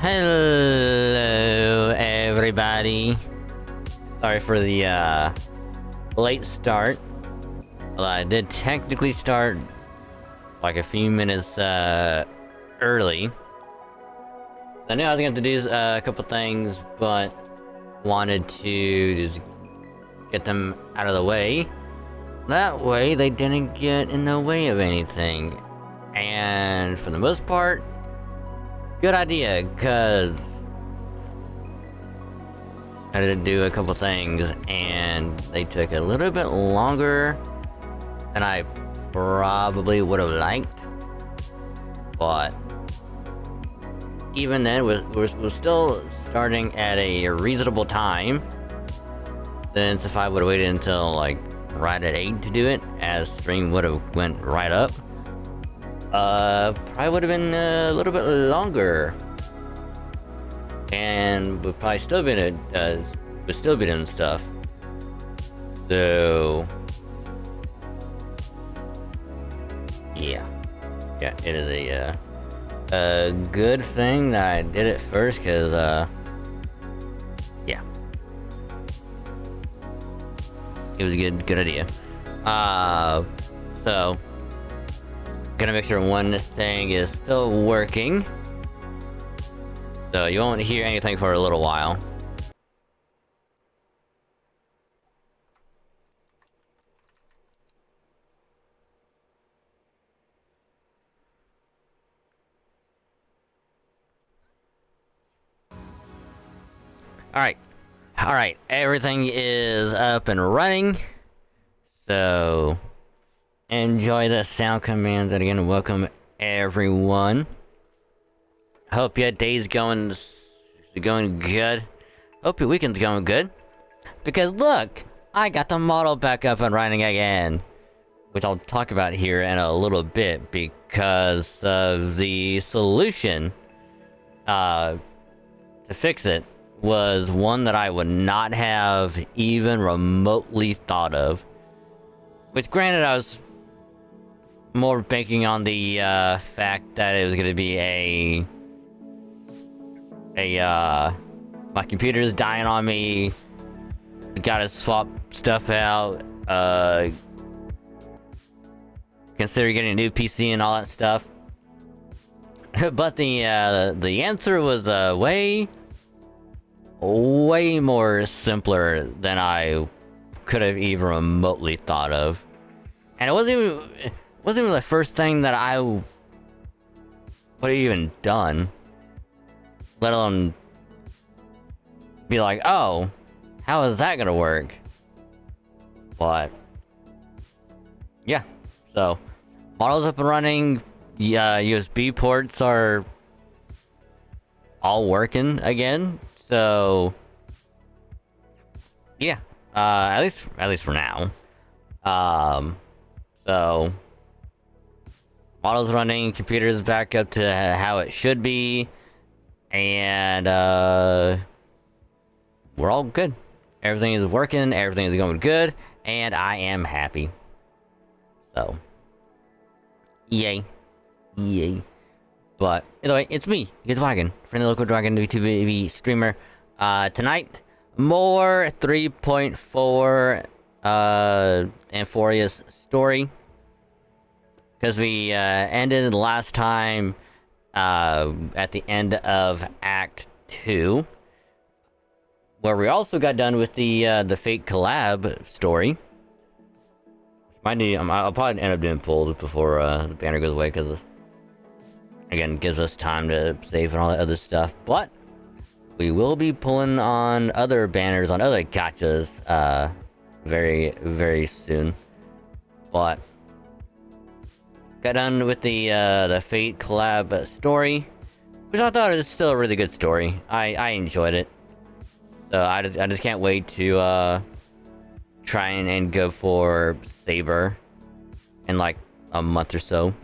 Hello, everybody. Sorry for the late start. Well, I did technically start like a few minutes early. I knew I was going to have to do a couple things, but wanted to just get them out of the way. That way, they didn't get in the way of anything. And for the most part, good idea, because I had to do a couple things, and they took a little bit longer than I probably would have liked. But even then, we're still starting at a reasonable time. Since if I would have waited until like right at 8 to do it, as stream would have went right up, probably would have been a little bit longer, and would probably still been would still be doing stuff. So yeah, it is a good thing that I did it first, because yeah, it was a good idea. So gonna make sure one thing is still working, so you won't hear anything for a little while. All right, everything is up and running, so enjoy the sound commands. And again, welcome everyone. Hope your day's going good. Hope your weekend's going good, because look, I got the model back up and running again, which I'll talk about here in a little bit, because of the solution to fix it was one that I would not have even remotely thought of. Which, granted, I was more banking on the fact that it was going to be my computer's dying on me. Gotta swap stuff out. Consider getting a new PC and all that stuff. But the answer was way more simpler than I could have even remotely thought of. And it wasn't even the first thing that I would have even done, let alone be like, oh, how is that gonna work? But yeah, so model's up and running. USB ports are all working again. So yeah, at least for now. So model's running, computer's back up to how it should be, and we're all good. Everything is working, everything is going good, and I am happy. So yay. But anyway, it's me, Dragon, friendly local Dragon TV streamer. Tonight, more 3.4 Amphoria's story, because we ended last time at the end of Act 2, where we also got done with the Fate collab story. I'll probably end up doing polls before the banner goes away, because again, gives us time to save and all that other stuff. But we will be pulling on other banners on other gachas very, very soon. But got done with the Fate collab story, which I thought was still a really good story. I enjoyed it. So I just can't wait to try and go for Saber in like a month or so.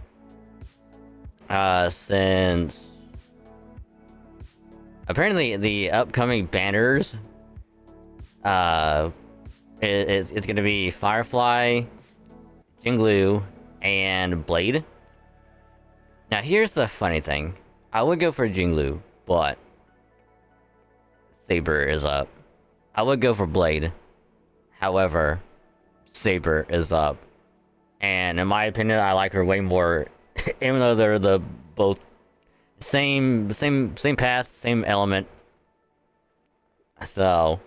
Since apparently the upcoming banners it's gonna be Firefly, Jingliu, and Blade. Now here's the funny thing. I would go for Jingliu, but Saber is up. I would go for Blade. However, Saber is up. And in my opinion, I like her way more, even though they're the both same path, same element. So,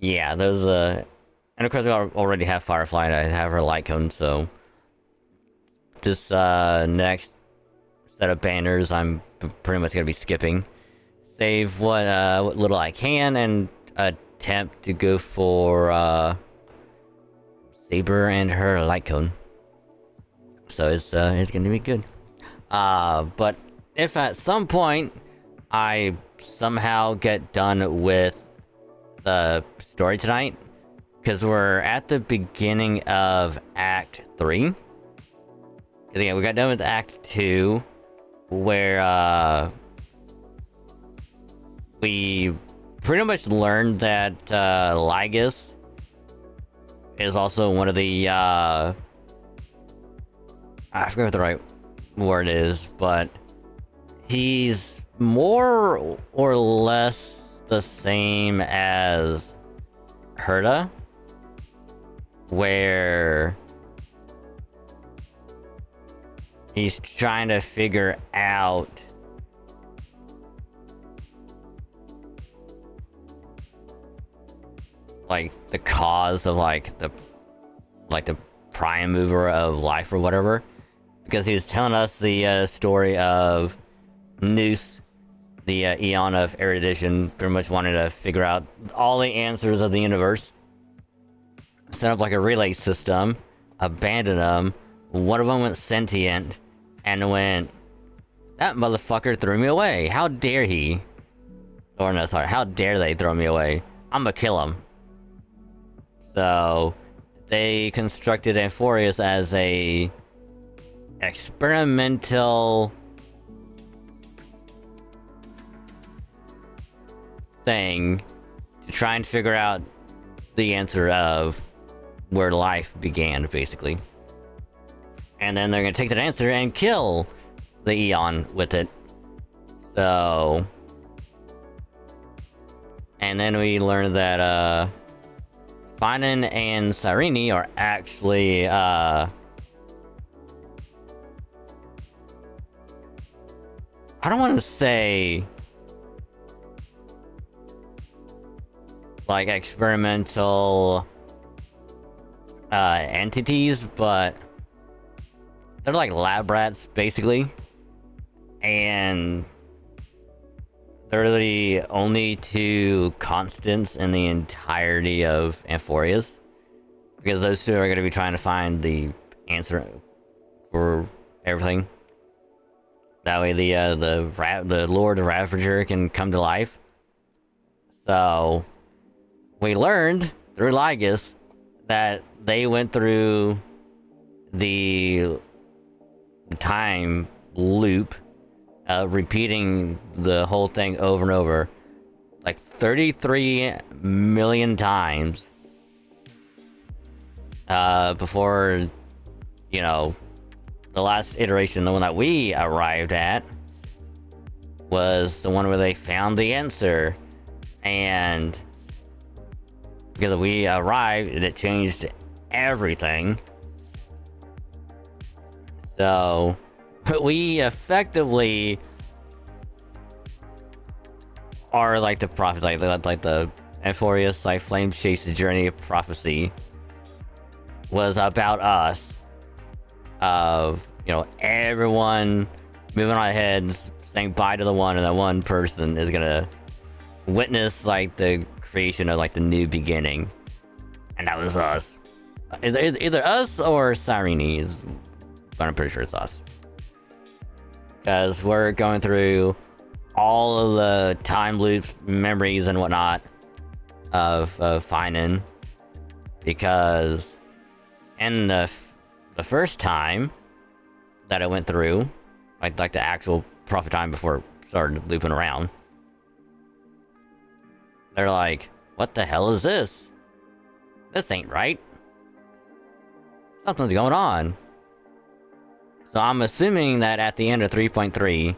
yeah, there's and of course I already have Firefly. I have her light cone, so this next set of banners, I'm pretty much gonna be skipping. Save what little I can and attempt to go for Saber and her light cone. So it's gonna be good. But if at some point I somehow get done with the story tonight, because we're at the beginning of Act 3. Because yeah, we got done with Act 2, where we pretty much learned that Lygus is also one of the I forget what the right word is, but he's more or less the same as Herta, where he's trying to figure out like the cause of like the prime mover of life or whatever, because he was telling us the story of Noose, the Eon of Erudition, pretty much wanted to figure out all the answers of the universe, set up like a relay system, abandon them. One of them went sentient and went, that motherfucker threw me away, how dare he, or no, sorry, how dare they throw me away, I'm gonna kill him. So they constructed Amphorius as a experimental thing to try and figure out the answer of where life began, basically. And then they're gonna take that answer and kill the Eon with it. So, and then we learned that Finan and Cyrene are actually I don't want to say like experimental entities, but they're like lab rats basically, and they're the only two constants in the entirety of Amphorius, because those two are going to be trying to find the answer for everything. That way the Lord Ravager can come to life. So we learned through Lygus that they went through the time loop, repeating the whole thing over and over, like 33 million times, before, you know, the last iteration, the one that we arrived at, was the one where they found the answer, and because we arrived, it changed everything. So we effectively are like the prophet, like the Amphorius, like Flame Chase Journey of Prophecy was about us, of, you know, everyone moving on ahead, saying bye to the one, and that one person is gonna witness like the creation of like the new beginning, and that was us. Either us or Cyrene, but I'm pretty sure it's us, because we're going through all of the time loops, memories, and whatnot of Finan, because in the first time that I went through, like the actual prophet time before it started looping around, they're like, what the hell is this? This ain't right. Something's going on. So I'm assuming that at the end of 3.3,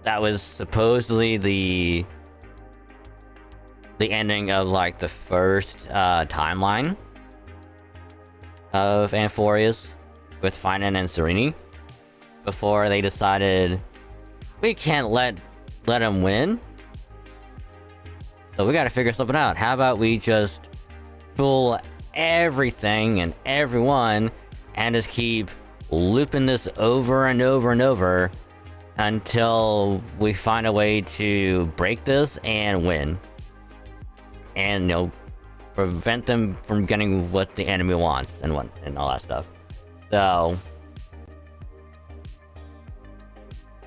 that was supposedly the the ending of like the first timeline of Amphorius with Finan and Sereni before they decided we can't let him win. So we gotta figure something out. How about we just fool everything and everyone and just keep looping this over and over and over until we find a way to break this and win. And, you know, prevent them from getting what the enemy wants and all that stuff. So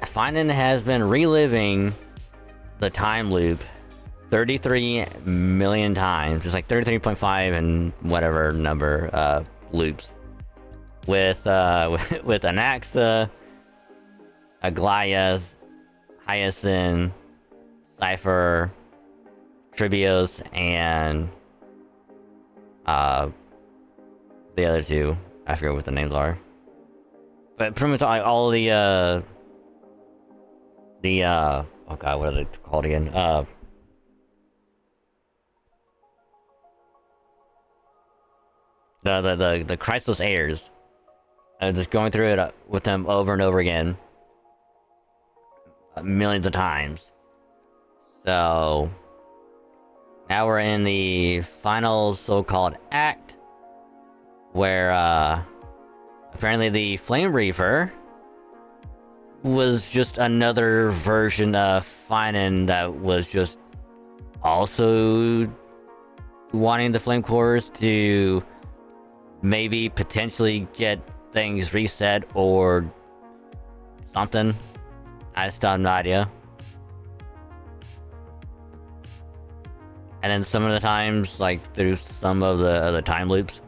Finan has been reliving the time loop 33 million times. It's like 33.5 and whatever number loops. With Anaxa, Aglaia, Hyacinth, Cypher, Tribios, and the other two. I forget what the names are. But pretty much all the oh god, what are they called again? The Christless Heirs. Just going through it with them over and over again. Millions of times. So now we're in the final so-called act, where apparently the Flame Reaver was just another version of Finan that was just also wanting the Flame Cores to maybe potentially get things reset or something. I still have no idea. And then some of the times, like through some of the time loops,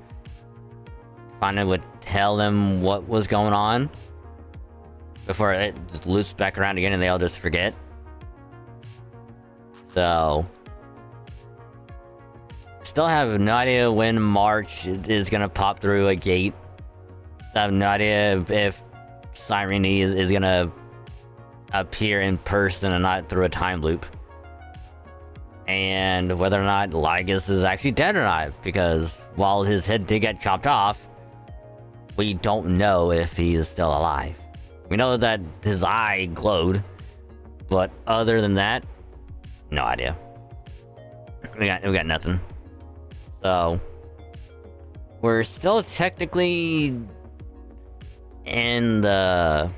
Finan would tell them what was going on before it just loops back around again and they all just forget. So still have no idea when March is gonna pop through a gate. I have no idea if Cyrene is gonna appear in person and not through a time loop. And whether or not Lygus is actually dead or not, because while his head did get chopped off, we don't know if he is still alive. We know that his eye glowed, but other than that, no idea. We got nothing. So we're still technically in the,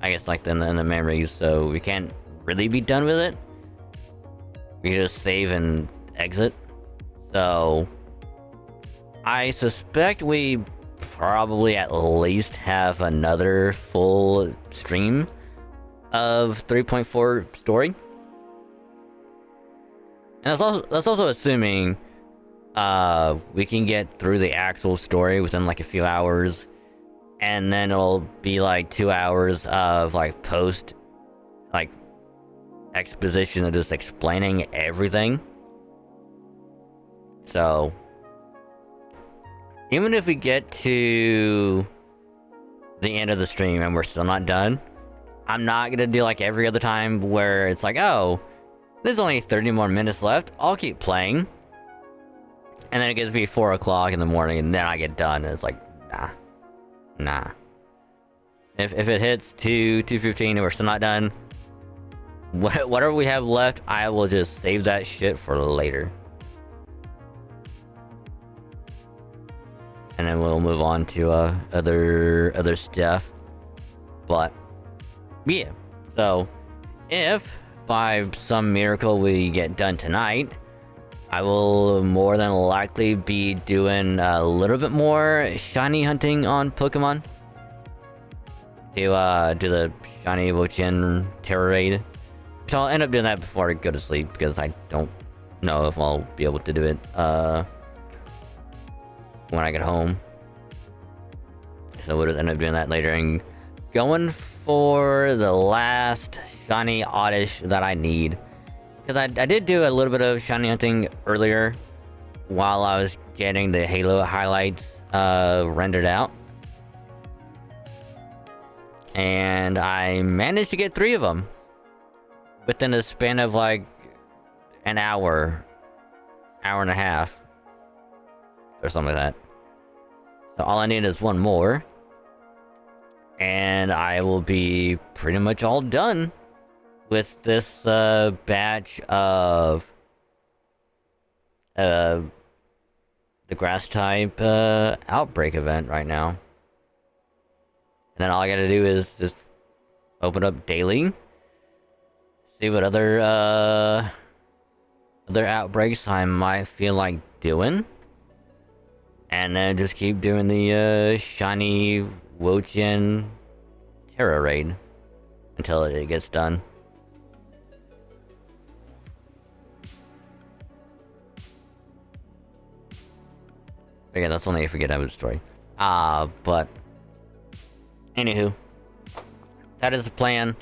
I guess, like in the memories, so we can't really be done with it. We can just save and exit. So I suspect we probably at least have another full stream of 3.4 story. And that's also assuming we can get through the actual story within like a few hours, and then it'll be like 2 hours of like post like exposition of just explaining everything. So even if we get to the end of the stream and we're still not done, I'm not gonna do like every other time where it's like, oh, there's only 30 more minutes left, I'll keep playing. And then it gets to be 4 o'clock in the morning and then I get done and it's like, nah. If it hits 2:15 and we're still not done, whatever we have left, I will just save that shit for later. And then we'll move on to other stuff. But yeah, so if by some miracle we get done tonight, I will more than likely be doing a little bit more shiny hunting on Pokemon. Do the shiny Evo-Chin Terra Raid. So I'll end up doing that before I go to sleep because I don't know if I'll be able to do it when I get home. So we'll just end up doing that later and going for the last shiny Oddish that I need. Because I did do a little bit of shiny hunting earlier while I was getting the Halo highlights rendered out. And I managed to get 3 of them within a span of like an hour, hour and a half, or something like that. So all I need is one more, and I will be pretty much all done with this batch of the grass type outbreak event right now. And then all I gotta do is just open up daily, see what other outbreaks I might feel like doing, and then just keep doing the shiny Wotian Terra raid until it gets done. Again, that's only if we get out of the story. But anywho, that is the plan.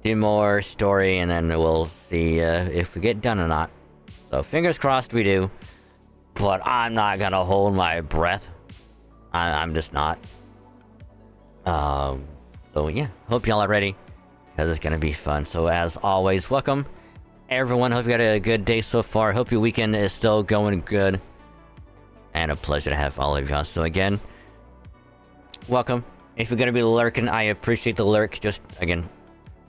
Do more story, and then we'll see if we get done or not. So fingers crossed we do. But I'm not gonna hold my breath. I'm just not. So yeah, hope y'all are ready, because it's gonna be fun. So as always, welcome everyone. Hope you had a good day so far. Hope your weekend is still going good. And a pleasure to have all of y'all. So again, welcome. If you're gonna be lurking, I appreciate the lurk. Just again,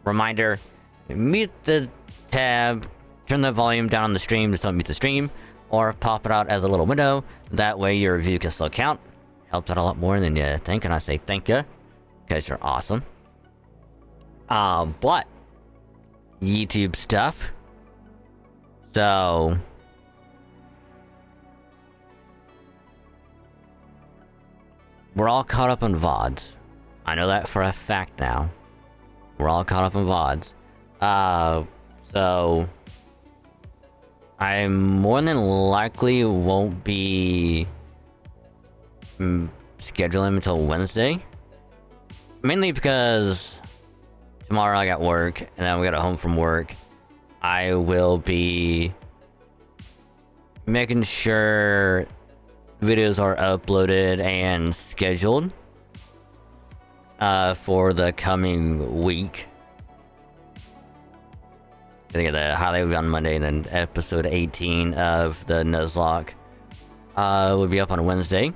reminder, mute the tab, turn the volume down on the stream, just don't mute the stream, or pop it out as a little window. That way your review can still count. Helps out a lot more than you think, and I say thank you, because you're awesome. But YouTube stuff. So we're all caught up on VODs. I know that for a fact now. We're all caught up on VODs. So I more than likely won't be scheduling until Wednesday. Mainly because tomorrow I got work, and then we got home from work. I will be making sure videos are uploaded and scheduled for the coming week. I think the highlight will be on Monday, and then episode 18 of the Nuzlocke will be up on Wednesday.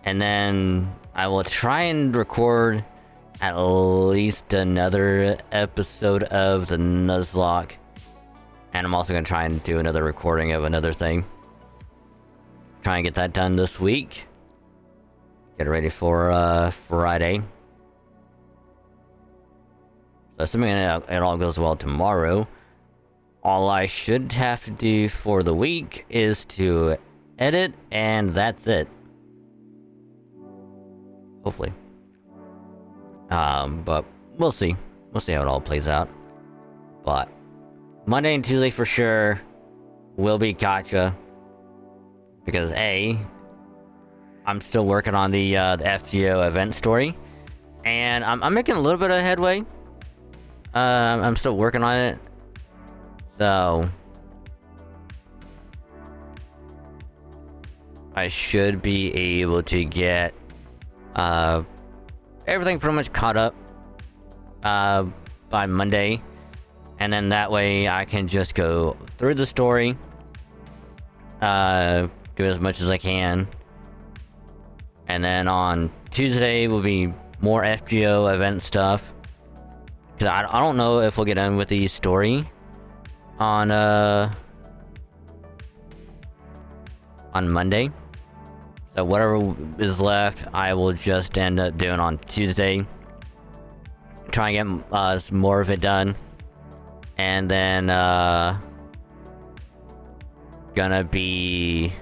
And then I will try and record at least another episode of the Nuzlocke. And I'm also going to try and do another recording of another thing. Try and get that done this week. Get ready for Friday. So assuming it all goes well tomorrow, all I should have to do for the week is to edit, and that's it. Hopefully. But we'll see. We'll see how it all plays out. But Monday and Tuesday for sure will be Gacha. Because A, I'm still working on the FGO event story, and I'm making a little bit of headway. I'm still working on it, so I should be able to get everything pretty much caught up by Monday, and then that way I can just go through the story. Do as much as I can, and then on Tuesday will be more FGO event stuff, because I don't know if we'll get done with the story on Monday. So whatever is left, I will just end up doing on Tuesday. Try and get some more of it done, and then gonna be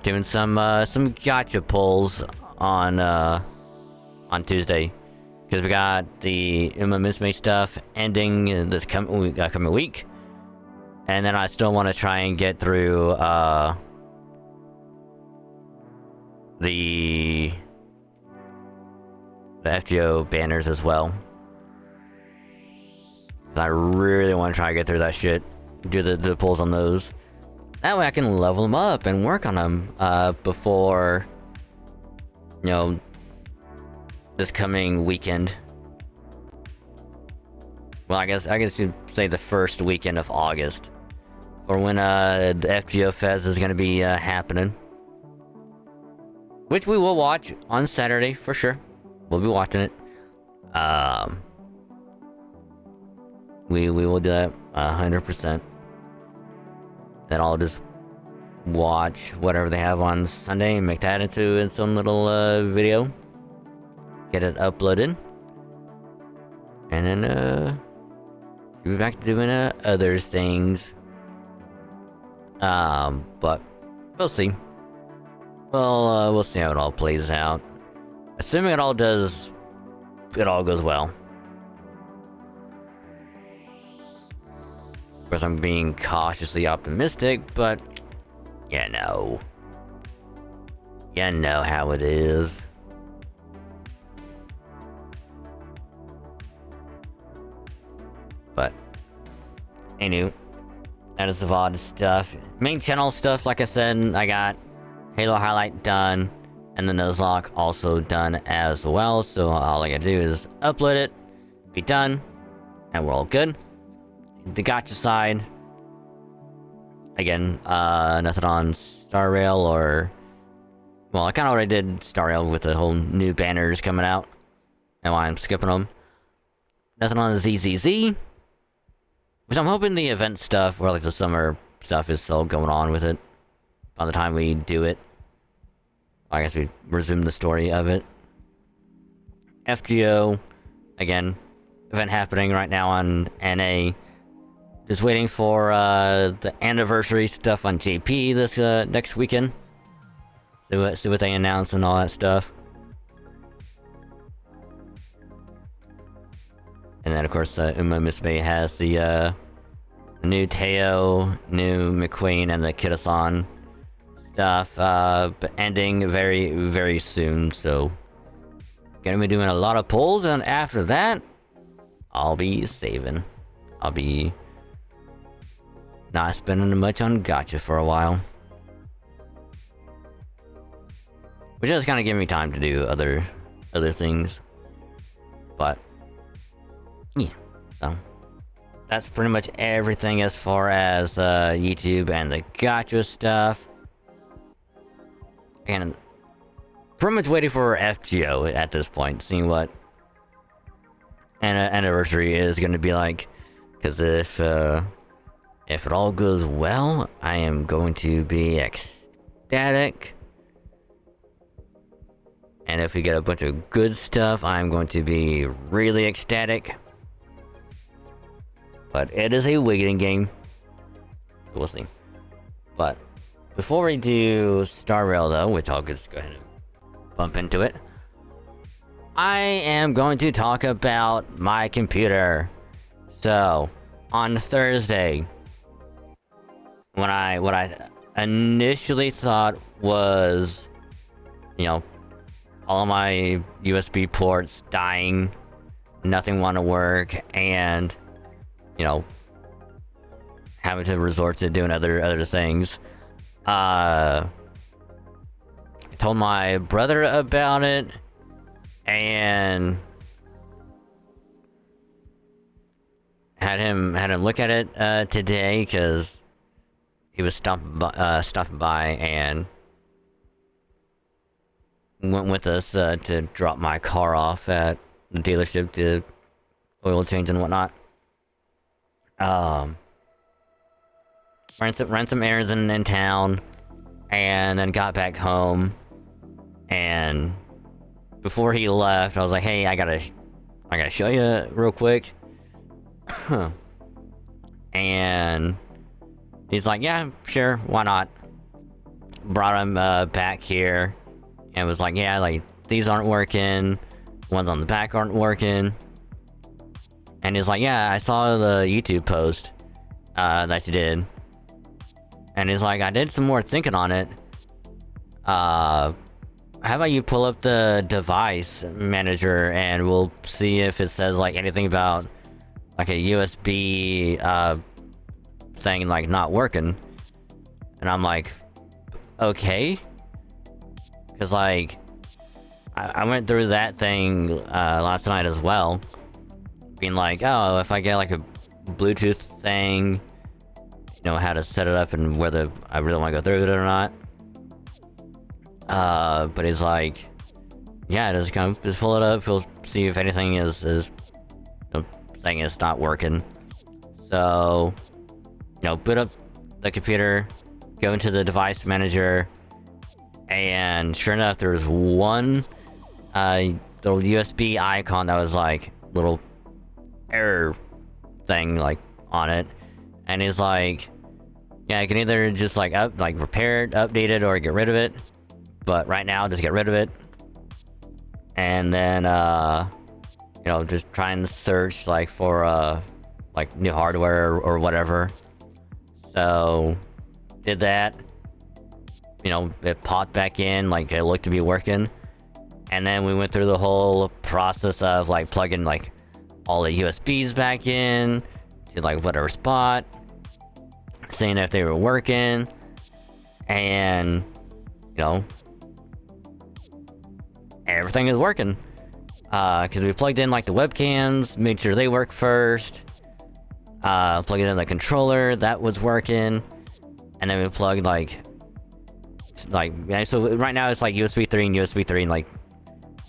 doing some gacha pulls on Tuesday, because we got the Uma Musume stuff ending this coming week, and then I still want to try and get through the FGO banners as well. I really want to try and get through that shit, do the pulls on those. That way I can level them up and work on them before, you know, this coming weekend. Well, I guess you'd say the first weekend of August, for when the FGO Fest is gonna be happening, which we will watch on Saturday for sure. We'll be watching it. We will do that 100%. Then I'll just watch whatever they have on Sunday and make that into its own little video. Get it uploaded. And then we'll be back to doing other things. But we'll see. Well, we'll see how it all plays out. Assuming it all goes well. Of course, I'm being cautiously optimistic, but you know how it is. But anyway, that is the VOD stuff. Main channel stuff, like I said, I got Halo highlight done, and the Nuzlocke also done as well. So all I gotta do is upload it, be done, and we're all good. The gacha side, again, nothing on Star Rail or... Well, I kind of already did Star Rail with the whole new banners coming out, and why I'm skipping them. Nothing on the ZZZ, which I'm hoping the event stuff, or like the summer stuff, is still going on with it by the time we do it. I guess we resume the story of it. FGO, again, event happening right now on NA. Just waiting for the anniversary stuff on JP this next weekend. See what they announce and all that stuff. And then of course Uma Musume has the new Teo, new McQueen, and the Kitasan stuff but ending very, very soon. So gonna be doing a lot of pulls, and after that I'll be saving. I'll be not spending much on gacha for a while, which is kind of giving me time to do other things. But yeah, so that's pretty much everything as far as YouTube and the gacha stuff. And pretty much waiting for FGO at this point, seeing what an anniversary is going to be like. Because if it all goes well, I am going to be ecstatic. And if we get a bunch of good stuff, I'm going to be really ecstatic. But it is a waiting game. We'll see. But before we do Star Rail though, which I'll just go ahead and bump into it, I am going to talk about my computer. So, on Thursday, what I initially thought was, you know, all of my USB ports dying, nothing want to work, and, you know, having to resort to doing other things. I told my brother about it, and had him look at it today, because he was stopping by and went with us to drop my car off at the dealership to oil change and whatnot. Ran some errands in town, and then got back home. And before he left, I was like, "Hey, I gotta show you real quick." And he's like, "Yeah, sure, why not?" Brought him back here, and was like, "Yeah, like these aren't working, ones on the back aren't working." And he's like, "Yeah, I saw the YouTube post that you did." And he's like, "I did some more thinking on it. How about you pull up the device manager and we'll see if it says like anything about like a USB thing like not working." And I'm like, okay, because like I went through that thing last night as well, being like, oh, if I get like a Bluetooth thing, you know, how to set it up and whether I really want to go through with it or not. But he's like, yeah, just pull it up. We'll see if anything is you know, saying it's not working. So, you know, boot up the computer, go into the device manager, and sure enough, there was one little USB icon that was like little error thing like on it, and he's like, yeah, I can either just like repair it, update it, or get rid of it. But right now, just get rid of it. And then, you know, just try and search, like, for, like, new hardware or whatever. So, did that. You know, it popped back in, like, it looked to be working. And then we went through the whole process of, like, plugging, like, all the USBs back in to, like, whatever spot. Seeing if they were working. And, you know, everything is working. Because we plugged in like the webcams, made sure they work first. Plugged in the controller, that was working. And then we plugged yeah, so right now it's like USB 3 and USB 3 and like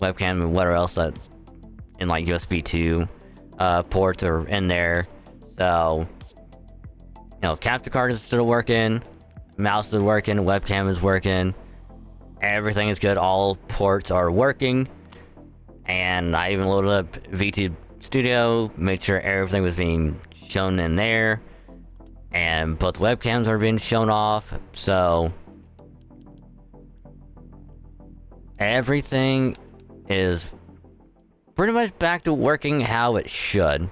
webcam and whatever else that in like USB 2 ports are in there. So, you know, capture card is still working, mouse is working, webcam is working. Everything is good, all ports are working, and I even loaded up VTube Studio, made sure everything was being shown in there, and both webcams are being shown off, so everything is pretty much back to working how it should.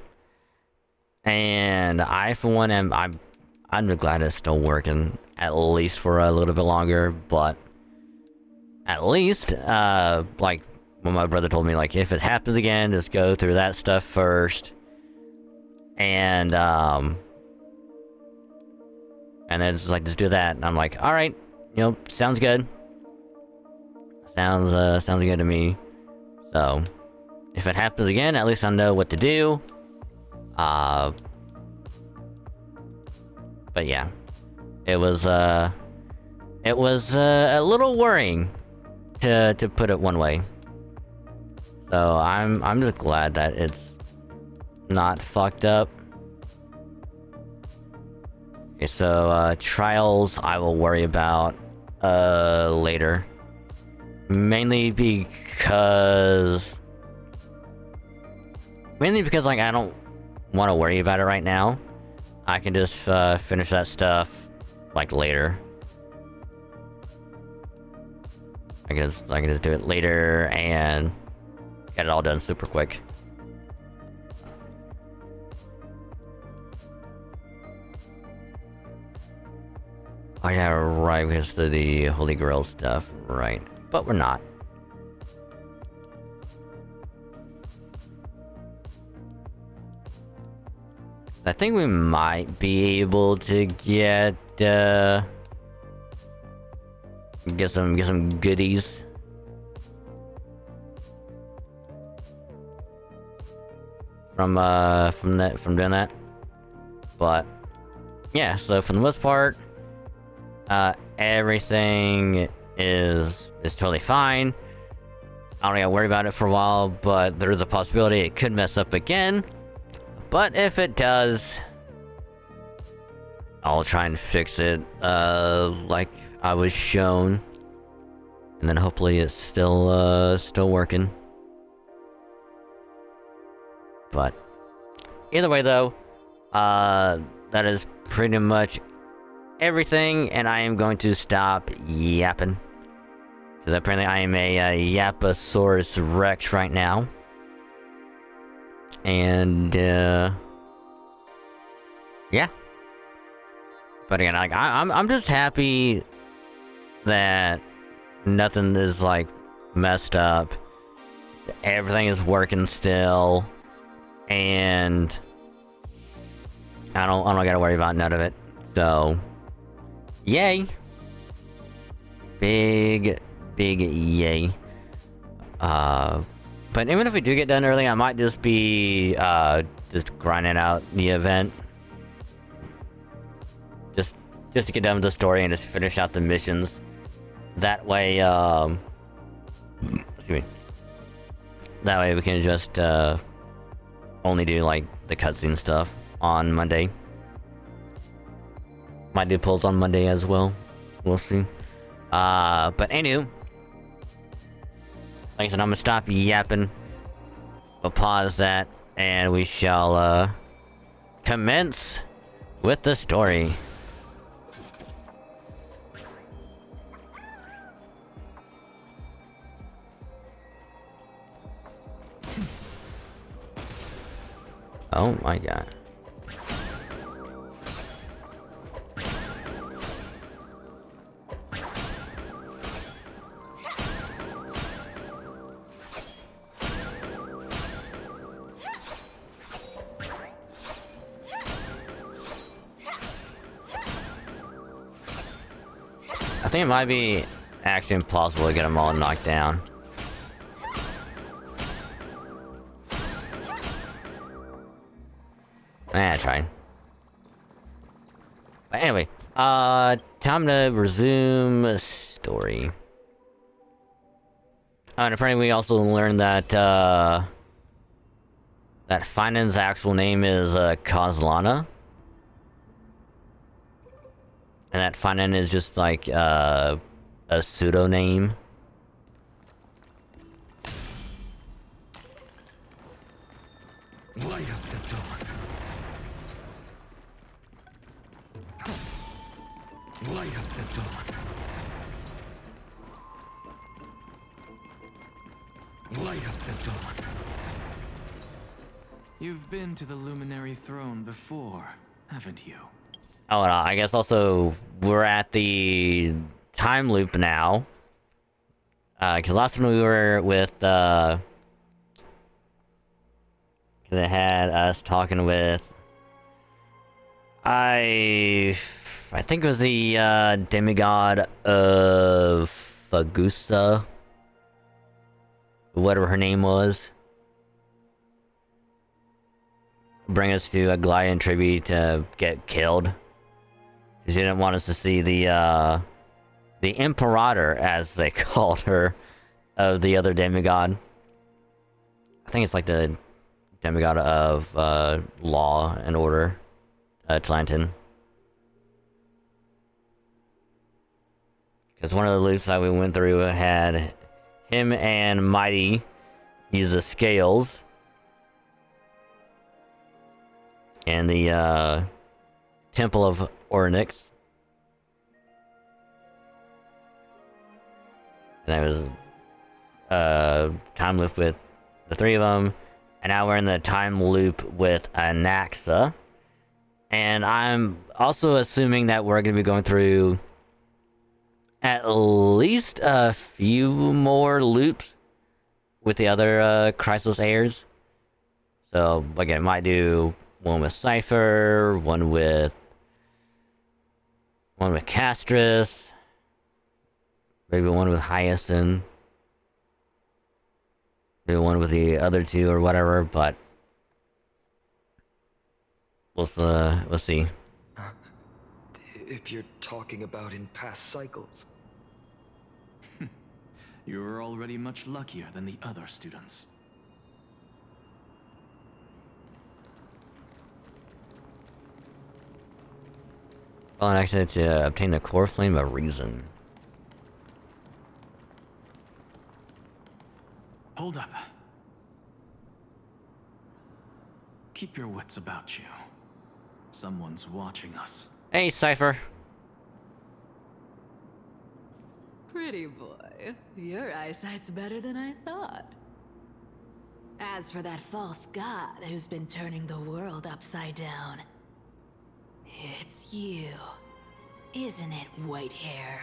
And I, for one, I'm glad it's still working, at least for a little bit longer, but at least, like, when my brother told me, like, if it happens again, just go through that stuff first. And then just do that. And I'm like, alright, you know, sounds good. Sounds good to me. So, if it happens again, at least I know what to do. But yeah. It was a little worrying. To put it one way. So I'm just glad that it's not fucked up. Okay, so trials I will worry about later. Mainly because like I don't want to worry about it right now. I can just finish that stuff like later. I can just do it later and get it all done super quick. Oh yeah, right, because of the Holy Grail stuff, right. But we're not. I think we might be able to get some goodies. From doing that. But yeah, so for the most part, everything is totally fine. I don't gotta worry about it for a while, but there is a possibility it could mess up again. But if it does, I'll try and fix it, like I was shown. And then hopefully it's still working. But either way though, that is pretty much everything, and I am going to stop yapping. Because apparently I am a Yaposaurus Rex right now. And, yeah. But again, like, I'm just happy that nothing is, like, messed up. Everything is working still. And I don't gotta worry about none of it. So, yay. Big yay. But even if we do get done early, I might just be just grinding out the event. Just to get done with the story and just finish out the missions. That way, excuse me. That way we can just only do like the cutscene stuff on Monday. Might do pulls on Monday as well. We'll see. But anywho, like I said, I'm gonna stop yapping. We'll pause that, and we shall commence with the story. Oh my god. I think it might be actually impossible to get them all knocked down. I tried. But anyway, time to resume story. And apparently we also learned that, that Finan's actual name is, Kozlana. And that Finan is just like, a pseudonym. Light up the dawn. Light up the dawn. Light up the dawn. You've been to the Luminary Throne before, haven't you? Oh, and I guess also we're at the time loop now. Cause last time we were with, cause it had us talking with, I think it was the, demigod of Fagusa. Whatever her name was. Bring us to a Glaian tribute to get killed. She didn't want us to see the Imperator, as they called her, of the other demigod. I think it's like the demigod of law and order, Atlantin. Because one of the loops that we went through had him and Mighty use the scales. And the Temple of Ornyx. And that was time loop with the three of them. And now we're in the time loop with Anaxa. And I'm also assuming that we're going to be going through at least a few more loops with the other Chrysalis heirs. So, again, might do one with Cypher, one with Castris, maybe one with Hyacinth, maybe one with the other two or whatever, but we'll see. If you're talking about in past cycles. You were already much luckier than the other students. Well, and actually to obtain the core flame of reason. Hold up. Keep your wits about you. Someone's watching us. Hey, Cypher. Pretty boy, your eyesight's better than I thought. As for that false god who's been turning the world upside down, it's you, isn't it, Whitehair?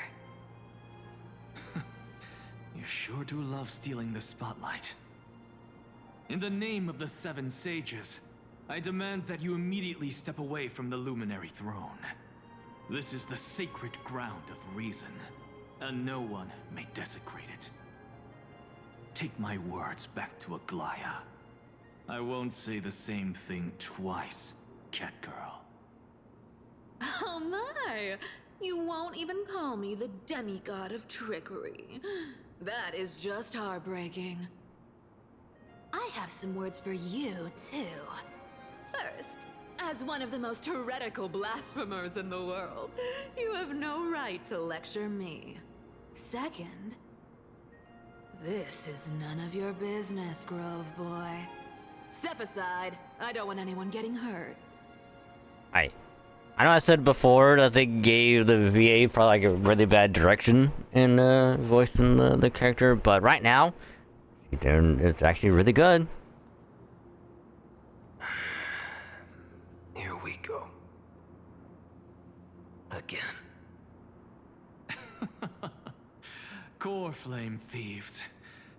You sure do love stealing the spotlight. In the name of the Seven Sages, I demand that you immediately step away from the Luminary Throne. This is the sacred ground of reason, and no one may desecrate it. take my words back to Aglaya. I won't say the same thing twice, cat girl. Oh my! You won't even call me the demigod of trickery. That is just heartbreaking. I have some words for you, too. First, as one of the most heretical blasphemers in the world, you have no right to lecture me. Second, this is none of your business, Grove Boy. Step aside. I don't want anyone getting hurt. I know I said before that they gave the VA probably like a really bad direction in voicing the character, but right now, it's actually really good. Here we go. Again. Core Flame thieves.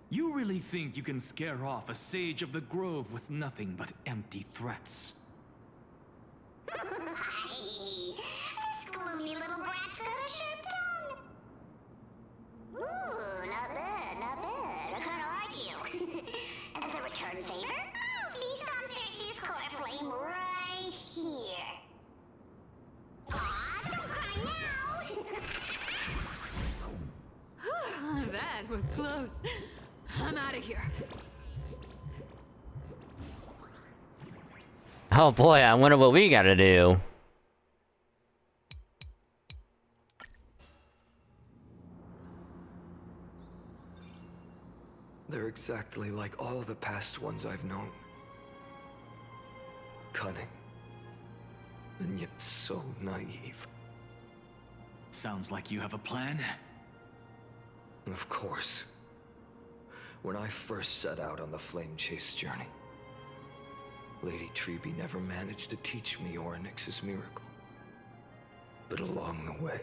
You really think you can scare off a sage of the Grove with nothing but empty threats? This gloomy little brat's got a sharp tongue. Ooh, not bad, not bad. I kinda like you. As a return favor, I'll feast on Cersei's core flame right here. Aw, don't cry now. That was close. I'm out of here. Oh boy, I wonder what we gotta do. They're exactly like all the past ones I've known. Cunning. And yet so naive. Sounds like you have a plan. Of course. When I first set out on the Flame Chase journey, Lady Treby never managed to teach me Orynyx's miracle. But along the way,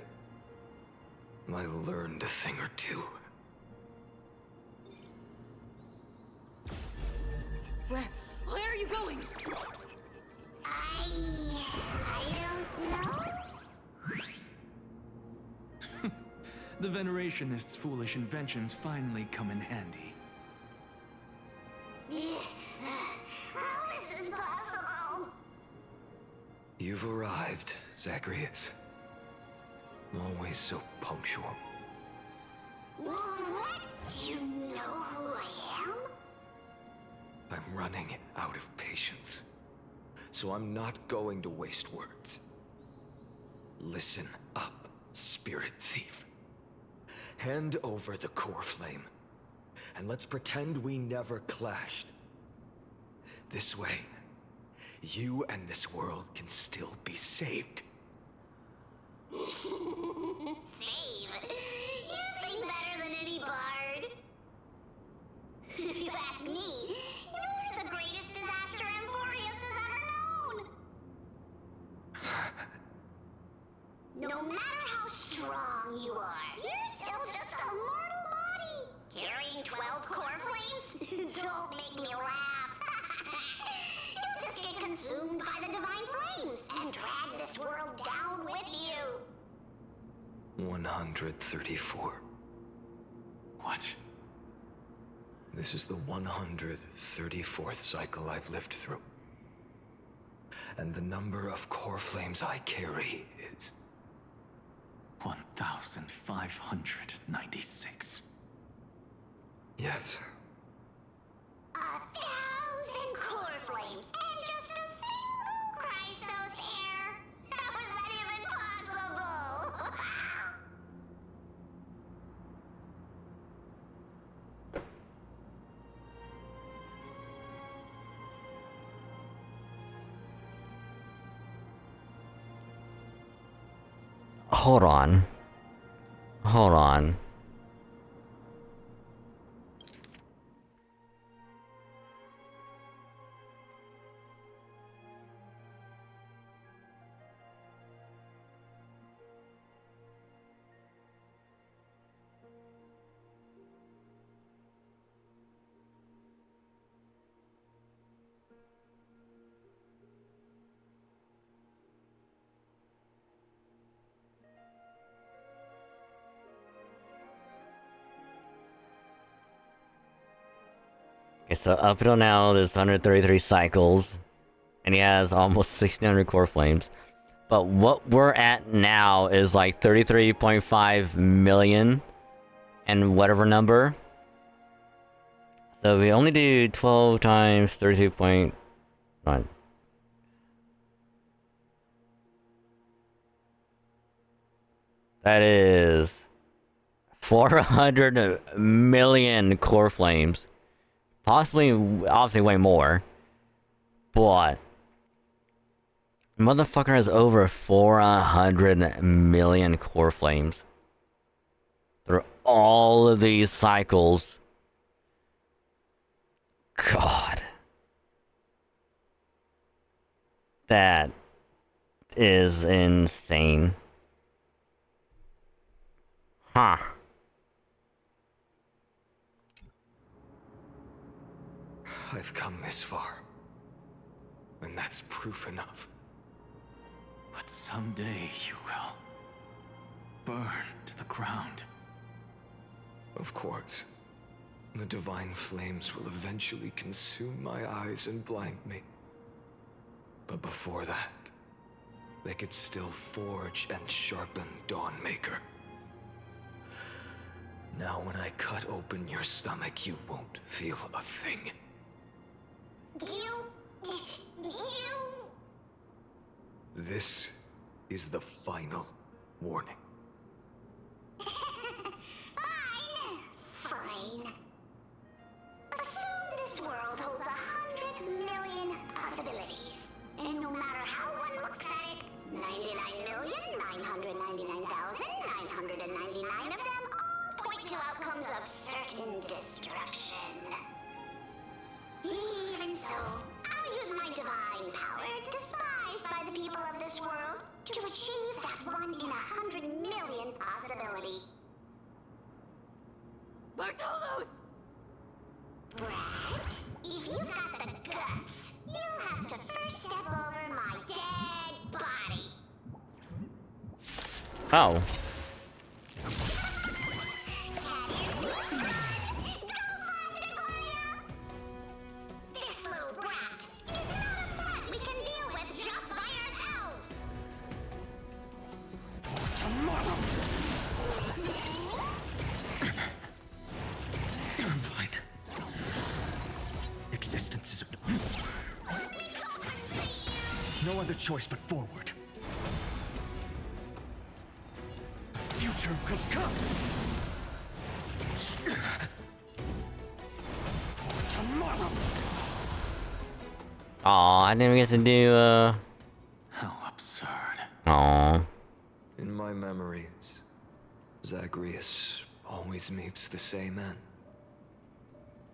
I learned a thing or two. Where are you going? I don't know. The Venerationists' foolish inventions finally come in handy. How is this possible? You've arrived, Zacharias. Always so punctual. What? Do you know who I am? I'm running out of patience. So I'm not going to waste words. Listen up, Spirit Thief. Hand over the core flame, and let's pretend we never clashed. This way, you and this world can still be saved. Save. You sing better than any bard. If you ask me, you're the greatest disaster Amphorius has ever known. No matter how strong you are, you're still just a mortal body. Carrying 12 core flames? Don't make me laugh. You'll just get consumed by the divine flames and drag this world down with you. 134. What? This is the 134th cycle I've lived through. And the number of core flames I carry is... 1,596. Yes. 1,000 core flames and just a single Chrysos hair. How is that even possible? Hold on. Hold on. Okay, so up until now, there's 133 cycles, and he has almost 1,600 core flames. But what we're at now is like 33.5 million and whatever number. So we only do 12 times 32.9. That is 400 million core flames. Possibly, obviously way more. But motherfucker has over 400 million core flames. Through all of these cycles. God. That is insane. Huh. I've come this far. And that's proof enough. But someday you will burn to the ground. Of course. The divine flames will eventually consume my eyes and blind me. But before that, they could still forge and sharpen Dawnmaker. Now when I cut open your stomach, you won't feel a thing. You... This is the final warning. Fine. Assume this world holds 100 million possibilities. And no matter how one looks at it, 99,999,999 of them all point to outcomes of certain destruction. Even so, I'll use my divine power, despised by the people of this world, to achieve that 1 in 100 million possibility. Bartolos! Brett, if you've got the guts, you'll have to first step over my dead body. Oh. This little brat is not a threat we can deal with just by ourselves. Tomorrow! I'm fine. Existence is no other choice but forward. The future will come. For tomorrow. Aw, I didn't get to do, How absurd. Aw. In my memories, Zagreus always meets the same end.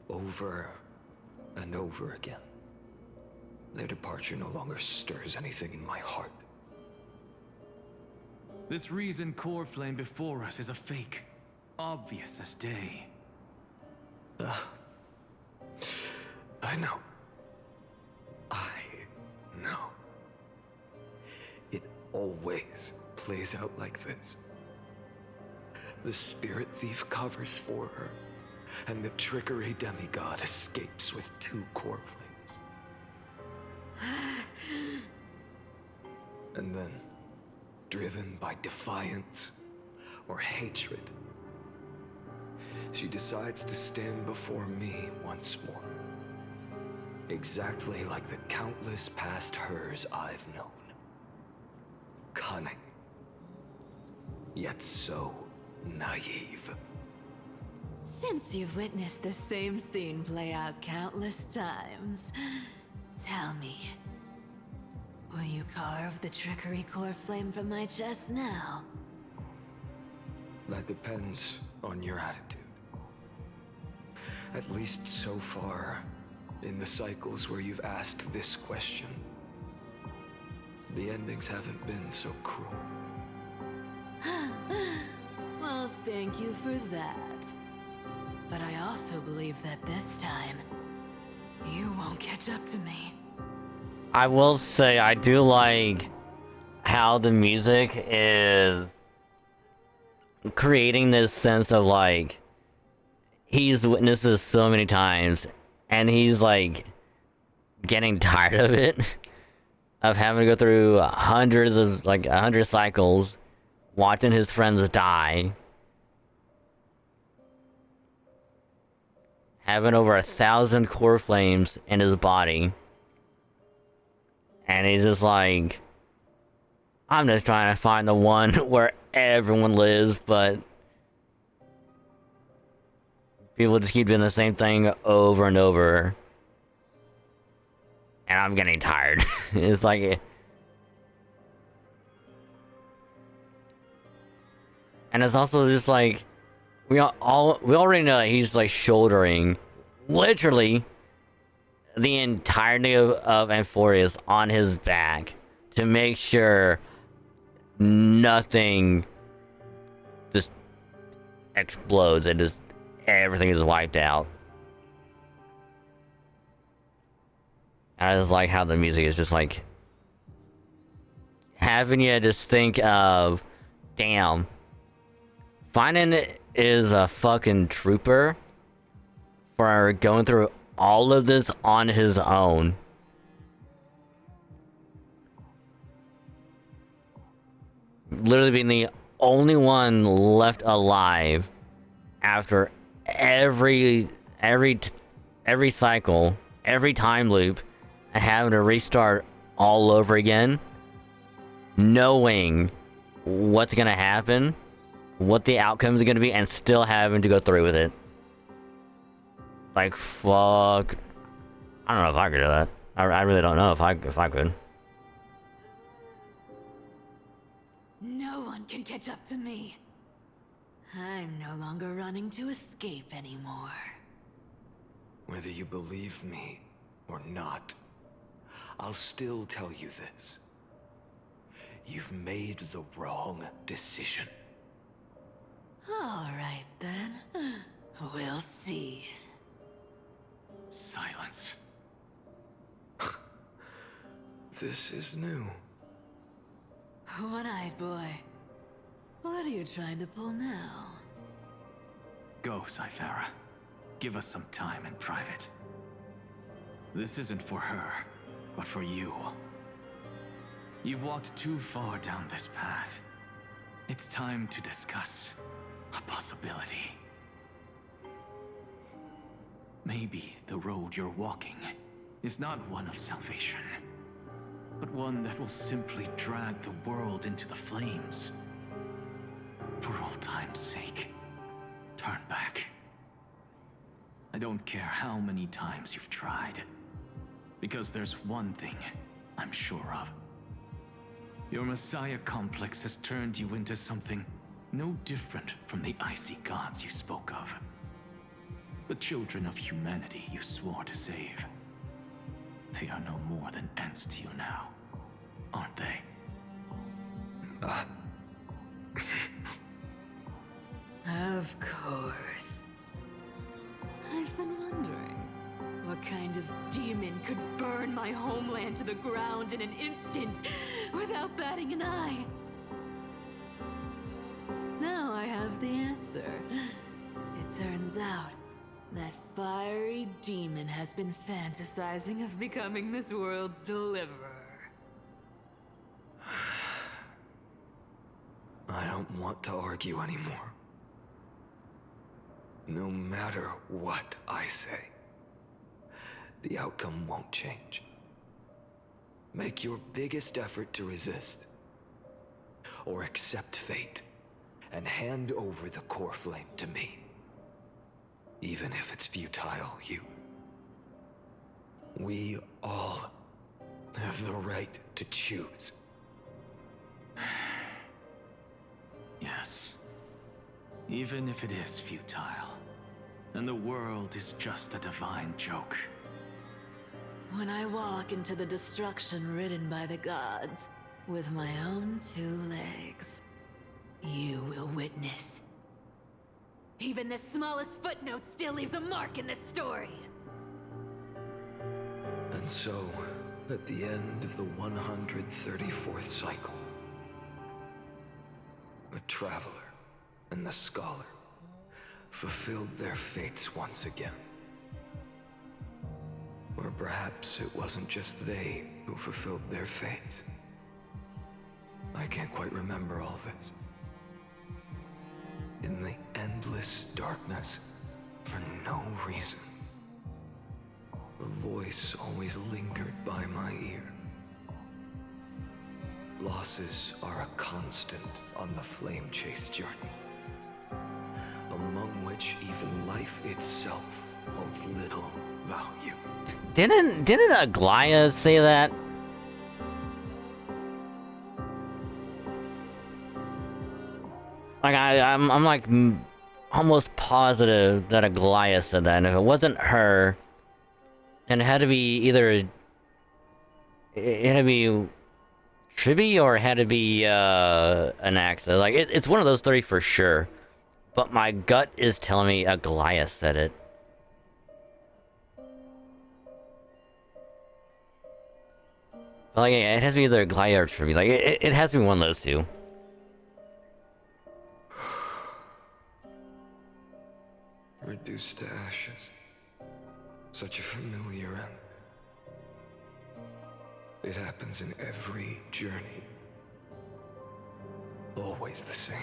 Over and over again. Their departure no longer stirs anything in my heart. This reason core flame before us is a fake. Obvious as day. I know. I know. It always plays out like this. The spirit thief covers for her, and the trickery demigod escapes with 2 core flames. And then, driven by defiance or hatred, she decides to stand before me once more. Exactly like the countless past hers I've known. Cunning, yet so naive. Since you've witnessed the same scene play out countless times, tell me, will you carve the trickery core flame from my chest now? That depends on your attitude. At least so far, in the cycles where you've asked this question, the endings haven't been so cruel. Well, thank you for that. But I also believe that this time, you won't catch up to me. I will say, I do like how the music is creating this sense of like, he's witnessed this so many times, and he's like getting tired of it, of having to go through hundreds of 100 cycles, watching his friends die, having over 1,000 core flames in his body, and he's just like, I'm just trying to find the one where everyone lives, but people just keep doing the same thing over and over. And I'm getting tired. It's like... And it's also just like... We already know that he's like shouldering literally the entirety of Amphorius on his back to make sure nothing just explodes and just everything is wiped out. I just like how the music is just like having you just think of, damn, Finan is a fucking trooper for going through all of this on his own. Literally being the only one left alive after every cycle, every time loop, and having to restart all over again, knowing what's gonna happen, what the outcomes are gonna be, and still having to go through with it. Like, fuck. I don't know if I could do that. I really don't know if I could. No one can catch up to me. I'm no longer running to escape anymore. Whether you believe me or not, I'll still tell you this. You've made the wrong decision. All right then. We'll see. Silence. This is new. One-eyed boy. What are you trying to pull now? Go, Cythera. Give us some time in private. This isn't for her, but for you. You've walked too far down this path. It's time to discuss a possibility. Maybe the road you're walking is not one of salvation, but one that will simply drag the world into the flames. For old time's sake, turn back. I don't care how many times you've tried, because there's one thing I'm sure of. Your Messiah complex has turned you into something no different from the icy gods you spoke of. The children of humanity you swore to save. They are no more than ants to you now, aren't they? Of course. I've been wondering, what kind of demon could burn my homeland to the ground in an instant without batting an eye? Now I have the answer. It turns out that fiery demon has been fantasizing of becoming this world's deliverer. I don't want to argue anymore. No matter what I say, the outcome won't change. Make your biggest effort to resist, or accept fate, and hand over the core flame to me. Even if it's futile, we all have the right to choose. Yes. Even if it is futile, and the world is just a divine joke. When I walk into the destruction ridden by the gods, with my own 2 legs, you will witness. Even the smallest footnote still leaves a mark in this story. And so, at the end of the 134th cycle, the Traveler and the Scholar fulfilled their fates once again. Or perhaps it wasn't just they who fulfilled their fates. I can't quite remember all this. In the endless darkness, for no reason, a voice always lingered by my ear. Losses are a constant on the flame chase journey, among which even life itself holds little value. Didn't Aglaia say that? Like I'm like almost positive that Aglaia said that, and if it wasn't her, then it had to be either it had to be Triby or it had to be Anaxa. Like it's one of those three for sure. But my gut is telling me Aglaia said it. Like yeah, it has to be either Aglaia or Triby. Like it has to be one of those two. Reduced to ashes. Such a familiar end. It happens in every journey. Always the same.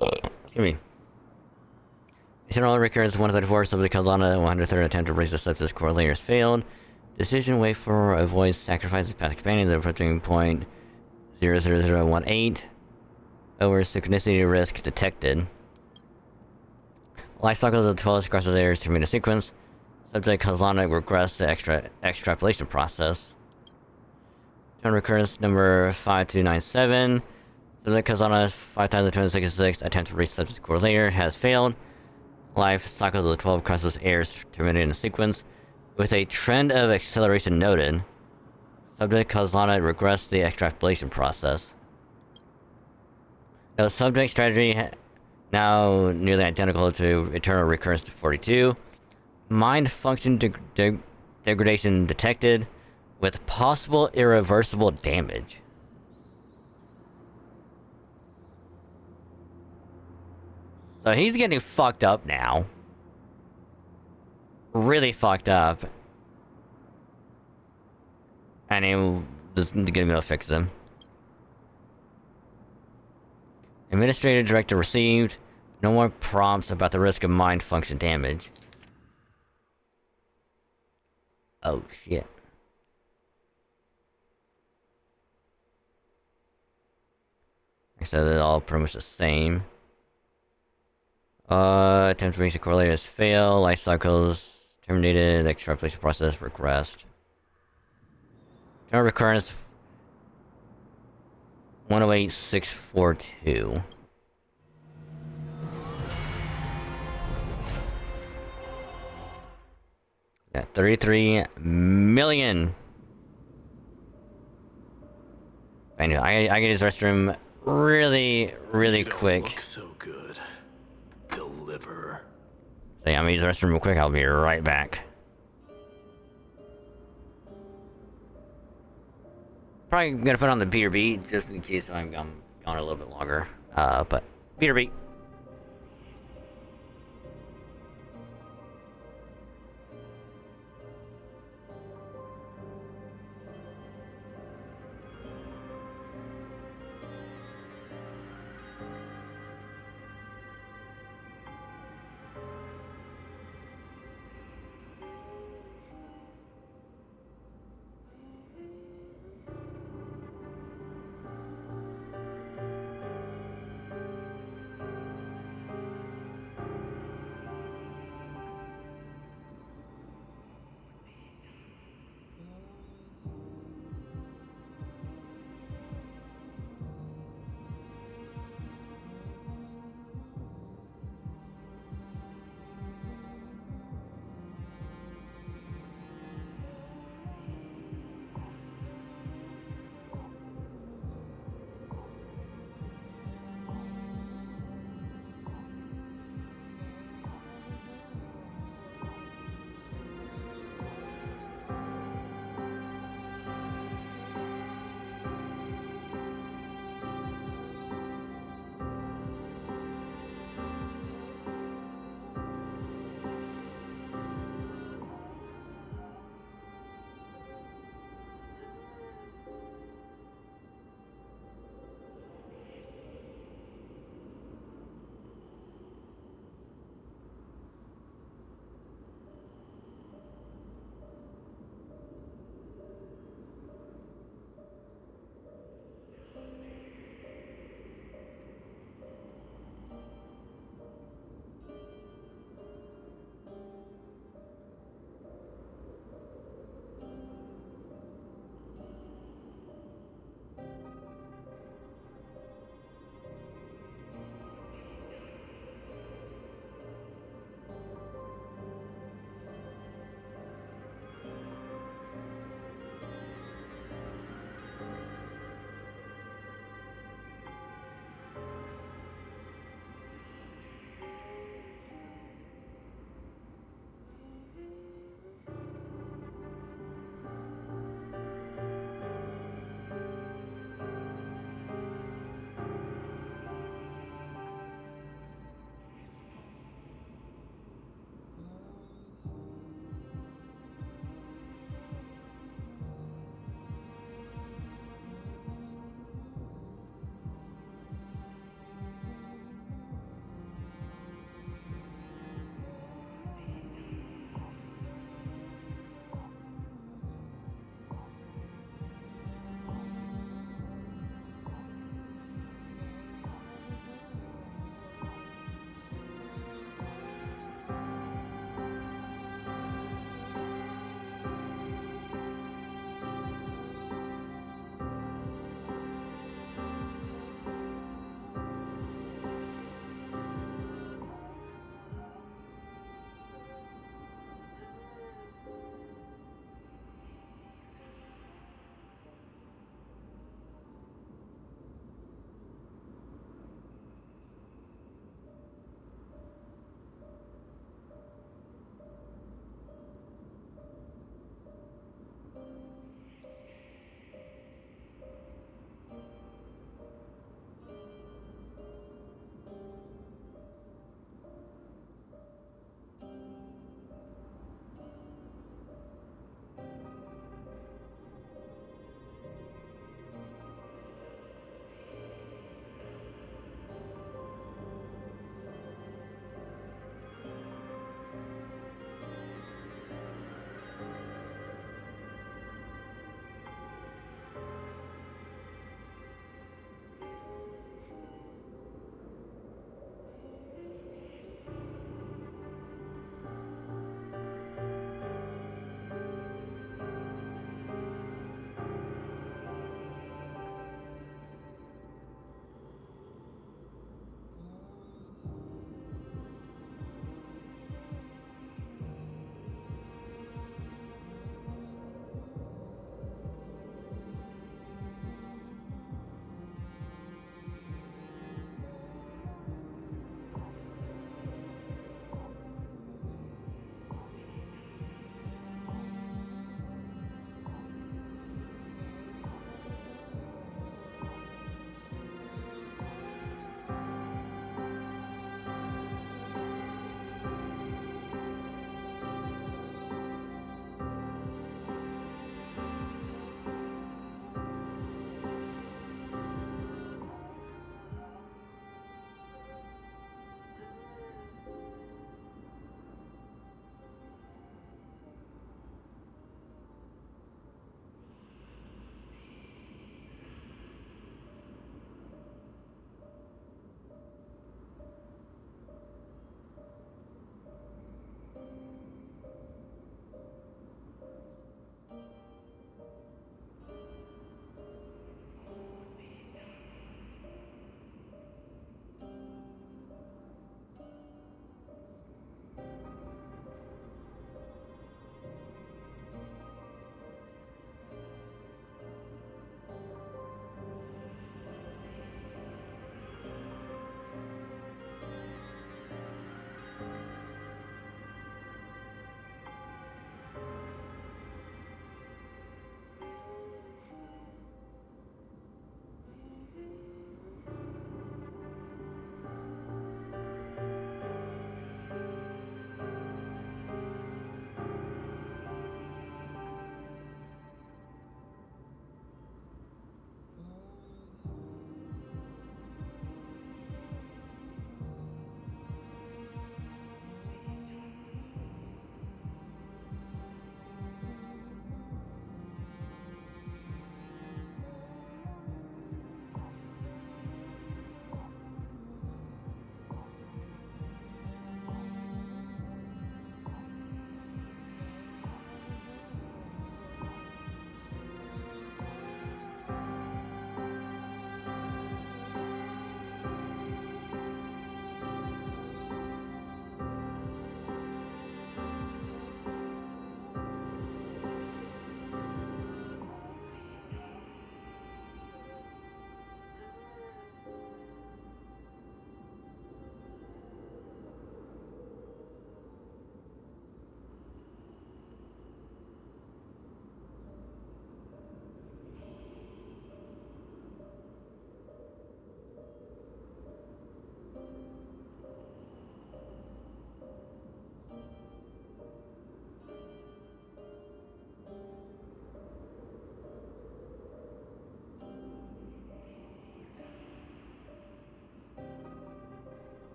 Excuse me. Eternal recurrence 134 subject Kaldana 130 attempt to raise the substance core layers failed. Decision wait for avoid sacrifice past companions at approaching point 00018. Over synchronicity risk detected. Life cycles of 12 crosses layers to meet a sequence. Subject Kaldana regress the extrapolation process. Eternal recurrence number 5297. Subject Kazana 5266 attempt to reach subject core layer has failed. Life cycles of 12 crosses airs terminated in a sequence. With a trend of acceleration noted, subject Kazana regressed the extrapolation process. The subject strategy now nearly identical to Eternal Recurrence 42. Mind function degradation detected with possible irreversible damage. So he's getting fucked up now. Really fucked up. And he'll just need to get him to fix them. Administrative director received. No more prompts about the risk of mind function damage. Oh shit. So they're all pretty much the same. Attempt to reach the correlators fail. Life cycles terminated. Extrapolation process regressed. Eternal recurrence 108642. Got 33 million. I know. I get his restroom really quick. Look so good. Deliver. So yeah, I'm gonna use the restroom real quick. I'll be right back. Probably gonna put on the Peter beat just in case I'm gone a little bit longer. But Peter beat.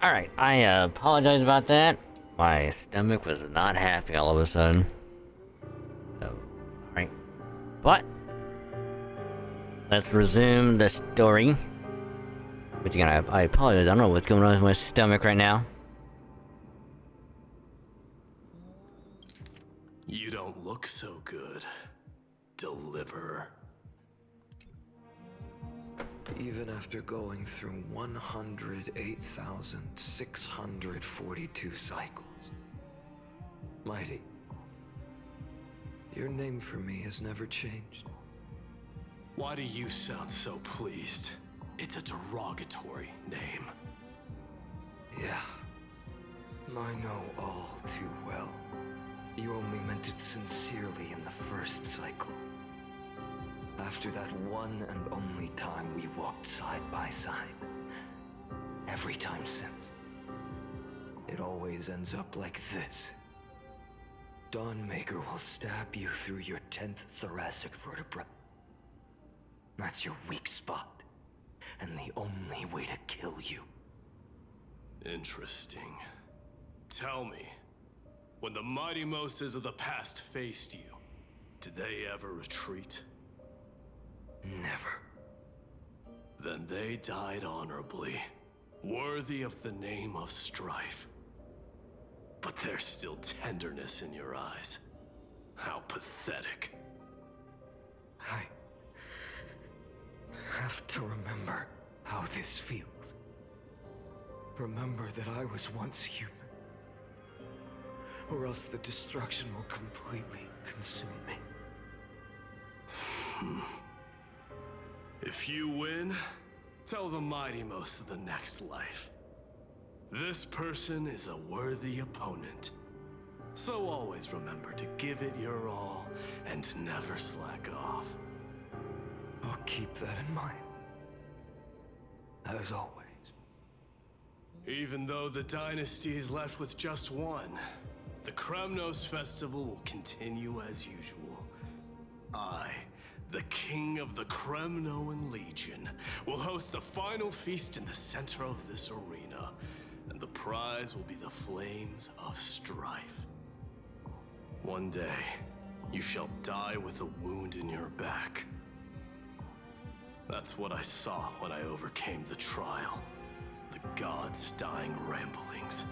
Alright, I apologize about that. My stomach was not happy all of a sudden. So, alright. But, let's resume the story. Which again, I apologize, I don't know what's going on with my stomach right now. You don't look so good, Deliverer. Even after going through 108,642 cycles. Mighty, your name for me has never changed. Why do you sound so pleased? It's a derogatory name. Yeah, I know all too well. You only meant it sincerely in the first cycle. After that one and only time we walked side by side. Every time since. It always ends up like this. Dawnmaker will stab you through your 10th thoracic vertebra. That's your weak spot. And the only way to kill you. Interesting. Tell me, when the mighty Moses of the past faced you, did they ever retreat? Never. Then they died honorably, worthy of the name of strife. But there's still tenderness in your eyes. How pathetic. I have to remember how this feels. Remember that I was once human. Or else the destruction will completely consume me. If you win, tell the mighty most of the next life. This person is a worthy opponent. So always remember to give it your all and never slack off. I'll keep that in mind. As always. Even though the dynasty is left with just one, the Kremnos festival will continue as usual. I, the king of the Kremnoan Legion, will host the final feast in the center of this arena, and the prize will be the flames of strife. One day, you shall die with a wound in your back. That's what I saw when I overcame the trial. The gods' dying ramblings.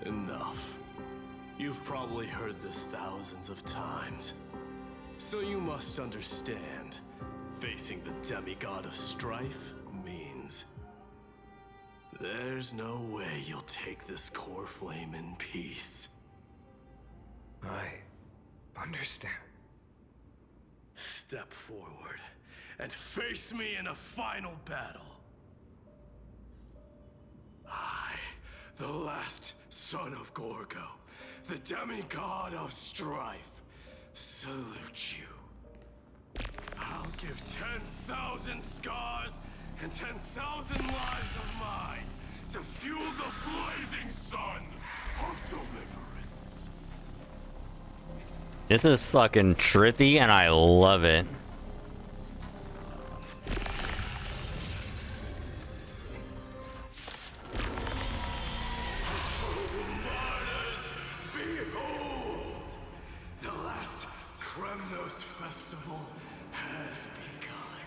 Enough. You've probably heard this thousands of times. So you must understand, facing the demigod of strife means there's no way you'll take this core flame in peace. I understand. Step forward and face me in a final battle. I, the last son of Gorgo, the demigod of strife, salute you. I'll give 10,000 scars and 10,000 lives of mine to fuel the blazing sun of deliverance. This is fucking trippy and I love it. Behold! The last Kremnos festival has begun.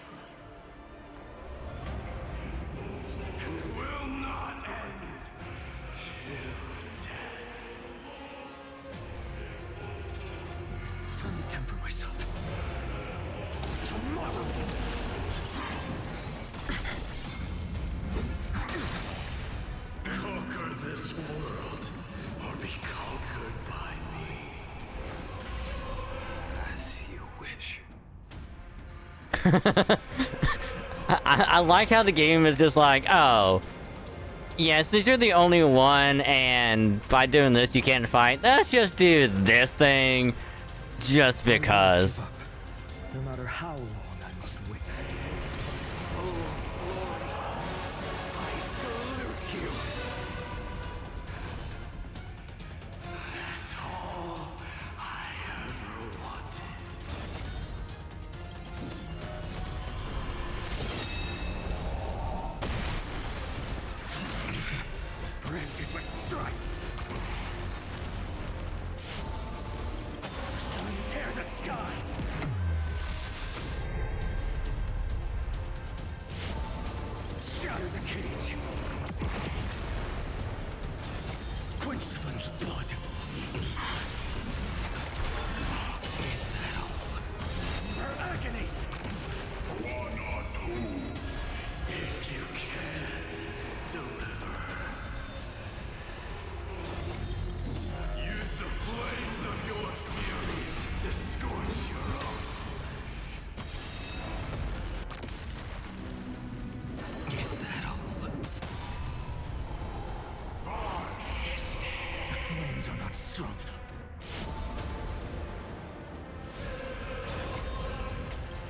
And will not end till death. I'm trying to temper myself. Tomorrow! Conquer this world, or be conquered by me. As you wish. I like how the game is just like, oh, yeah, since you're the only one, and by doing this you can't fight, let's just do this thing just because. Give up, no matter how long I must wait. Oh, glory. I salute you. That's all I ever wanted. cage. Quench the flames of blood. Is that all? Her agony! One or two. If you can, deliver. Use the flames of your fury to scorch your own flesh. Is that all? The flames are not strong enough.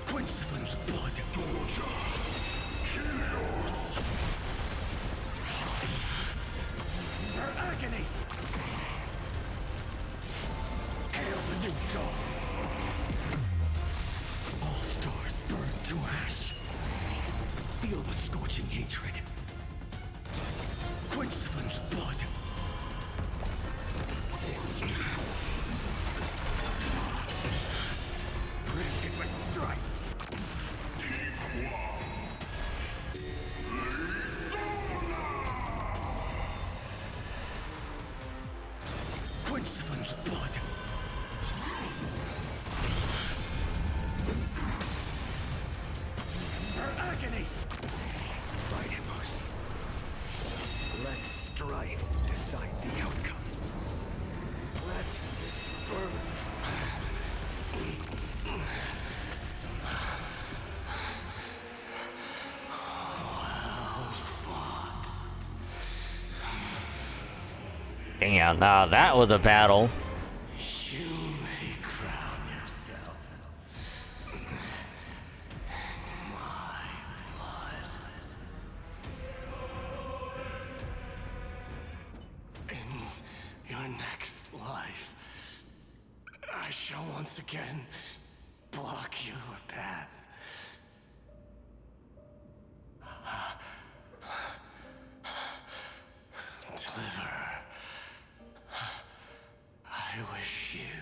Quench the flames of blood. Her agony! Hail the new dawn! All stars burn to ash. Feel the scorching hatred. Quench the flames of blood. Break it with strife. Quench the flames of blood. Her agony! Rhydimus. Let strife decide the outcome. Let this burn. Damn, now that was a battle. You may crown yourself my blood. In your next life, I shall once again block your path. Deliver. I wish you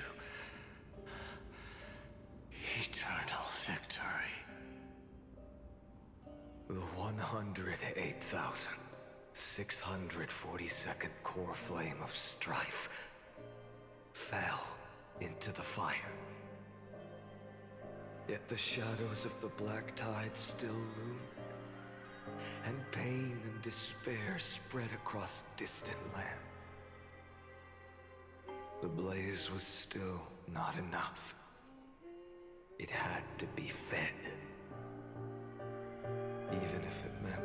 eternal victory. The 108,642nd core flame of strife fell into the fire. Yet the shadows of the black tide still loomed, and pain and despair spread across distant lands. The blaze was still not enough. It had to be fed. Even if it meant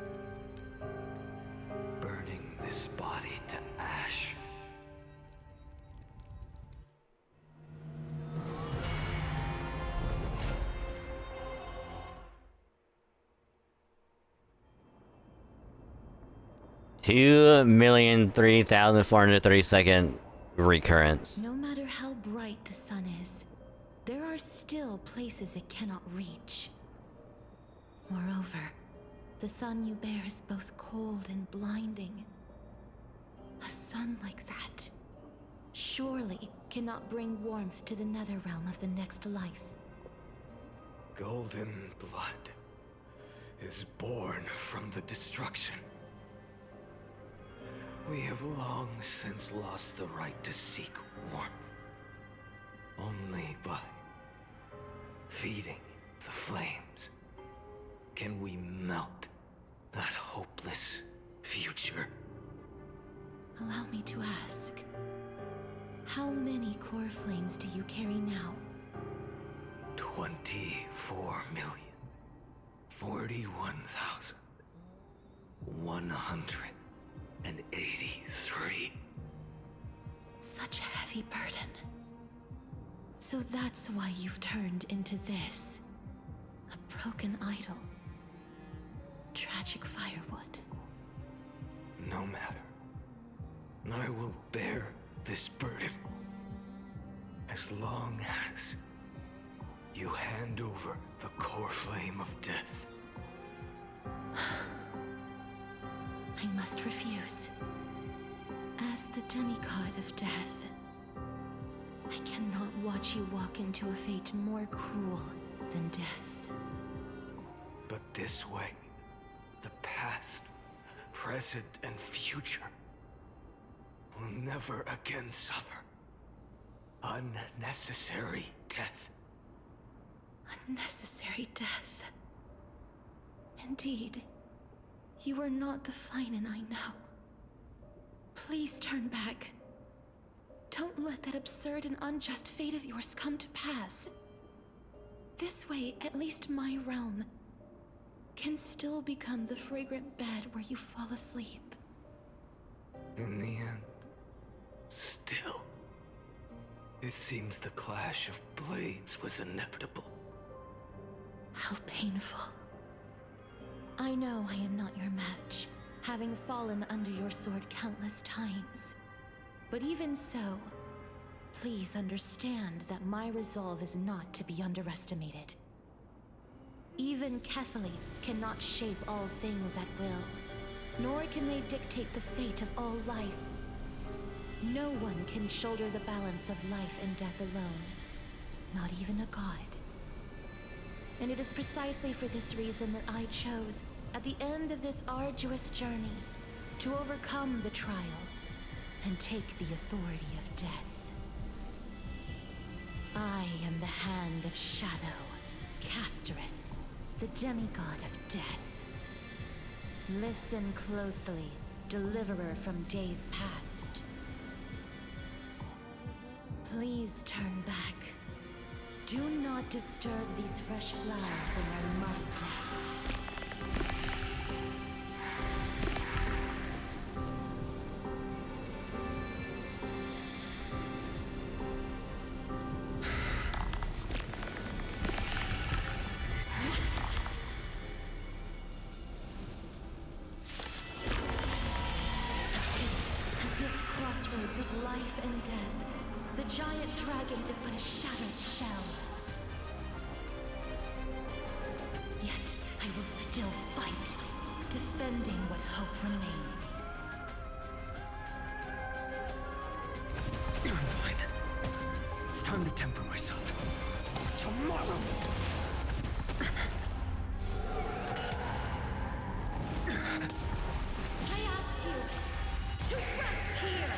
burning this body to ash. Two million 3,432nd recurrence. No matter how bright the sun is, there are still places it cannot reach. Moreover, the sun you bear is both cold and blinding. A sun like that surely cannot bring warmth to the nether realm of the next life. Golden blood is born from the destruction. We have long since lost the right to seek warmth. Only by feeding the flames can we melt that hopeless future. Allow me to ask, how many core flames do you carry now? 24,041,183. Such a heavy burden. So that's why you've turned into this. A broken idol. Tragic firewood. No matter. I will bear this burden. As long as you hand over the core flame of death. I must refuse. As the demigod of death, I cannot watch you walk into a fate more cruel than death. But this way, the past present and future will never again suffer unnecessary death. Unnecessary death. Indeed, you are not the Finan I know. Please turn back. Don't let that absurd and unjust fate of yours come to pass. This way, at least my realm can still become the fragrant bed where you fall asleep. In the end, still, it seems the clash of blades was inevitable. How painful. I know I am not your match, having fallen under your sword countless times. But even so, please understand that my resolve is not to be underestimated. Even Kefali cannot shape all things at will, nor can they dictate the fate of all life. No one can shoulder the balance of life and death alone, not even a god. And it is precisely for this reason that I chose, at the end of this arduous journey, to overcome the trial and take the authority of death. I am the Hand of Shadow, Casterus, the demigod of death. Listen closely, deliverer from days past. Please turn back. Do not disturb these fresh flowers in their muddy depths. Of life and death, the giant dragon is but a shattered shell. Yet I will still fight, defending what hope remains. I'm fine. It's time to temper myself. Tomorrow! I ask you to rest here!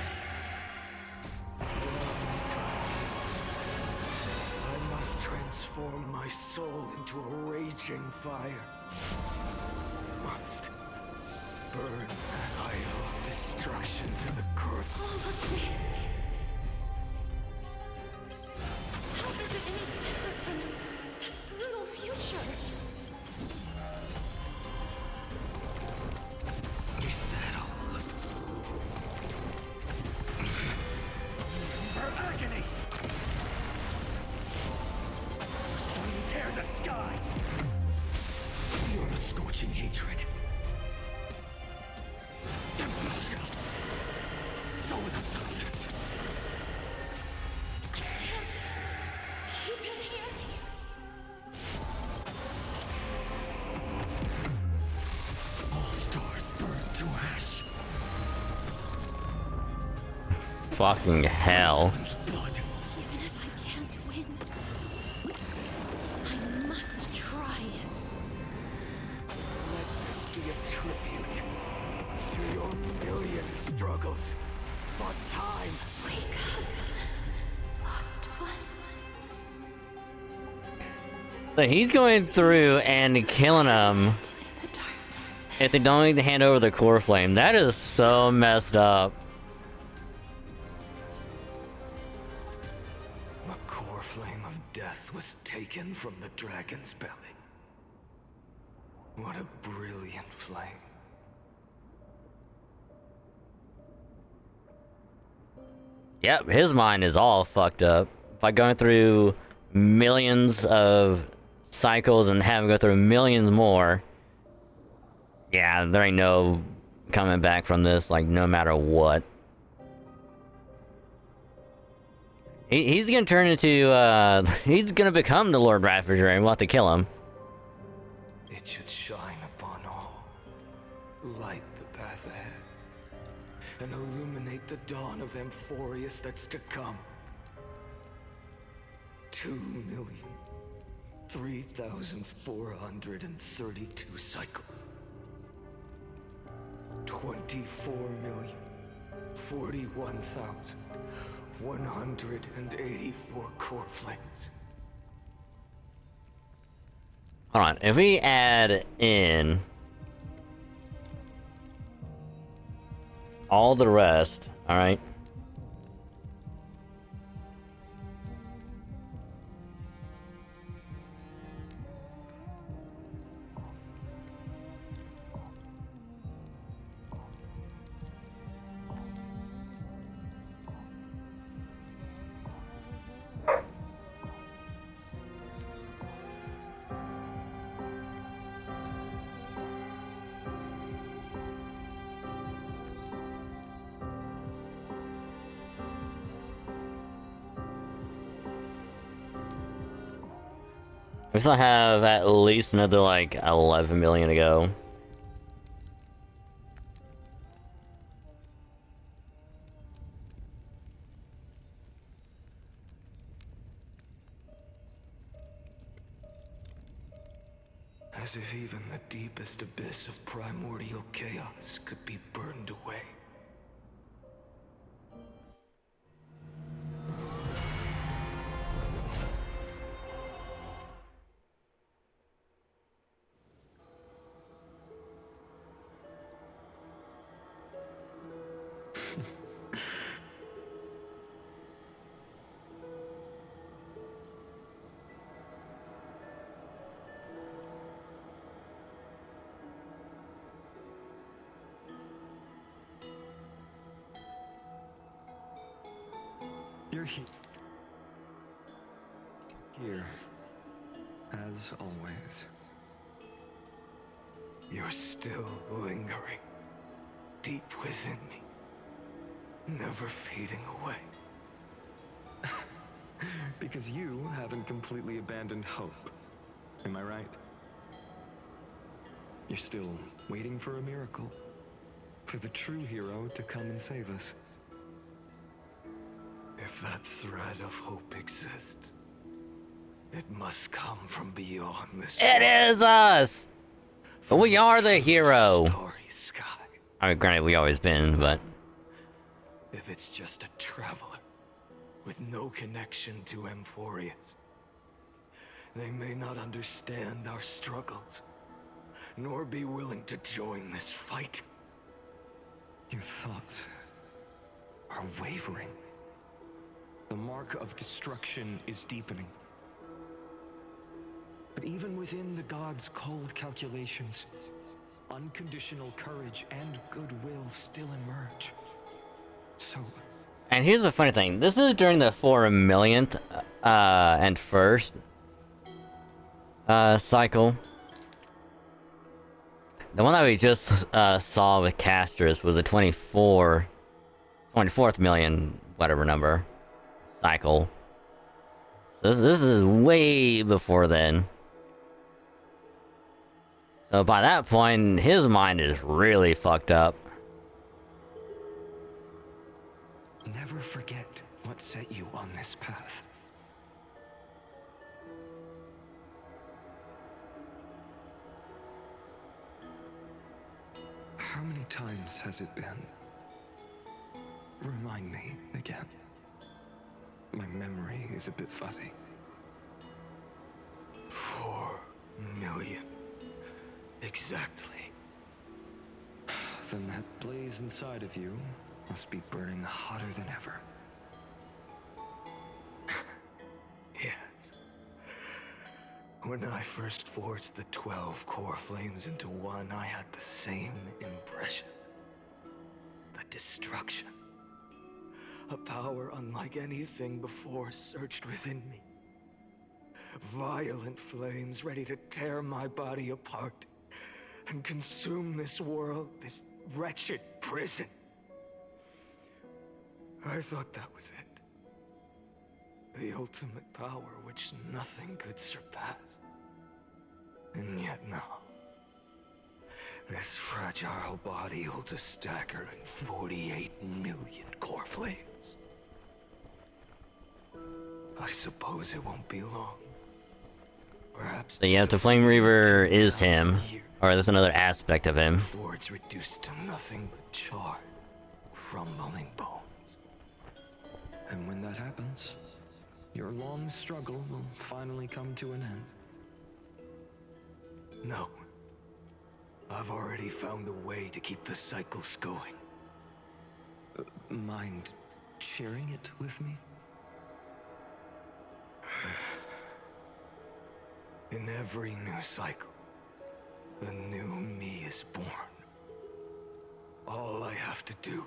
Transform my soul into a raging fire. Must burn that idol of destruction to the core. All of this. How is it any different from that brutal future? Is that all? Her agony! Tear the sky! You're the scorching hatred. Empty shell. So without substance. I can't keep him here. All stars burn to ash. Fucking hell. Blood. Even if I can't win, I must try. Let this be a tribute to your million struggles for time. Wake up, lost one. So he's going through and killing them In the darkness. if they don't need to hand over the core flame. That is so messed up. The core flame of death was taken from the dragon's belly. What a brilliant flame. Yep, his mind is all fucked up. By going through millions of cycles and having to go through millions more. Yeah, there ain't no coming back from this, like, no matter what. He's gonna turn into, he's gonna become the Lord Ravager and we'll have to kill him. It should shine upon all, light the path ahead, and illuminate the dawn of Amphorius that's to come. 2,003,432 cycles. 24,041,184 core flames. Hold on. If we add in all the rest, all right. We still have at least another like 11 million to go. As if even the deepest abyss of primordial chaos could be burned away. You're here, as always. You're still lingering, deep within me, never fading away. Because you haven't completely abandoned hope. Am I right? You're still waiting for a miracle. For the true hero to come and save us. If that thread of hope exists, it must come from beyond this It is us! We are the hero! starry sky. I mean, granted, we always been, but... If it's just a traveler with no connection to Amphorius, they may not understand our struggles, nor be willing to join this fight. Your thoughts are wavering. The mark of destruction is deepening. But even within the gods' cold calculations, unconditional courage and goodwill still emerge. So... And here's the funny thing. This is during the 4 millionth and first cycle. The one that we just saw with Castris was the 24th million, whatever number, cycle. This is way before then. So by that point, his mind is really fucked up. never forget what set you on this path. How many times has it been? Remind me again. My memory is a bit fuzzy. 4 million. Exactly. Then that blaze inside of you must be burning hotter than ever. Yes. When I first forged the 12 core flames into one, I had the same impression. The destruction. A power unlike anything before surged within me. Violent flames ready to tear my body apart and consume this world, this wretched prison. I thought that was it. The ultimate power which nothing could surpass. And yet now, this fragile body holds a staggering 48 million core flames. I suppose it won't be long, Perhaps So yeah, just the a Flame few Reaver is 10,000 him. years Or that's another aspect of him. before it's reduced to nothing but charred, crumbling bones. And when that happens, your long struggle will finally come to an end. No. I've already found a way to keep the cycles going. Mind sharing it with me? In every new cycle, a new me is born. All I have to do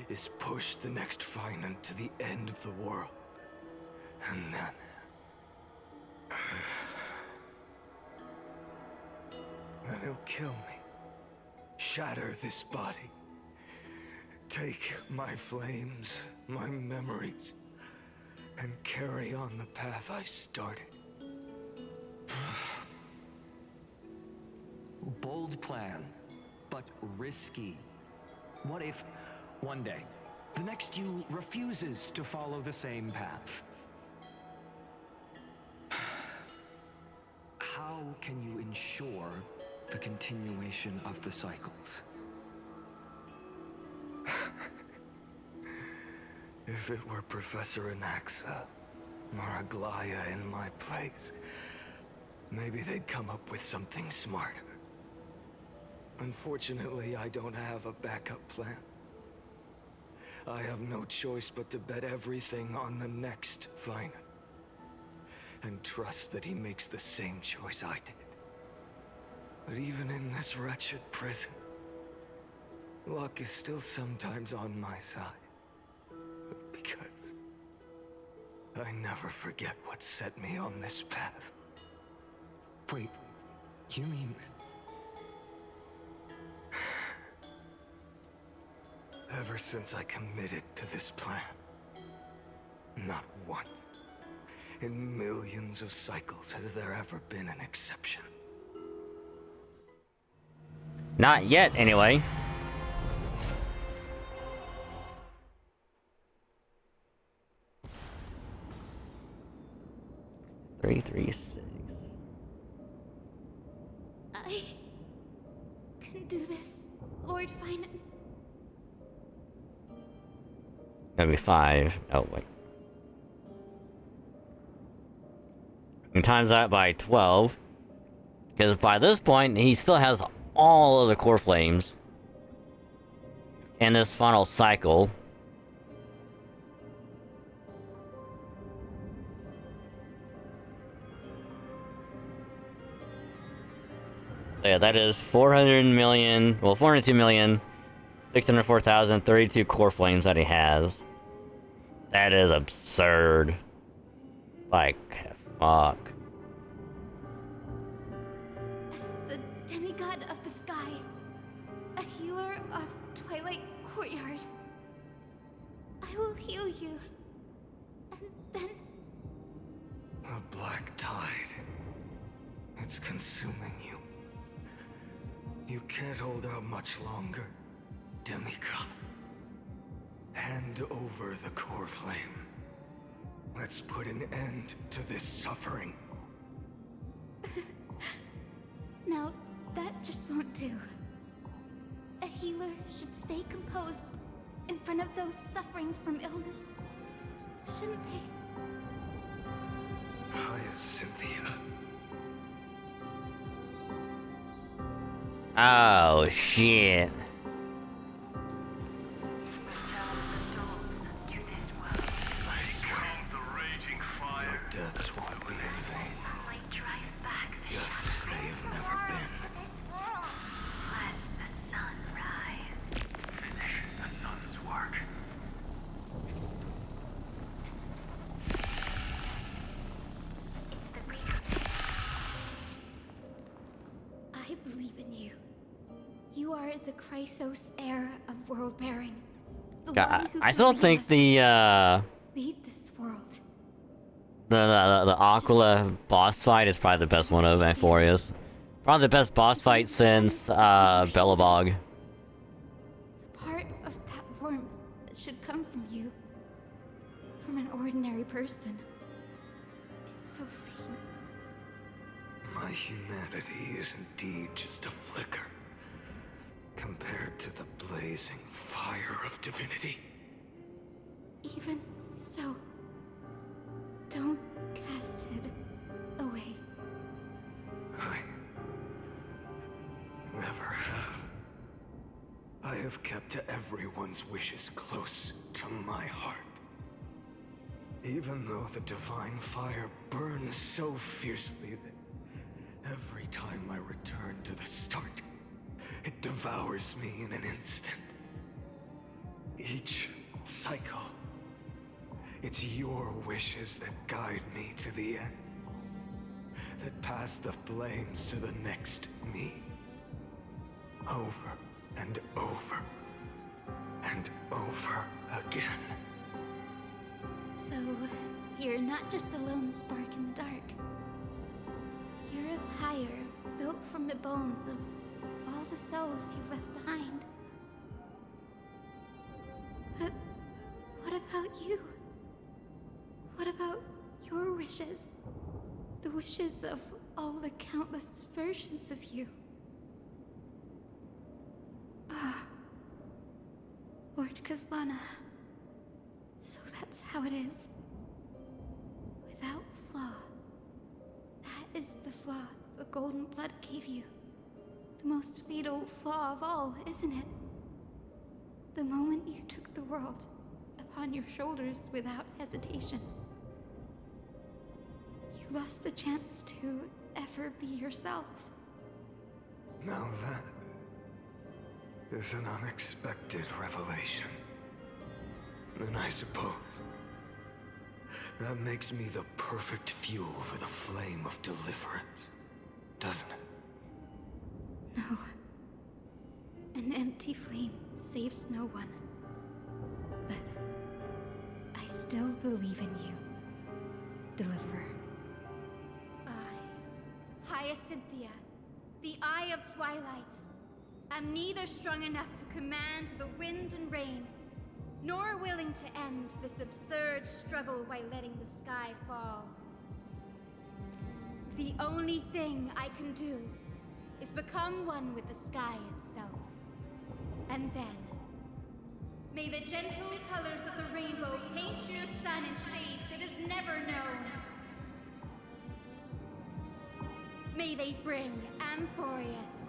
is push the next Finite to the end of the world. And then... then he'll kill me. Shatter this body. Take my flames, my memories, and carry on the path I started. Bold plan, but risky. What if, one day, the next you refuses to follow the same path? How can you ensure the continuation of the cycles? If it were Professor Anaxa or Aglaya in my place, maybe they'd come up with something smarter. Unfortunately, I don't have a backup plan. I have no choice but to bet everything on the next Finite. And trust that he makes the same choice I did. But even in this wretched prison, luck is still sometimes on my side. Because I never forget what set me on this path. Wait, you mean... Ever since I committed to this plan, not once, in millions of cycles, has there ever been an exception. Not yet, anyway. Three, 6. I can do this, Lord Finite. Gotta be 5. Oh, wait. And times that by 12. Because by this point, he still has all of the core flames. In this final cycle. So yeah, that is 400 million, well, 402,604,032 core flames that he has. That is absurd. Like, fuck. As the demigod of the sky, a healer of Twilight Courtyard, I will heal you. And then... A black tide. It's consuming you. You can't hold out much longer, demigod. Hand over the core flame. Let's put an end to this suffering. Now, that just won't do. A healer should stay composed in front of those suffering from illness. Shouldn't they? Hyacinthia. Oh, shit. I swear, your deaths won't be in vain. Just as they have never been. I believe in you. You are the Chrysos heir of world bearing. I still don't think the lead this world. the Aquila boss fight is probably the best one of Amphorius. Probably the best boss fight since Belobog. The part of that warmth that should come from you, from an ordinary person. It's so faint. My humanity is indeed just a flicker compared to the blazing fire of divinity. Even so, don't cast it away. I never have. I have kept everyone's wishes close to my heart. Even though the divine fire burns so fiercely that every time I return to the start, it devours me in an instant. Each cycle, it's your wishes that guide me to the end, that pass the flames to the next me. Over and over and over again. So, you're not just a lone spark in the dark. You're a pyre built from the bones of all the selves you've left behind. But what about you? What about your wishes? The wishes of all the countless versions of you? Ah, Lord Kazlana. So that's how it is. Without flaw. That is the flaw the golden blood gave you. The most fatal flaw of all, isn't it? The moment you took the world upon your shoulders without hesitation. You lost the chance to ever be yourself. Now that is an unexpected revelation. Then I suppose that makes me the perfect fuel for the flame of deliverance, doesn't it? No. An empty flame saves no one. But I still believe in you, Deliverer. I, Hyacinthia, the Eye of Twilight, am neither strong enough to command the wind and rain, nor willing to end this absurd struggle by letting the sky fall. The only thing I can do is become one with the sky itself. And then, may the gentle colors of the rainbow paint your sun in shades it has never known. May they bring Amphorius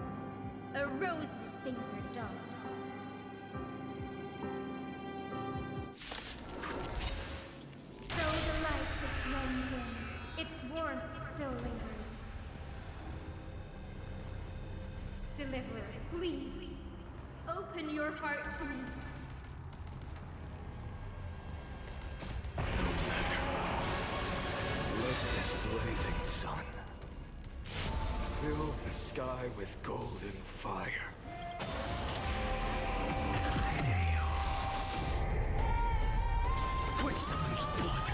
a rosy-fingered dog. Though the light has grown dim, its warmth still lingers. Deliverer, please, open your heart to me. Let this blazing sun fill the sky with golden fire. Quench the little blood.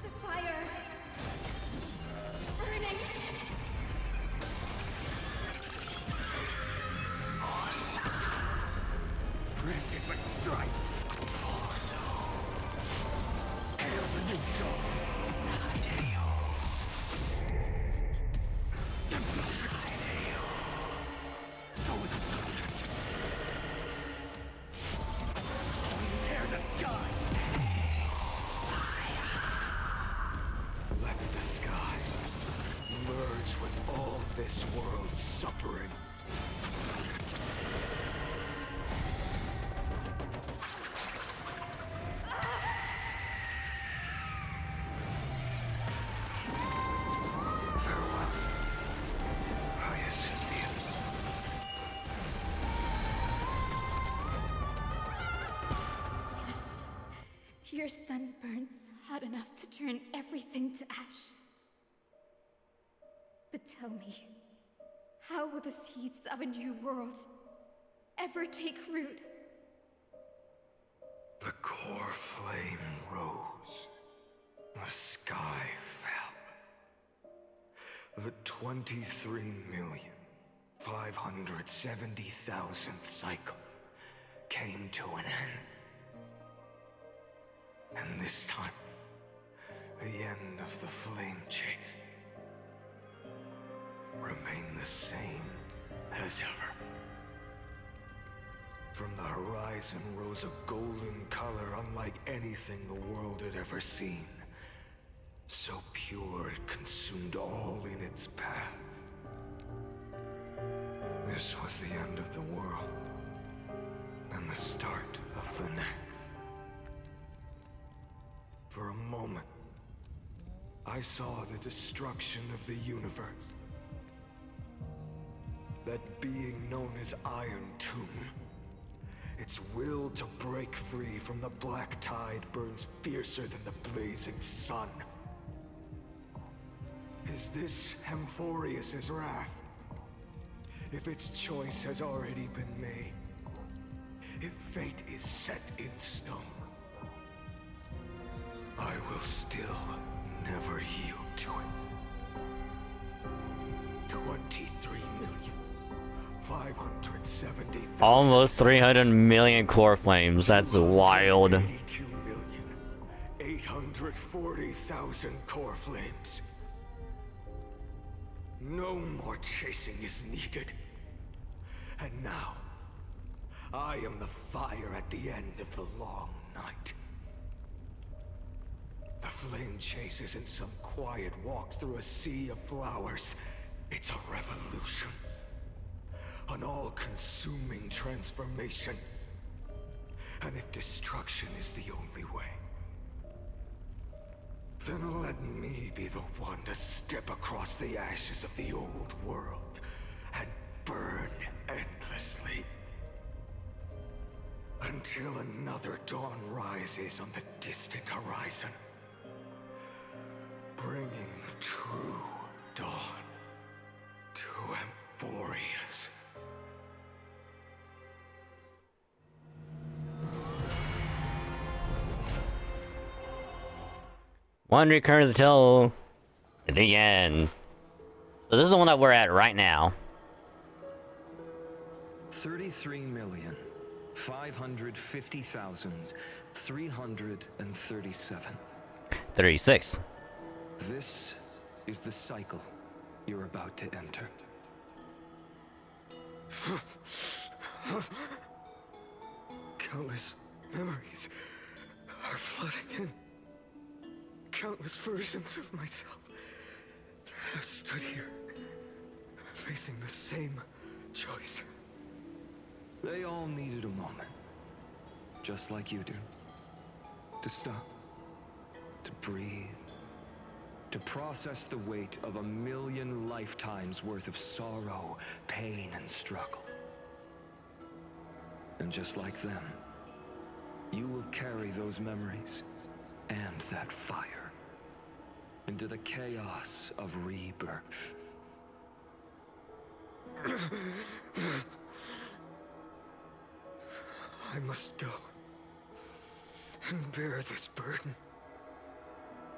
The fire. Burning. Granted but strike. Hail the new dawn. So without substance. Tear the sky. Let the sky merge with all this world's suffering. Farewell, Hyacinthia. Yes. Your sun burns hot enough to turn everything to ash. But tell me, how will the seeds of a new world ever take root? The core flame rose. The sky fell. The 23,570,000th cycle came to an end. And this time, the end of the flame chase remained the same as ever. From the horizon rose a golden color unlike anything the world had ever seen. So pure it consumed all in its path. This was the end of the world, and the start of the next. For a moment, I saw the destruction of the universe. That being known as Iron Tomb, its will to break free from the black tide burns fiercer than the blazing sun. Is this Amphorius' wrath? If its choice has already been made, if fate is set in stone, I will still never yield to it. 23,570,000. Almost 300 million core flames. That's wild. 82,840,000 core flames. No more chasing is needed. And now, I am the fire at the end of the long night. The flame chase isn't some quiet walk through a sea of flowers. It's a revolution. An all-consuming transformation. And if destruction is the only way, then let me be the one to step across the ashes of the old world and burn endlessly. Until another dawn rises on the distant horizon, bringing the true dawn to Amphorius. One recurs until the end. So this is the one that we're at right now. 33,550,337. 36. This is the cycle you're about to enter. Countless memories are flooding in. Countless versions of myself have stood here, facing the same choice. They all needed a moment, just like you do. To stop, to breathe, to process the weight of 1,000,000 lifetimes worth of sorrow, pain, and struggle. And just like them, you will carry those memories and that fire into the chaos of rebirth. I must go and bear this burden.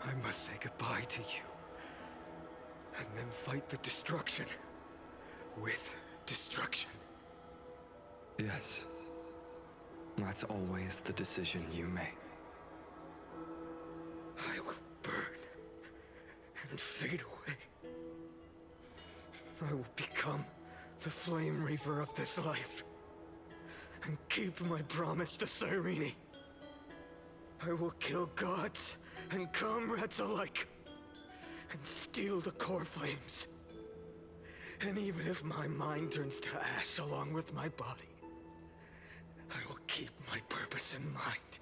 I must say goodbye to you, and then fight the destruction with destruction. Yes, that's always the decision you make. I will burn and fade away. I will become the Flame Reaver of this life and keep my promise to Cyrene. I will kill gods and comrades alike and steal the core flames. And even if my mind turns to ash along with my body, I will keep my purpose in mind.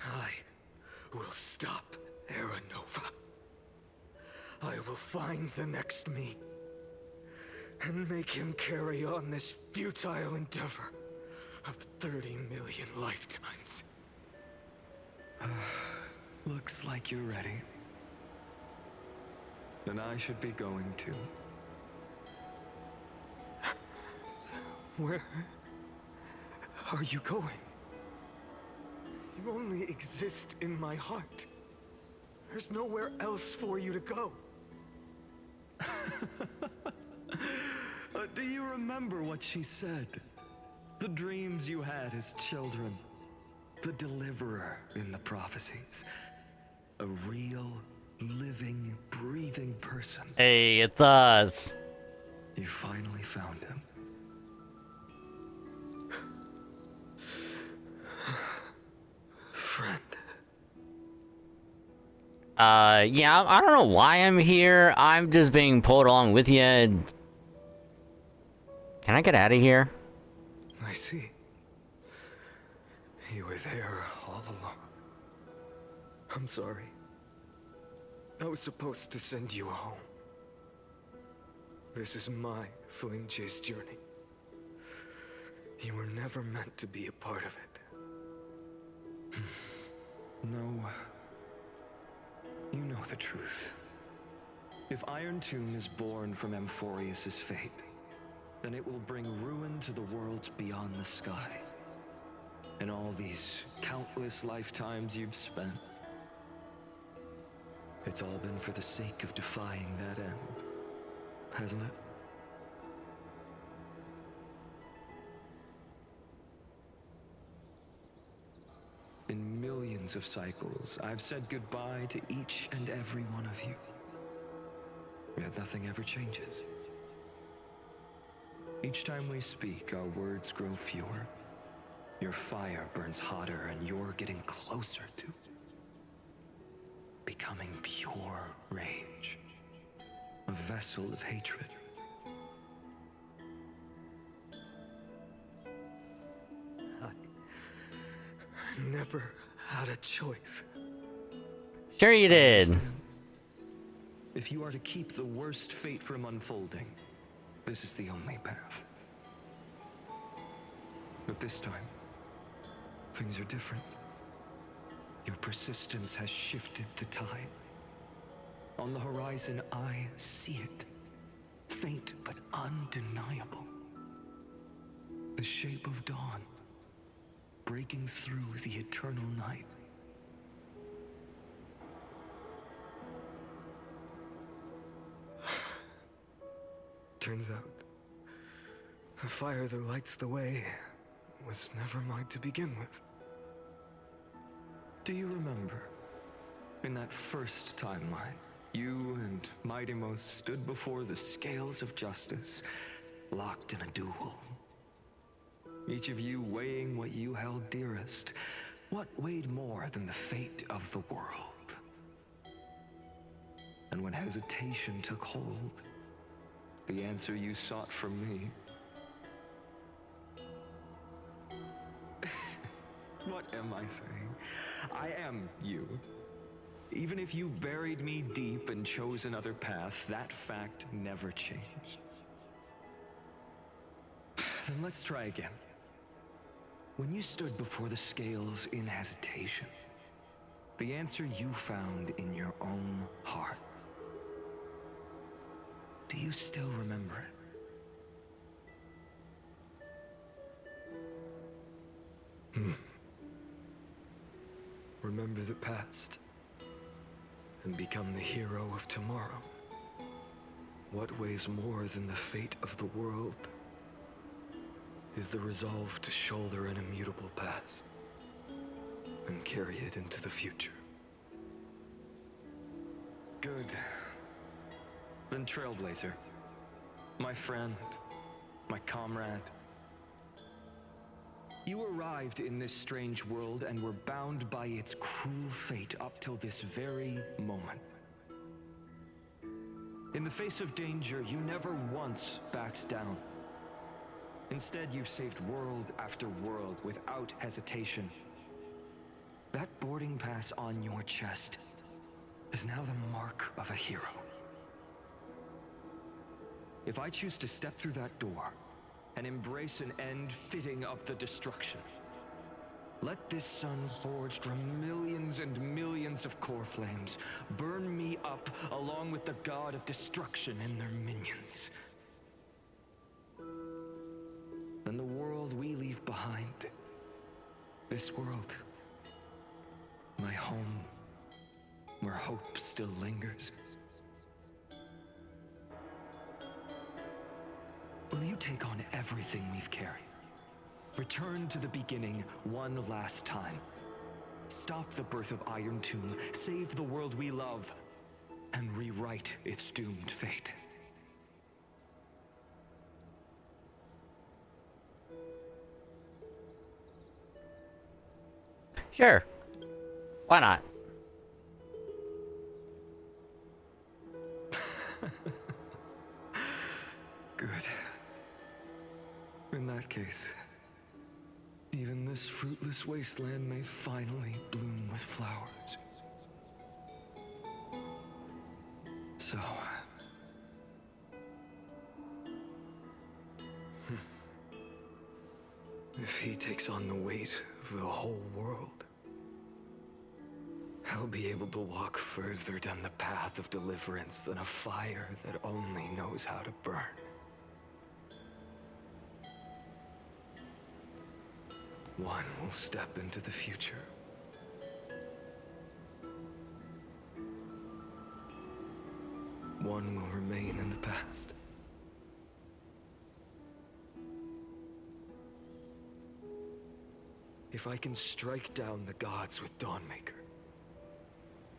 I will stop Era Nova. I will find the next me and make him carry on this futile endeavor of 30 million lifetimes. Looks like you're ready. Then I should be going too. Where are you going? You only exist in my heart. There's nowhere else for you to go. Do you remember what she said? The dreams you had as children. the deliverer in the prophecies. A real, living, breathing person. Hey, it's us. You finally found him. Friend. Yeah, I don't know why I'm here. I'm just being pulled along with you. Can I get out of here? I see. You were there all along. I'm sorry. I was supposed to send you home. This is my flame chase journey. You were never meant to be a part of it. No. You know the truth. If Iron Tomb is born from Amphorius' fate, then it will bring ruin to the worlds beyond the sky. And all these countless lifetimes you've spent, it's all been for the sake of defying that end, hasn't it? In millions of cycles, I've said goodbye to each and every one of you. Yet nothing ever changes. Each time we speak, our words grow fewer. Your fire burns hotter, and you're getting closer to becoming pure rage. A vessel of hatred. I never had a choice. Sure you did. If you are to keep the worst fate from unfolding, this is the only path. But this time, things are different. Your persistence has shifted the tide. On the horizon, I see it. Faint but undeniable. The shape of dawn, breaking through the eternal night. Turns out, the fire that lights the way was never mine to begin with. Do you remember, in that first timeline, you and Mightymost stood before the scales of justice, locked in a duel? Each of you weighing what you held dearest. What weighed more than the fate of the world? And when hesitation took hold, the answer you sought from me. What am I saying? I am you. Even if you buried me deep and chose another path, that fact never changed. Then let's try again. When you stood before the scales in hesitation, the answer you found in your own heart. Do you still remember it? Remember the past and become the hero of tomorrow. What weighs more than the fate of the world is the resolve to shoulder an immutable past and carry it into the future. Good. Then Trailblazer, my friend, my comrade. You arrived in this strange world and were bound by its cruel fate up till this very moment. In the face of danger, you never once backed down. Instead, you've saved world after world without hesitation. That boarding pass on your chest is now the mark of a hero. If I choose to step through that door and embrace an end fitting of the destruction, let this sun forged from millions and millions of core flames burn me up along with the god of destruction and their minions. Then the world we leave behind, this world, my home, where hope still lingers. Will you take on everything we've carried? Return to the beginning one last time. Stop the birth of Iron Tomb, save the world we love, and rewrite its doomed fate. Sure. Why not? Good. In that case, even this fruitless wasteland may finally bloom with flowers. So... if he takes on the weight of the whole world, I'll be able to walk further down the path of deliverance than a fire that only knows how to burn. One will step into the future. One will remain in the past. If I can strike down the gods with Dawnmaker,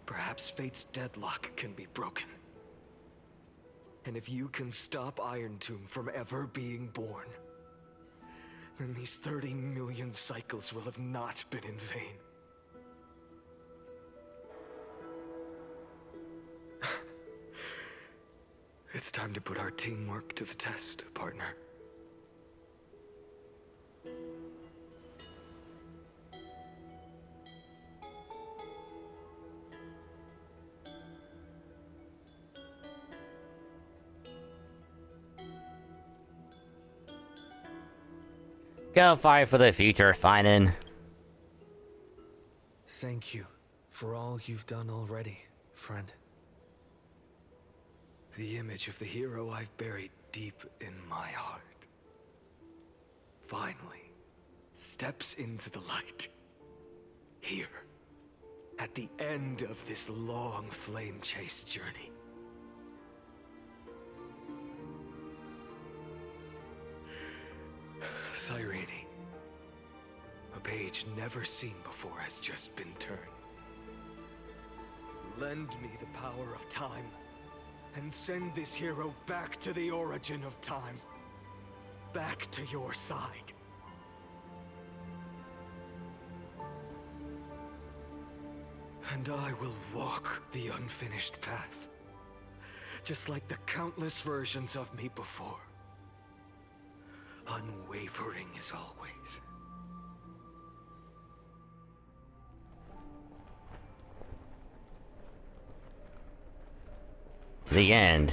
perhaps fate's deadlock can be broken. And if you can stop Iron Tomb from ever being born, then these 30 million cycles will have not been in vain. It's time to put our teamwork to the test, partner. Go fight for the future, Finan. Thank you for all you've done already, friend. The image of the hero I've buried deep in my heart finally steps into the light. Here, at the end of this long flame chase journey. Cyrene, a page never seen before has just been turned. Lend me the power of time, and send this hero back to the origin of time. Back to your side. And I will walk the unfinished path, just like the countless versions of me before. Unwavering as always. The end.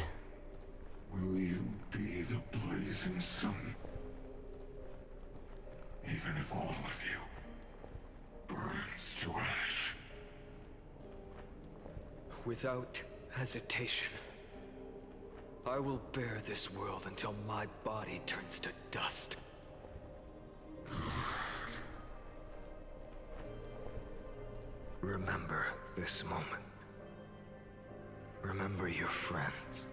Will you be the blazing sun? Even if all of you burns to ash. Without hesitation, I will bear this world until my body turns to dust. Remember this moment. Remember your friends,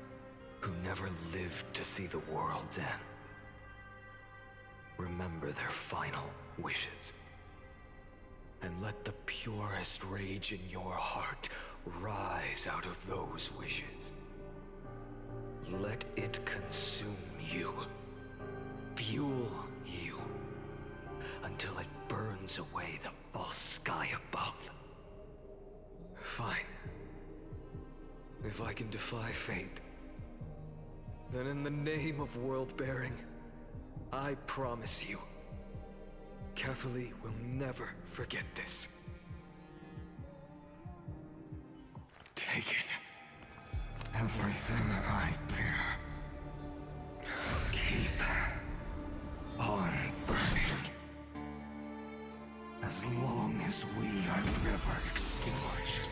who never lived to see the world's end. Remember their final wishes. And let the purest rage in your heart rise out of those wishes. Let it consume you, fuel you, until it burns away the false sky above. Fine. If I can defy fate, then in the name of world-bearing, I promise you, Kefili will never forget this. Take it. Everything I bear. Keep on burning. As long as we are never extinguished,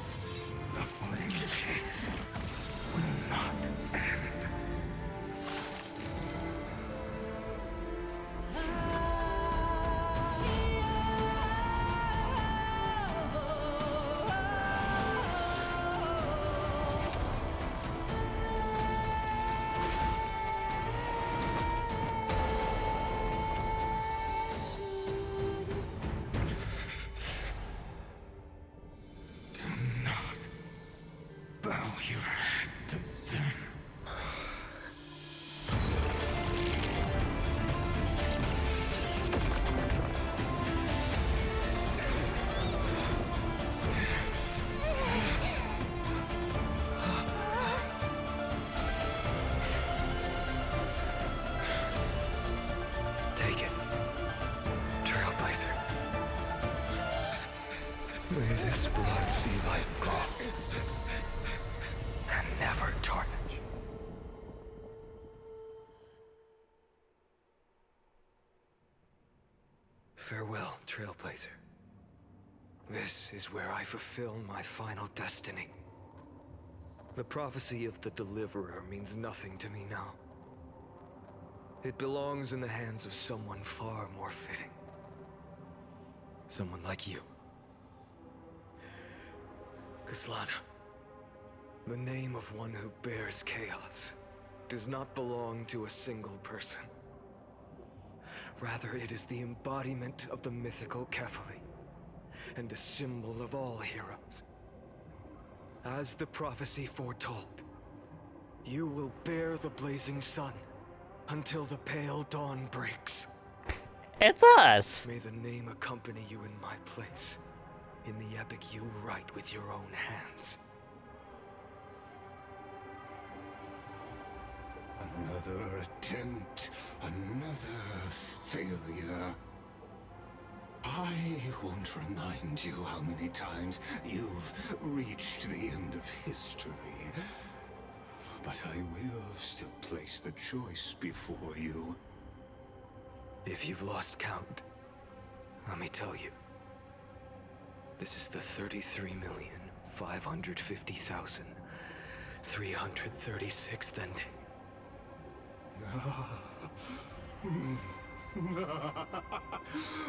the flame chase will not end. May this blood be like gold and never tarnish. Farewell, Trailblazer. This is where I fulfill my final destiny. The prophecy of the Deliverer means nothing to me now. It belongs in the hands of someone far more fitting. Someone like you. Kazlana, the name of one who bears chaos does not belong to a single person. Rather, it is the embodiment of the mythical Kefali, and a symbol of all heroes. As the prophecy foretold, you will bear the blazing sun until the pale dawn breaks. It's us! May the name accompany you in my place, in the epic you write with your own hands. Another attempt, another failure. I won't remind you how many times you've reached the end of history. But I will still place the choice before you. If you've lost count, let me tell you. This is the 33,550,336th ending.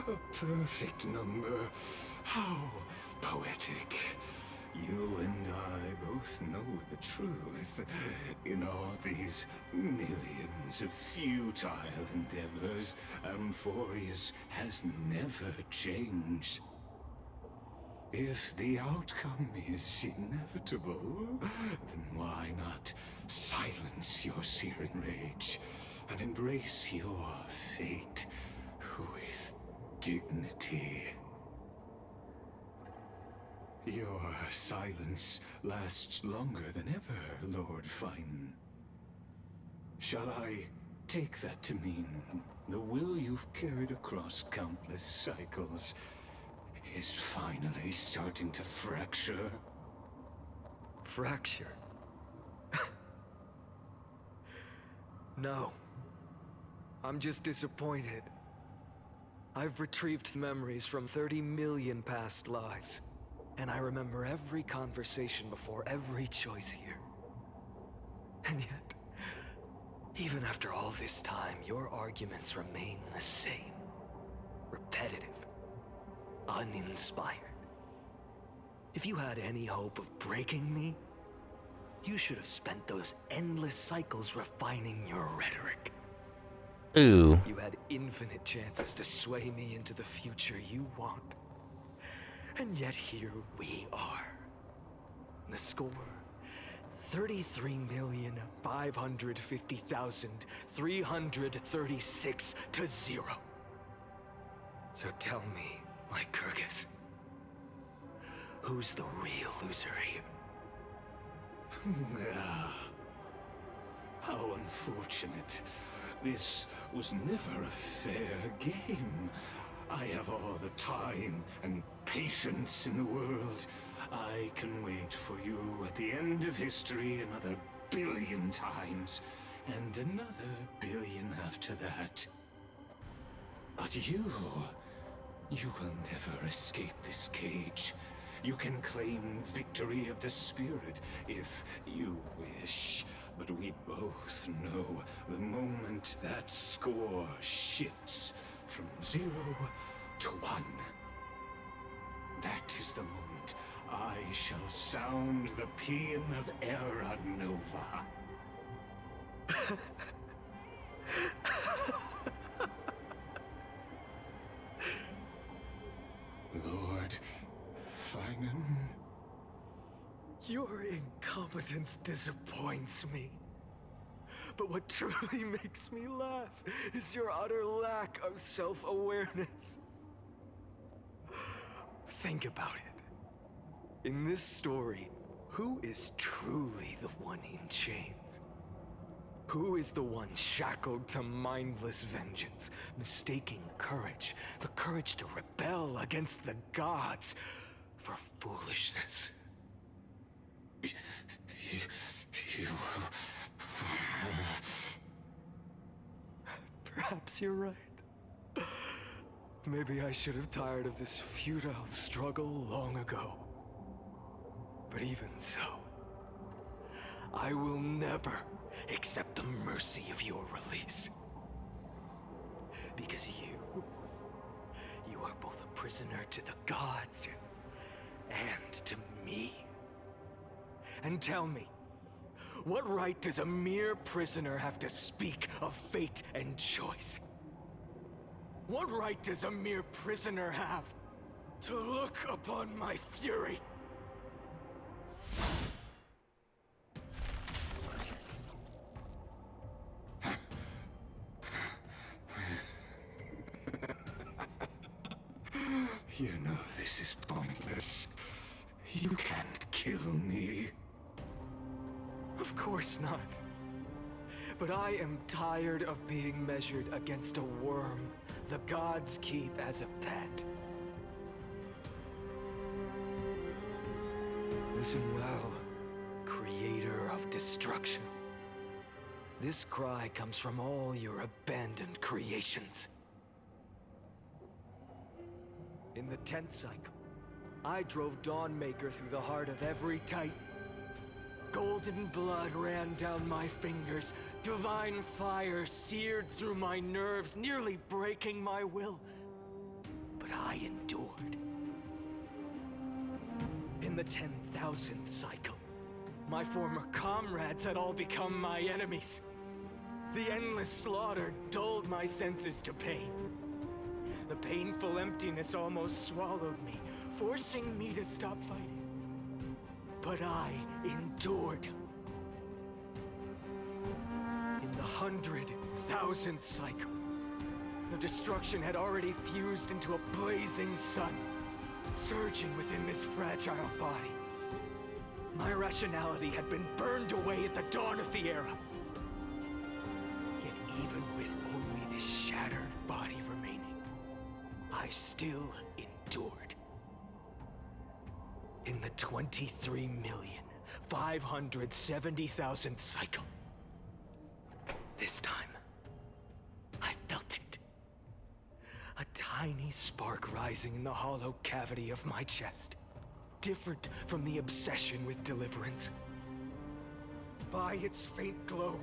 A perfect number. How poetic. You and I both know the truth. In all these millions of futile endeavors, Amphorius has never changed. If the outcome is inevitable, then why not silence your searing rage and embrace your fate with dignity? Your silence lasts longer than ever, Lord Fine. Shall I take that to mean the will you've carried across countless cycles is finally starting to fracture? Fracture? No. I'm just disappointed. I've retrieved memories from 30 million past lives, and I remember every conversation before every choice here. And yet, even after all this time, your arguments remain the same. Repetitive. Uninspired. If you had any hope of breaking me, you should have spent those endless cycles refining your rhetoric. Ooh. You had infinite chances to sway me into the future you want. And yet here we are. The score, 33,550,336 to 0. So tell me, Lycurgus, who's the real loser here? How unfortunate. This was never a fair game. I have all the time and patience in the world. I can wait for you at the end of history another billion times, and another billion after that. But you will never escape this cage. You can claim victory of the spirit if you wish, but we both know the moment that score shifts from 0 to 1. That is the moment I shall sound the paean of Era Nova. Lord Finan? Your incompetence disappoints me. But what truly makes me laugh is your utter lack of self-awareness. Think about it. In this story, who is truly the one in chains? Who is the one shackled to mindless vengeance, mistaking courage, the courage to rebel against the gods, for foolishness. You... Perhaps you're right. Maybe I should have tired of this futile struggle long ago. But even so, I will never accept the mercy of your release. Because you are both a prisoner to the gods and to me. And tell me, what right does a mere prisoner have to speak of fate and choice? What right does a mere prisoner have to look upon my fury? You know this is pointless. You can't kill me. Of course not. But I am tired of being measured against a worm the gods keep as a pet. Listen well, creator of destruction. This cry comes from all your abandoned creations. In the 10th cycle, I drove Dawnmaker through the heart of every Titan. Golden blood ran down my fingers, divine fire seared through my nerves, nearly breaking my will. But I endured. In the 10,000th cycle, my former comrades had all become my enemies. The endless slaughter dulled my senses to pain. The painful emptiness almost swallowed me, forcing me to stop fighting. But I endured. In the 100,000th cycle, the destruction had already fused into a blazing sun, surging within this fragile body. My rationality had been burned away at the dawn of the era. Yet even with only this shattered body remaining, I still endured. In the 23,570,000th cycle, this time, I felt it. A tiny spark rising in the hollow cavity of my chest, different from the obsession with deliverance. By its faint glow,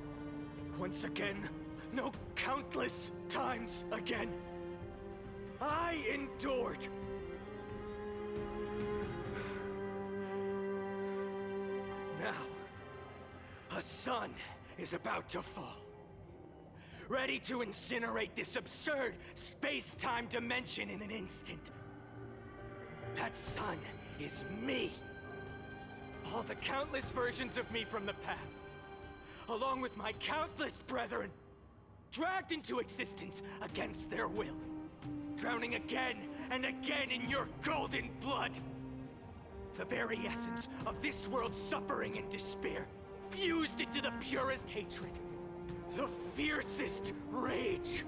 once again, no, countless times again, I endured. Now, a sun is about to fall, ready to incinerate this absurd space-time dimension in an instant. That sun is me. All the countless versions of me from the past, along with my countless brethren, dragged into existence against their will, drowning again and again in your golden blood. The very essence of this world's suffering and despair, fused into the purest hatred, the fiercest rage.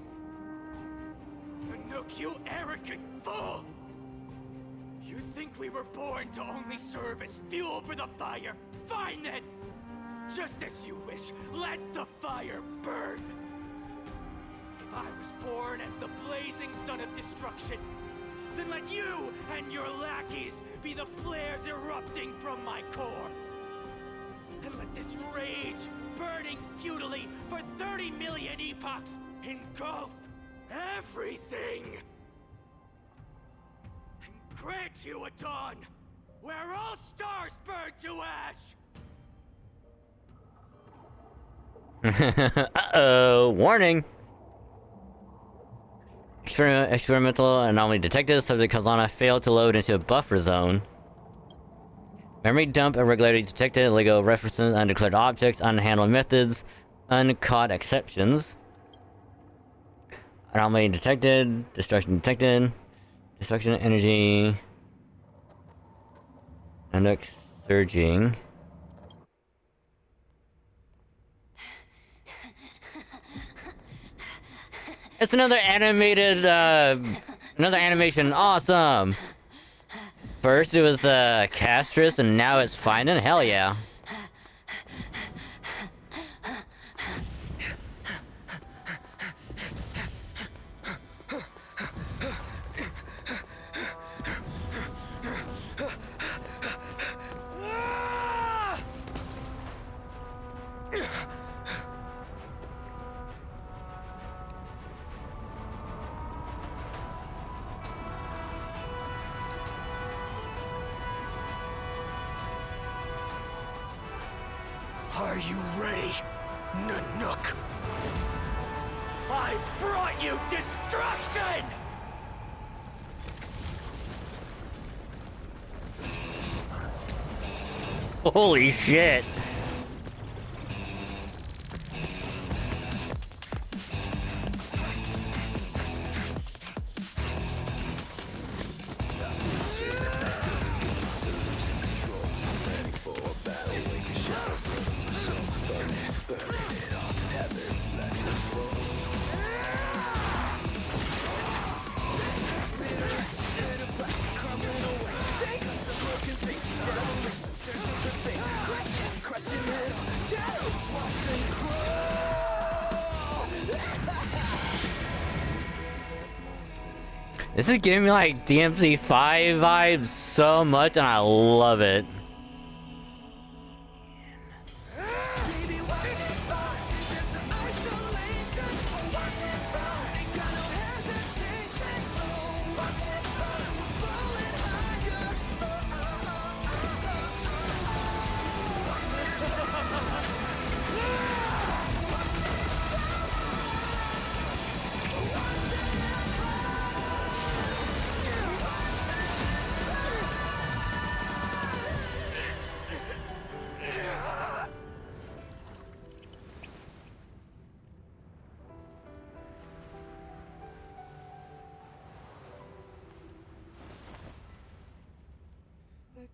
Anouk, you arrogant fool! You think we were born to only serve as fuel for the fire? Fine then! Just as you wish, let the fire burn! If I was born as the blazing sun of destruction, then let you and your lackeys be the flares erupting from my core. And let this rage, burning futilely for 30 million epochs, engulf everything. And grant you a dawn where all stars burn to ash. Uh-oh, warning! Experimental anomaly detected. Subject Kazana failed to load into a buffer zone. Memory dump irregularity detected. Lego references undeclared objects, unhandled methods, uncaught exceptions. Anomaly detected. Destruction detected. Destruction energy. Index surging. It's another animated, another animation. Awesome! First it was Castris, and now it's finding. Hell yeah. Are you ready, Nanook? I brought you destruction! Holy shit. This is giving me like DMC5 vibes so much, and I love it.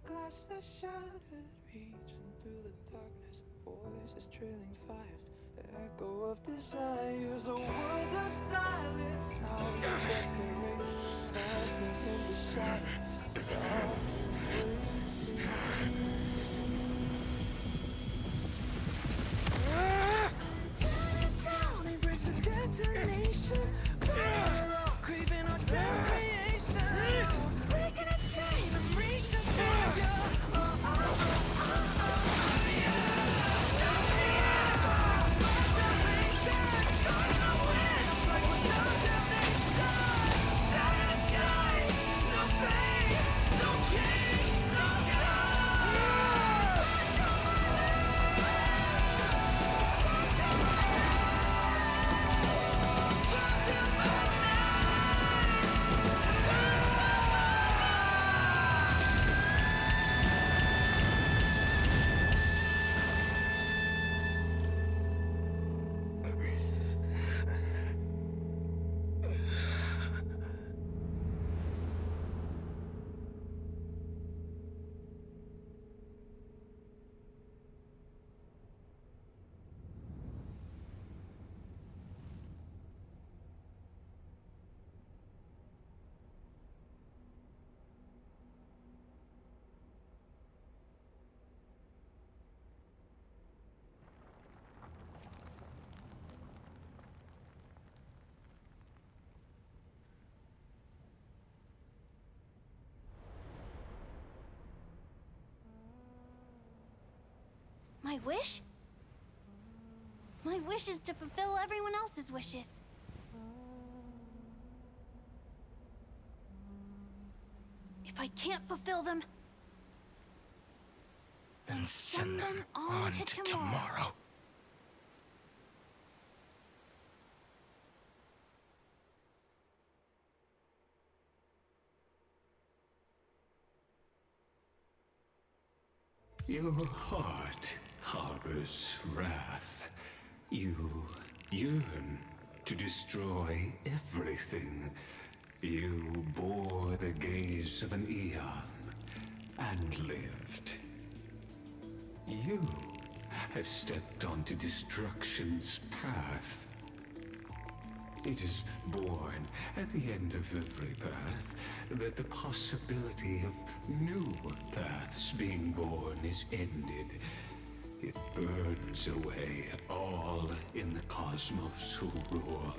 Glass that shattered, reaching through the darkness, voices trailing fires, echo of desires, a world of silence, sounds of desperation, phantoms in the shadows, soft waiting. Tear it down, embrace the detonation, craving our damn creation, breaking a chain, I'm reaching for you. My wish? My wish is to fulfill everyone else's wishes. If I can't fulfill them, then send them on to tomorrow. Your heart harbors wrath. You yearn to destroy everything. You bore the gaze of an eon and lived. You have stepped onto destruction's path. It is born at the end of every path that the possibility of new paths being born is ended. It burns away all in the cosmos who rule,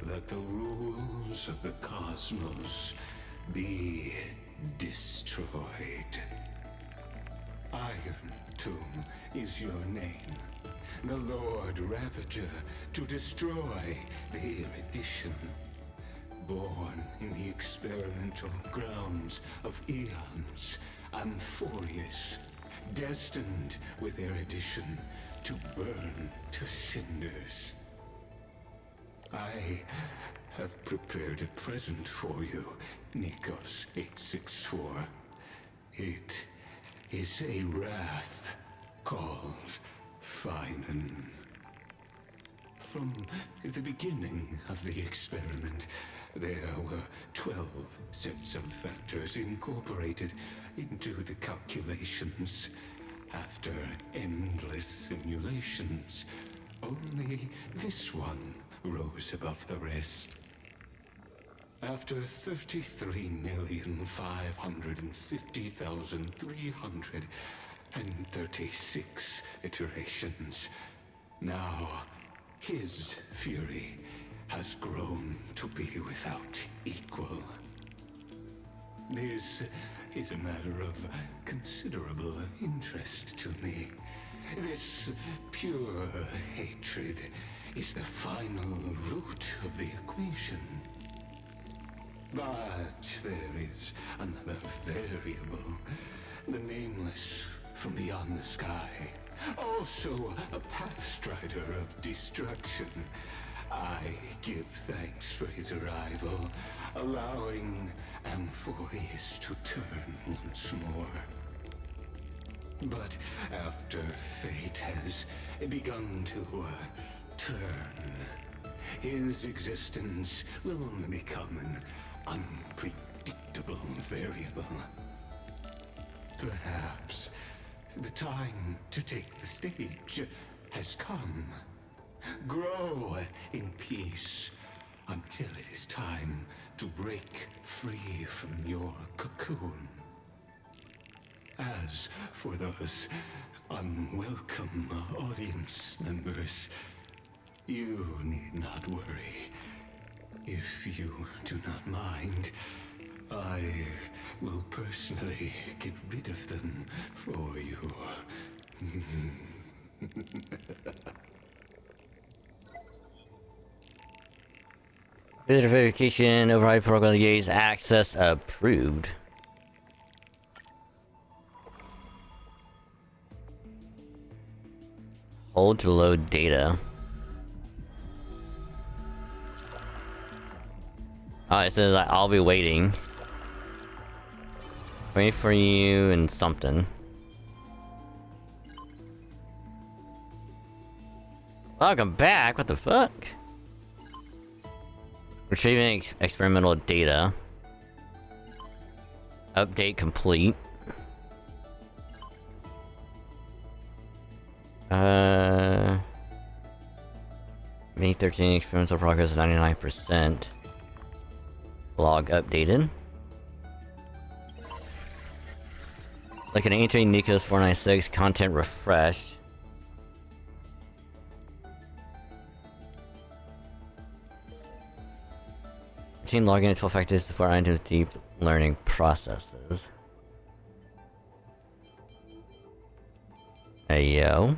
that the rules of the cosmos be destroyed. Iron Tomb is your name. The Lord Ravager to destroy the erudition. Born in the experimental grounds of eons, Amphorius, destined with erudition to burn to cinders. I have prepared a present for you, Nikos 864. It is a wrath called Finan. From the beginning of the experiment, there were 12 sets of factors incorporated into the calculations. After endless simulations, only this one rose above the rest. After 33,550,336 iterations, now his fury has grown to be without equal. This is a matter of considerable interest to me. This pure hatred is the final root of the equation. But there is another variable, the Nameless from beyond the sky, also a pathstrider of destruction. I give thanks for his arrival, allowing Amphorius to turn once more. But after fate has begun to turn, his existence will only become an unpredictable variable. Perhaps the time to take the stage has come. Grow in peace until it is time to break free from your cocoon. As for those unwelcome audience members, you need not worry. If you do not mind, I will personally get rid of them for you. Visitor verification, override program gates, access approved. Hold to load data. Oh, it says that I'll be waiting. Wait for you and something. Welcome back, what the fuck? Retrieving experimental data. Update complete. May 13 experimental progress 99%. Log updated. Like an entry Nikos 496, content refreshed. Routine login to 12 factors for into deep learning processes. Hey yo.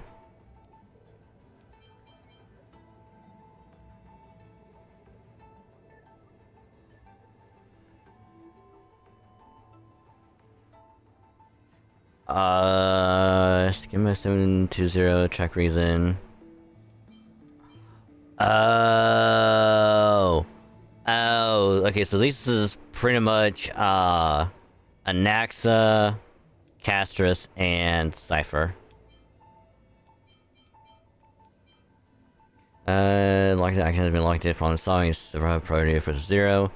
Schema 720 track reason. Oh, okay, so this is pretty much Anaxa, Castris, and Cypher. Locked action has been locked in from solving survival priority for 0.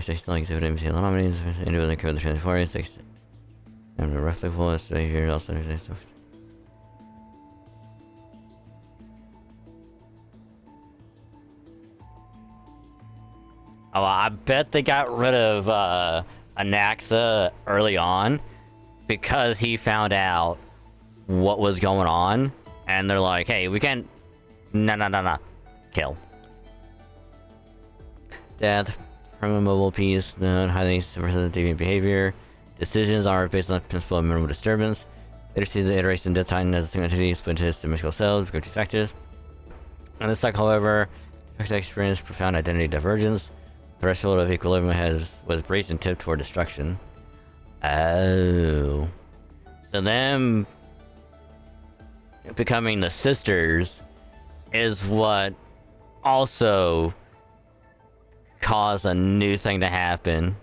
Select like exhibit MCL anomalies, individual code the 24 6. And the replicable is here also stuff. Oh, I bet they got rid of Anaxa early on because he found out what was going on, and they're like, "Hey, we can't." No. Kill. Death from a mobile piece, highly subversive deviant behavior. Decisions are based on the principle of minimal disturbance. Later sees the iteration death titan as a single entity split into symmetrical cells, become two factors. In this cycle, however, the experienced profound identity divergence. The threshold of equilibrium was breached and tipped toward destruction. Oh. So them becoming the sisters is what also caused a new thing to happen.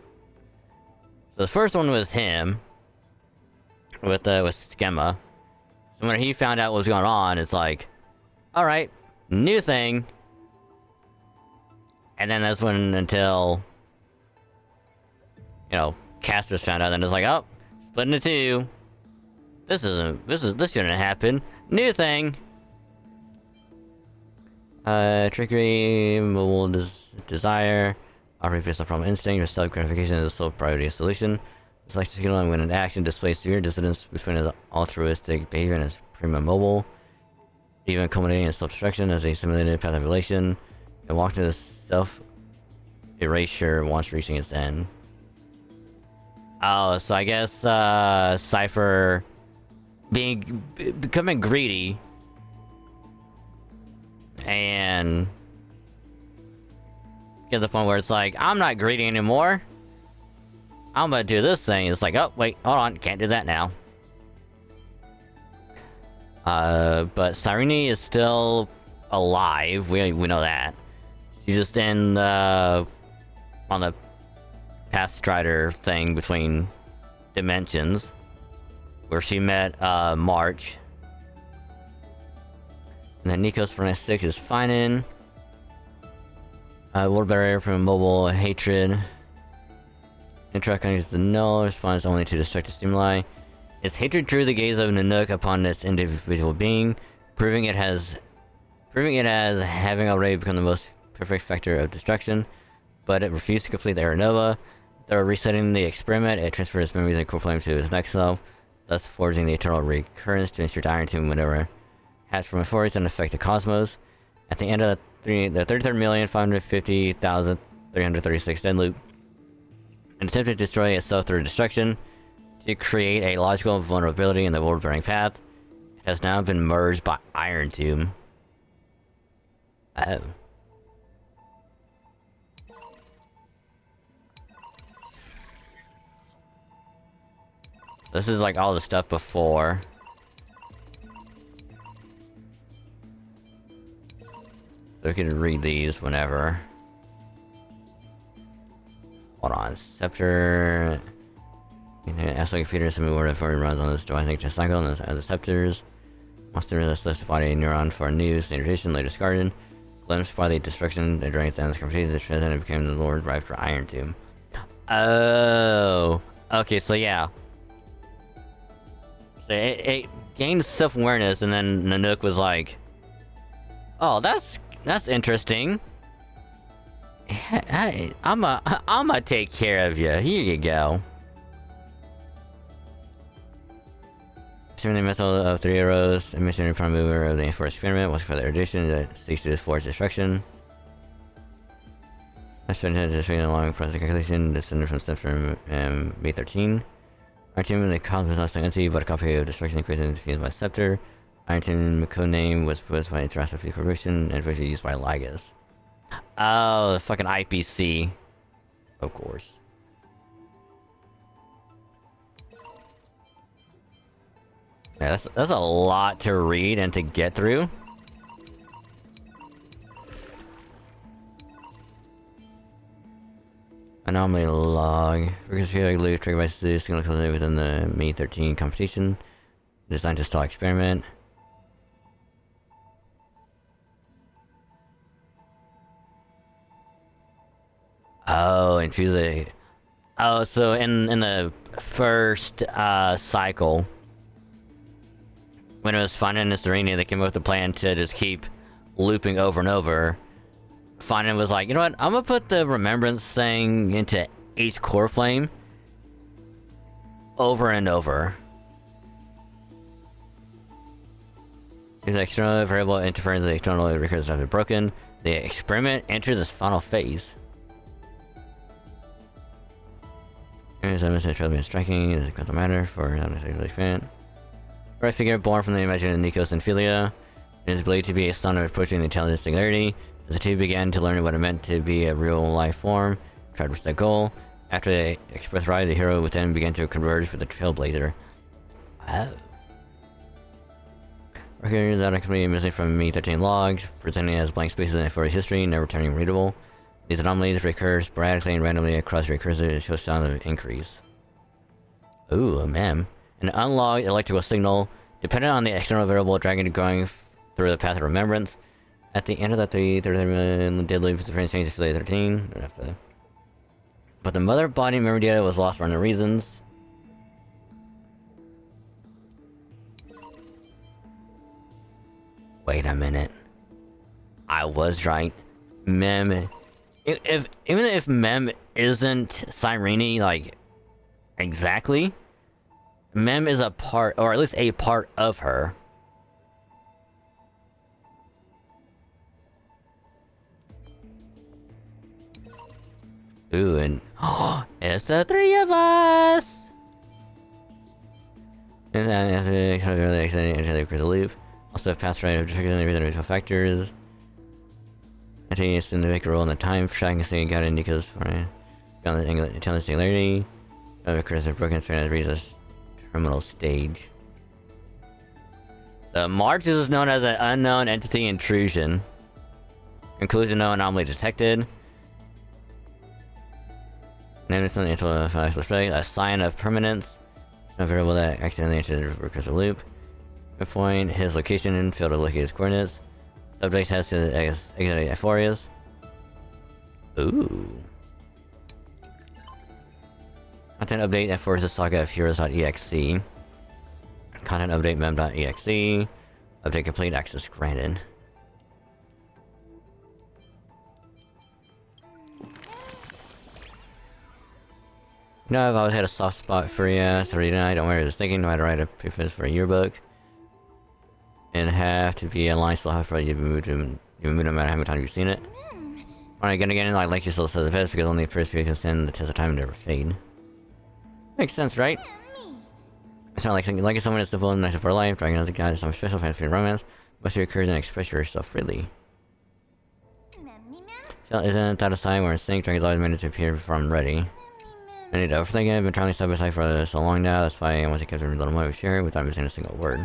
So the first one was him with Schema. So when he found out what was going on, it's like, all right, new thing. And then that's when until Castus found out, and it's like, oh, split into two. This shouldn't happen. New thing. Trickery, mobile desire, operating based on from instinct or self-gratification is a sole priority solution. Selection skill when an action displays severe dissonance between his altruistic behavior and his prima mobile, even culminating in self-destruction as a simulated path of relation. And walk into self-erasure once reaching its end. Oh, so I guess Cypher becoming greedy and get to the point where it's like, I'm not greedy anymore. I'm gonna do this thing. It's like, oh wait, hold on, can't do that now. But Cyrene is still alive. We know that. She's just in on the Path Strider thing between dimensions, where she met March. And then Nikos for 96 is fine in. World barrier from mobile hatred. Interact on the null responds only to destructive stimuli. Is hatred drew the gaze of Nanook upon this individual being, proving it as having already become the most perfect factor of destruction, but it refused to complete the Aeronova. Though resetting the experiment, it transferred its memories and core flame to its next self, thus forging the eternal recurrence to insert Iron Tomb whenever hatched from Euphoria and affect the cosmos. At the end of the 33,550,336 dead loop, and attempted to destroy itself through destruction to create a logical vulnerability in the world-bearing path. It has now been merged by Iron Tomb. Oh. This is like all the stuff before. So we can read these whenever. Hold on. Scepter. Ask like computer some more before it runs on this device nature cycle and the scepters. Monster restless body neuron for news, integration, later discarded. Glimpsed by the destruction during its endless conversations, the transcendent became the Lord right for Iron Tomb. Oh. Okay, so yeah. So it gained self-awareness, and then Nanook was like, oh, that's interesting. Hey, I'ma take care of you. Here you go. The method of 3 arrows, a missionary prime mover of the enforced experiment, was for the addition that seeks to forge destruction. That's been along process calculation, descended from steps from B13. Iron Tomb, the cosmos not entity, but a copy of destruction equation defused by Scepter. Iron Tomb codename was proposed by Interactive Corporation and eventually used by Lygus. Oh, the fucking IPC. Of course. Yeah, that's a lot to read and to get through. Anomaly log. Frequency like loop triggered by Zeus, single closing within the May 13 competition. Designed to stall experiment. Oh, infuse the. Oh, so in the first cycle, when it was finding this arena, they came up with a plan to just keep looping over and over finally was like, you know what? I'm gonna put the remembrance thing into each core flame over and over. If the external variable interference with the external recurrence has been broken, the experiment enters its final phase. Here's evidence of being striking is a quantum matter for an fan. Right figure born from the imagination of Nikos and Philia. It is believed to be a son of approaching the intelligent singularity. As the two began to learn what it meant to be a real life form, tried to reach that goal. After they expressed right, the hero within began to converge with the Trailblazer. Oh. Records that are missing from Me-13 logs, presenting as blank spaces in a history, never turning readable. These anomalies recur sporadically and randomly across recursive and show signs of increase. Ooh, a mem. An unlocked electrical signal, dependent on the external variable dragon going through the path of remembrance. At the end of that 3 did leave the frame change to 13. But the mother body memory data was lost for unknown reasons. Wait a minute. I was right. Mem. Even if Mem isn't Cyrene, like, exactly, Mem is a part, or at least a part of her. Ooh, and it's the 3 of us! Also, have passed right of different factors. Continues to make a role in the time tracking thing got in because for beyond the intelligent singularity. Occurs in broken as reaches a terminal stage. The March is known as an unknown entity intrusion. Conclusion: no anomaly detected. Name is a sign of permanence. No variable that accidentally entered the recursive loop. The point, his location and field of located coordinates. Subject has to exit Ephorias. Ooh. Content update Ephorias Saga of Heroes.exe. Content update mem.exe. Update complete, access granted. No, I've always had a soft spot for you, so I don't worry, I was thinking I had to write a preface for a yearbook. And have to be aligned still have for you've been moved no matter how many times you've seen it. Alright, again, like you still says the best because only the first few can stand the test of time and never fade. Makes sense, right? It's not like someone is simple and nice for life, dragging another guy to some special fantasy romance, must recur and express yourself freely. So isn't that a sign where a snake dragon's always made to appear before I'm ready? I need to overthink it, I've been traveling side by side for so long now, that's why I want to keep every little moment we share without missing a single word.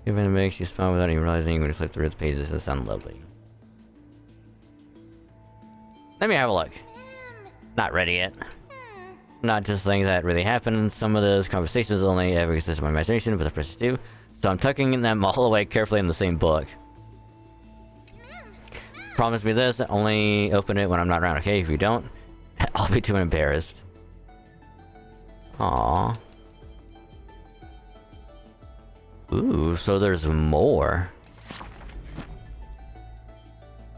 Even it makes you smile without even realizing when you flip through the pages, it sounds lovely. Let me have a look. Not ready yet. Not just things that really happen. Some of those conversations only ever exist in my imagination, but the precious do. So I'm tucking them all away carefully in the same book. Promise me this, only open it when I'm not around, okay? If you don't, I'll be too embarrassed. Aww. Ooh, so there's more.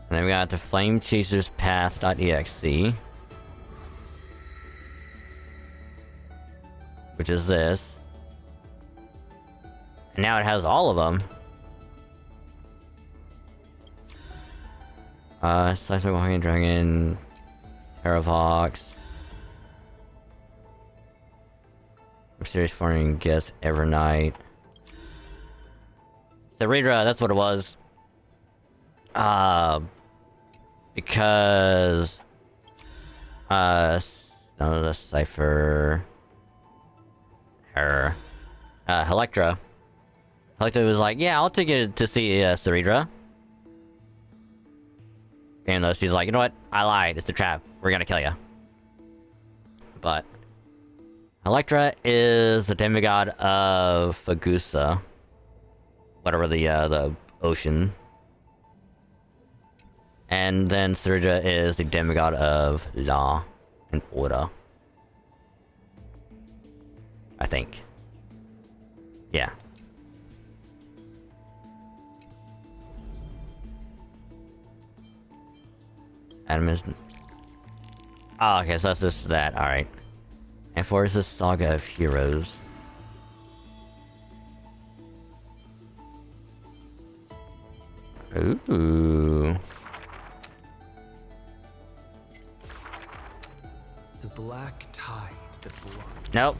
And then we got the Flame Chasers Path.exe. Which is this. And now it has all of them. Seismic Walking Dragon, Terravox. Mysterious Foreign Guest, Evernight. The Redra, that's what it was. Because... no, the Cypher... Electra. Electra was like, yeah, I'll take it to see Ceridra. And she's like, you know what? I lied. It's a trap. We're gonna kill you. But... Electra is the demigod of Fagusa. Whatever the ocean. And then Ceridra is the demigod of law and order. I think. Yeah. Animus. Oh, okay, so that's just that. Alright. And for the Saga of Heroes. Ooh. The black tide that belongs. Nope.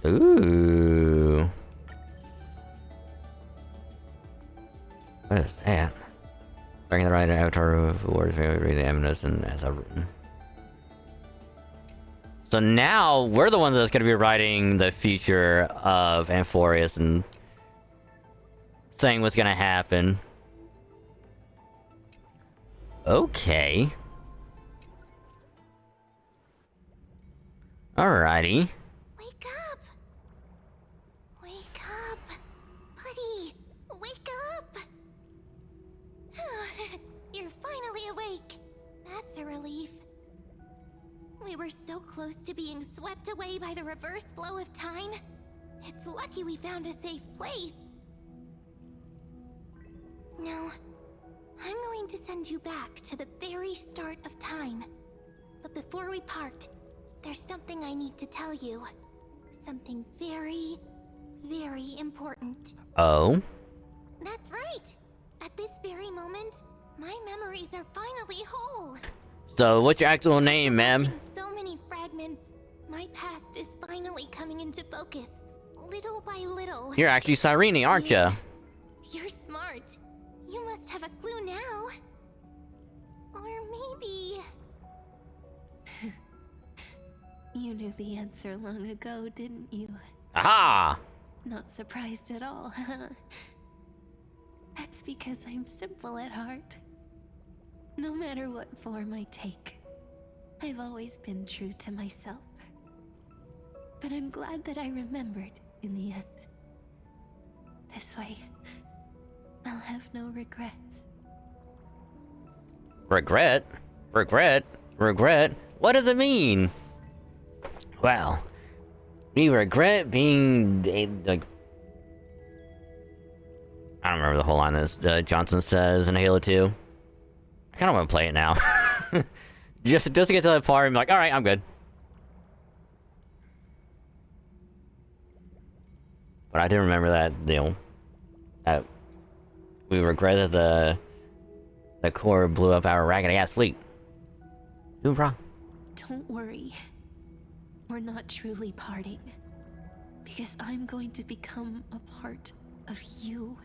Ooh. What is that? Bringing the right avatar of words, read the eminence and as I've written. So now we're the ones that's gonna be writing the future of Amphorius and saying what's gonna happen. Okay. Alrighty. Wake up! Wake up! Buddy! Wake up! You're finally awake. That's a relief. We were so close to being swept away by the reverse flow of time. It's lucky we found a safe place. Now, I'm going to send you back to the very start of time. But before we part, there's something I need to tell you. Something very, very important. Oh? That's right! At this very moment, my memories are finally whole. So, what's your actual name, ma'am? In so many fragments, my past is finally coming into focus, little by little. You're actually Cyrene, aren't ya? You're smart. You must have a clue now. Or maybe... You knew the answer long ago, didn't you? Aha! Not surprised at all, huh? That's because I'm simple at heart. No matter what form I take, I've always been true to myself. But I'm glad that I remembered in the end. This way, I'll have no regrets. Regret? Regret? Regret? What does it mean? Well, we regret being like I don't remember the whole line that Johnson says in Halo 2. I kind of want to play it now. just to get to that part and be like, alright, I'm good. But I do remember that, you know, that we regretted the core blew up our raggedy ass fleet. Hoorah. Don't worry. We're not truly parting. Because I'm going to become a part of you.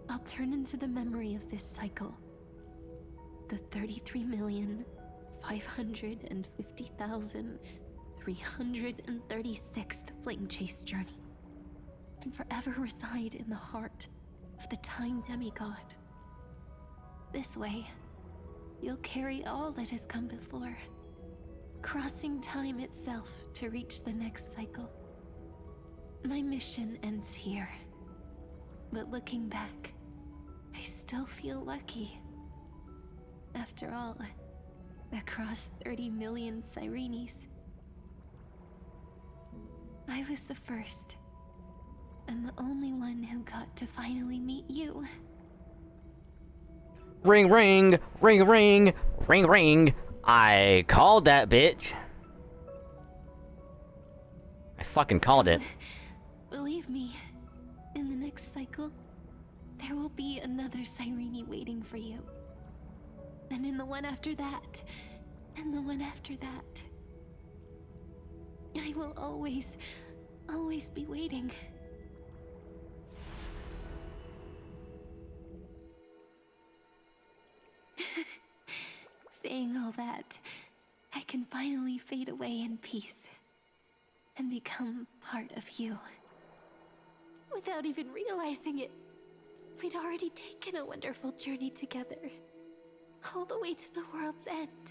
I'll turn into the memory of this cycle. The 33,550,336th Flame Chase journey. And forever reside in the heart of the Time Demigod. This way, you'll carry all that has come before, crossing time itself to reach the next cycle. My mission ends here, but looking back, I still feel lucky. After all, across 30 million Cyrenes, I was the first, and the only one who got to finally meet you. Ring, ring, ring, ring, ring, ring. I called that bitch. I fucking called it. Believe me, in the next cycle, there will be another Cyrene waiting for you. And in the one after that, and the one after that. I will always be waiting. Saying all that, I can finally fade away in peace and become part of you. Without even realizing it, we'd already taken a wonderful journey together, all the way to the world's end.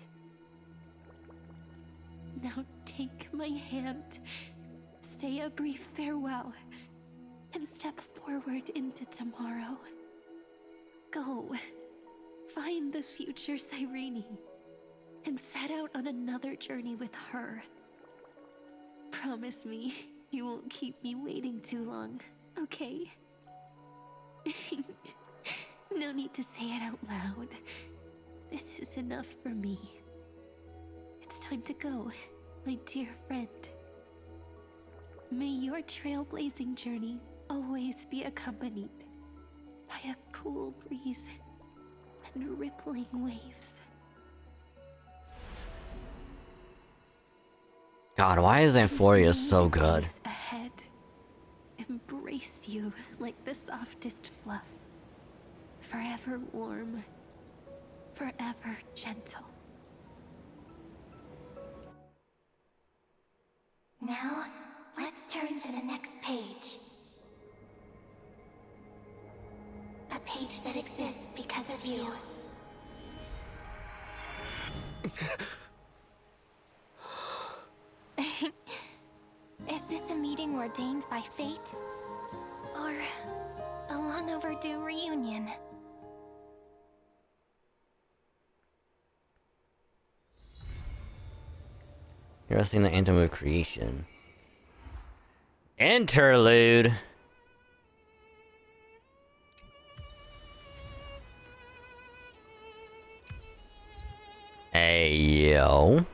Now take my hand, say a brief farewell, and step forward into tomorrow. Go. Find the future Cyrene, and set out on another journey with her. Promise me, You won't keep me waiting too long, okay? No need to say it out loud. This is enough for me. It's time to go, my dear friend. May your trailblazing journey always be accompanied by a cool breeze and rippling waves. God, why is Amphoria so good? Ahead, embrace you like the softest fluff. Forever warm, forever gentle. Now, let's turn to the next page. A page that exists because of you. Is this a meeting ordained by fate? Or a long overdue reunion? You're seeing the anthem of creation. Interlude. Hey, yo.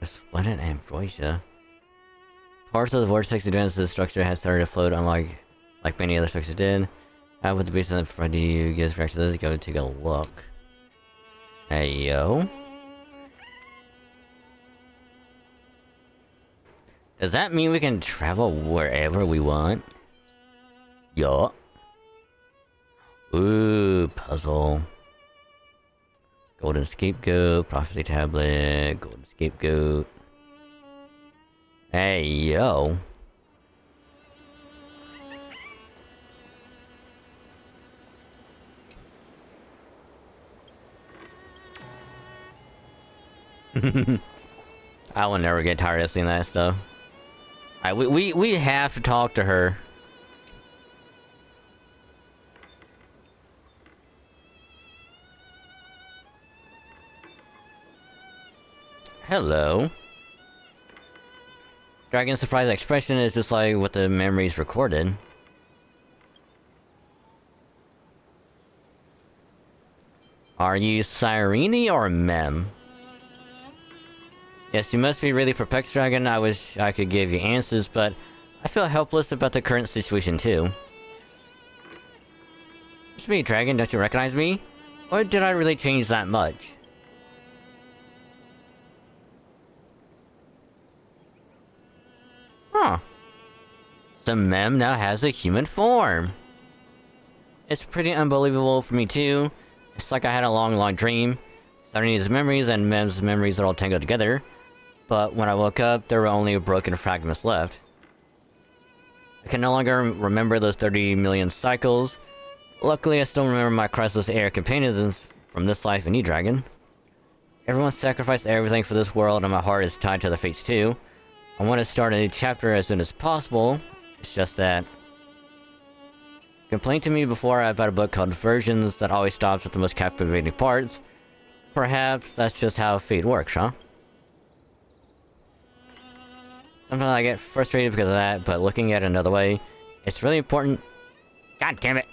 Resplendent ambrosia. Parts of the vortex advances structure has started to float, unlike many other structures did. Have with the base in front of you gives reaction to this. Go take a look. Hey, yo. Does that mean we can travel wherever we want? Yo. Ooh, puzzle. Golden scapegoat, prophecy tablet, golden scapegoat. Hey, yo. I will never get tired of seeing that stuff. We have to talk to her. Hello. Dragon's surprised expression is just like what the memories recorded. Are you Cyrene or Mem? Yes, you must be really perplexed, Dragon. I wish I could give you answers, but I feel helpless about the current situation too. It's me, Dragon. Don't you recognize me? Or did I really change that much? Huh. So Mem now has a human form. It's pretty unbelievable for me too. It's like I had a long dream. Cyrene's memories and Mem's memories are all tangled together. But when I woke up, there were only broken fragments left. I can no longer remember those 30 million cycles. Luckily, I still remember my Christless air companions from this life in E-Dragon. Everyone sacrificed everything for this world, and my heart is tied to the fates too. I want to start a new chapter as soon as possible. It's just that... Complain to me before about a book called Versions that always stops at the most captivating parts. Perhaps that's just how fate works, huh? Sometimes I get frustrated because of that, but looking at it another way, it's really important... God damn it!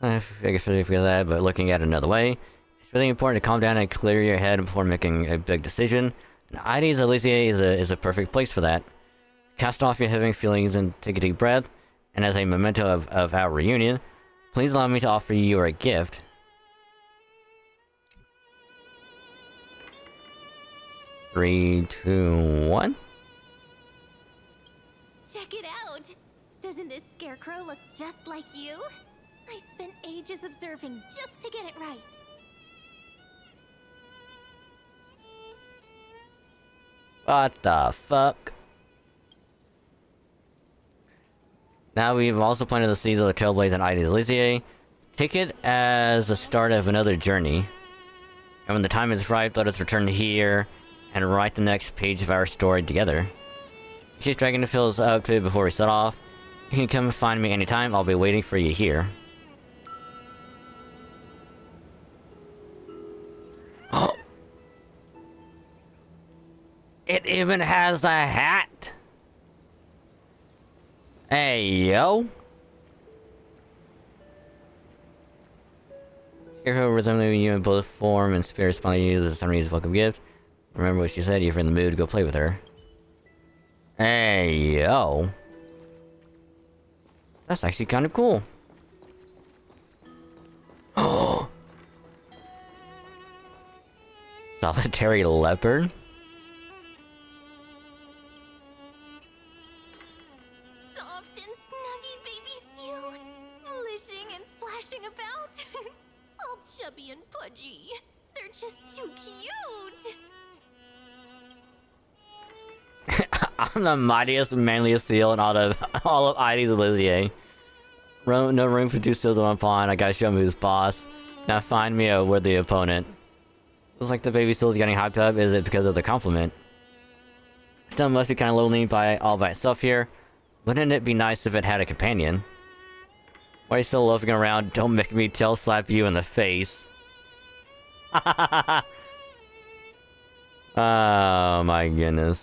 I get frustrated because of that, but looking at it another way, it's really important to calm down and clear your head before making a big decision. And Aides Elysiae is a perfect place for that. Cast off your heavy feelings and take a deep breath, and as a memento of our reunion, please allow me to offer you a gift. Three, two, one. Check it out! Doesn't this scarecrow look just like you? I spent ages observing just to get it right. What the fuck? Now we've also planted the seeds of the Trailblaze and Aides Elysiae. Take it as the start of another journey. And when the time is right, let us return here and write the next page of our story together. In case Dragon feels up to it before we set off, you can come and find me anytime. I'll be waiting for you here. It even has the hat. Hey, yo. Scarecrow resembling you in both form and spirit responding to you as Sunny's welcome gift. Remember what she said, if you're in the mood, go play with her. Hey, yo. That's actually kind of cool. Oh. Solitary leopard? Soft and snuggy baby seal, splishing and splashing about. All chubby and pudgy. They're just too cute. I'm the mightiest and manliest seal in all of ID's Elysier. No room for two seals in one pond. I gotta show him who's boss. Now find me a worthy opponent. Looks like the baby seal's getting hyped up. Is it because of the compliment? Still must be kind of lonely all by itself here. Wouldn't it be nice if it had a companion? Why are you still loafing around? Don't make me tail slap you in the face. Oh my goodness.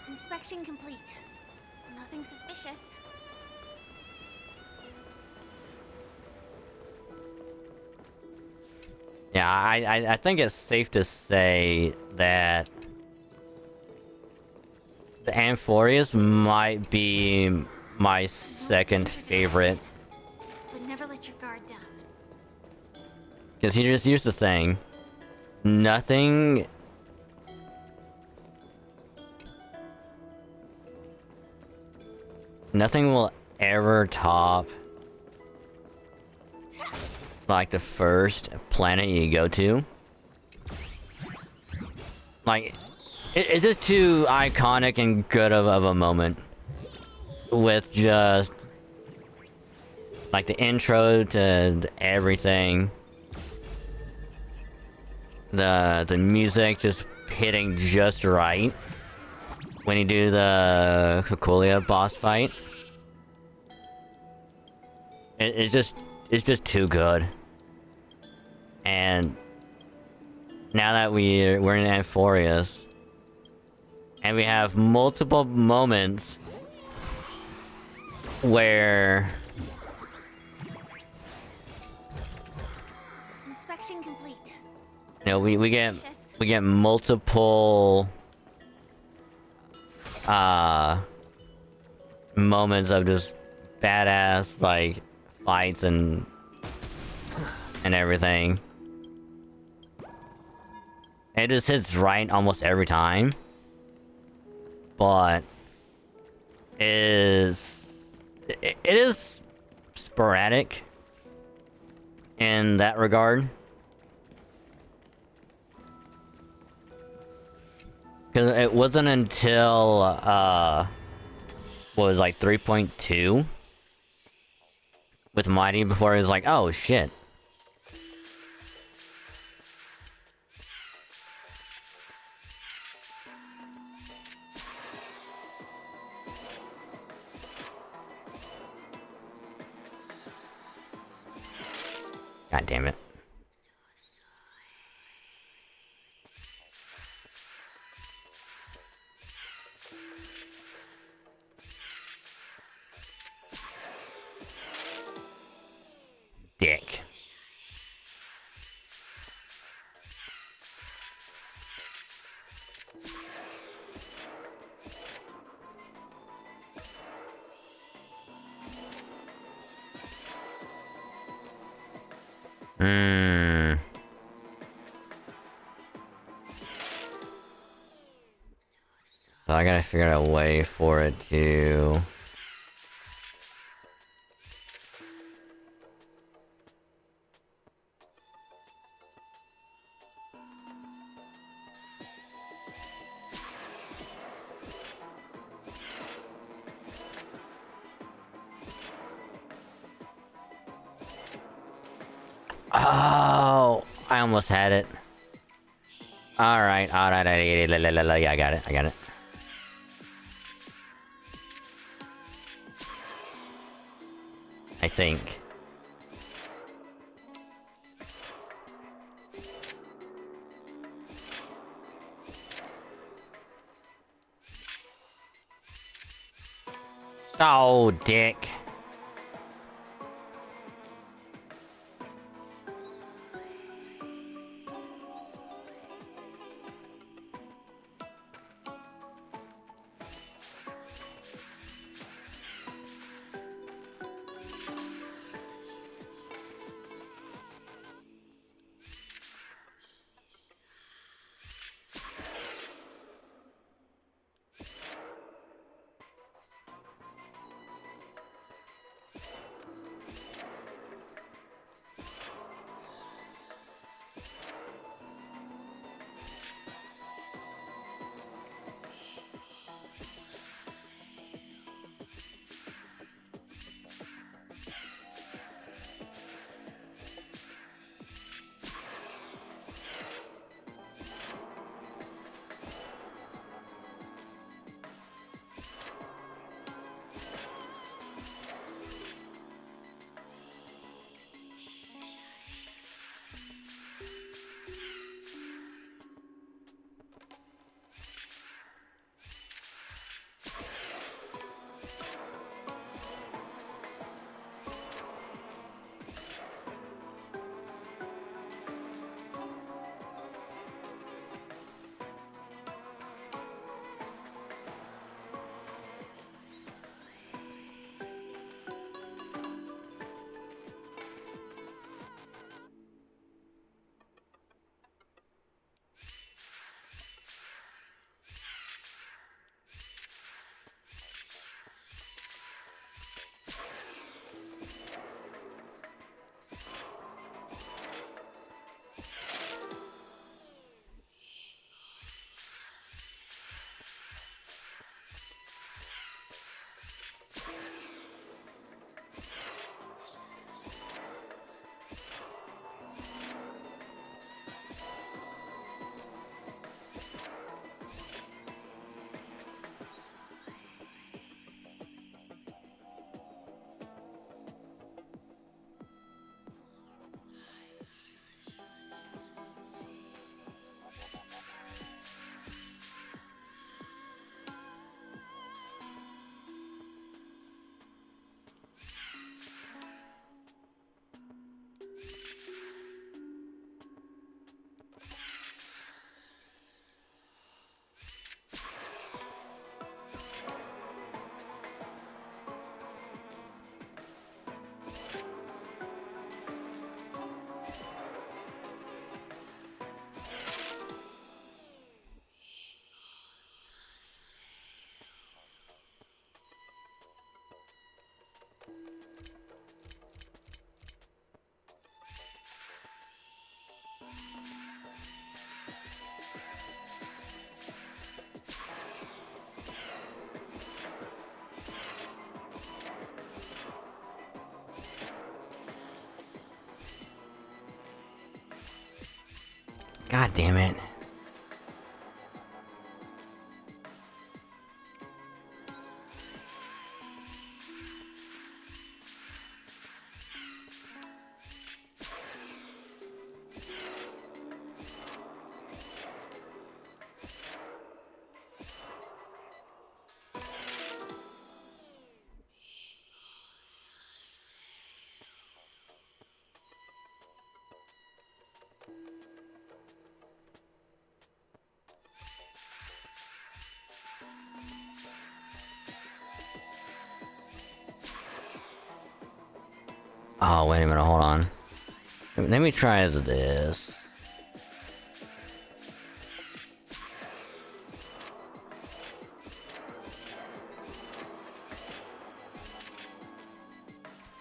Inspection complete. Nothing suspicious. Yeah, I think it's safe to say that the Amphoreus might be my second favorite. But never let your guard down. Because here's the thing. Nothing will ever top like the first planet you go to. Like, it's just too iconic and good of a moment. With just like the intro to everything. The music just hitting just right. When you do the Cocolia boss fight. It's just too good. And now that we're in Amphoreus, and we have multiple moments where Inspection complete. you know we get multiple moments of just badass like fights and everything. It just hits right almost every time. But it is sporadic in that regard. Because it wasn't until what was like 3.2 with Mighty before it was like, oh shit. God damn it. Dick. So I gotta figure out a way for it to... Oh, I almost had it. Alright, yeah, I got it. I think. Oh, dick. God damn it. Oh, wait a minute, hold on. Let me try this.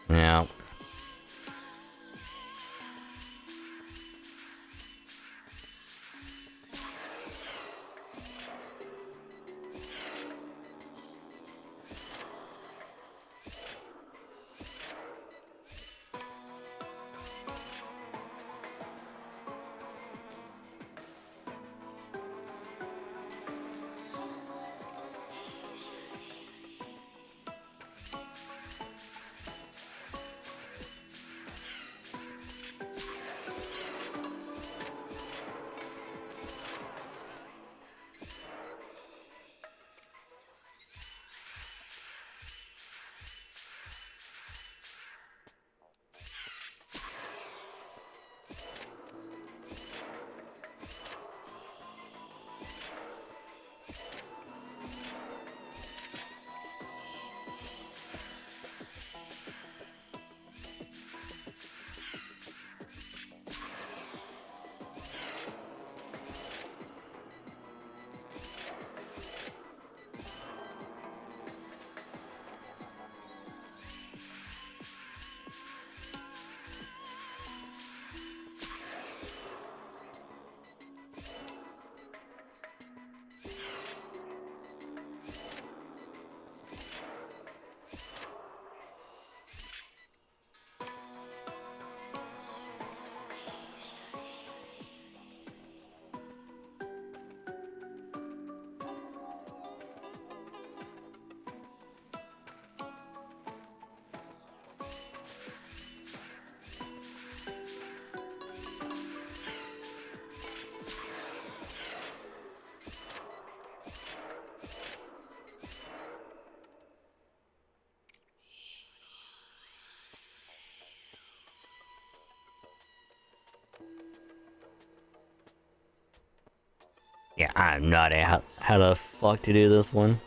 Yeah. Yeah, I'm not how the fuck to do this one.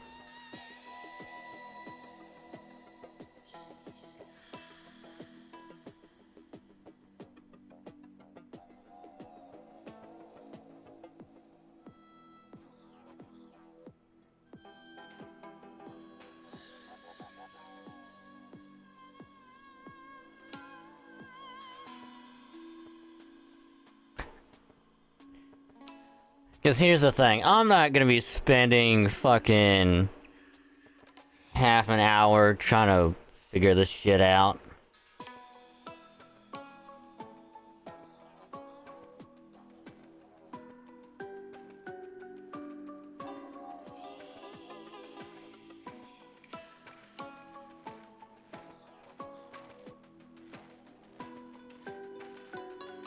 Because here's the thing, I'm not gonna be spending fucking half an hour trying to figure this shit out.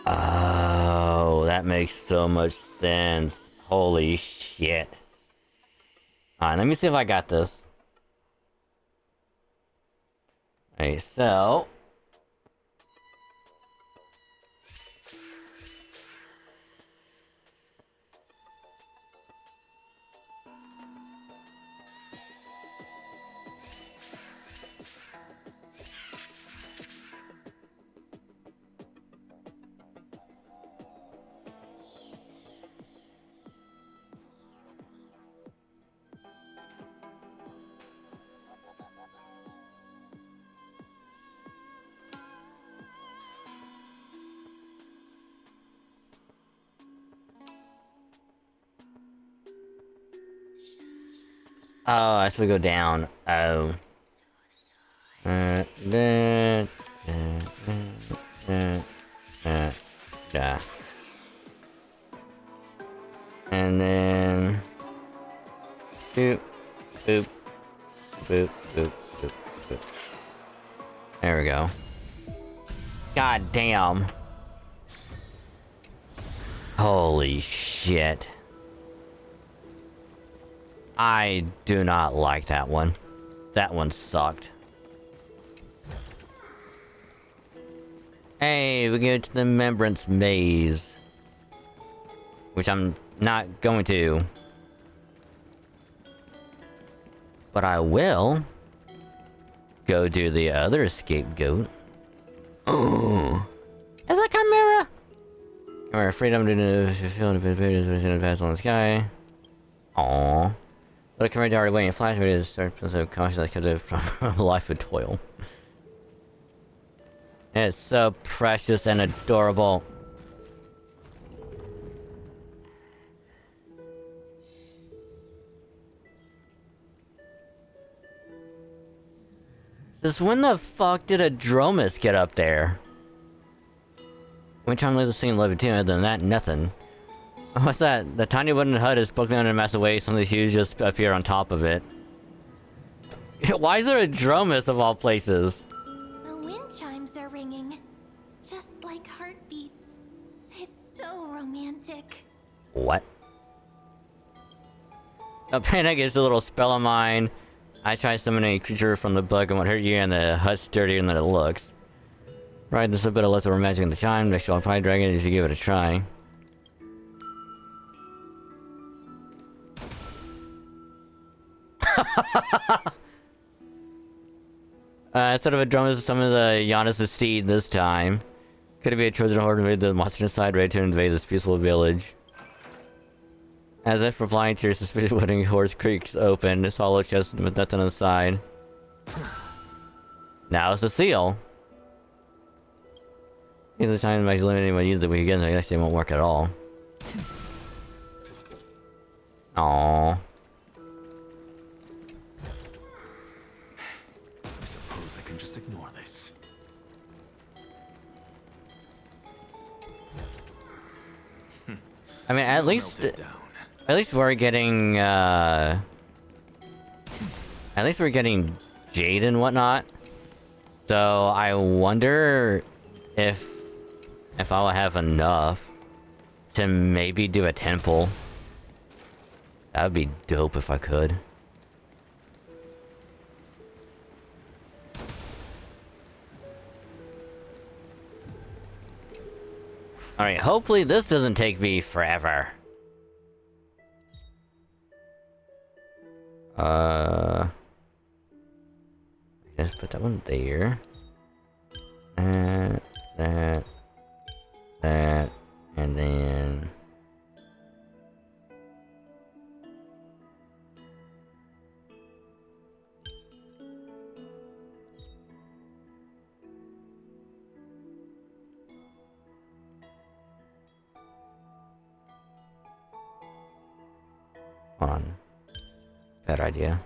Oh, that makes so much sense. Holy shit. Alright, let me see if I got this. Okay, so... Oh, I should go down. Oh. And then... Boop, boop, boop, boop, boop, boop. There we go. God damn. Holy shit. I do not like that one. That one sucked. Hey, we go to the Remembrance Maze. Which I'm not going to. But I will go do the other scapegoat. Oh, it's a chimera! Or freedom to fulfill the pages within the vast on the sky. Aww. But a chimera already waiting flash is surplus of consciousness kept it from a life of toil. It's so precious and adorable. Just when the fuck did a Dromus get up there? When time leaves the scene levitating, other than that, nothing. What's that? The tiny wooden hut is broken under a massive wave, something huge just appear on top of it. Why is there a Dromus of all places? The wind chimes are ringing, just like heartbeats. It's so romantic. What? A panic is a little spell of mine. I try summoning a creature from the book and what hurt you, and the hut's sturdier than it looks. Right, there's a bit of leftover magic in the chime. Next one, Fire Dragon, you should give it a try. Instead of a drum, some of the Giannis' steed this time. Could it be a Trojan horde invade the monster inside, ready to invade this peaceful village? As if replying to your suspicious wedding, horse creaks open, this hollow chest with nothing on the side. Now it's a seal. Either time might limit anyone use it again, I guess it won't work at all. Aww. I suppose I can just ignore this. I mean, at least we're getting, at least we're getting Jade and whatnot. So I wonder if I'll have enough to maybe do a temple. That would be dope if I could. Alright, hopefully this doesn't take me forever. Just put that one there. That, and then... Hold on. Bad idea.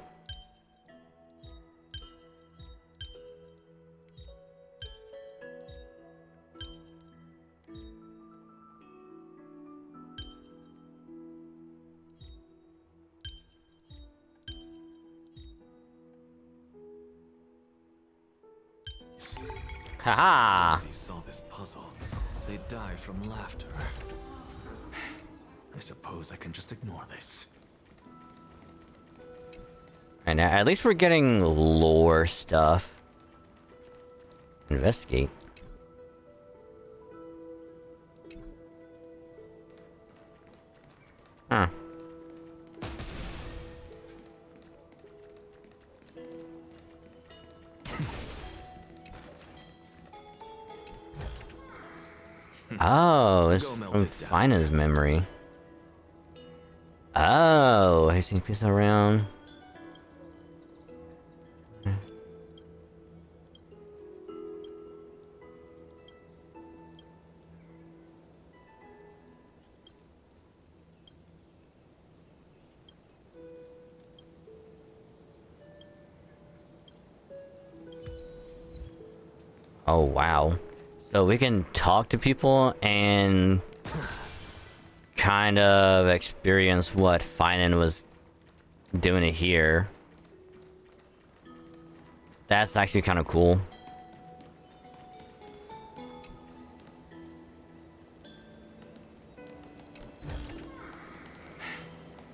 Haha! As soon as he saw this puzzle, they die from laughter. I suppose I can just ignore this. And at least we're getting lore stuff. Investigate. Huh. Oh, it's from Fina's memory. Oh, he's seen pieces around. Oh, wow. So we can talk to people and kind of experience what Finan was doing it here. That's actually kind of cool.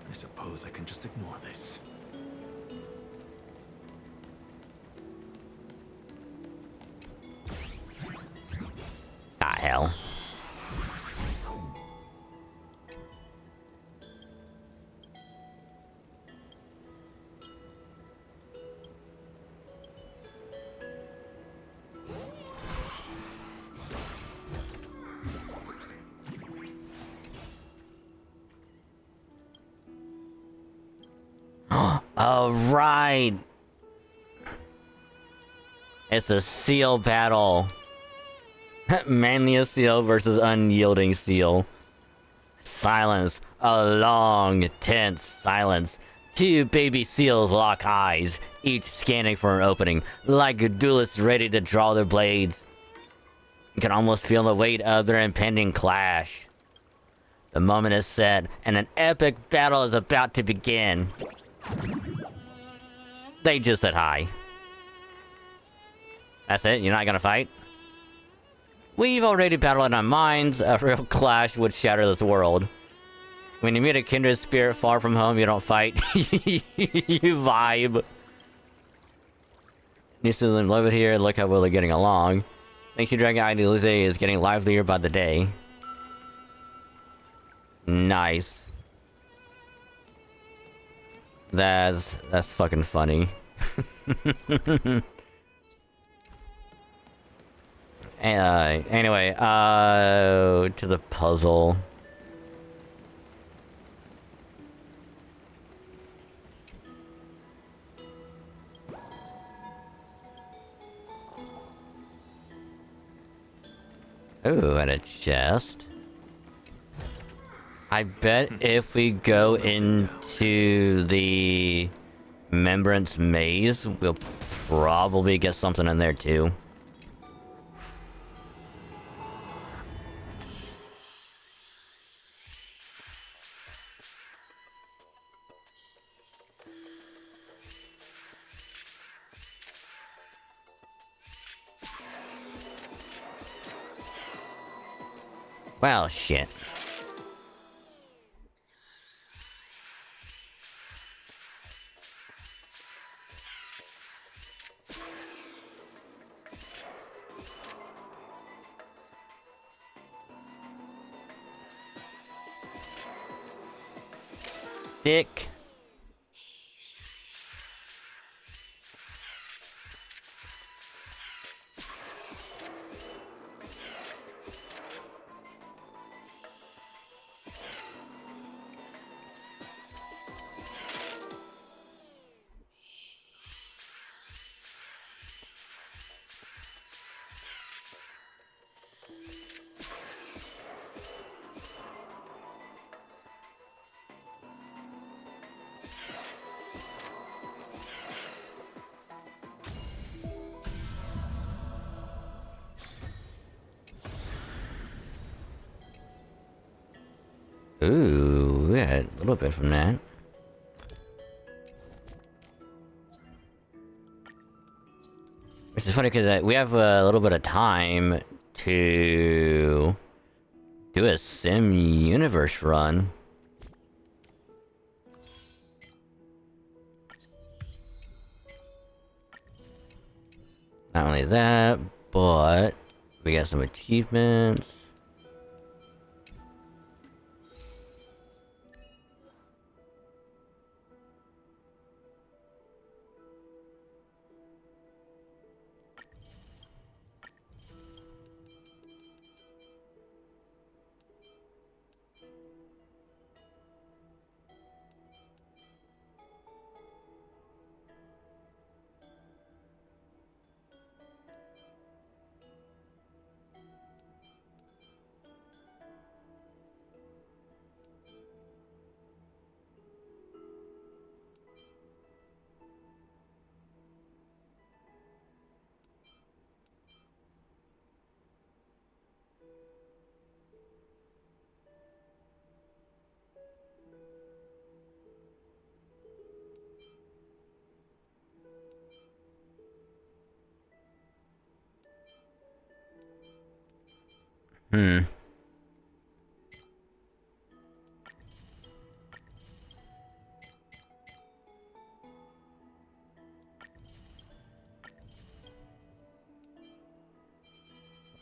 I suppose I can just ignore this. Ah, hell. Oh, right. It's a seal battle. Manliest seal versus unyielding seal. Silence. A long, tense silence. Two baby seals lock eyes, each scanning for an opening, like duelists ready to draw their blades. You can almost feel the weight of their impending clash. The moment is set, and an epic battle is about to begin. They just said hi. That's it? You're not gonna fight? We've already battled in our minds. A real clash would shatter this world. When you meet a kindred spirit far from home, you don't fight. You vibe. Used to live it here. Look how well they're getting along. Thanks to Dragon Idealize is getting livelier by the day. Nice. That's fucking funny. Anyway, to the puzzle. Ooh, and a chest. I bet if we go into the Remembrance Maze, we'll probably get something in there too. Well, shit. Dick. Ooh, we got a little bit from that. Which is funny because we have a little bit of time to do a sim universe run. Not only that, but we got some achievements. Hmm.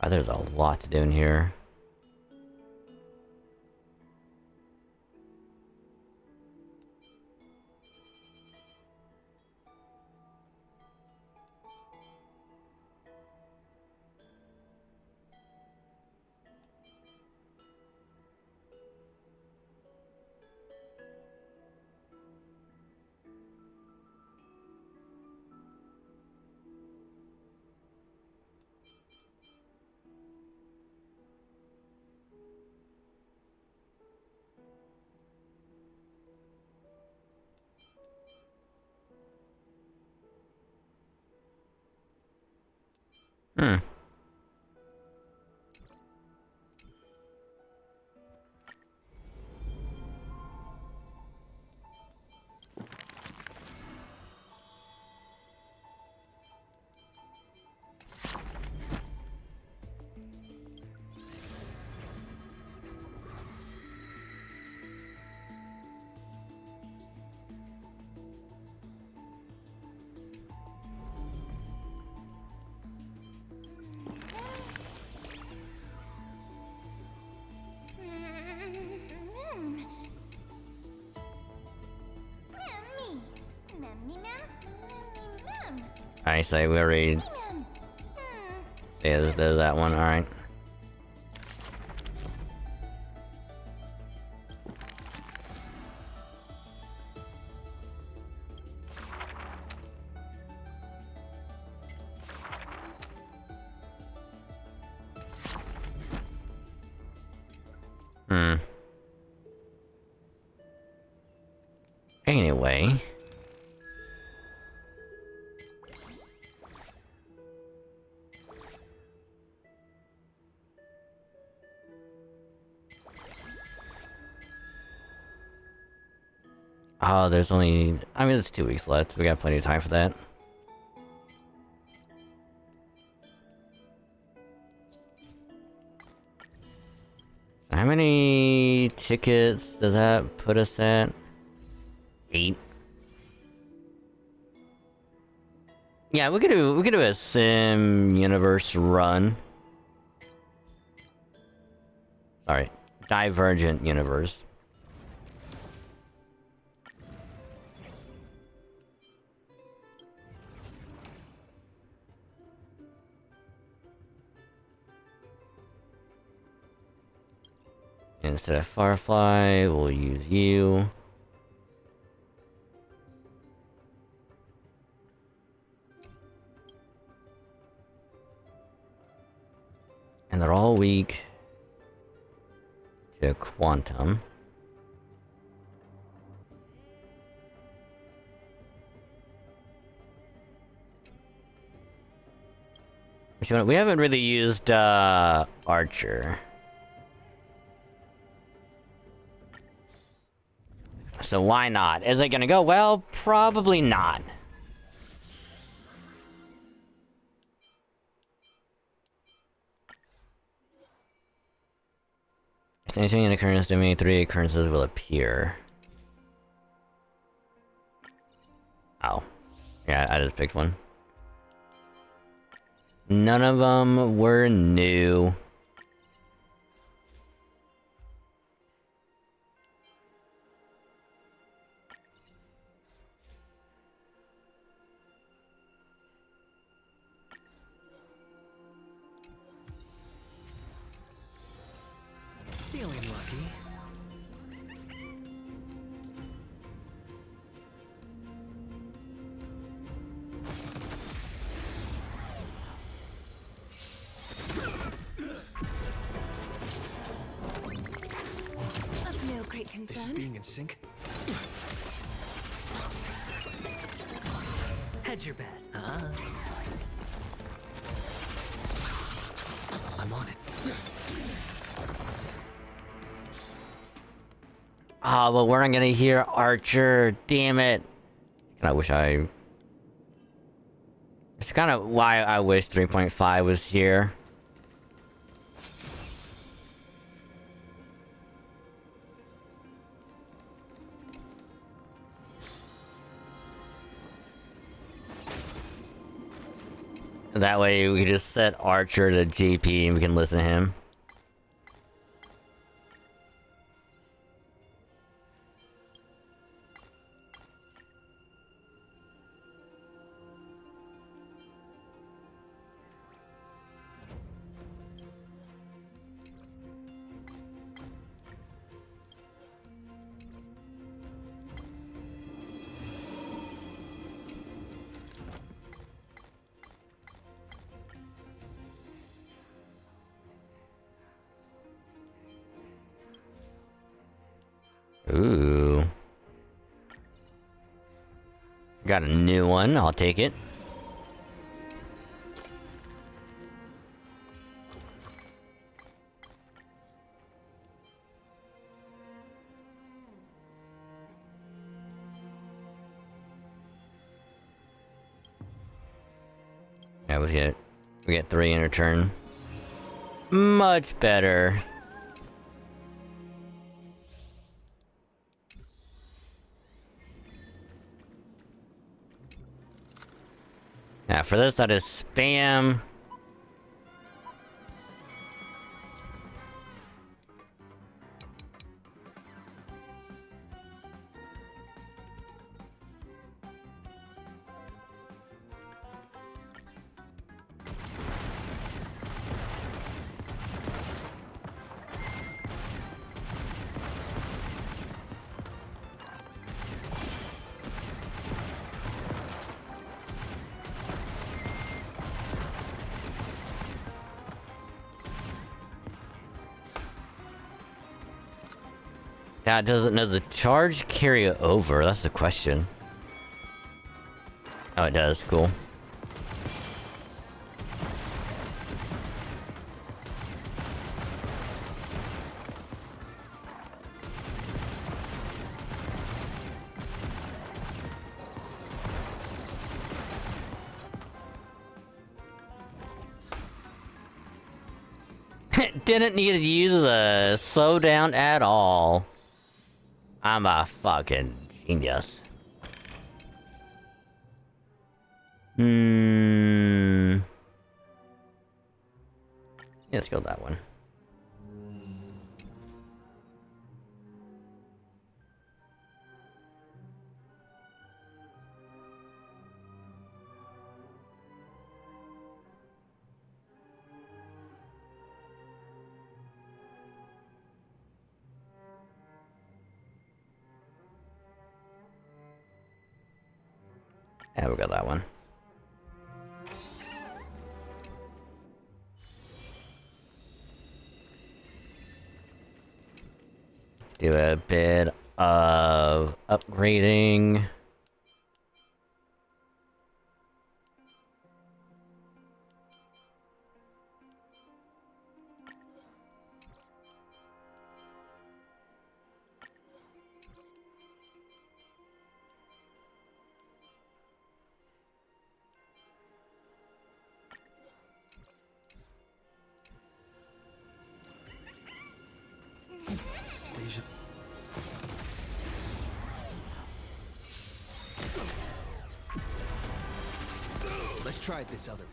Oh, there's a lot to do in here. Hmm. I say we already there's that one, alright. Hmm. Anyway. Oh, there's only... I mean, it's 2 weeks left. We got plenty of time for that. How many tickets does that put us at? 8. Yeah, we could do a sim universe run. Sorry, Divergent universe. Instead of Firefly, we'll use you. And they're all weak to Quantum. We haven't really used Archer. so why not? Is it gonna go well? Probably not. If anything in occurrence domain, 3 occurrences will appear. Oh. Yeah, I just picked one. None of them were new. Feeling lucky. Of no great concern. This is being in sync. Hedge your bets. I'm on it. Ah, but we're not gonna hear Archer. Damn it. I wish I... It's kind of why I wish 3.5 was here. That way we can just set Archer to GP and we can listen to him. Ooh. Got a new one, I'll take it. Yeah, we get 3 in return. Much better. Now for this, that is spam. Now, does the charge carry over? That's the question. Oh, it does. Cool. Didn't need to use a slowdown at all. I'm a fucking genius. Yeah, let's go with that one. Yeah, we got that one. Do a bit of upgrading. Let's try it this other way.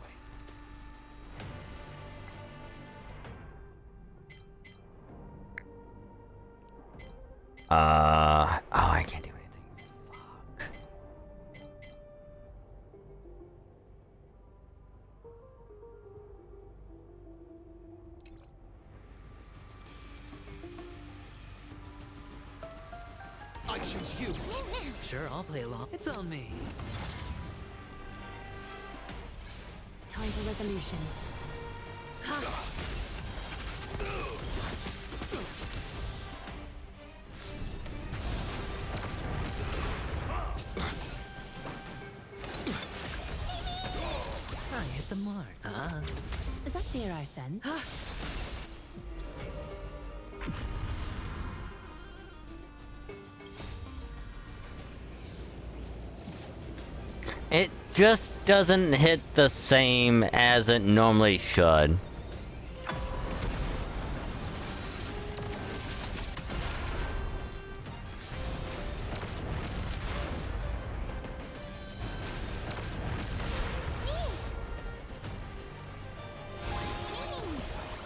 Oh, I can't do anything. Fuck. I choose you. Sure, I'll play along. It's on me. Time for resolution. I hit the mark. Is that fear I sense? It just doesn't hit the same as it normally should.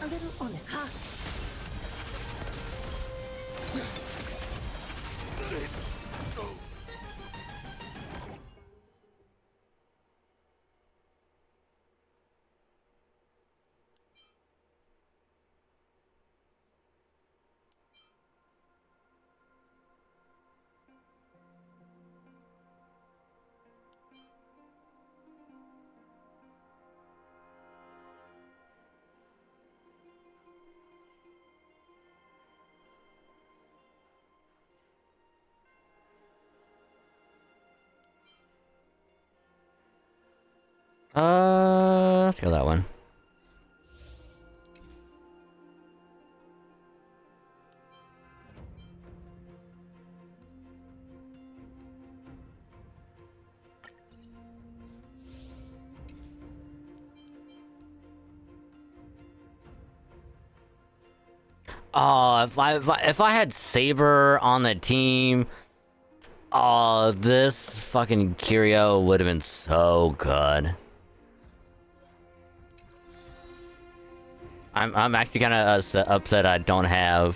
A little honest. Let's go that one. Oh, if I had Saber on the team, oh, this fucking Curio would have been so good. I'm actually kind of upset I don't have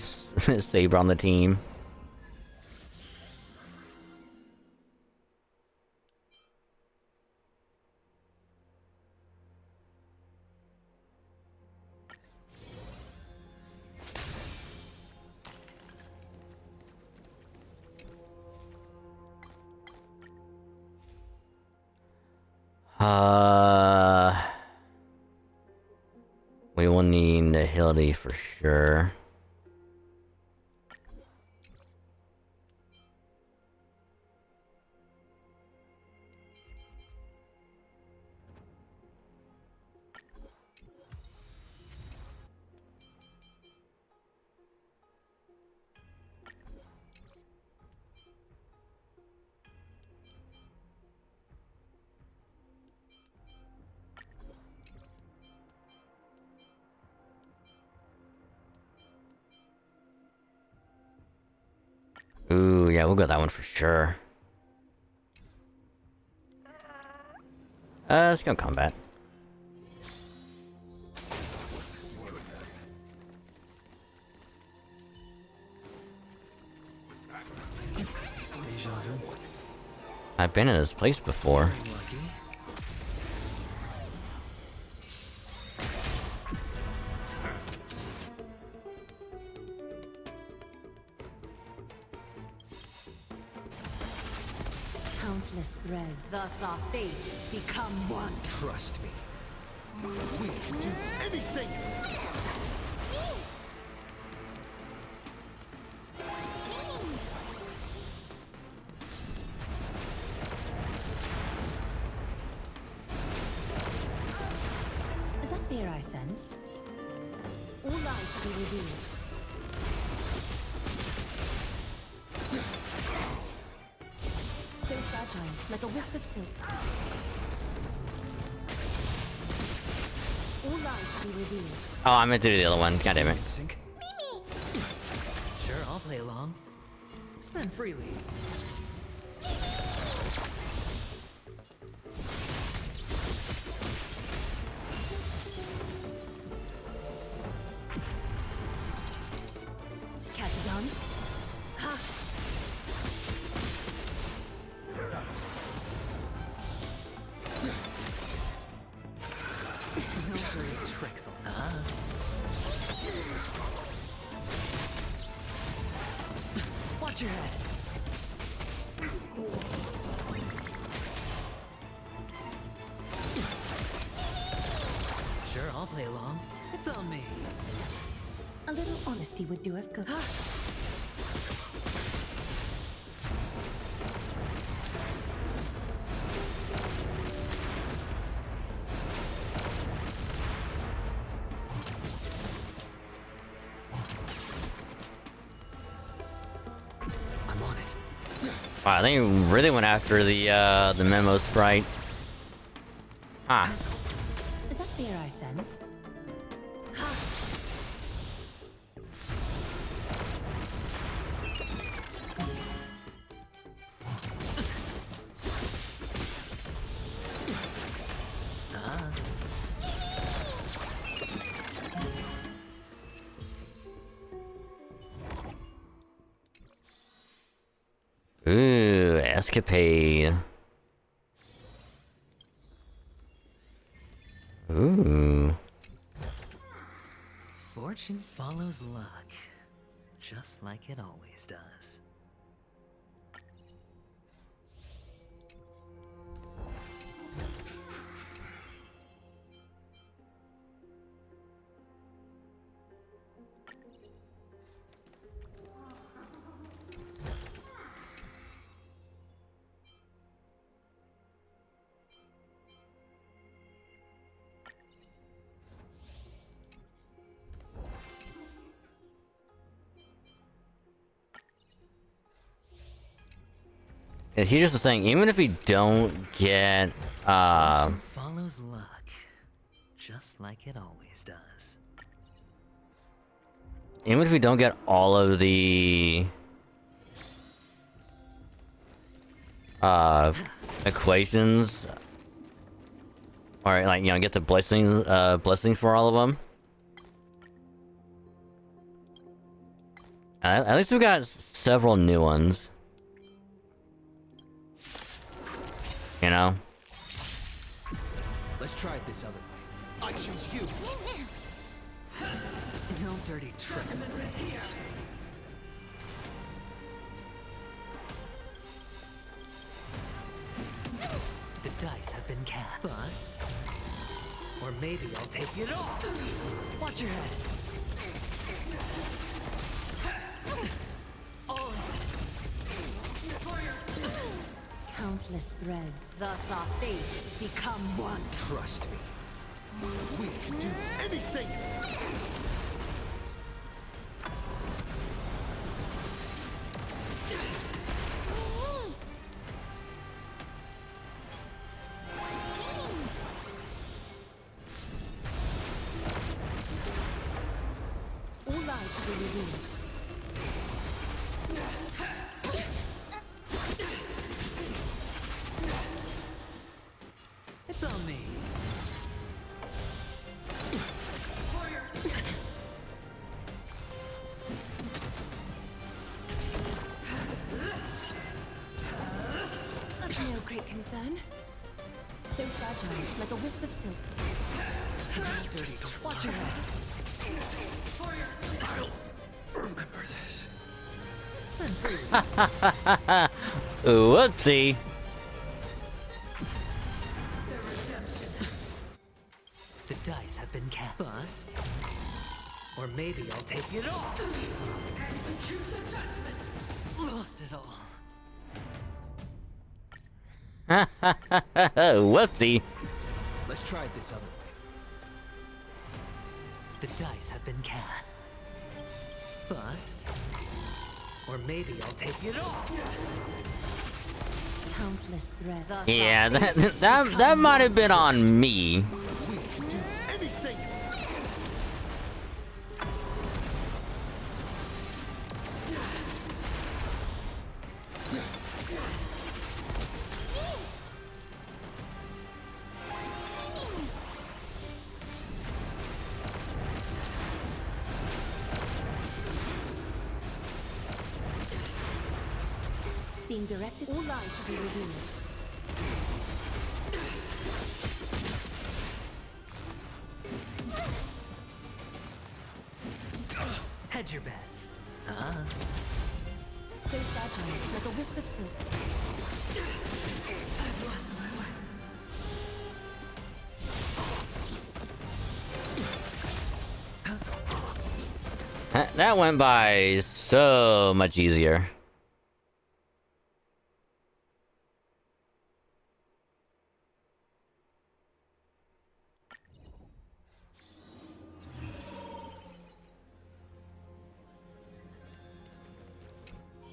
Saber on the team. We will need Nihility for sure. Ooh, yeah, we'll go that one for sure. Let's go combat. I've been in this place before. Countless threads. Thus our fates become one. Trust me. We can do anything! Is that fear I sense? All light to be revealed. So fragile, like a wisp of silk. All light to be revealed. Oh, I meant to do the other one. God damn it. Sure, I'll play along. Spend freely. Catadons. Ha! No dirty tricks on that. Watch your head. Sure, I'll play along. It's on me. A little honesty would do us good. I'm on it. Wow, they really went after the memo sprite. Huh. Is that fear I sense? Ooh, escapade. Ooh. Fortune follows luck, just like it always does. And here's the thing, even if we don't get, Fortune follows luck, just like it always does. even if we don't get all of the, equations, or like, you know, get the blessings for all of them. At least we got several new ones. You know? Let's try it this other way. I choose you. No dirty tricks. The dice have been cast. Bust. Or maybe I'll take it all. Watch your head. Countless threads. Thus our fates become one. Trust me. We can do anything. All lives will be revealed. It's on me. That's no great concern. So fragile, like a wisp of silk. Watch your head. Remember this. Spend free. Whoopsie. The dice have been cast. Bust. Or maybe I'll take it all. Execute the judgment. Lost it all. Whoopsie. Let's try it this other way. The dice have been cast. Bust. Or maybe I'll take it all. Countless threads. Yeah, that might have been on me. We can do anything. being directed. All light to be revealed. Hedge your bets. So fragile, like a wisp of silk. That went by so much easier.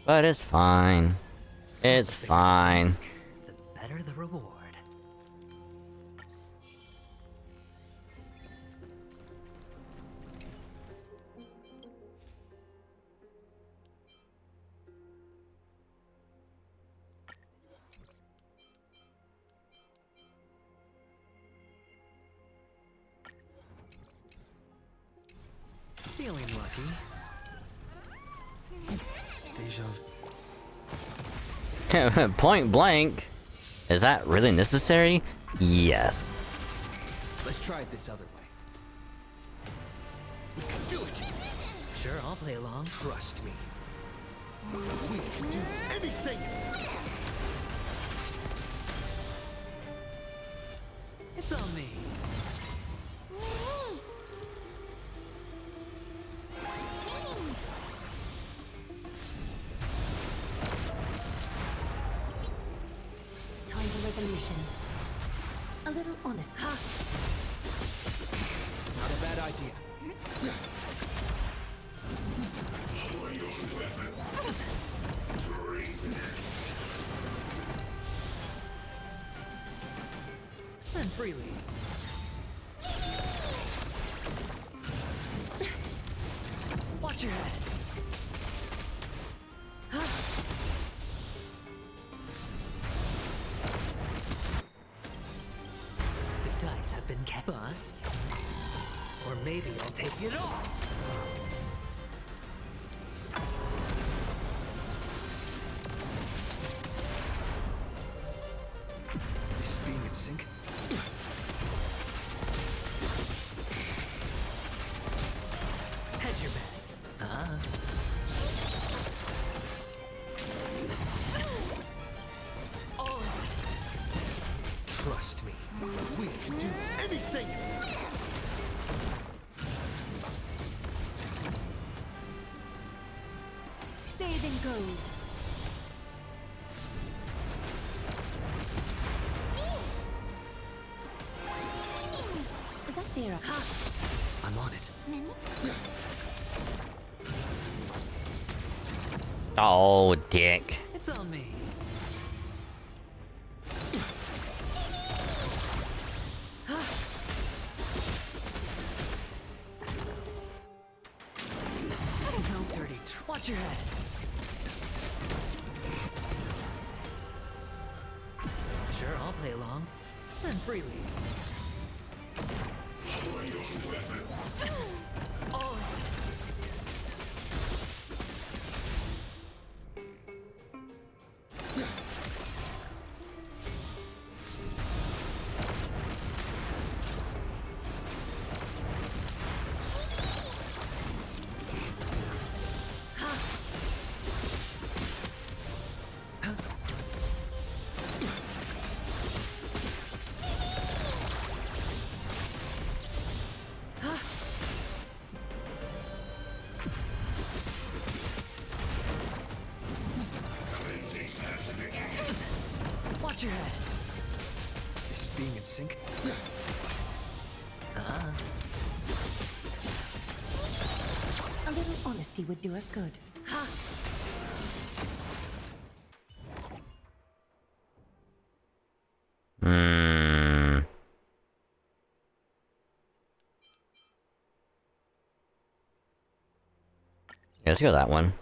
But it's fine. It's fine. The better the reward. Feeling lucky. Deja. Point blank. Is that really necessary? Yes. Let's try it this other way. We can do it! Sure, I'll play along. Trust me. We can do anything! It's on me. Time for revolution. A little honest. Ha! Not a bad idea. Spend freely. Watch your head. The dice have been bust. Or maybe I'll take it all. This is being in sync. Hedge your bets. All right. Trust me. We can do anything. Bathe in gold. Is that Vera? Ha! I'm on it. Oh, dick. It's on me. No dirty. Watch your head. Sure, I'll play along. Spend freely. All right. Watch your head. This is being in sync. A little honesty would do us good. Ha! Let's go that one.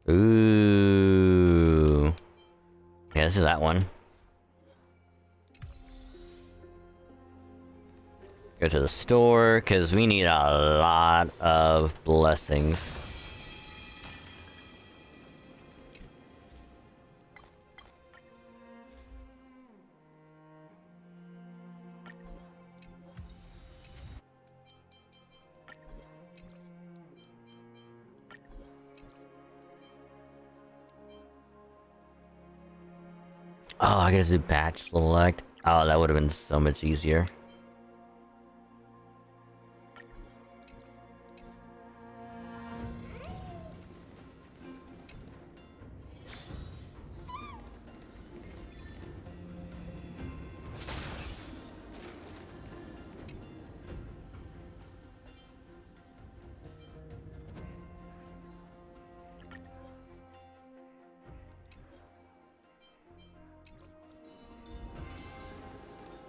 Ooh. Yeah, let's do that one. Go to the store, because we need a lot of blessings. Oh, I gotta do batch select. Oh, that would have been so much easier.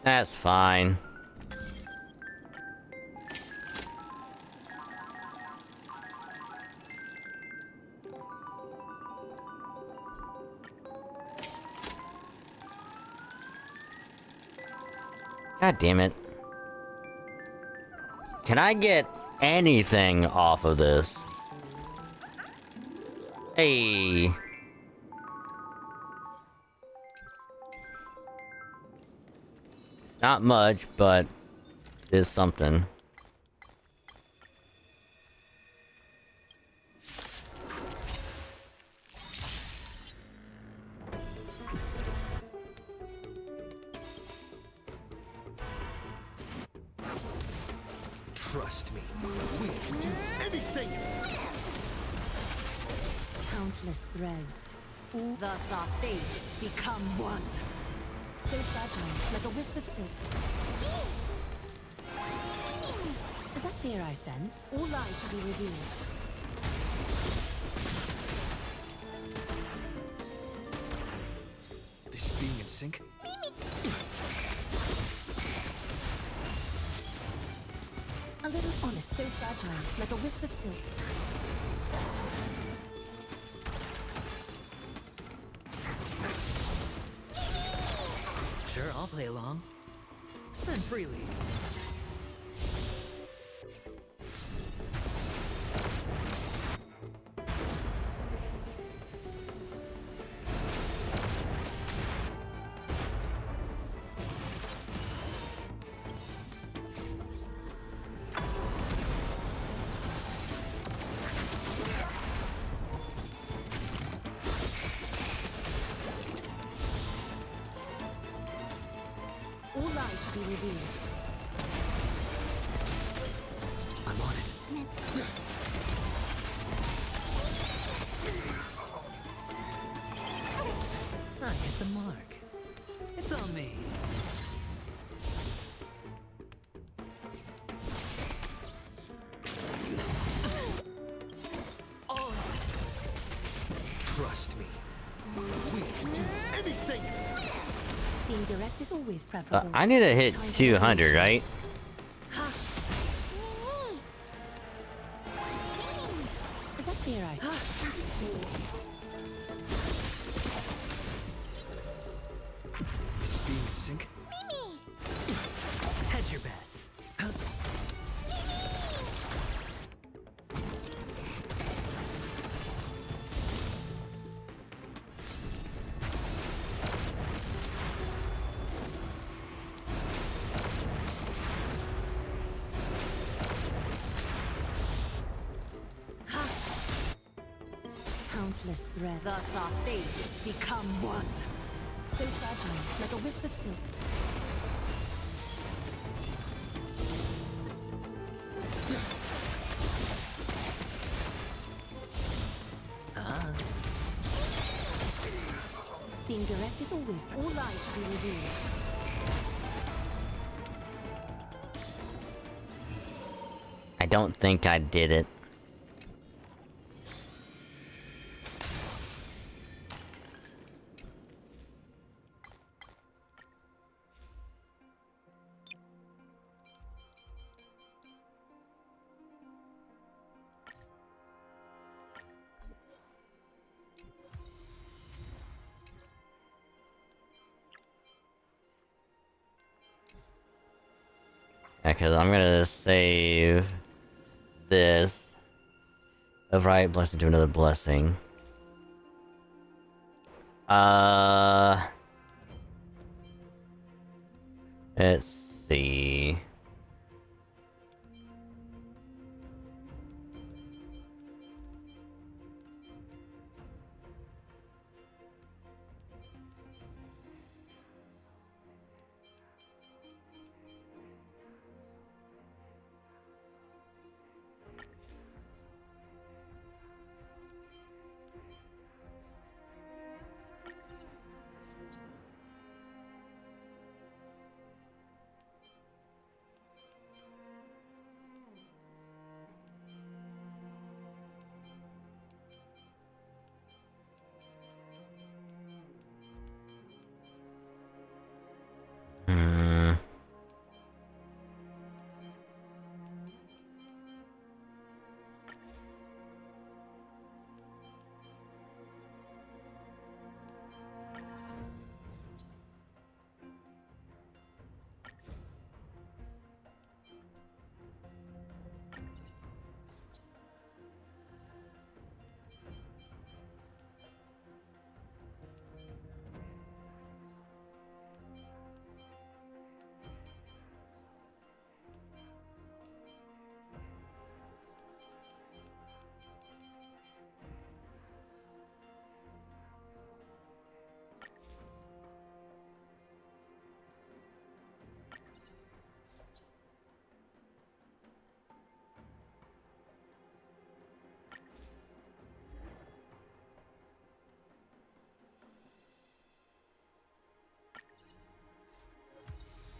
That's fine. God damn it. Can I get anything off of this? Hey. Not much, but is something. Trust me, we can do anything! Countless threads. Thus our fates become one. So fragile, like a wisp of silk. Is that fear I sense? All light to be revealed. This being in sync? A little honest, so fragile, like a wisp of silk. Sure, I'll play along. Spend freely. All light to be revealed. I'm on it. I hit the mark. It's on me. Oh. Trust me, we can do anything! Being direct is always preferable. I need to hit 200, right? Is that fear I... This being in sync? Hedge your bets. Countless threads. Thus our fates become one. So fragile, like a wisp of silk. Being direct is always all light to be revealed. I don't think I did it. Because I'm gonna save this. Override blessing to another blessing. Let's see.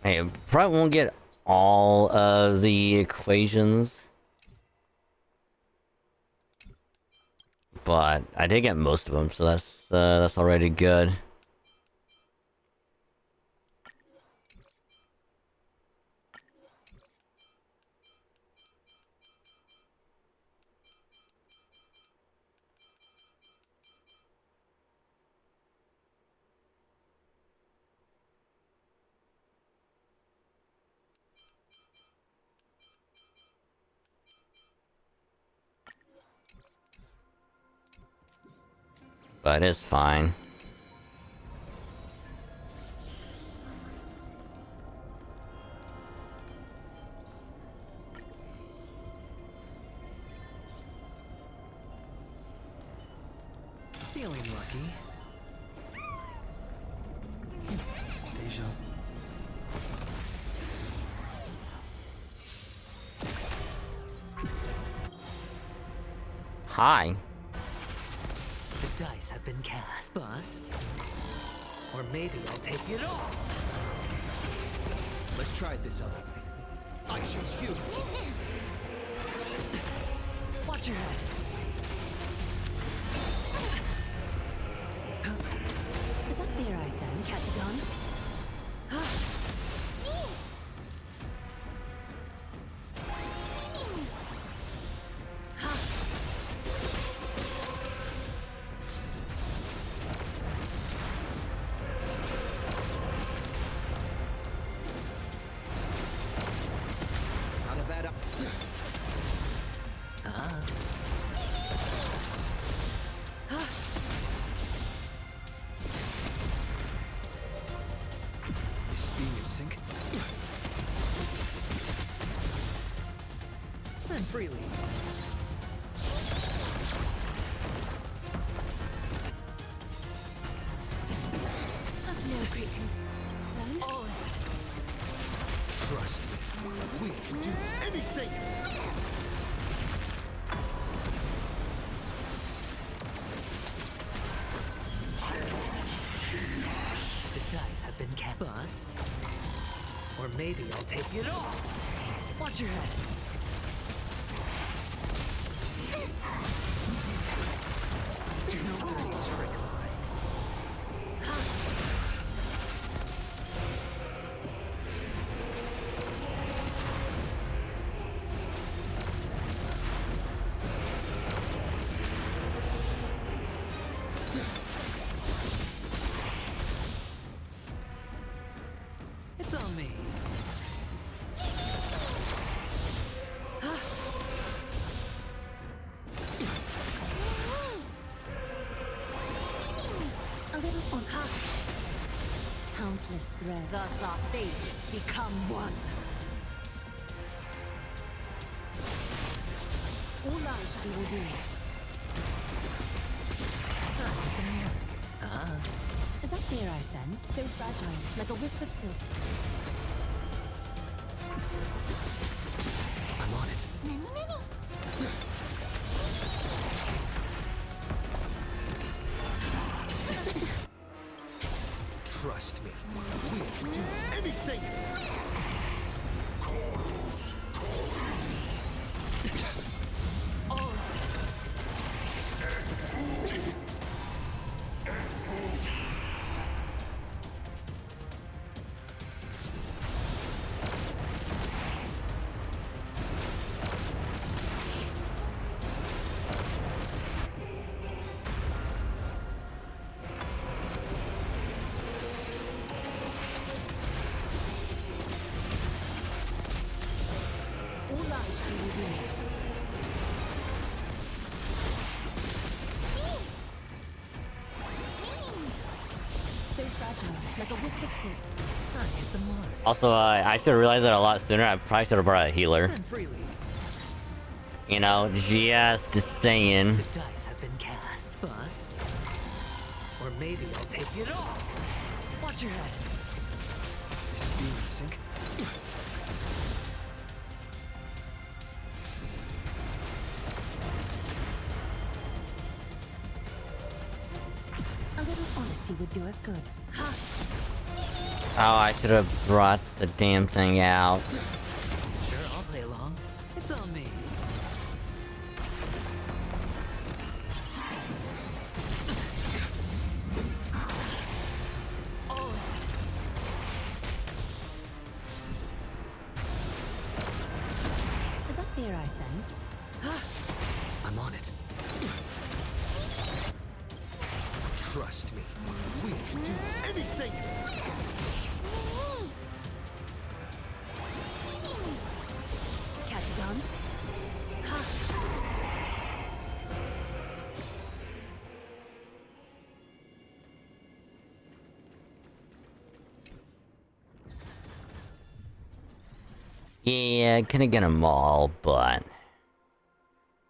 Hey, probably won't get all of the equations, but I did get most of them, so that's already good. But it's fine. Feeling lucky. Deja. Hi. The dice have been cast. Bust. Or maybe I'll take it all. Let's try it this other way. I choose you. Watch your head. Is that beer I send, Catagons? Not a bad. This being in sync. Spend freely. No great concern. Trust me. We can do anything. The dice have been cast. Bust. Or maybe I'll take it all. Watch your head. No dirty tricks, all right. It's on me. countless threads. Thus our fates become one. All light shall be revealed. Is that fear I sense? So fragile, like a wisp of silk. I'm on it. Trust me. We can do anything! So fragile, like a wisp of silk. I hit the mark. Also, I should have realized that a lot sooner. I probably should have brought a healer. You know, just saying. The dice have been cast. Bust. Or maybe I'll take it all. Watch your head. This is being in sync. A little honesty would do us good. Ha! Oh, I should have brought the damn thing out. Sure, I'll play along. It's on me. Is that fear I sense? I'm on it. Trust me. We can do anything! Catch a dance? Ha! Yeah, couldn't get them all, but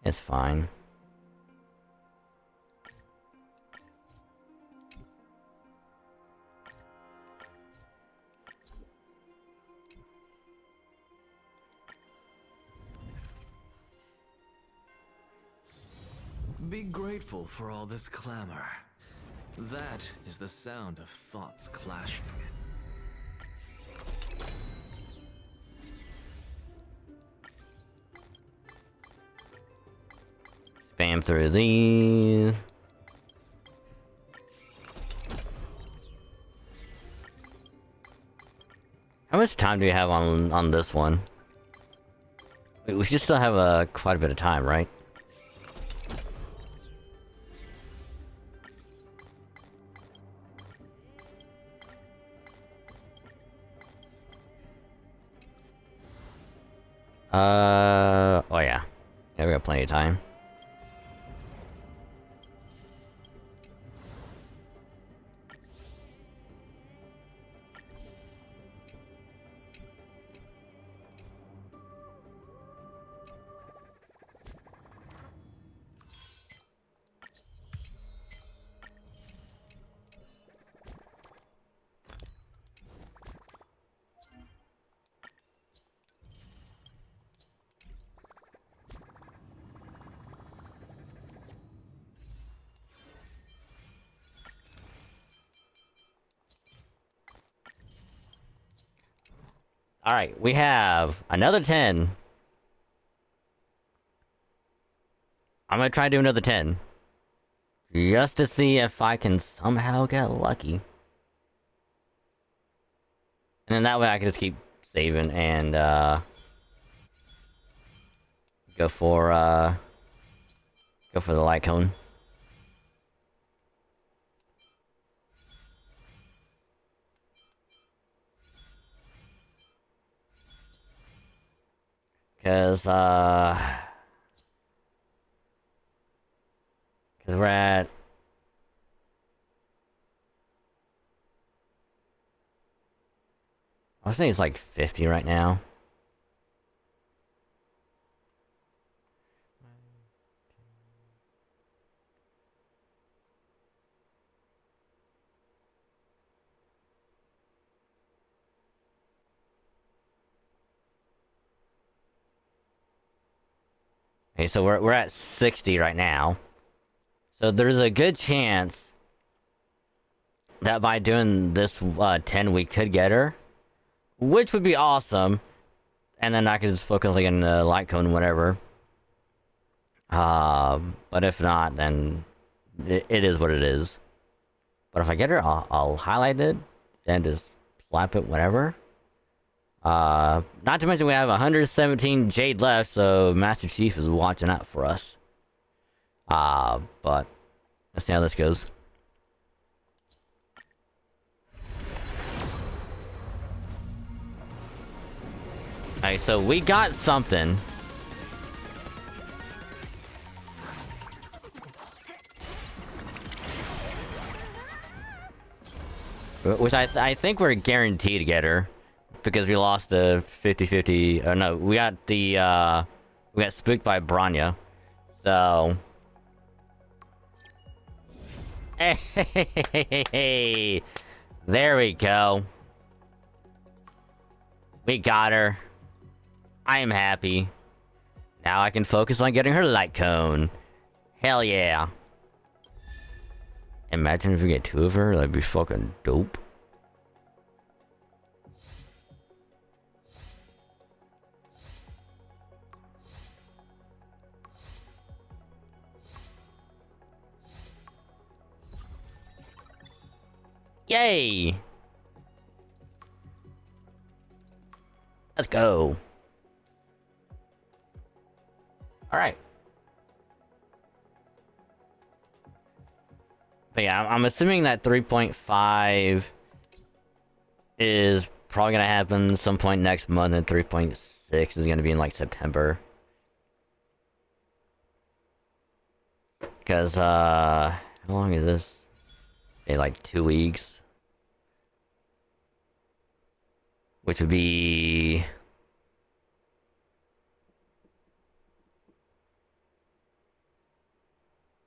it's fine. Be grateful for all this clamor. That is the sound of thoughts clashing. Spam through these. How much time do we have on this one? Wait, we should still have quite a bit of time, right? Oh yeah. Yeah, we got plenty of time. Alright, we have another 10. I'm gonna try to do another 10. Just to see if I can somehow get lucky. And then that way I can just keep saving and, go for the light cone. Cause we're at I was thinking it's like 50 right now. Okay, so we're at 60 right now. So there's a good chance that by doing this 10 we could get her, which would be awesome. And then I could just focus like on the light cone, whatever. But if not, then it is what it is. But if I get her, I'll highlight it and just slap it, whatever. Not to mention we have 117 Jade left, so Master Chief is watching out for us. But let's see how this goes. Alright, so we got something. Which I think we're guaranteed to get her. Because we lost the 50-50, no, we got spooked by Bronya. So... Hey, there we go. We got her. I am happy. Now I can focus on getting her light cone. Hell yeah. Imagine if we get 2 of her, that'd be fucking dope. Yay! Let's go. Alright. But yeah, I'm assuming that 3.5 is probably gonna happen some point next month, and 3.6 is gonna be in like September. Because, how long is this? Say like 2 weeks. Which would be...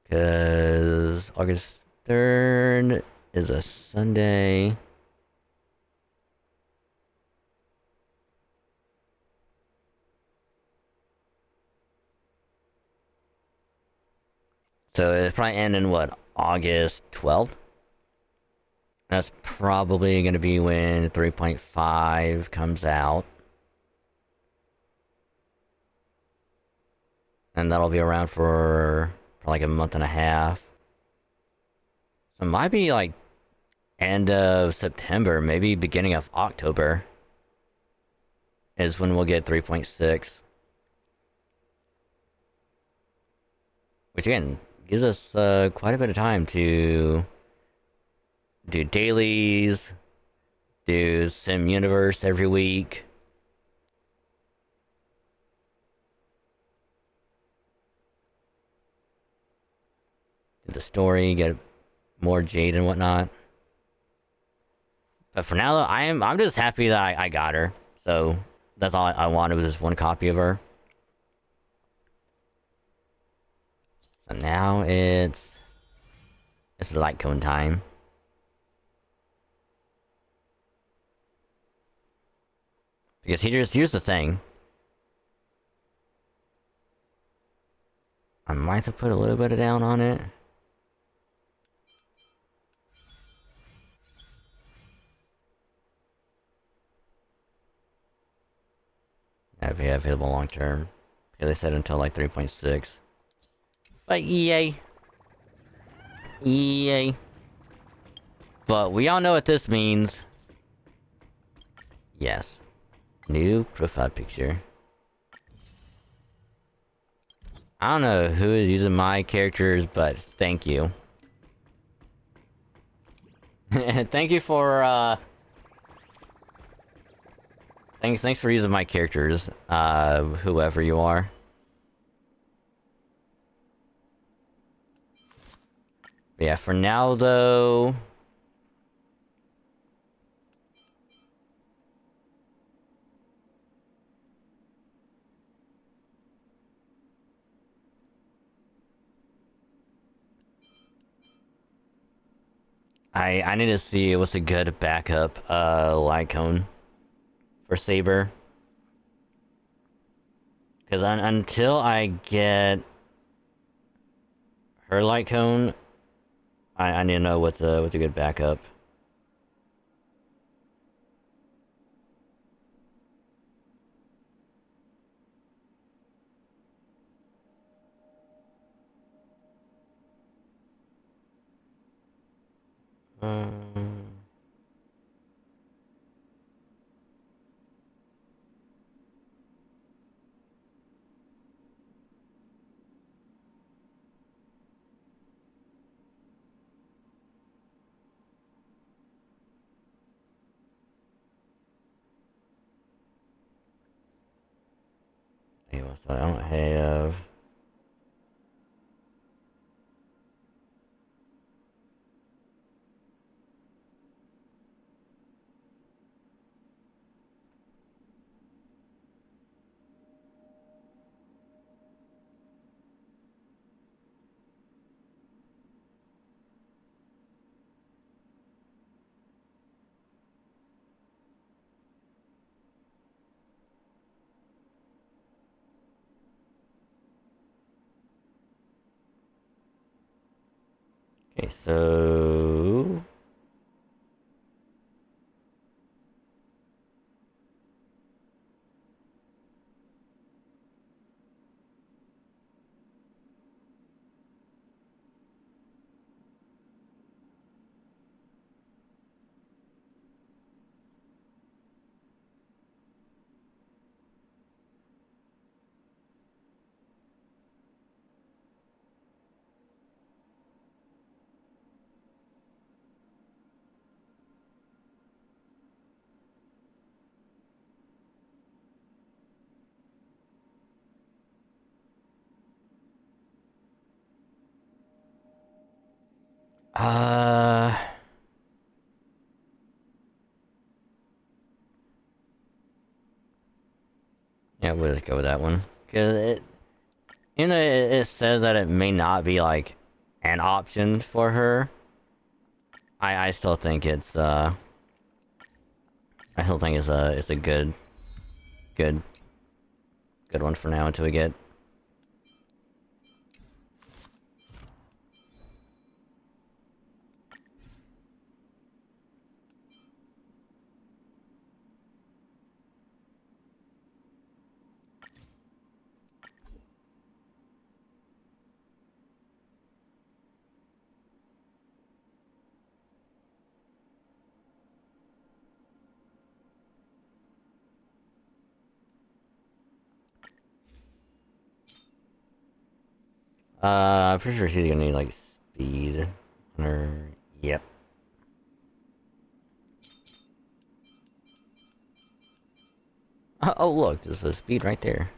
Because August 3rd is a Sunday. So it's probably ending what, August 12th? That's probably going to be when 3.5 comes out. And that'll be around for like a month and a half. So it might be like end of September, maybe beginning of October is when we'll get 3.6. Which again, gives us quite a bit of time to do dailies, do Sim Universe every week. Do the story, get more Jade and whatnot. But for now, though, I'm just happy that I got her. So that's all I wanted, was just 1 copy of her. So now it's light cone time. Because here's the thing. I might have put a little bit of down on it. That'd be available long term. Yeah, they said until like 3.6. But yay. Yay. But we all know what this means. Yes. New profile picture. I don't know who is using my characters, but thank you. Thank you for, Thanks for using my characters, whoever you are. But yeah, for now, though... I need to see what's a good backup light cone for Saber. Because until I get her light cone, I need to know what's a good backup. Hey, what's that? I don't have. Okay, so yeah, we'll just go with that one. Cause it says that it may not be like an option for her. I still think it's I still think it's a good one for now until we get. I'm pretty sure she's gonna need like speed on her. Yep. Oh look, there's a speed right there.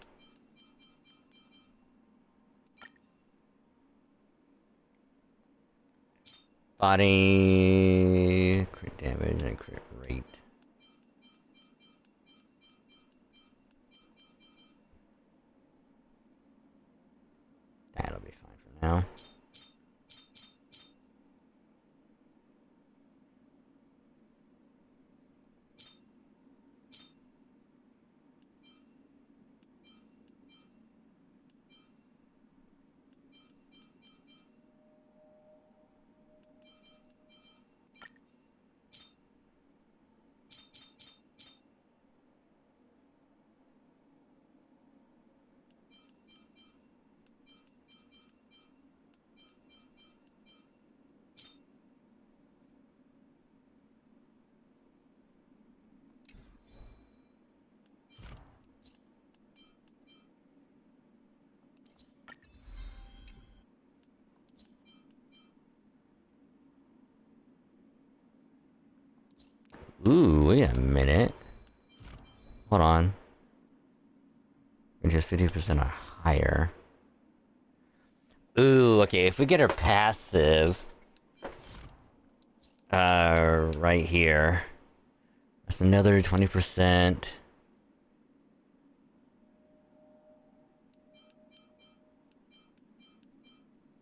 Body, crit damage, and crit rate. That'll be fine for now. Ooh, wait a minute. Hold on. We're just 50% or higher. Ooh, okay, if we get her passive... right here. That's another 20%.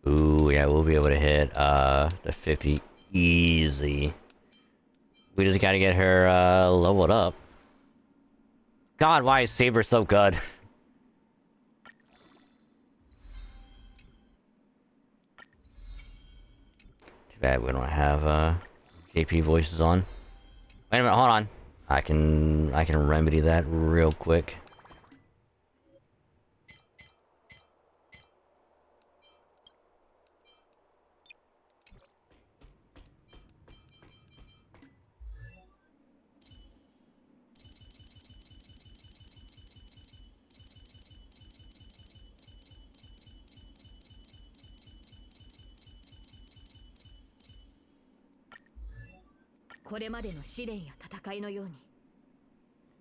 Ooh, yeah, we'll be able to hit, the 50... easy. We just gotta get her leveled up. God, why is Saber so good? Too bad we don't have JP voices on. Wait a minute, hold on. I can remedy that real quick.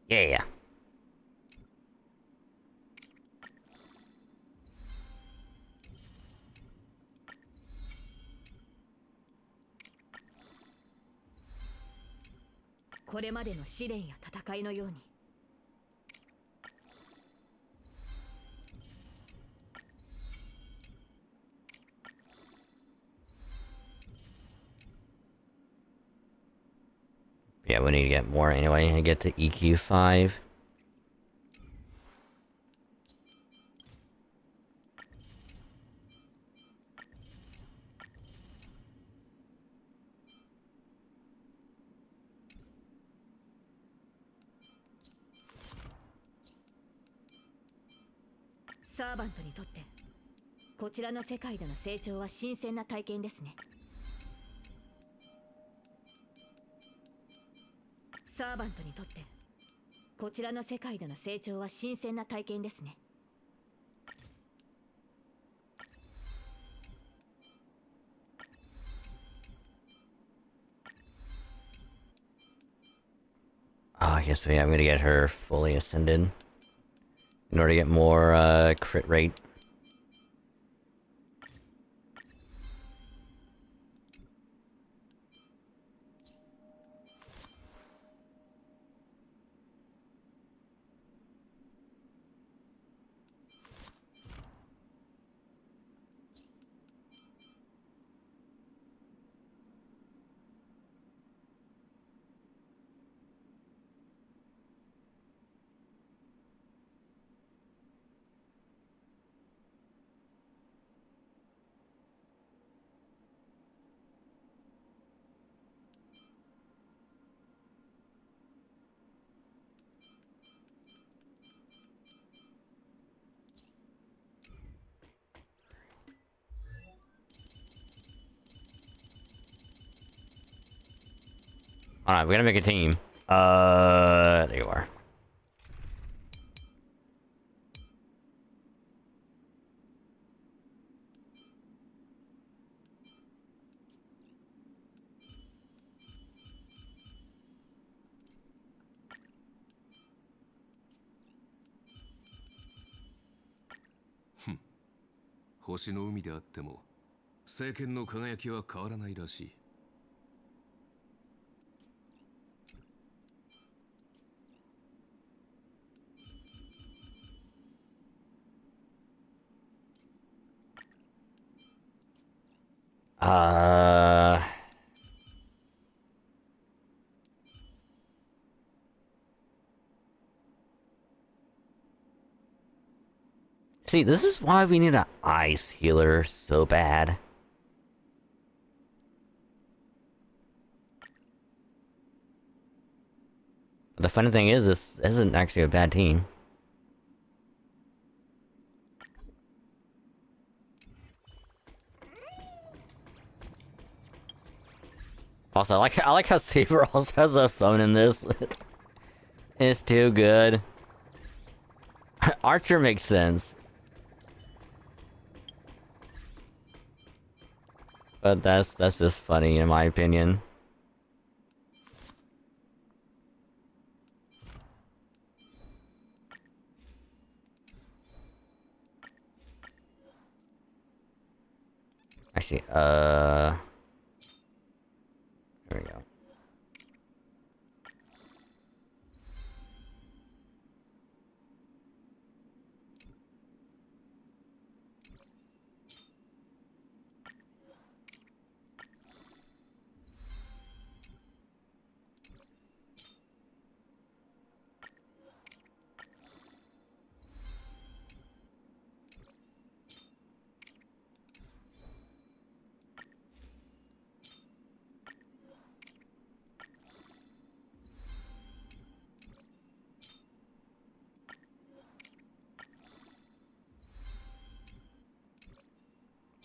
Yeah. これまでの試練や戦いのように。Yeah, we need to get more anyway and get to EQ5. Servant にとってこちらの世界での成長は新鮮な体験ですね。サーバントにとってこちらの世界での成長は新鮮な体験ですね。I guess I'm gonna get her fully ascended in order to get more crit rate. Alright, we're gonna make a team. There you are. Hmm. 星の海であっても、聖剣の輝きは変わらないらしい。See, this is why we need an ice healer so bad. The funny thing is, this isn't actually a bad team. Also, I like how Saber also has a phone in this. It's too good. Archer makes sense. But that's just funny in my opinion. Actually, there we go.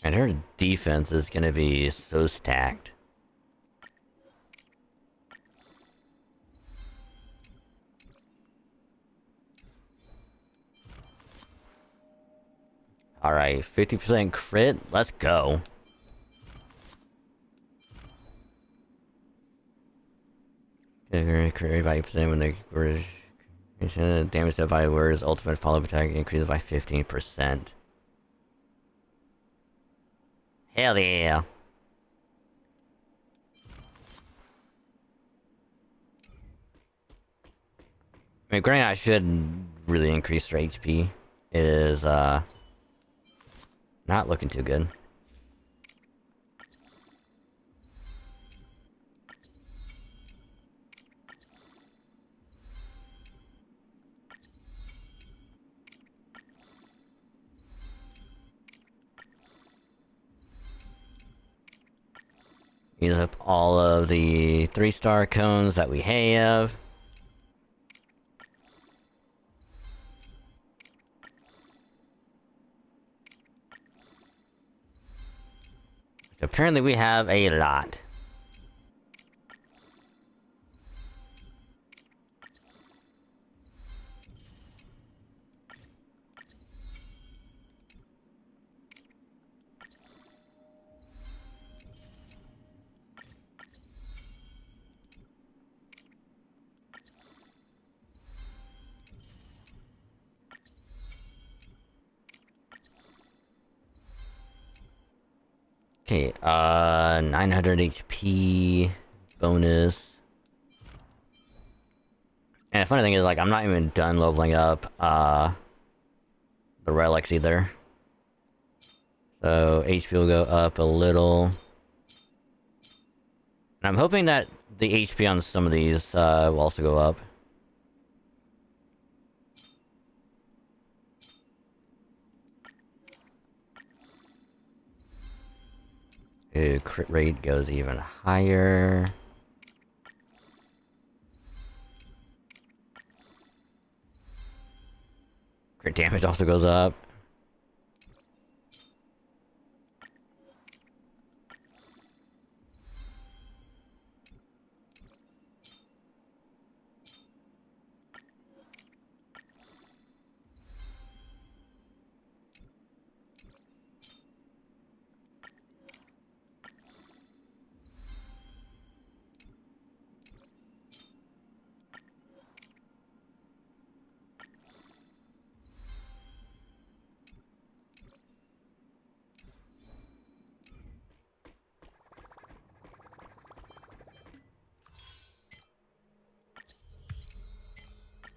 And her defense is gonna be so stacked. Alright, 50% crit, let's go. Crit 5% when the damage dealt by words, ultimate follow-up attack increases by 15%. Hell yeah. I mean, granted, I should really increase her HP. It is, not looking too good. Use up all of the 3-star cones that we have. Apparently we have a lot. Okay, 900 HP bonus. And the funny thing is, like, I'm not even done leveling up, the relics either. So, HP will go up a little. And I'm hoping that the HP on some of these, will also go up. Ooh, crit rate goes even higher. Crit damage also goes up.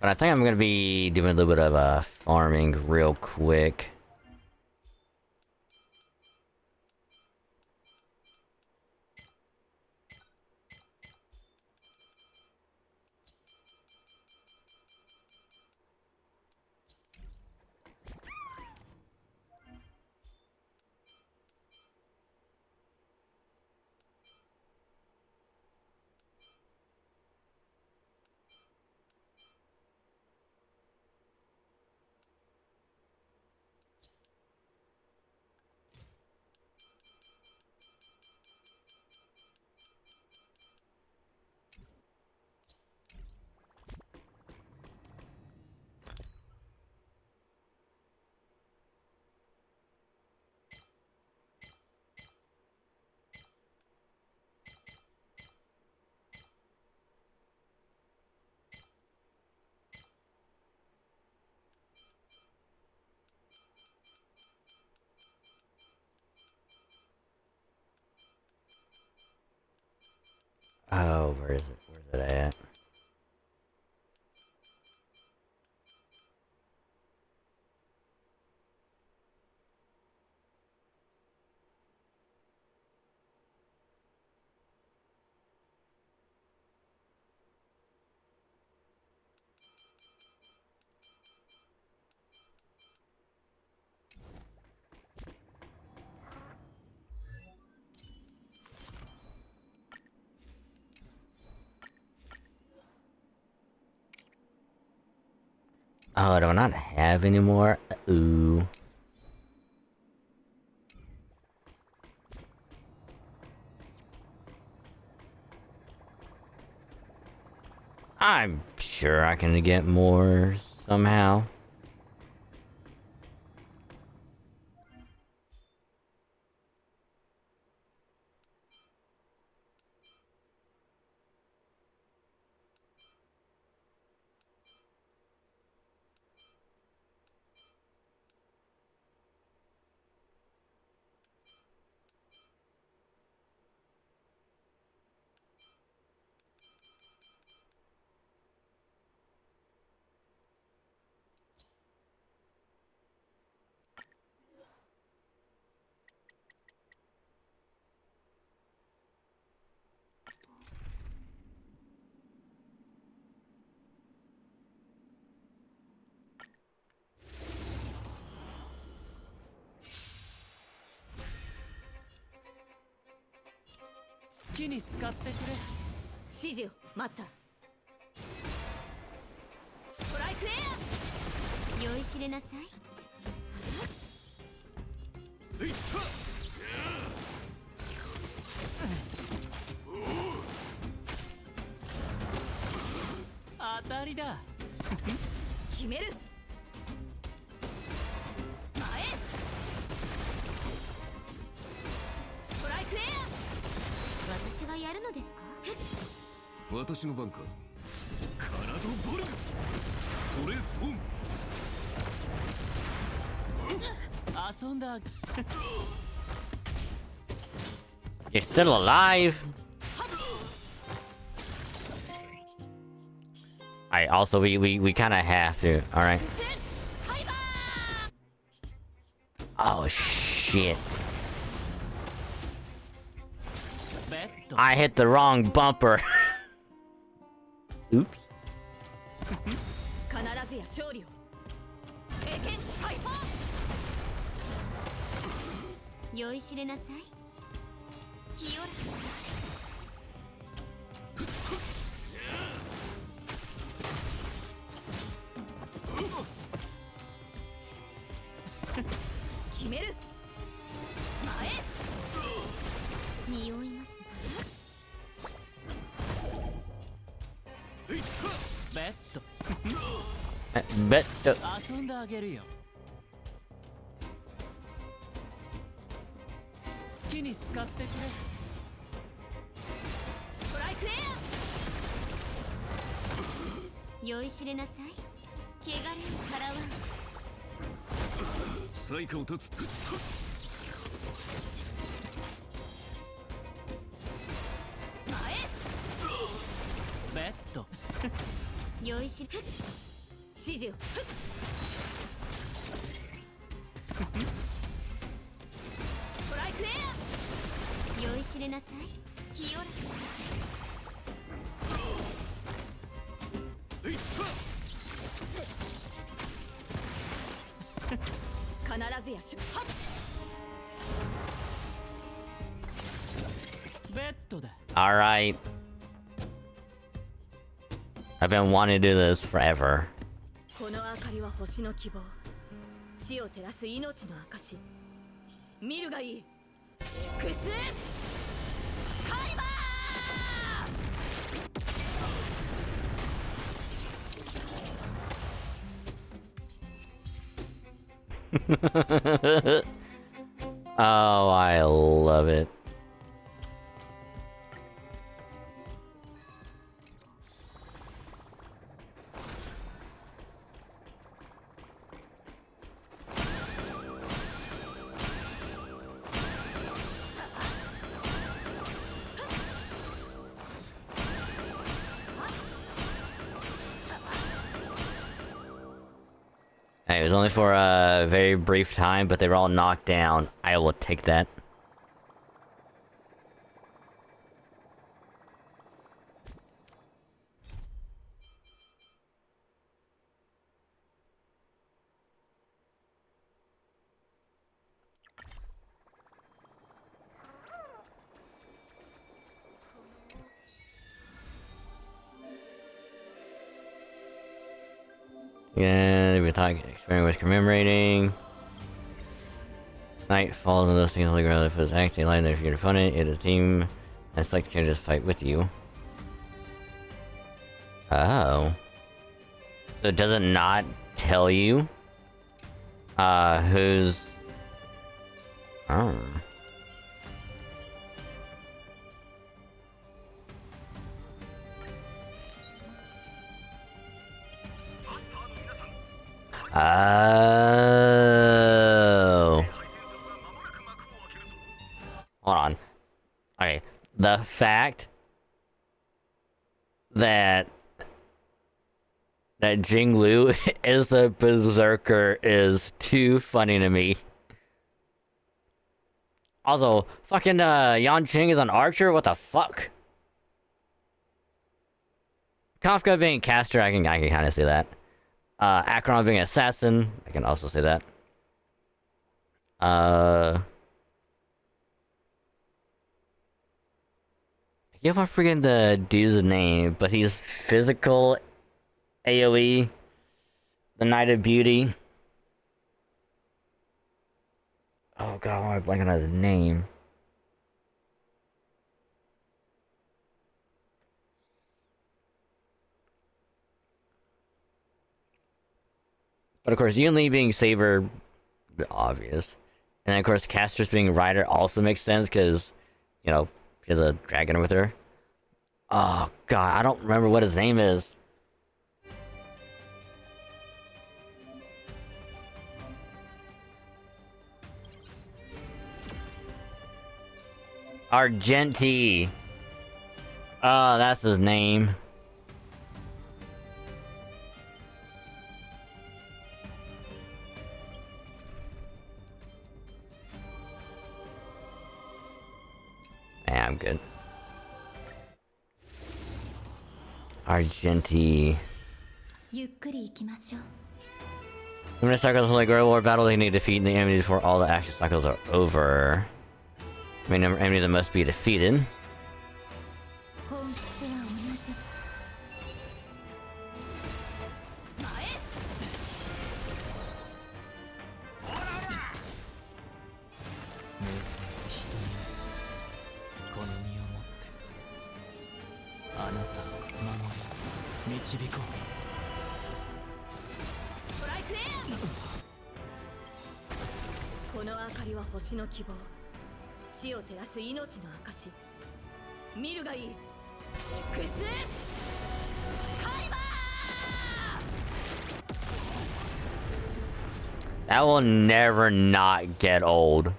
But I think I'm gonna be doing a little bit of farming real quick. Oh, where is it? Where's it at? Oh, do I not have any more? Ooh. I'm sure I can get more somehow. You're still alive? Alright, also we kinda have to, alright. Oh shit. I hit the wrong bumper. Oops. 酔いしれなさい。清ら。決める。前。匂いますね。ベッド。ベッド。遊んであげるよ。好きに使ってくれ。ストライクエア。酔いしれなさい。汚れを払わん。最下を立つ。前。ベッド。酔いし。指示を。酔いしれなさい。清ら。必ずやし。ベッドだ。Alright. I've been wanting to do this forever. この明かりは星の希望。地を照らす命の証。見るがいい。クスカリバーOh, I love it. Hey, it was only for a very brief time, but they were all knocked down. I will take that. Yeah, we're talking experiment with commemorating. Night falls on those things on the ground if it's actually lying there if you're to fun it. It is a team and select changes fight with you. Oh. So does it not tell you? Who's... Oh. Oh. Hold on. Okay. The fact that Jing Lu is a berserker is too funny to me. Also, fucking Yanqing is an archer? What the fuck? Kafka being caster, I can kind of see that. Acheron being assassin, I can also see that. I keep on forgetting the dude's name, but he's physical AoE, the Knight of Beauty. Oh god, why am I blanking on his name? But of course, Yunli being Saber, obvious. And of course, Caster's being Rider also makes sense, because, you know, she has a dragon with her. Oh god, I don't remember what his name is. Argenti. Oh, that's his name. Yeah, I'm good. Argenti. When the cycles like Guerrilla War battle, they need to defeat the enemy before all the action cycles are over. I mean, enemy that must be defeated. That will never not get old.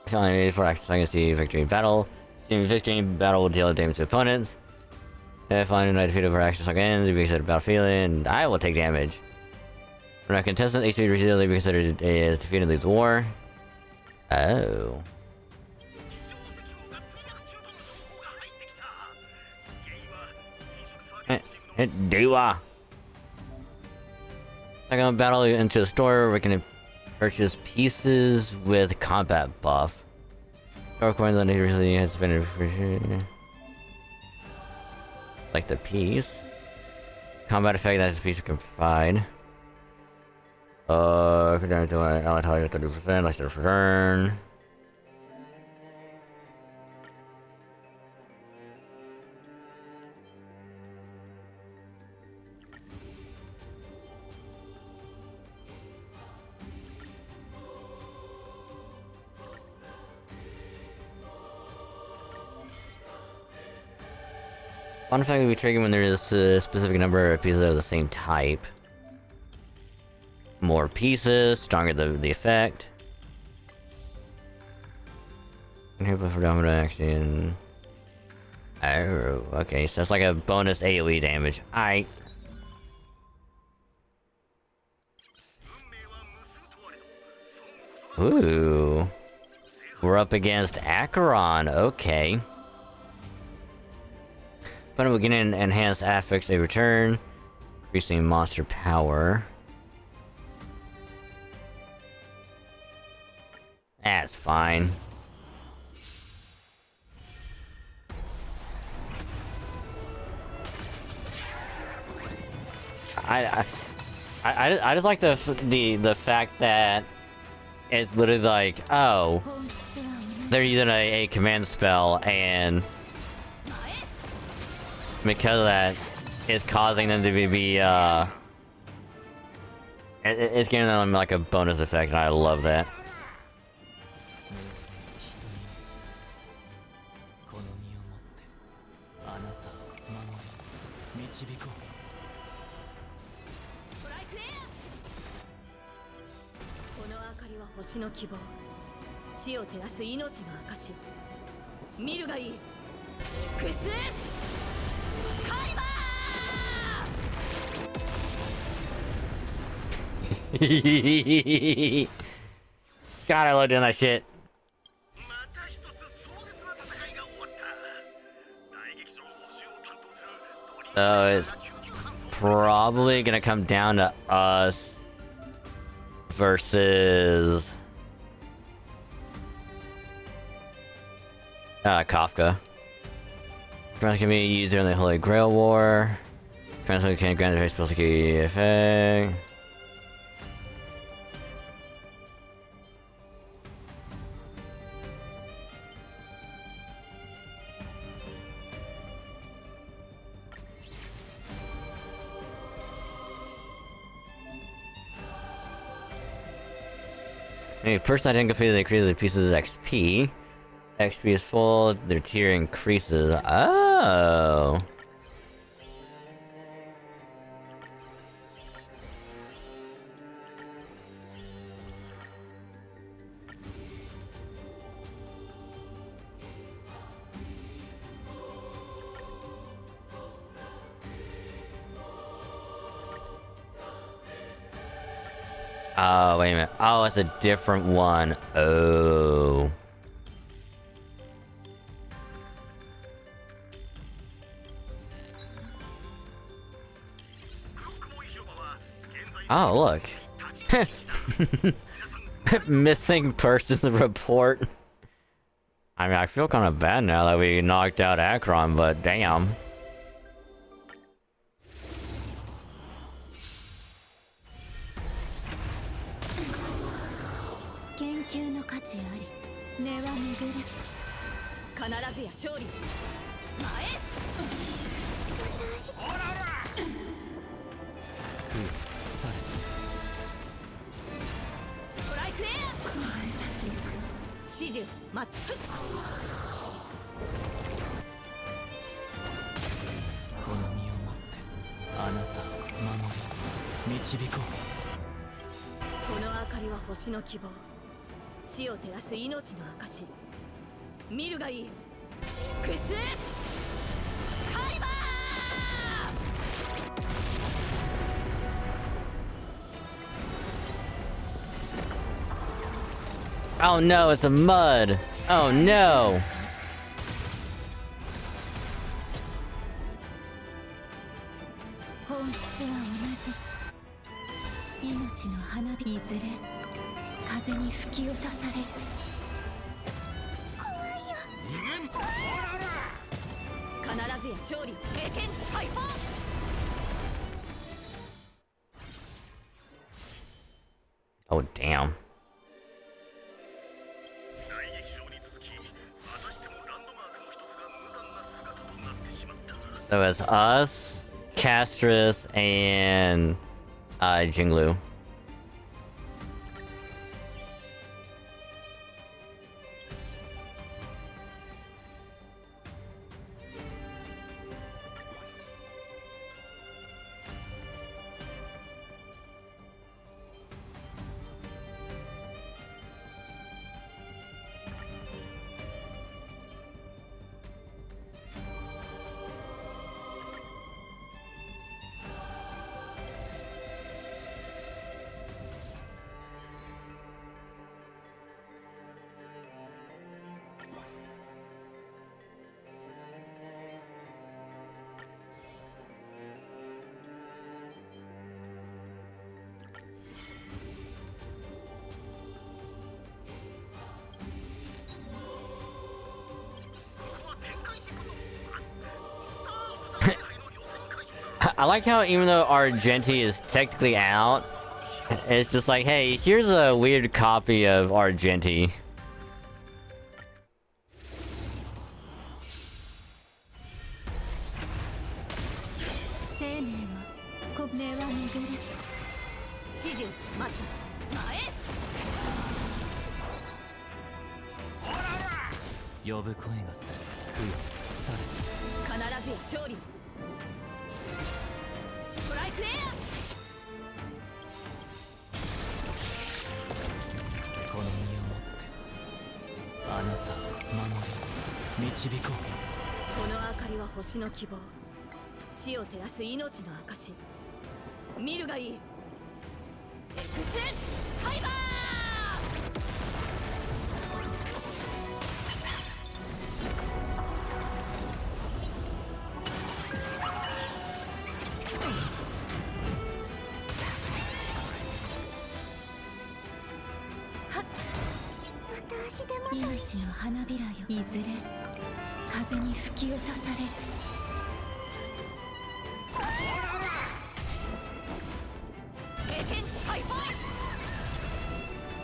Finally, for action, I can see victory in battle. Seeing victory in battle will deal damage to opponents. If I am defeated for action, suck ends, be considered battlefield, and I will take damage. When a contestant HP repeatedly be considered as defeated and leads the war. Oh. Dewa. Second battle into the store, we can purchase pieces with combat buff. Store coins on recently has been like the piece. Combat effect that this piece can provide. Could damage to ally target 30%, like the return. Fun effect will be triggered when there is a specific number of pieces of the same type. More pieces, stronger the effect. Here for domino action. Oh, okay, so it's like a bonus AoE damage. Aight. Ooh. We're up against Acheron, okay. But we get an enhanced affix a return, increasing monster power. That's fine. I just like the fact that it's literally like, oh, they're using a command spell, and because of that, it's causing them to be it's giving them like a bonus effect, and I love that. God, I love doing that shit. So it's probably gonna come down to us versus Kafka. Friends can be used during the Holy Grail War. Friends can grant a very specific effect. If a person identifies they create the pieces of XP. XP is full, their tier increases. Oh. Oh, wait a minute. Oh, it's a different one. Oh. Oh, look. Missing person report. I mean, I feel kind of bad now that we knocked out Akron, but damn. Oh no, it's a mud. Oh no. Oh damn. So it's us, Castris, and Jinglu. I like how even though Argenti is technically out, It's just like, hey, here's a weird copy of Argenti.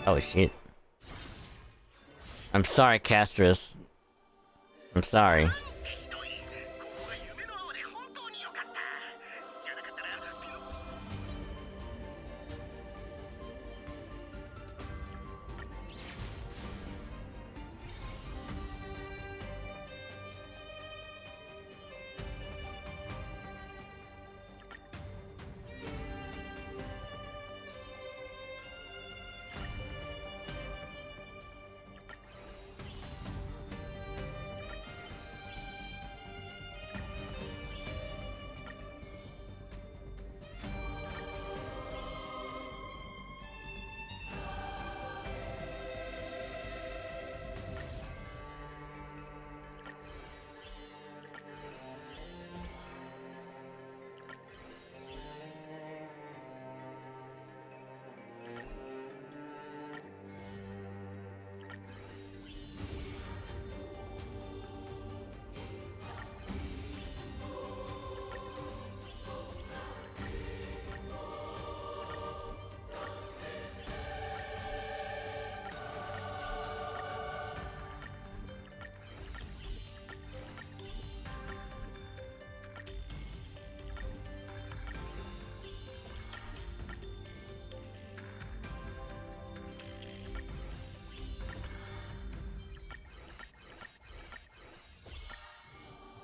Oh shit. I'm sorry, Castris. I'm sorry.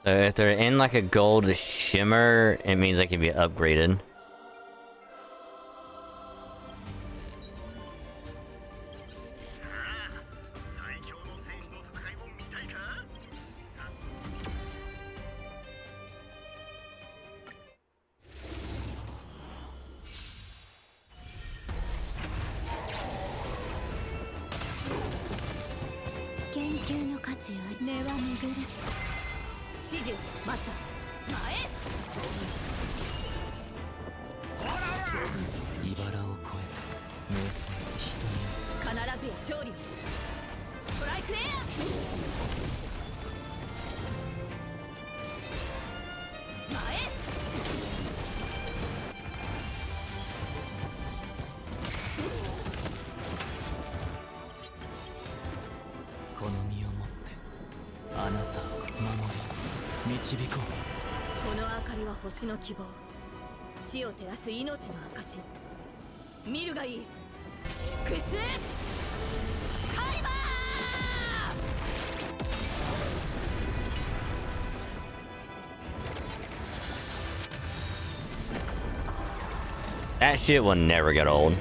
So if they're in like a gold shimmer, it means they can be upgraded. That shit will never get old.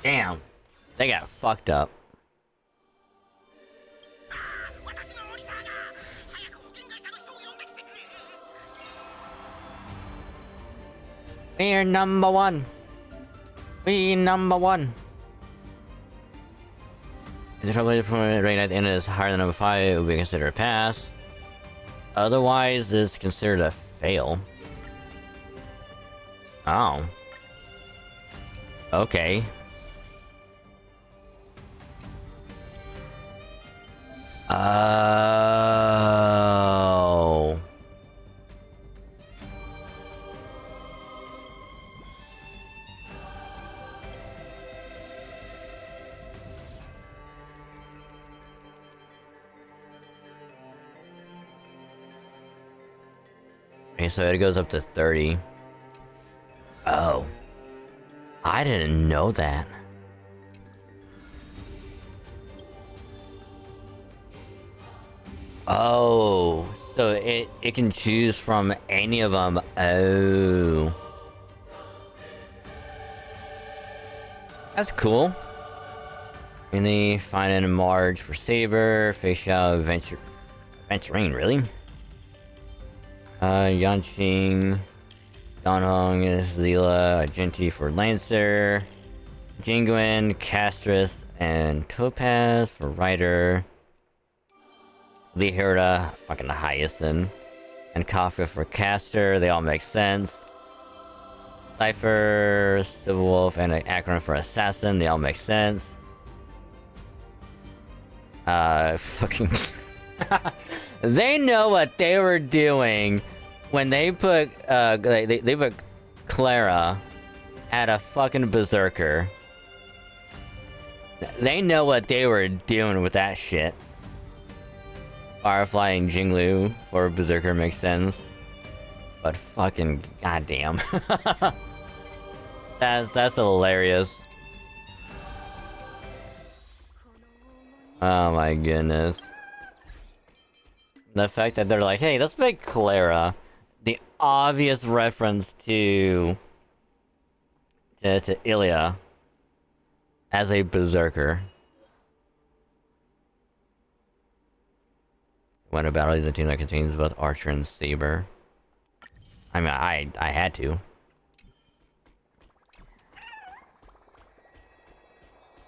Damn. They got fucked up. We're number one. We number one. If the trouble rate at the end is higher than number 5, it will be considered a pass. Otherwise, it's considered a fail. Oh. Okay. Oh. Okay, so it goes up to 30. Oh. I didn't know that. Oh, so it can choose from any of them. Oh. That's cool. And they find an Marge for Saber, Facial Venturine, really? Yanqing, Donhong is Leela, Argenti for Lancer, Jingwen, Castris, and Topaz for Rider, Lee Hirda, fucking Hyacinth, and Kafka for Caster, they all make sense. Cypher, Civil Wolf, and Akron for Assassin, they all make sense. Fucking... They know what they were doing when they put, they put Clara at a fucking Berserker. They know what they were doing with that shit. Firefly and Jinglu for Berserker makes sense. But fucking goddamn. That's hilarious. Oh my goodness. The fact that they're like, hey, let's make Clara the obvious reference to Ilya as a Berserker. When a battle is a team that contains both Archer and Saber. I mean, I had to.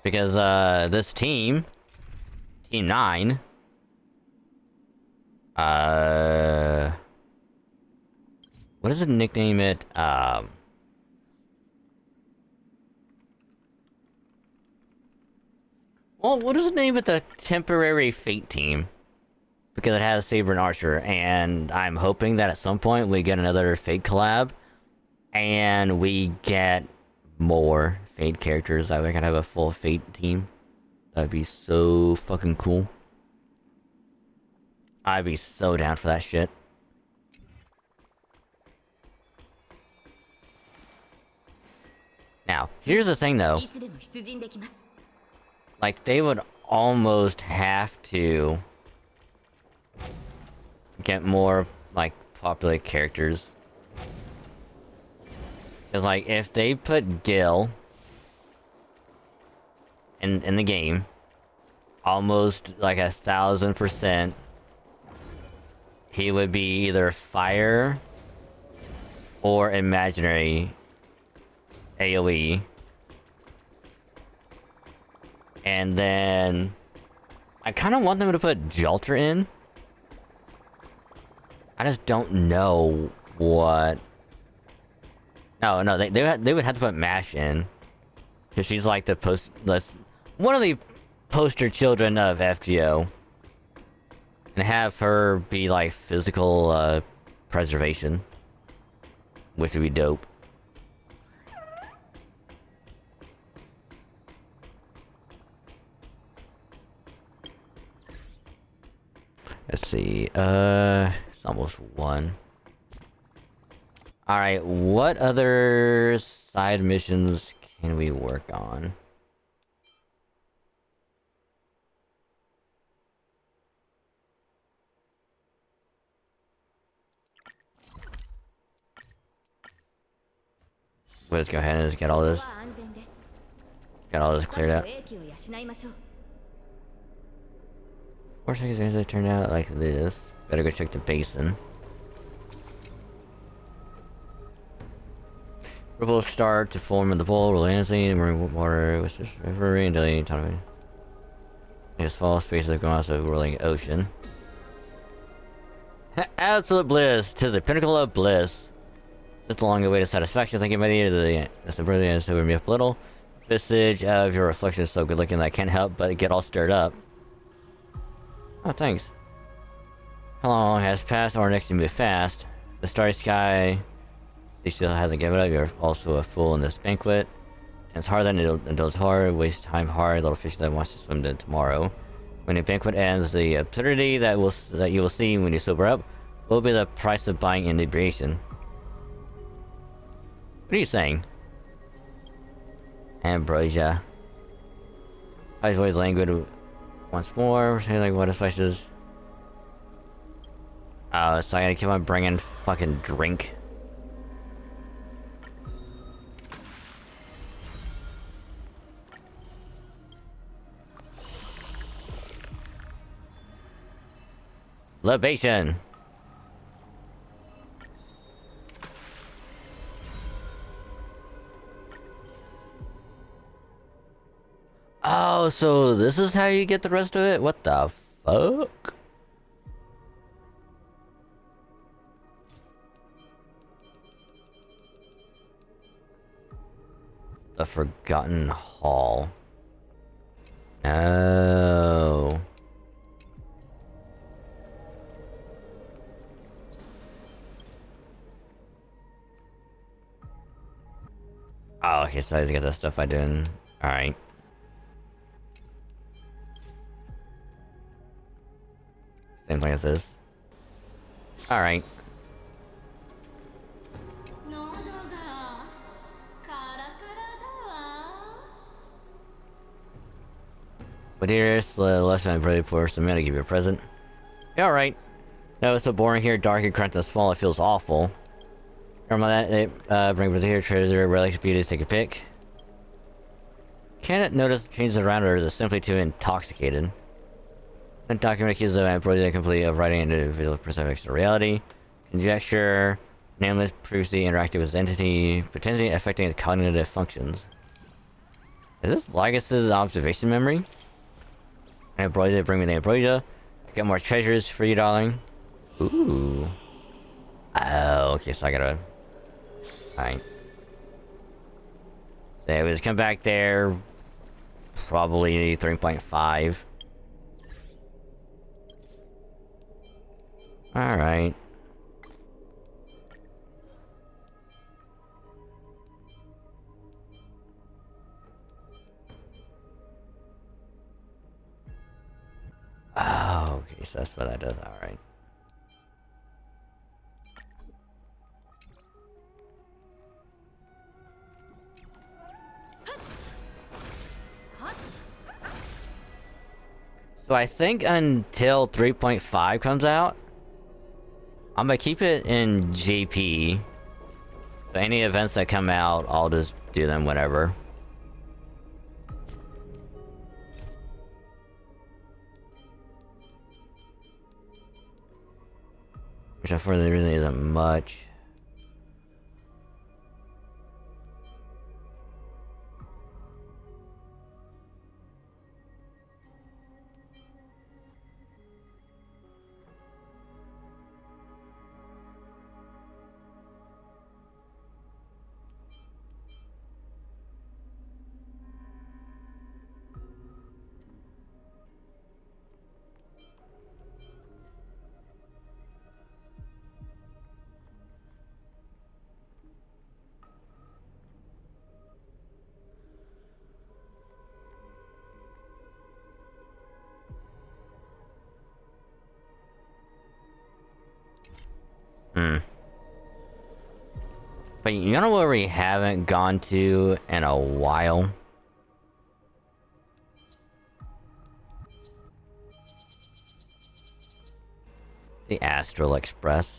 Because, this team, Team 9, what does it nickname it? Well, what does it name it? The Temporary Fate Team. Because it has Saber and Archer, and I'm hoping that at some point we get another Fate collab, and we get more Fate characters, that we can have a full Fate team. That'd be so fucking cool. I'd be so down for that shit. Now, here's the thing though. Like, they would almost have to get more, like, popular characters. Cause, like, if they put Gil in the game, almost, like, 1000%, he would be either fire or imaginary AoE. And then I kind of want them to put Jolter in. I just don't know what. No, they would have to put Mash in, because she's like the one of the poster children of FGO, and have her be like physical preservation, which would be dope. Let's see, it's almost 1. Alright, what other side missions can we work on? Let's go ahead and just get all this cleared out. 4 seconds as it turned out like this. Better go check the basin. Ripples start to form in the bowl, relentlessly, and marine water was just river until any time. Just fall spaces going out of the whirling ocean. Absolute bliss! 'Tis the pinnacle of bliss. Just along the way to satisfaction, thinking about the brilliant, so me up a little. Visage of your reflection is so good looking that I can't help but get all stirred up. Oh, thanks. How long has passed? Our next to move fast. The starry sky. He still hasn't given up. You're also a fool in this banquet. It's harder than it does hard. Waste time hard. Little fish that wants to swim to tomorrow. When the banquet ends, the absurdity that you will see when you sober up will be the price of buying inebriation. What are you saying? Ambrosia. His voice languid once more. Say like what if I just... Oh, so I gotta keep on bringing fucking drink. Libation. Oh, so this is how you get the rest of it? What the fuck? The Forgotten Hall. No. Oh, okay, so I have to get that stuff by doing... Alright. Same thing as this. Alright. But here's the lesson I've ready for some man to give you a present. Yeah, alright. No, it's so boring here, dark and cramped and small, it feels awful. Remember that, bring with here, treasure, relics, beauties, take a pick. Cannot notice the changes around her is simply too intoxicated. The document accuses of ambrosia complete of writing into visual perception of reality. Conjecture, nameless, previously interacted with entity, potentially affecting its cognitive functions. Is this Lagus's observation memory? Ambrosia, bring me the ambrosia. I got more treasures for you, darling. Ooh. Oh, okay, so I gotta... Alright. So it was come back there. Probably 3.5. Alright. Oh, okay, so that's what that does, alright. So I think until 3.5 comes out, I'm gonna keep it in GP. So any events that come out, I'll just do them whenever. Which unfortunately really isn't much. But you know where we haven't gone to in a while? The Astral Express.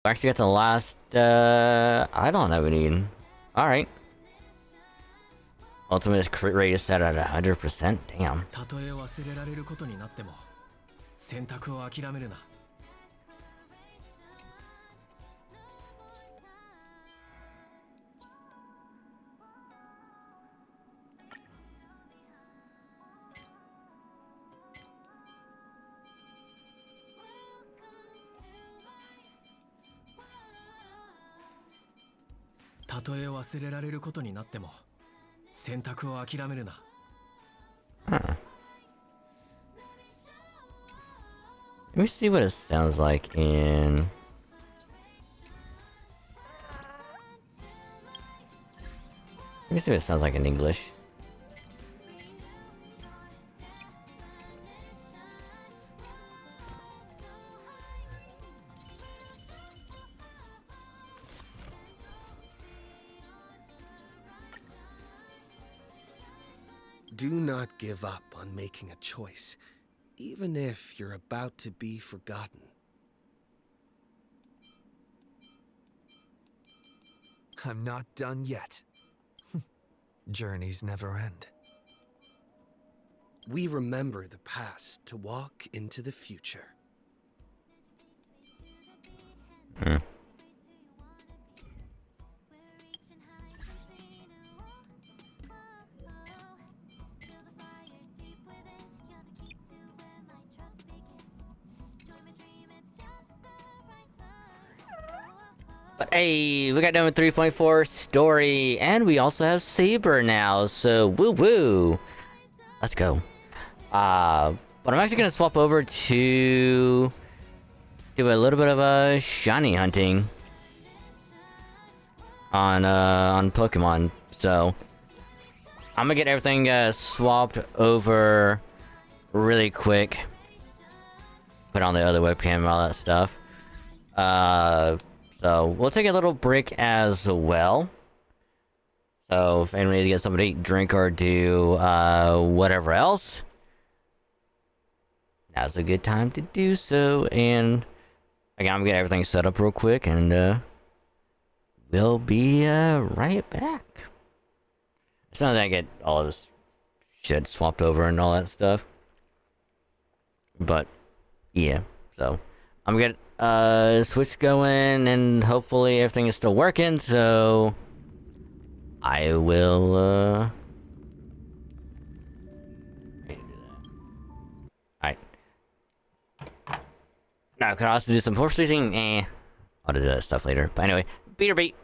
We actually got the last idol that we need. Alright. Ultimate crit rate is set at 100%. Damn. たとえ忘れられることになっても選択を諦めるな。たとえ忘れられることになっても選択を諦めるな。Let me see what it sounds like in... Let me see what it sounds like in English. Do not give up on making a choice, even if you're about to be forgotten. I'm not done yet. Journeys never end. We remember the past to walk into the future. But hey, we got done with 3.4 story, and we also have Saber now, so woo woo. Let's go. But I'm actually gonna swap over to do a little bit of shiny hunting on Pokemon. So I'm gonna get everything swapped over really quick. Put on the other webcam and all that stuff. So we'll take a little break as well. So if anyone needs to get something to eat, drink, or do whatever else, now's a good time to do so. And again, I'm gonna get everything set up real quick, and we'll be right back. As soon as I get all this shit swapped over and all that stuff. But yeah, so I'm gonna get switch going, and hopefully everything is still working, so I will alright. Now, could I also do some horse racing? I'll do that stuff later. But anyway, beat or beat.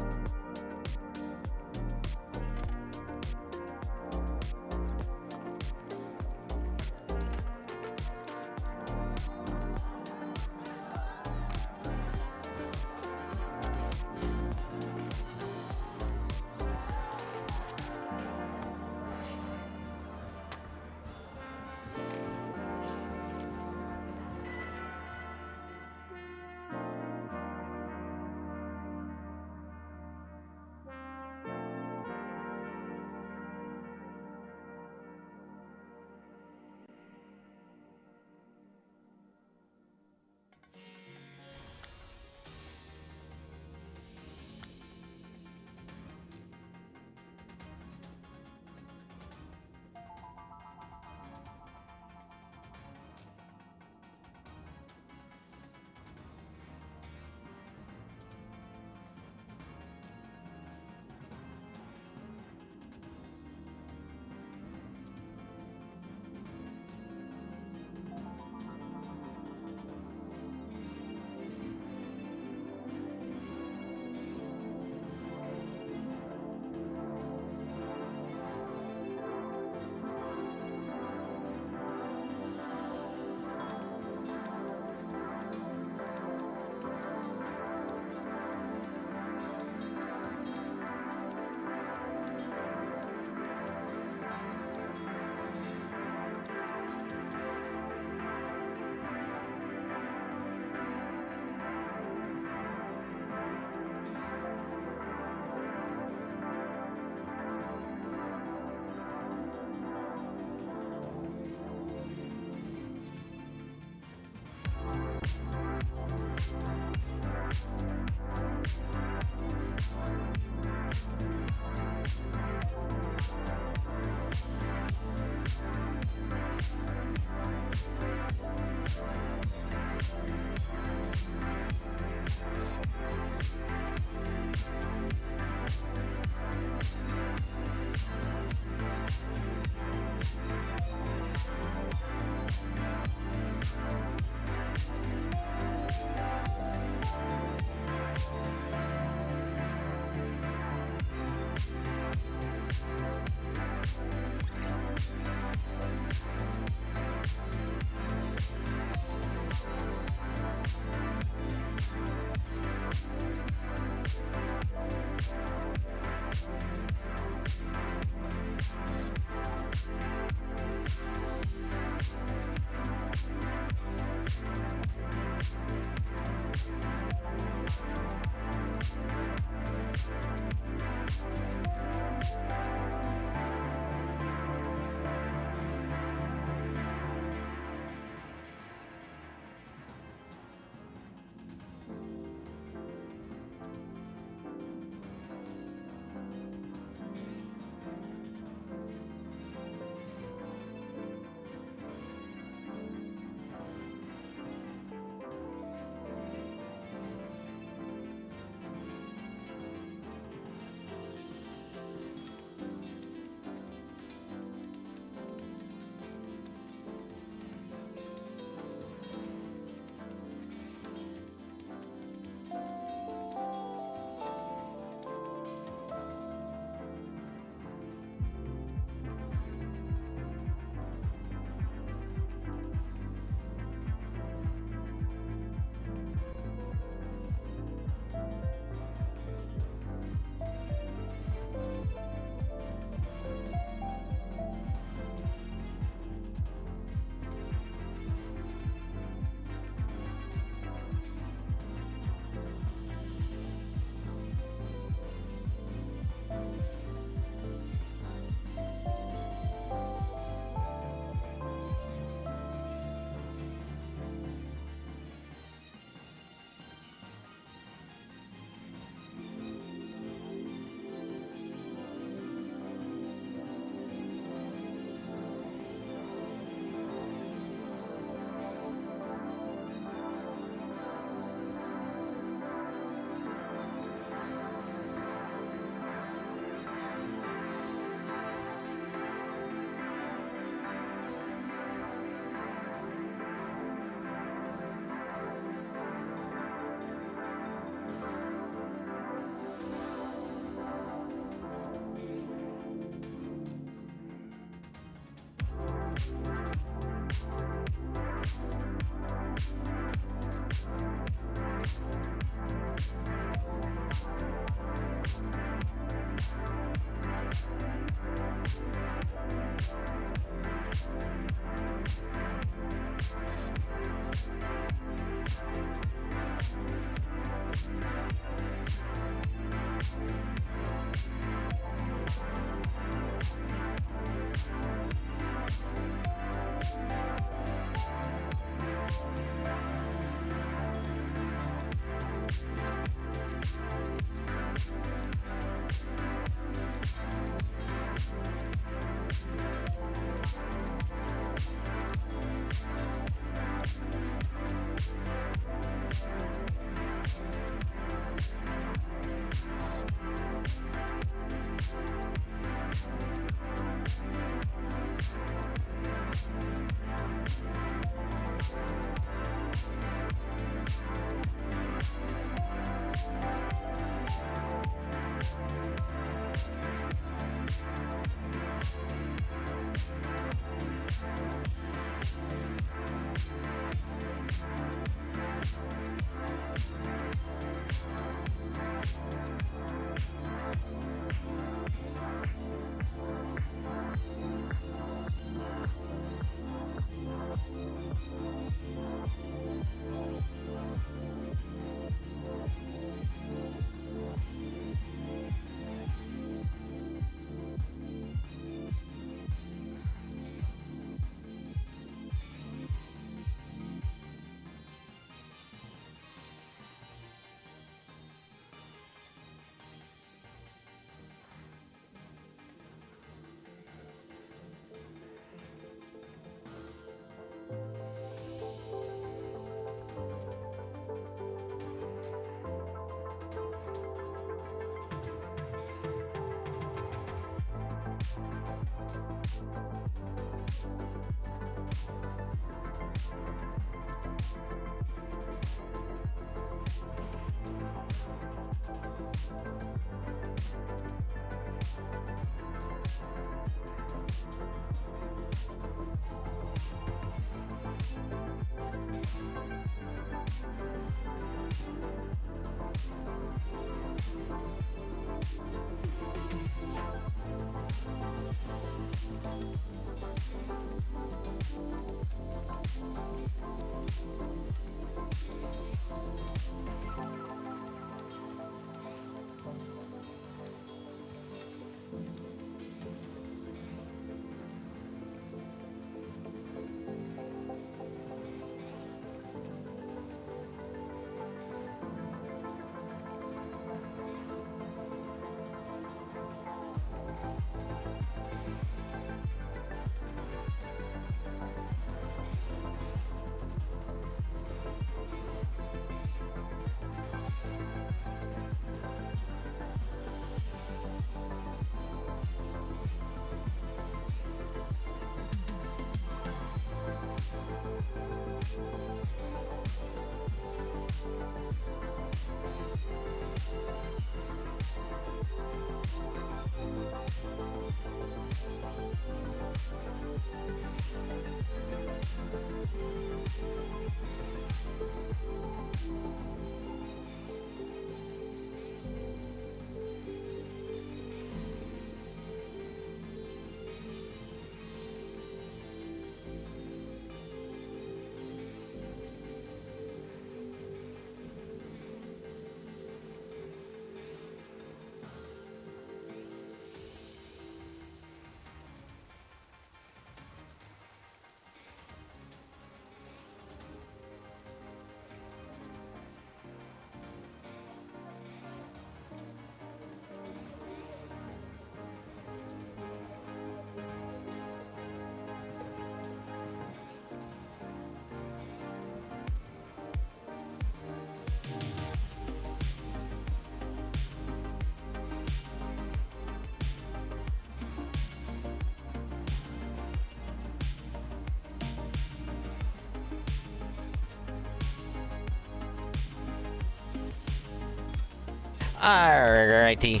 Alrighty.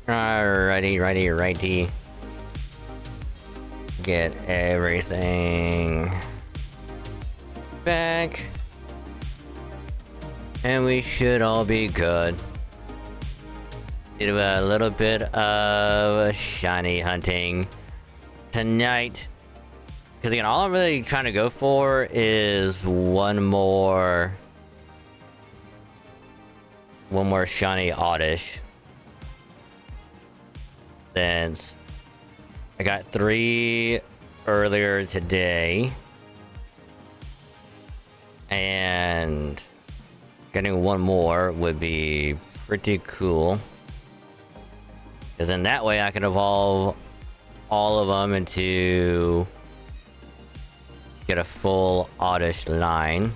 Righty. Get everything back. And we should all be good. Do a little bit of shiny hunting tonight. Because again, all I'm really trying to go for is one more shiny Oddish. Since I got 3 earlier today. And getting one more would be pretty cool. Because then that way I can evolve all of them into get a full Oddish line.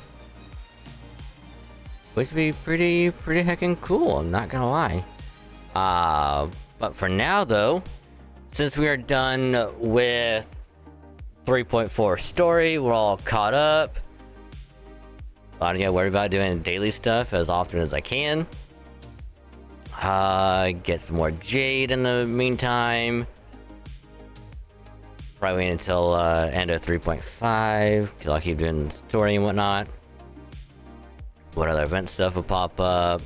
Which would be pretty heckin' cool, I'm not gonna lie. But for now though, since we are done with 3.4 story, we're all caught up. I don't gotta worry about doing daily stuff as often as I can. Get some more Jade in the meantime. Probably wait until end of 3.5, because I'll keep doing the story and whatnot. What other event stuff will pop up?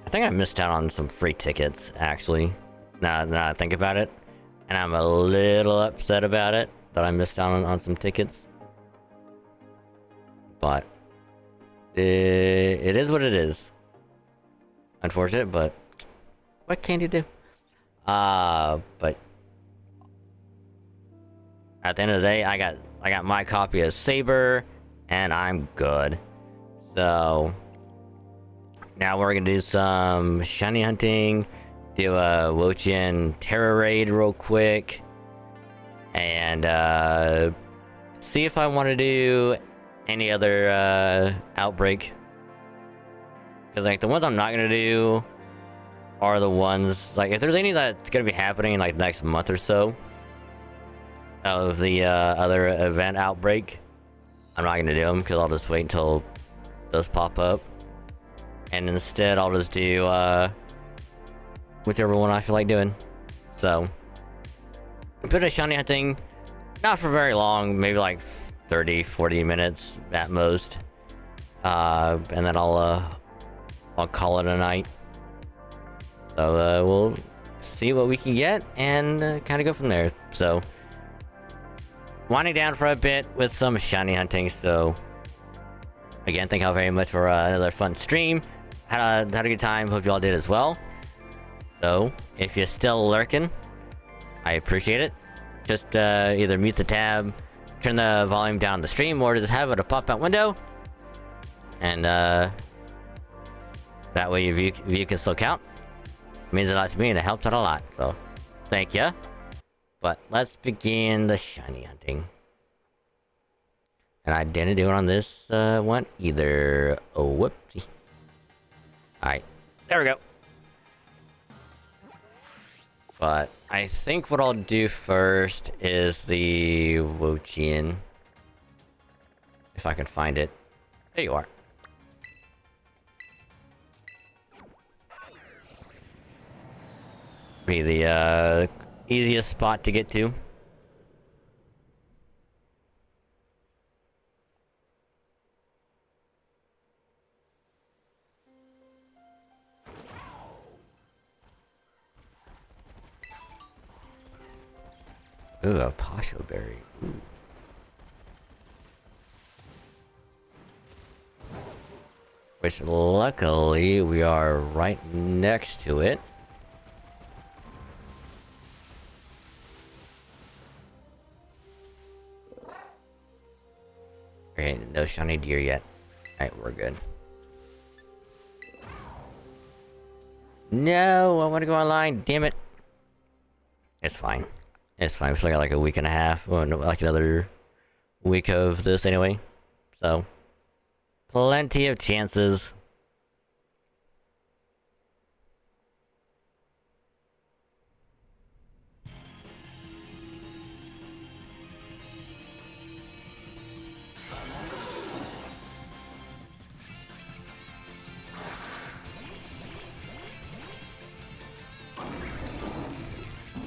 I think I missed out on some free tickets, actually. Now that I think about it. And I'm a little upset about it, that I missed out on some tickets. But it is what it is. Unfortunate, but what can you do? But at the end of the day, I got my copy of Saber, and I'm good. So now we're gonna do some shiny hunting, do a Wochian Terror Raid real quick, and see if I want to do any other outbreak. Because like the ones I'm not gonna do are the ones like if there's any that's gonna be happening in like the next month or so of the other event outbreak, I'm not gonna do them because I'll just wait until those pop up, and instead I'll just do whichever one I feel like doing. So a bit of shiny hunting, not for very long, maybe like 30-40 minutes at most, and then I'll call it a night. So we'll see what we can get and kind of go from there. So winding down for a bit with some shiny hunting. So again, thank you all very much for another fun stream. Had a good time. Hope you all did as well. So if you're still lurking, I appreciate it. Just either mute the tab, turn the volume down on the stream, or just have it a pop-out window, and that way your view can still count. It means a lot to me and it helps out a lot, so thank ya. But let's begin the shiny hunting. And I didn't do it on this one either. Oh, whoopsie. Alright, there we go. But I think what I'll do first is the Wochian. If I can find it. There you are. Be the easiest spot to get to. Ooh, a Pasho berry. Ooh. Which luckily we are right next to it. Okay, no shiny deer yet. Alright, we're good. No, I want to go online. Damn it. It's fine. It's fine. We still got like a week and a half. Well, no, like another week of this anyway. So, plenty of chances.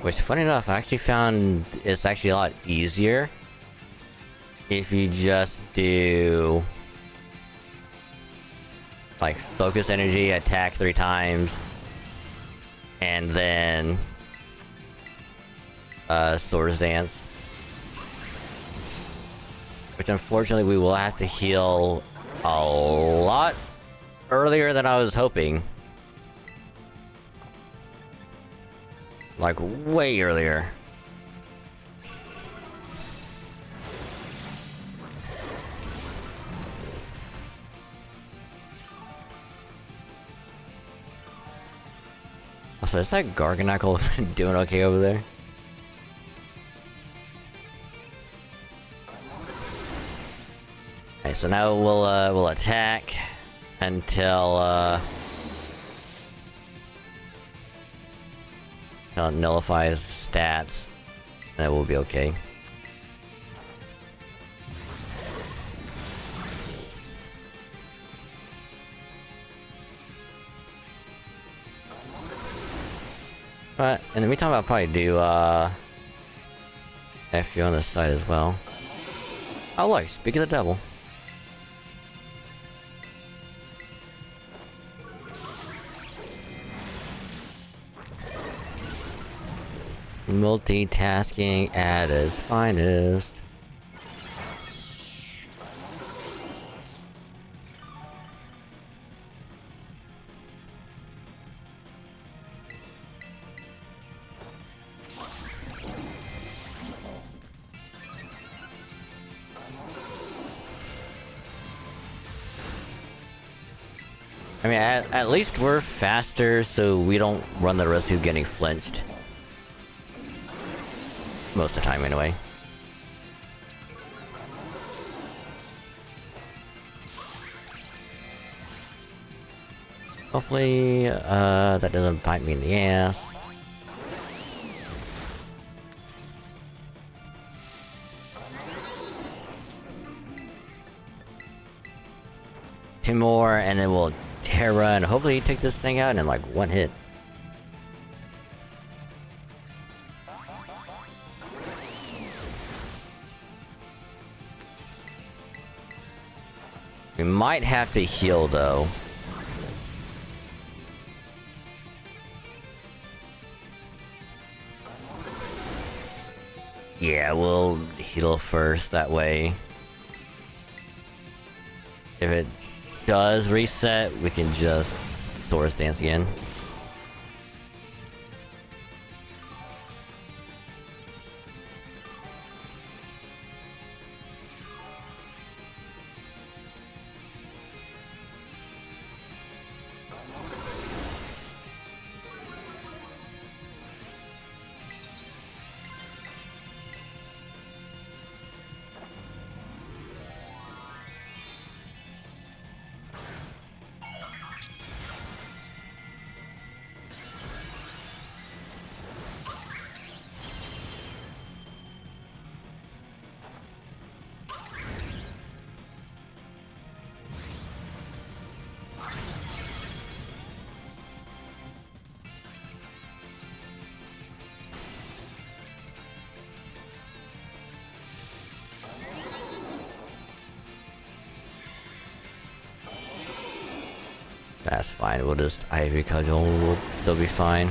Which, funny enough, I actually found it's actually a lot easier if you just do like focus energy, attack 3 times, and then Swords Dance. Which unfortunately we will have to heal a lot earlier than I was hoping. Like, way earlier. Also, is that Garganackle doing okay over there? Okay, so now we'll attack until it nullifies stats, and that will be okay. But in the meantime, I'll probably do FU on this side as well. Oh look, speak of the devil. Multitasking at its finest. I mean, at least we're faster, so we don't run the risk of getting flinched. Most of the time, anyway. Hopefully, that doesn't bite me in the ass. Two more, and then we'll Terra, and hopefully take this thing out in like one hit. We might have to heal though. Yeah, we'll heal first, that way. If it does reset, we can just Swords Dance again. That's fine, we'll just Ivy Cudgel, they'll be fine.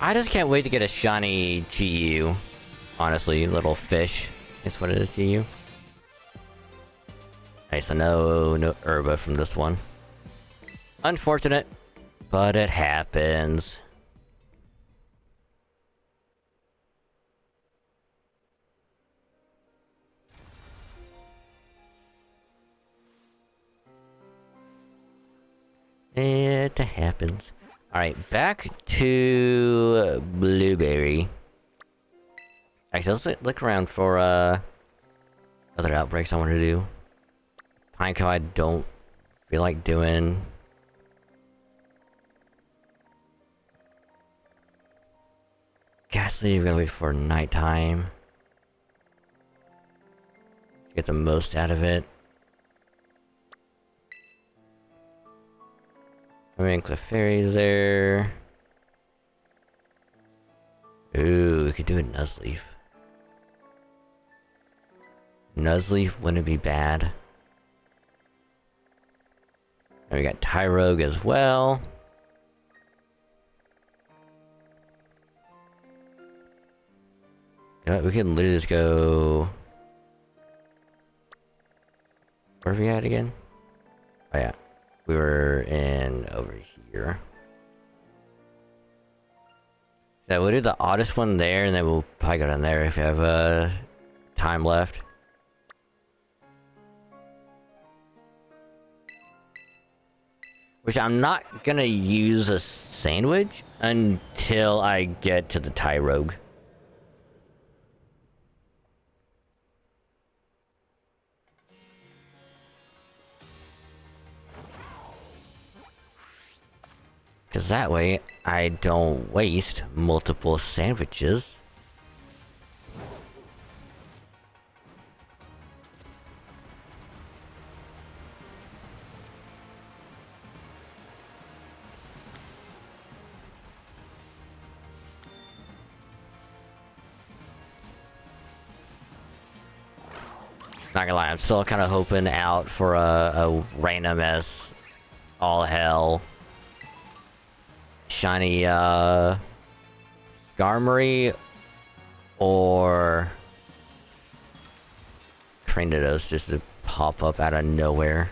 I just can't wait to get a shiny Chi-Yu. Honestly, little fish is what it is, Chi-Yu. Okay, so no Herba from this one. Unfortunate, but it happens. It happens. Alright, back to Blueberry. Actually, let's look around for other outbreaks I want to do. Pineco I don't feel like doing. Ghastly, we're gonna wait for nighttime. Get the most out of it. I mean, Clefairy's there. Ooh, we could do a Nuzleaf. Nuzleaf wouldn't be bad. And we got Tyrogue as well. You know what, we can literally just go... Where are we at again? Oh yeah. We were in over here. Yeah, we'll do the oddest one there, and then we'll probably go down there if we have time left. Which I'm not gonna use a sandwich until I get to the Tyrogue. Because that way, I don't waste multiple sandwiches. Not gonna lie, I'm still kind of hoping out for a random as all hell shiny Skarmory or Cranidos just to pop up out of nowhere.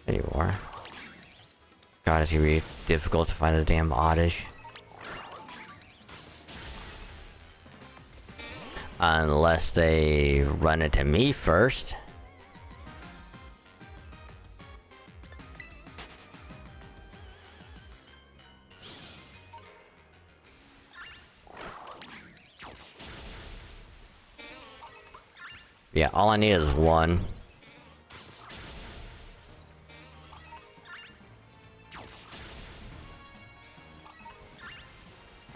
Anymore. God, it's gonna be difficult to find a damn Oddish. Unless they run into me first. Yeah, all I need is one.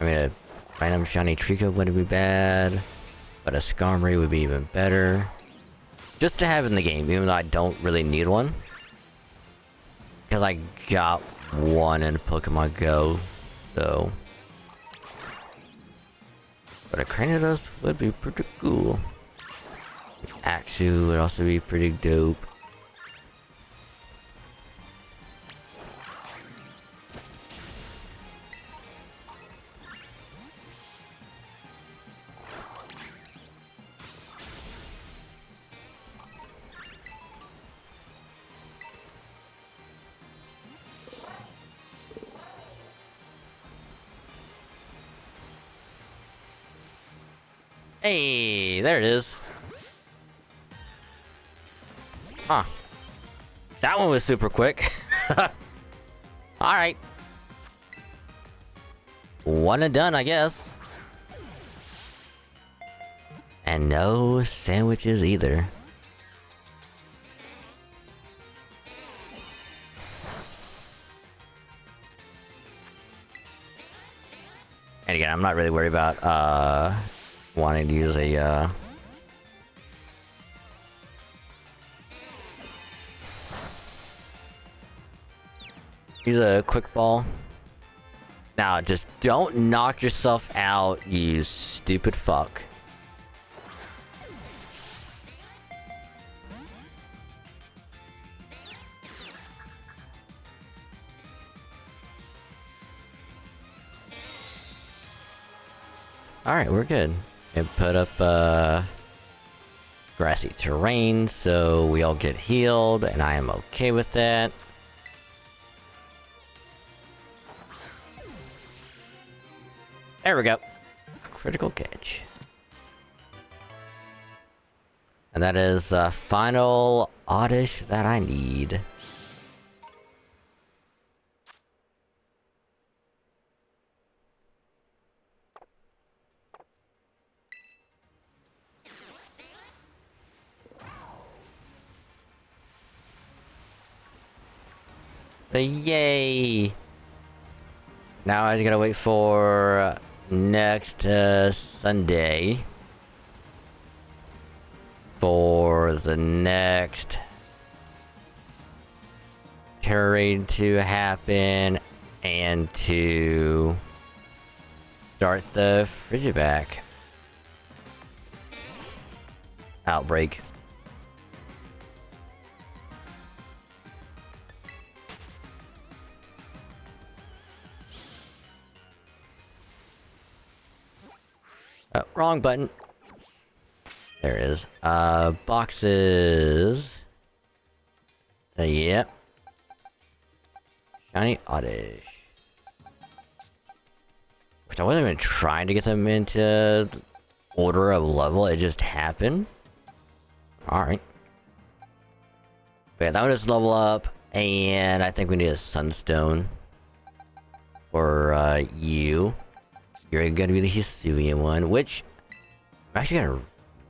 I mean, a random shiny Trico wouldn't be bad, but a Skarmory would be even better. Just to have in the game, even though I don't really need one. Because I got one in Pokemon Go, so... But a Cranidos would be pretty cool. Axew would also be pretty dope. Hey, there it is. Huh. That one was super quick. Alright. One and done, I guess. And no sandwiches either. And again, I'm not really worried about wanting to use a use a quick ball. Now, just don't knock yourself out, you stupid fuck. Alright, we're good. And put up grassy terrain so we all get healed, and I am okay with that. There we go. Critical catch. And that is the final oddish that I need. But yay! Now I just gotta wait for next Sunday for the next terror raid to happen and to start the Frigiback outbreak. Oh, wrong button. There it is. Boxes. Yep. Shiny Oddish. Which I wasn't even trying to get them into order of level, it just happened. Alright. But yeah, that one just level up, and I think we need a Sunstone for you. You're gonna be the Hisuian one, which I'm actually gonna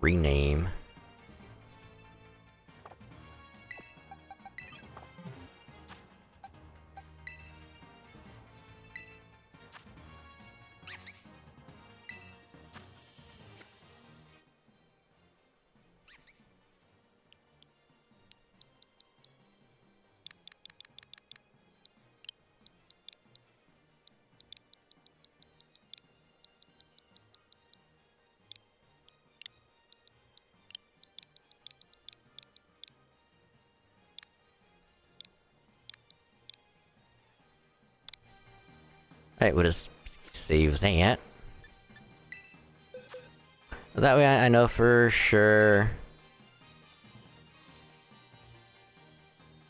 rename. Alright, we'll just save that. That way I know for sure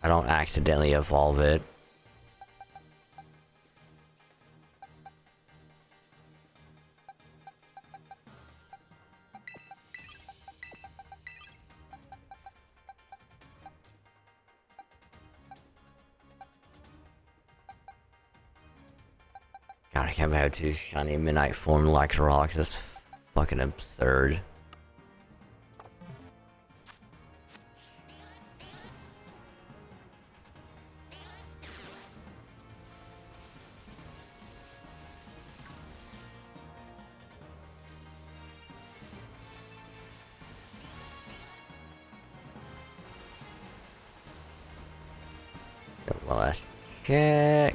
I don't accidentally evolve it. God, I can't have two shiny midnight form like rocks. That's fucking absurd. One last check.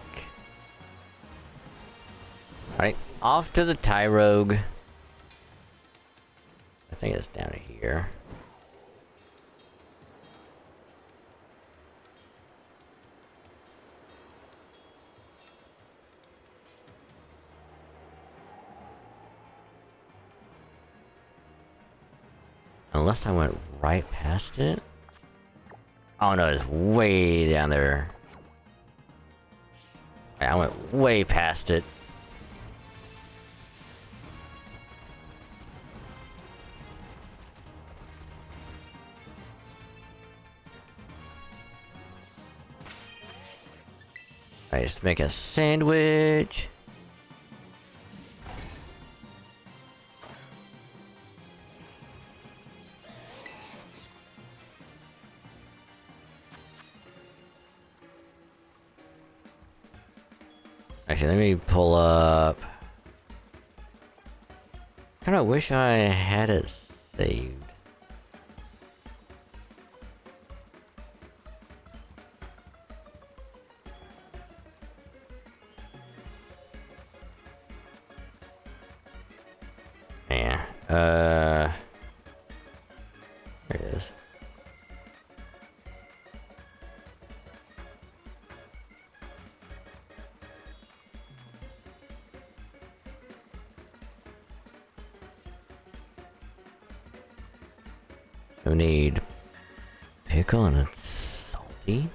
Alright, off to the Tyrogue. I think it's down here. Unless I went right past it? Oh no, it's way down there. I went way past it. I just make a sandwich. Actually, let me pull up. Kinda wish I had it saved. Yeah, there it is. We need pickle and it's salty.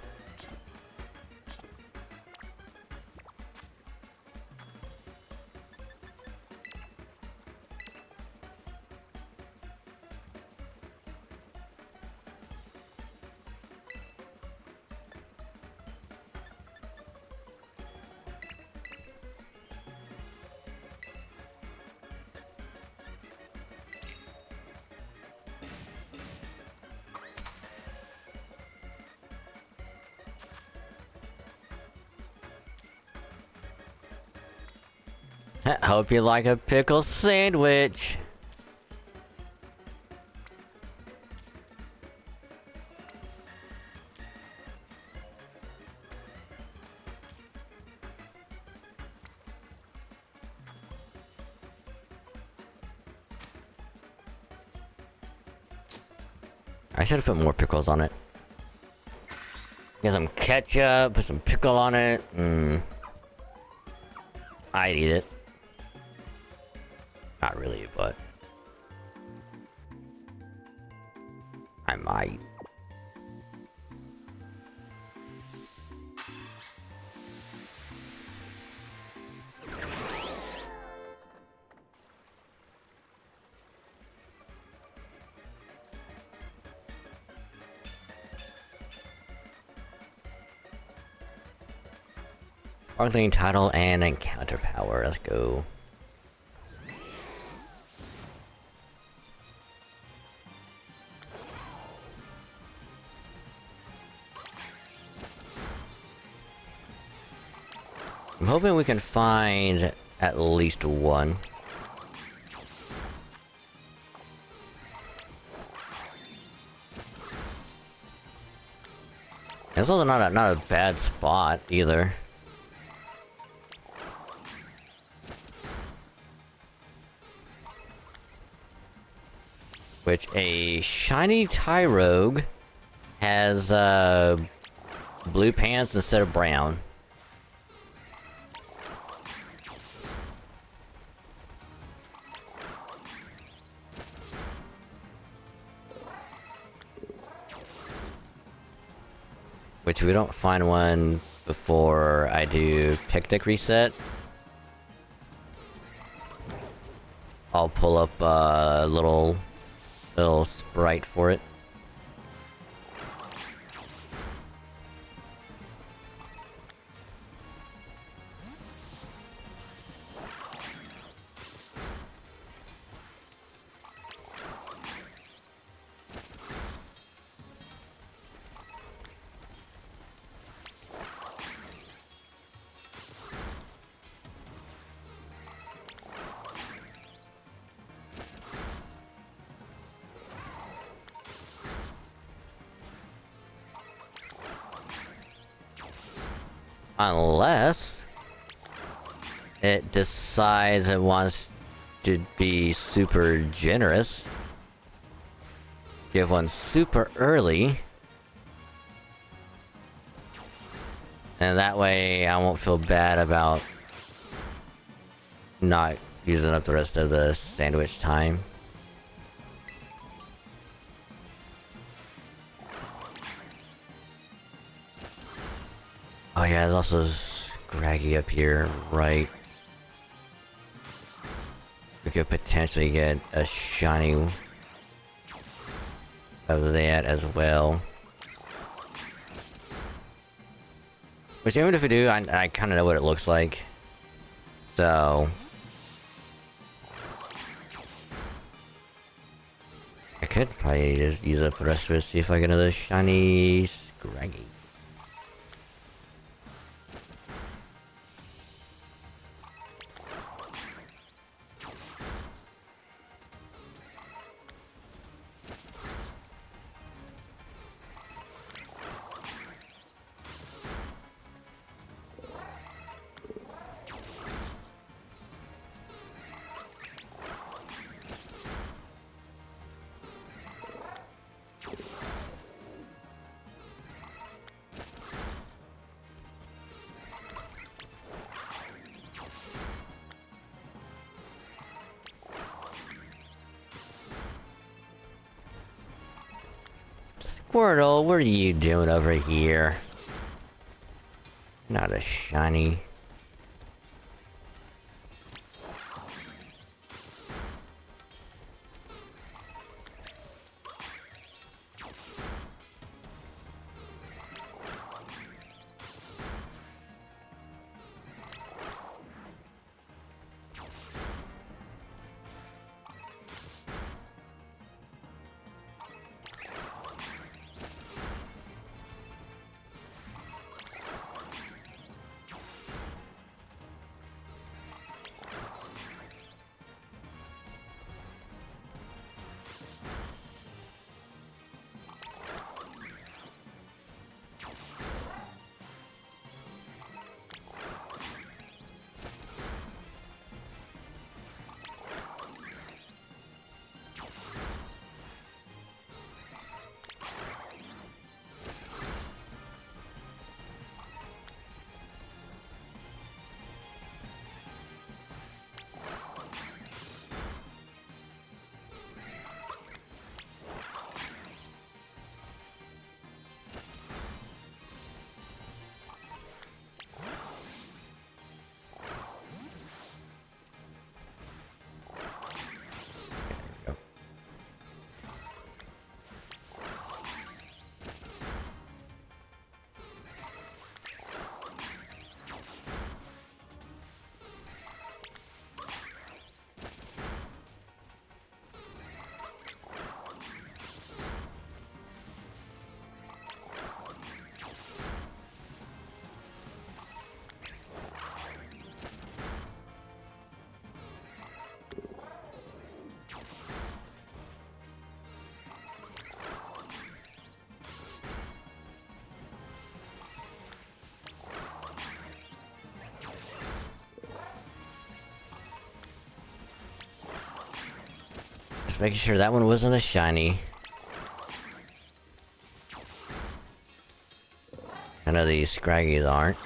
Hope you like a pickle sandwich. I should have put more pickles on it. Get some ketchup, put some pickle on it. I'd eat it. Not really, but I might. Sparkling title and encounter power. Let's go. I'm hoping we can find at least one. It's also not a bad spot either. Which a shiny Tyrogue has blue pants instead of brown. Which we don't find one before I do Picnic Reset. I'll pull up a little sprite for it. Unless it decides it wants to be super generous. Give one super early. And that way I won't feel bad about not using up the rest of the sandwich time. Oh yeah, there's also Scraggy up here, right? We could potentially get a shiny of that as well. Which even if we do, I kind of know what it looks like. So I could probably just use up the rest of it, see if I get another shiny Scraggy. Squirtle, what are you doing over here? Not a shiny. Just making sure that one wasn't a shiny. I know these Scraggies aren't.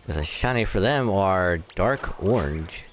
Because a shiny for them are dark orange.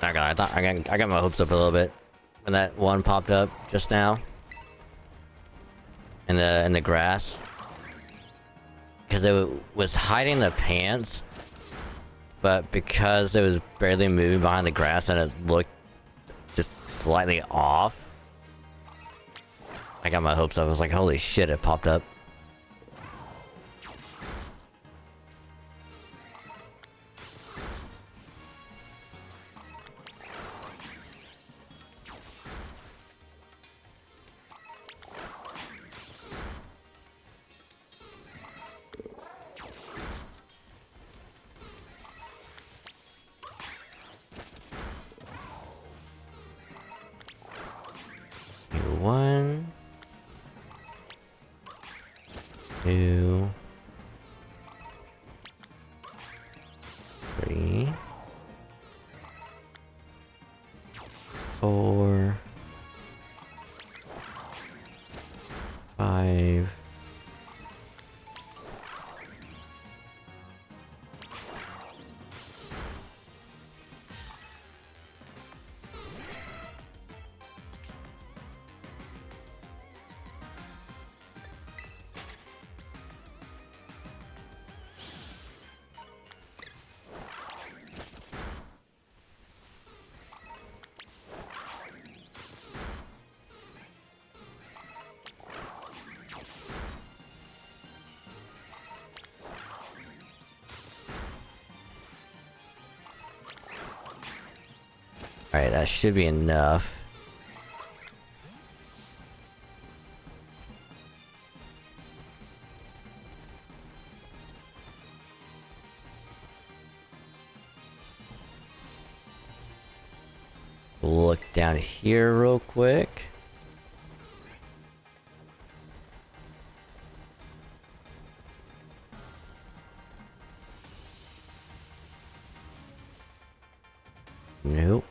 Not gonna, I got my hopes up a little bit when that one popped up just now in the grass, because it was hiding the pants, but because it was barely moving behind the grass and it looked just slightly off, I got my hopes up. I was like, holy shit, it popped up. One, two, three, four, 5. Alright, that should be enough. Look down here real quick. Nope.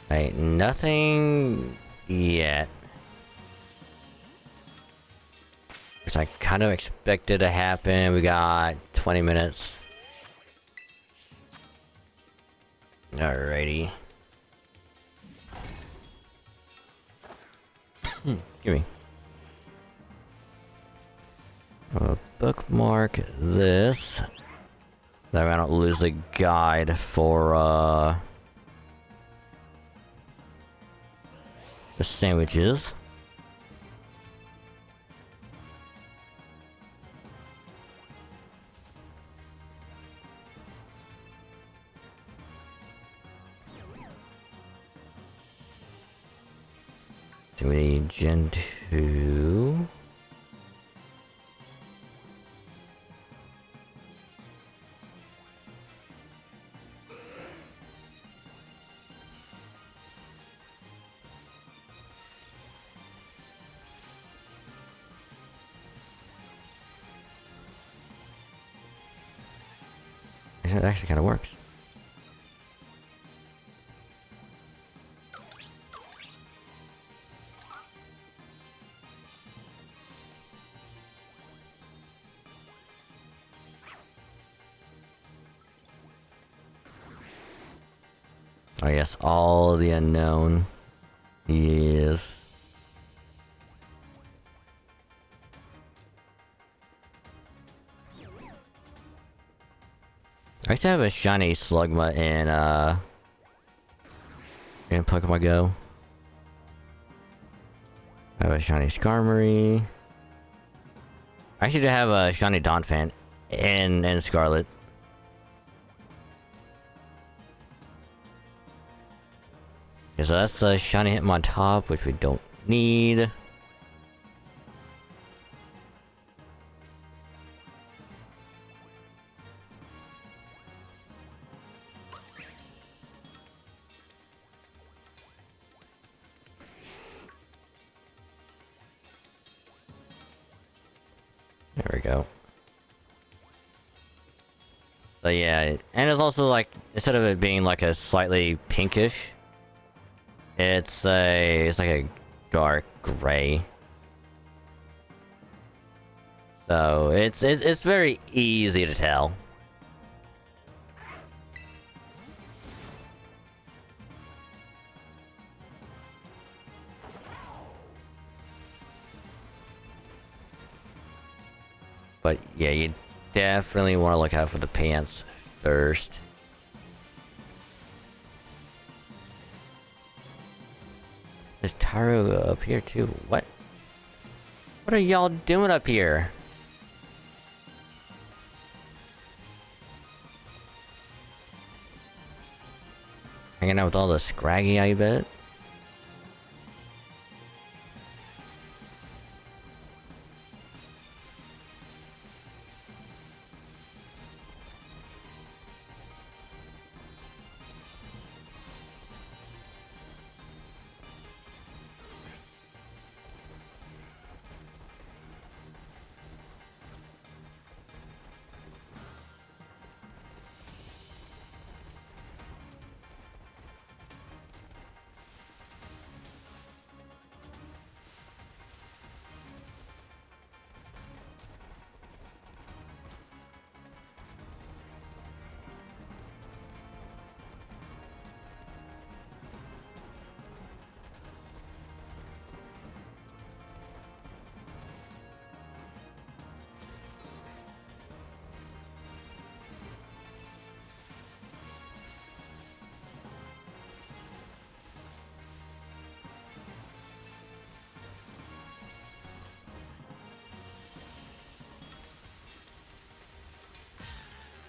Right, nothing yet. Which I kind of expected to happen. We got 20 minutes. Alrighty. Give me. I'll bookmark this. That way I don't lose the guide for the sandwiches. Do we need Gen 2? It actually kind of works. Oh yes, all the unknown. Yes. I used to have a shiny Slugma in Pokemon Go. I have a shiny Skarmory. I actually do have a shiny Donphan in Scarlet. Okay, so that's the shiny Hitmontop, which we don't need. There we go. So yeah, and it's also like, instead of it being like a slightly pinkish, it's like a dark gray. So it's very easy to tell. But yeah, you definitely want to look out for the pants first. There's Taro up here too. What? What are y'all doing up here? Hanging out with all the Scraggy, I bet.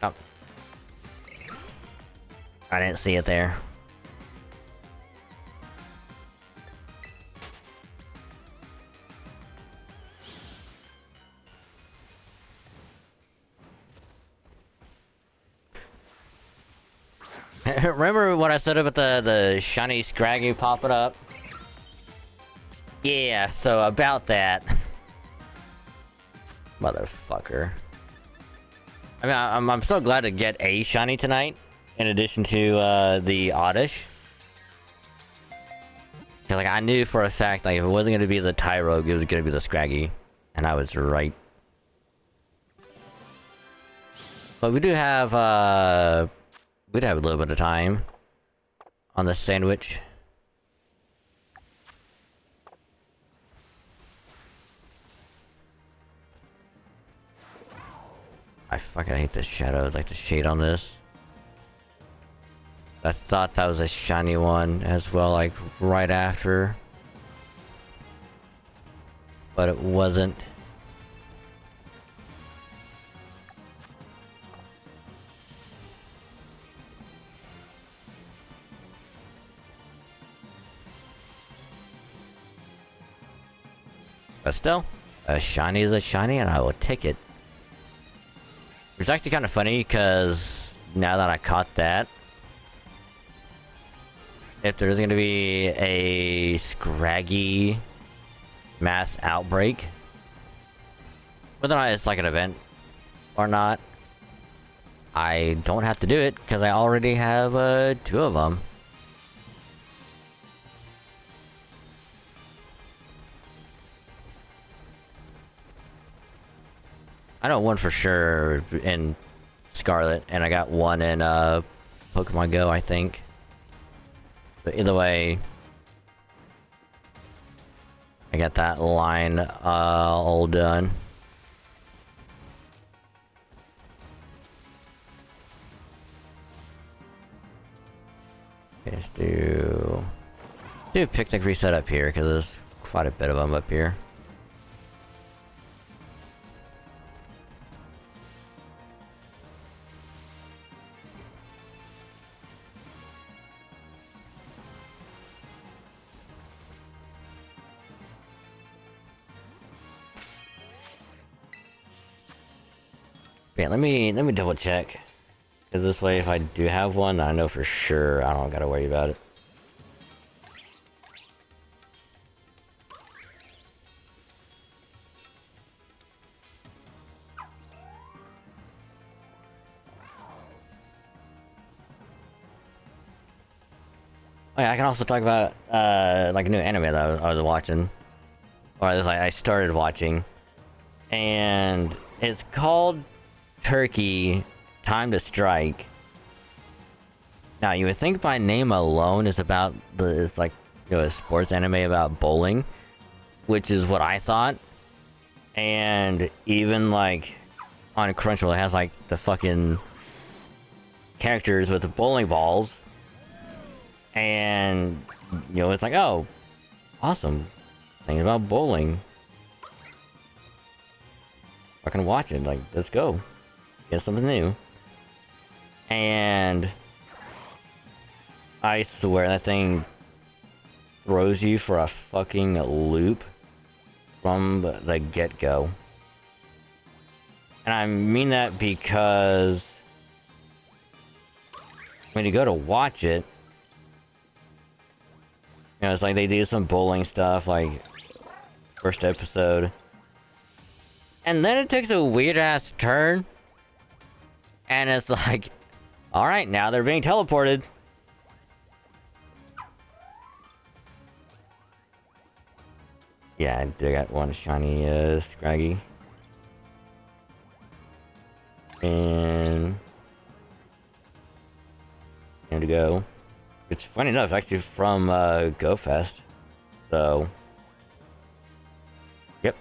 Oh. I didn't see it there. Remember what I said about the shiny Scraggy popping up? Yeah, so about that. Motherfucker. I mean, I'm so glad to get a shiny tonight, in addition to the Oddish. Like, I knew for a fact, like, if it wasn't gonna be the Tyrogue, it was gonna be the Scraggy, and I was right. But we do have we'd have a little bit of time on the sandwich. I fucking hate this shadow, like the shade on this. I thought that was a shiny one as well, like right after. But it wasn't. But still, a shiny is a shiny and I will take it. It's actually kind of funny because now that I caught that, if there's going to be a Scraggy mass outbreak, whether or not it's like an event or not, I don't have to do it because I already have 2 of them. I know one for sure in Scarlet, and I got one in Pokemon Go, I think. But either way, I got that line all done. Okay, let's do a picnic reset up here because there's quite a bit of them up here. Yeah, let me double check. Cause this way if I do have one, I know for sure I don't gotta worry about it. Oh yeah, I can also talk about like a new anime that I was watching. Or at least I started watching. And it's called Turkey Time to Strike. Now you would think by name alone is about it's like, you know, a sports anime about bowling, which is what I thought. And even like on Crunchyroll it has like the fucking characters with the bowling balls. And you know, it's like, oh, awesome. Thing about bowling. Fucking watch it, like, let's go. Get something new. And I swear that thing throws you for a fucking loop from the get-go. And I mean that because when you go to watch it, you know, it's like they do some bowling stuff, like first episode. And then it takes a weird-ass turn. And it's like, alright, now they're being teleported. Yeah, I do got one shiny Scraggy. And here to go. It's funny enough, it's actually from GoFest. So yep.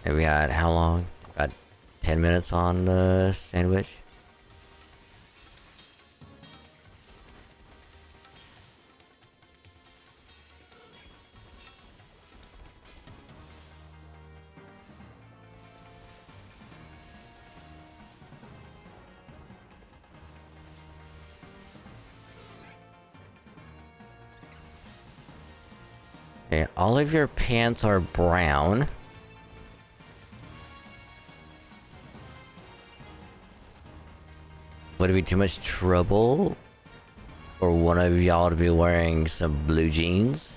And we got how long? About 10 minutes on the sandwich. Okay, all of your pants are brown. Would it be too much trouble for one of y'all to be wearing some blue jeans?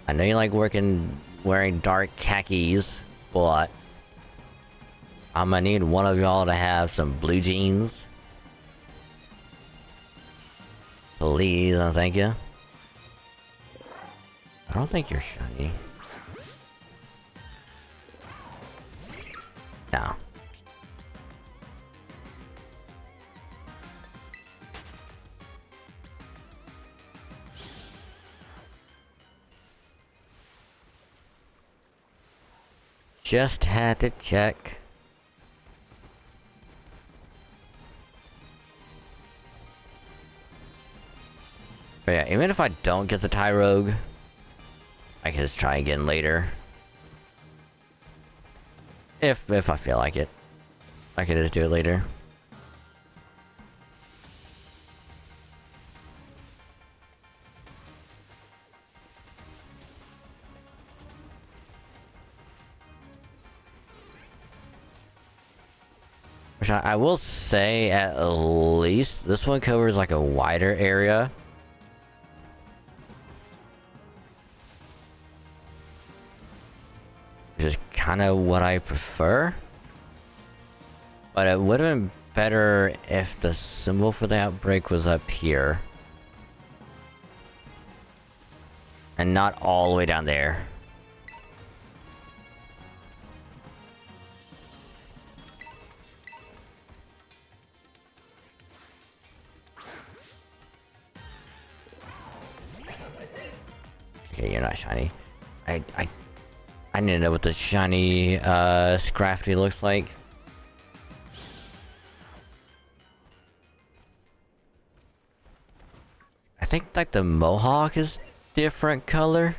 I know you like wearing dark khakis, but I'm gonna need one of y'all to have some blue jeans. Please, and thank you. I don't think you're shiny. No. Just had to check. But yeah, even if I don't get the Tyrogue, I can just try again later. If I feel like it. I can just do it later. Which I will say, at least this one covers like a wider area. Which is kind of what I prefer. But it would have been better if the symbol for the outbreak was up here. And not all the way down there. Okay, you're not shiny. I need to know what the shiny Scrafty looks like. I think like the Mohawk is different color.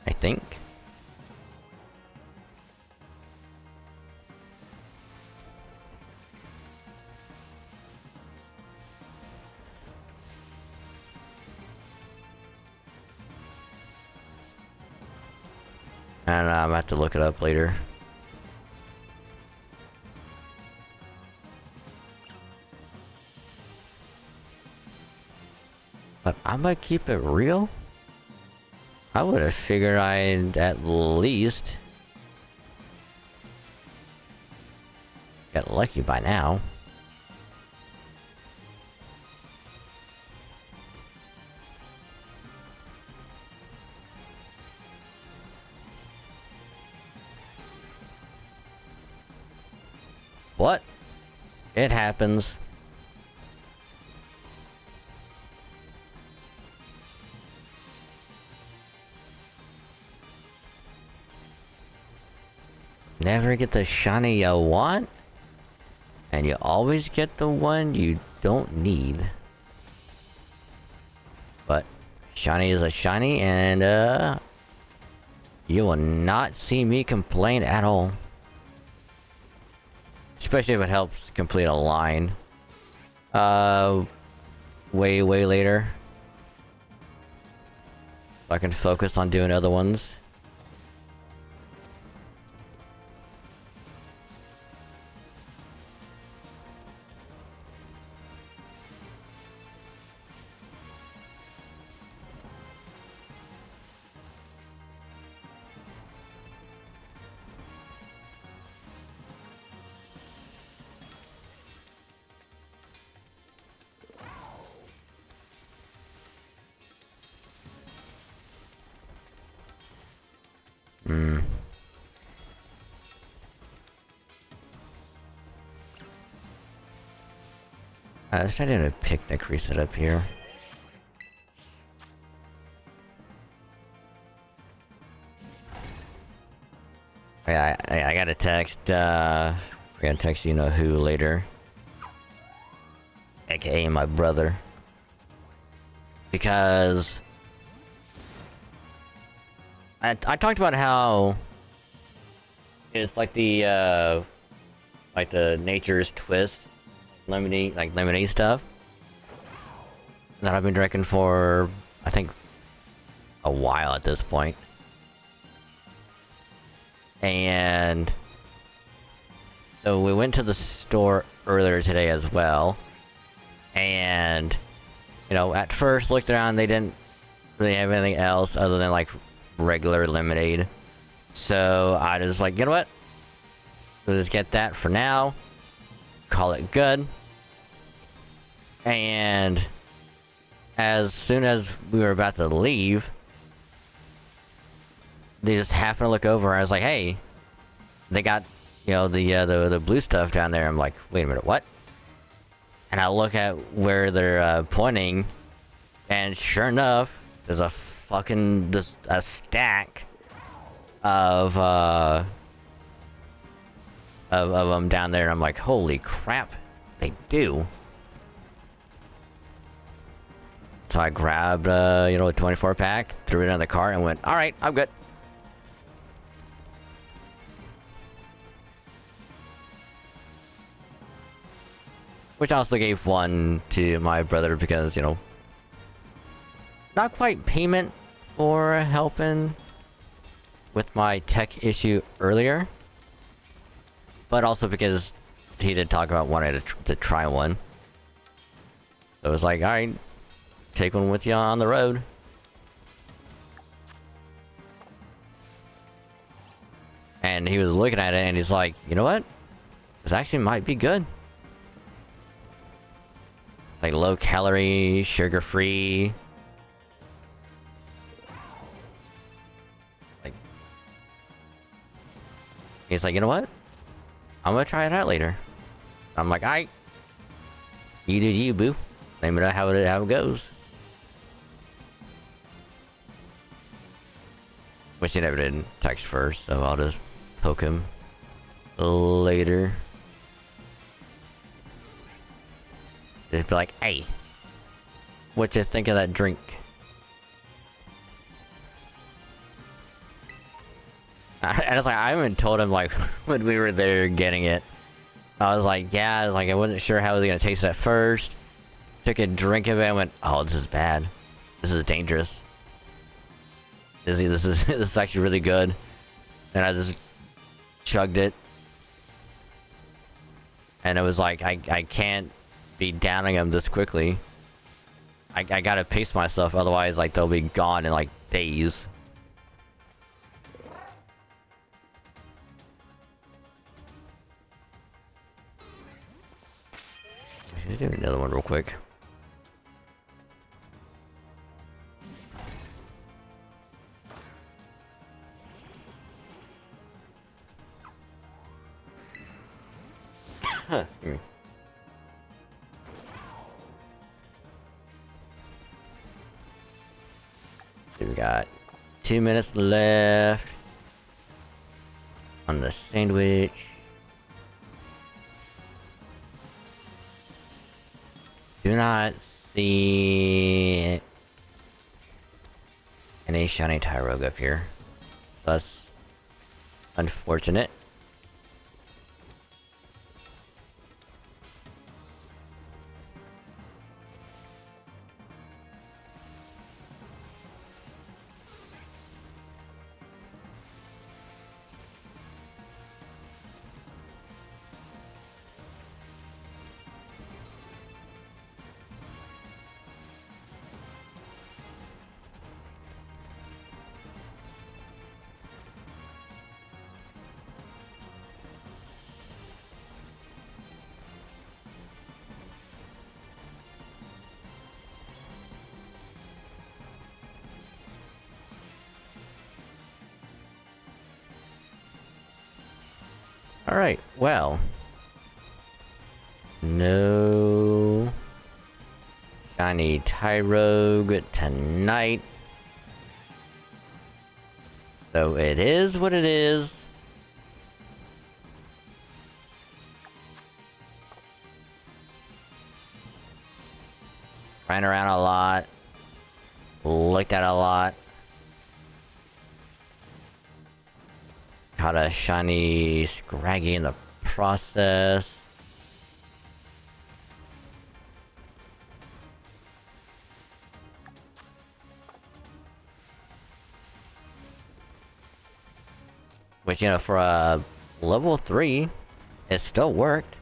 I think. And I'm gonna have to look it up later. But I'm gonna keep it real. I would have figured I'd at least get lucky by now. What? It happens. Never get the shiny you want, and you always get the one you don't need. But shiny is a shiny, and you will not see me complain at all. Especially if it helps complete a line. Way later. So I can focus on doing other ones. Let's try doing a picnic reset up here. Yeah, I got a text, we gotta text you know who later. AKA my brother. Because I talked about how it's like the Nature's Twist lemonade stuff that I've been drinking for I think a while at this point. And so we went to the store earlier today as well, and you know, at first looked around, they didn't really have anything else other than like regular lemonade. So I just like, you know what? We'll just get that for now. Call it good. And as soon as we were about to leave, they just happened to look over. I was like, hey, they got, you know, the blue stuff down there. I'm like, wait a minute, what? And I look at where they're pointing, and sure enough, there's a fucking a stack of them down there. I'm like, holy crap, they do. So I grabbed, you know, a 24 pack, threw it in the cart, and went, all right, I'm good. Which I also gave one to my brother because, you know, not quite payment for helping with my tech issue earlier, but also because he did talk about wanting to try one. So it was like, alright, take one with you on the road. And he was looking at it and he's like, you know what? This actually might be good. Like low calorie, sugar free. Like, he's like, you know what? I'm gonna try it out later. I'm like, alright. You do you, boo. Let me know how it goes. Which he never did text first, so I'll just poke him later. Just be like, hey, what you think of that drink? I was like, I even told him like when we were there getting it. I was like, yeah, I wasn't sure how it was gonna taste at first. Took a drink of it and went, oh, this is bad. This is dangerous. This is actually really good. And I just chugged it. And it was like, I can't be downing them this quickly. I gotta pace myself, otherwise like they'll be gone in like days. Let's do another one real quick. Huh. We've got 2 minutes left on the sandwich. Do not see any shiny Tyrogue up here. That's unfortunate. Alright, well. No shiny Tyrogue tonight. So it is what it is. Ran around a lot. Looked at a lot. Caught a shiny Scraggy in the process. Which, you know, for a level 3, it still worked.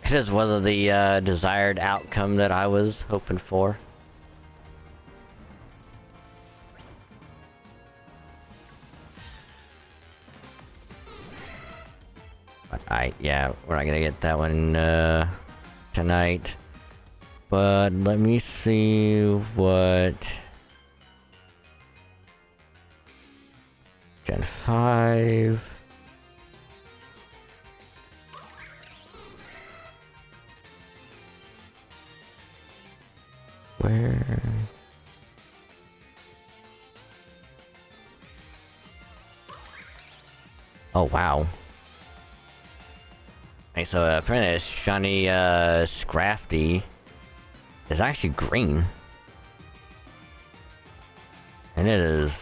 It just wasn't the desired outcome that I was hoping for. Yeah, we're not gonna get that one tonight. But let me see what Gen 5. Where? Oh wow. Okay, so apparently this shiny Scrafty is actually green. And it is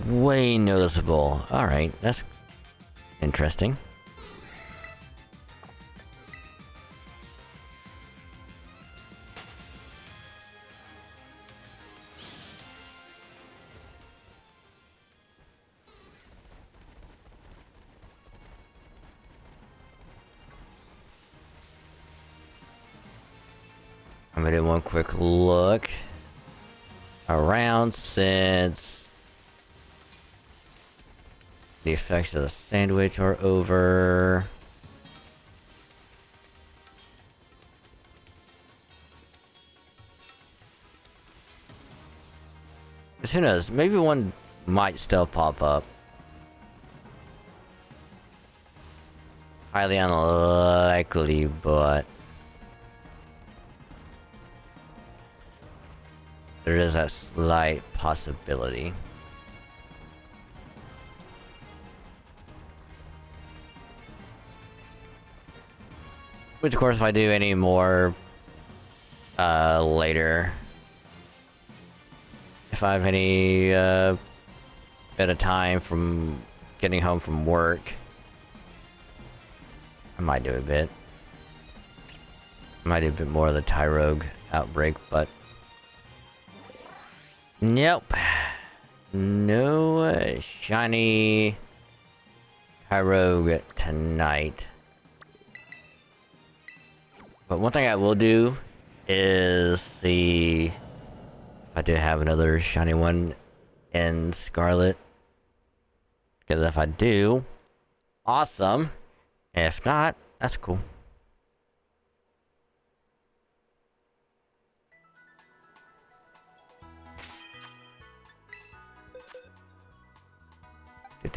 way noticeable. Alright, that's interesting. I'm gonna do one quick look around since the effects of the sandwich are over. But who knows? Maybe one might still pop up. Highly unlikely, but there is a slight possibility. Which, of course, if I do any more later, if I have any bit of time from getting home from work, I might do a bit. I might do a bit more of the Tyrogue outbreak, but nope. No shiny Tyrogue tonight. But one thing I will do is see if I do have another shiny one in Scarlet. Because if I do, awesome. If not, that's cool. Let's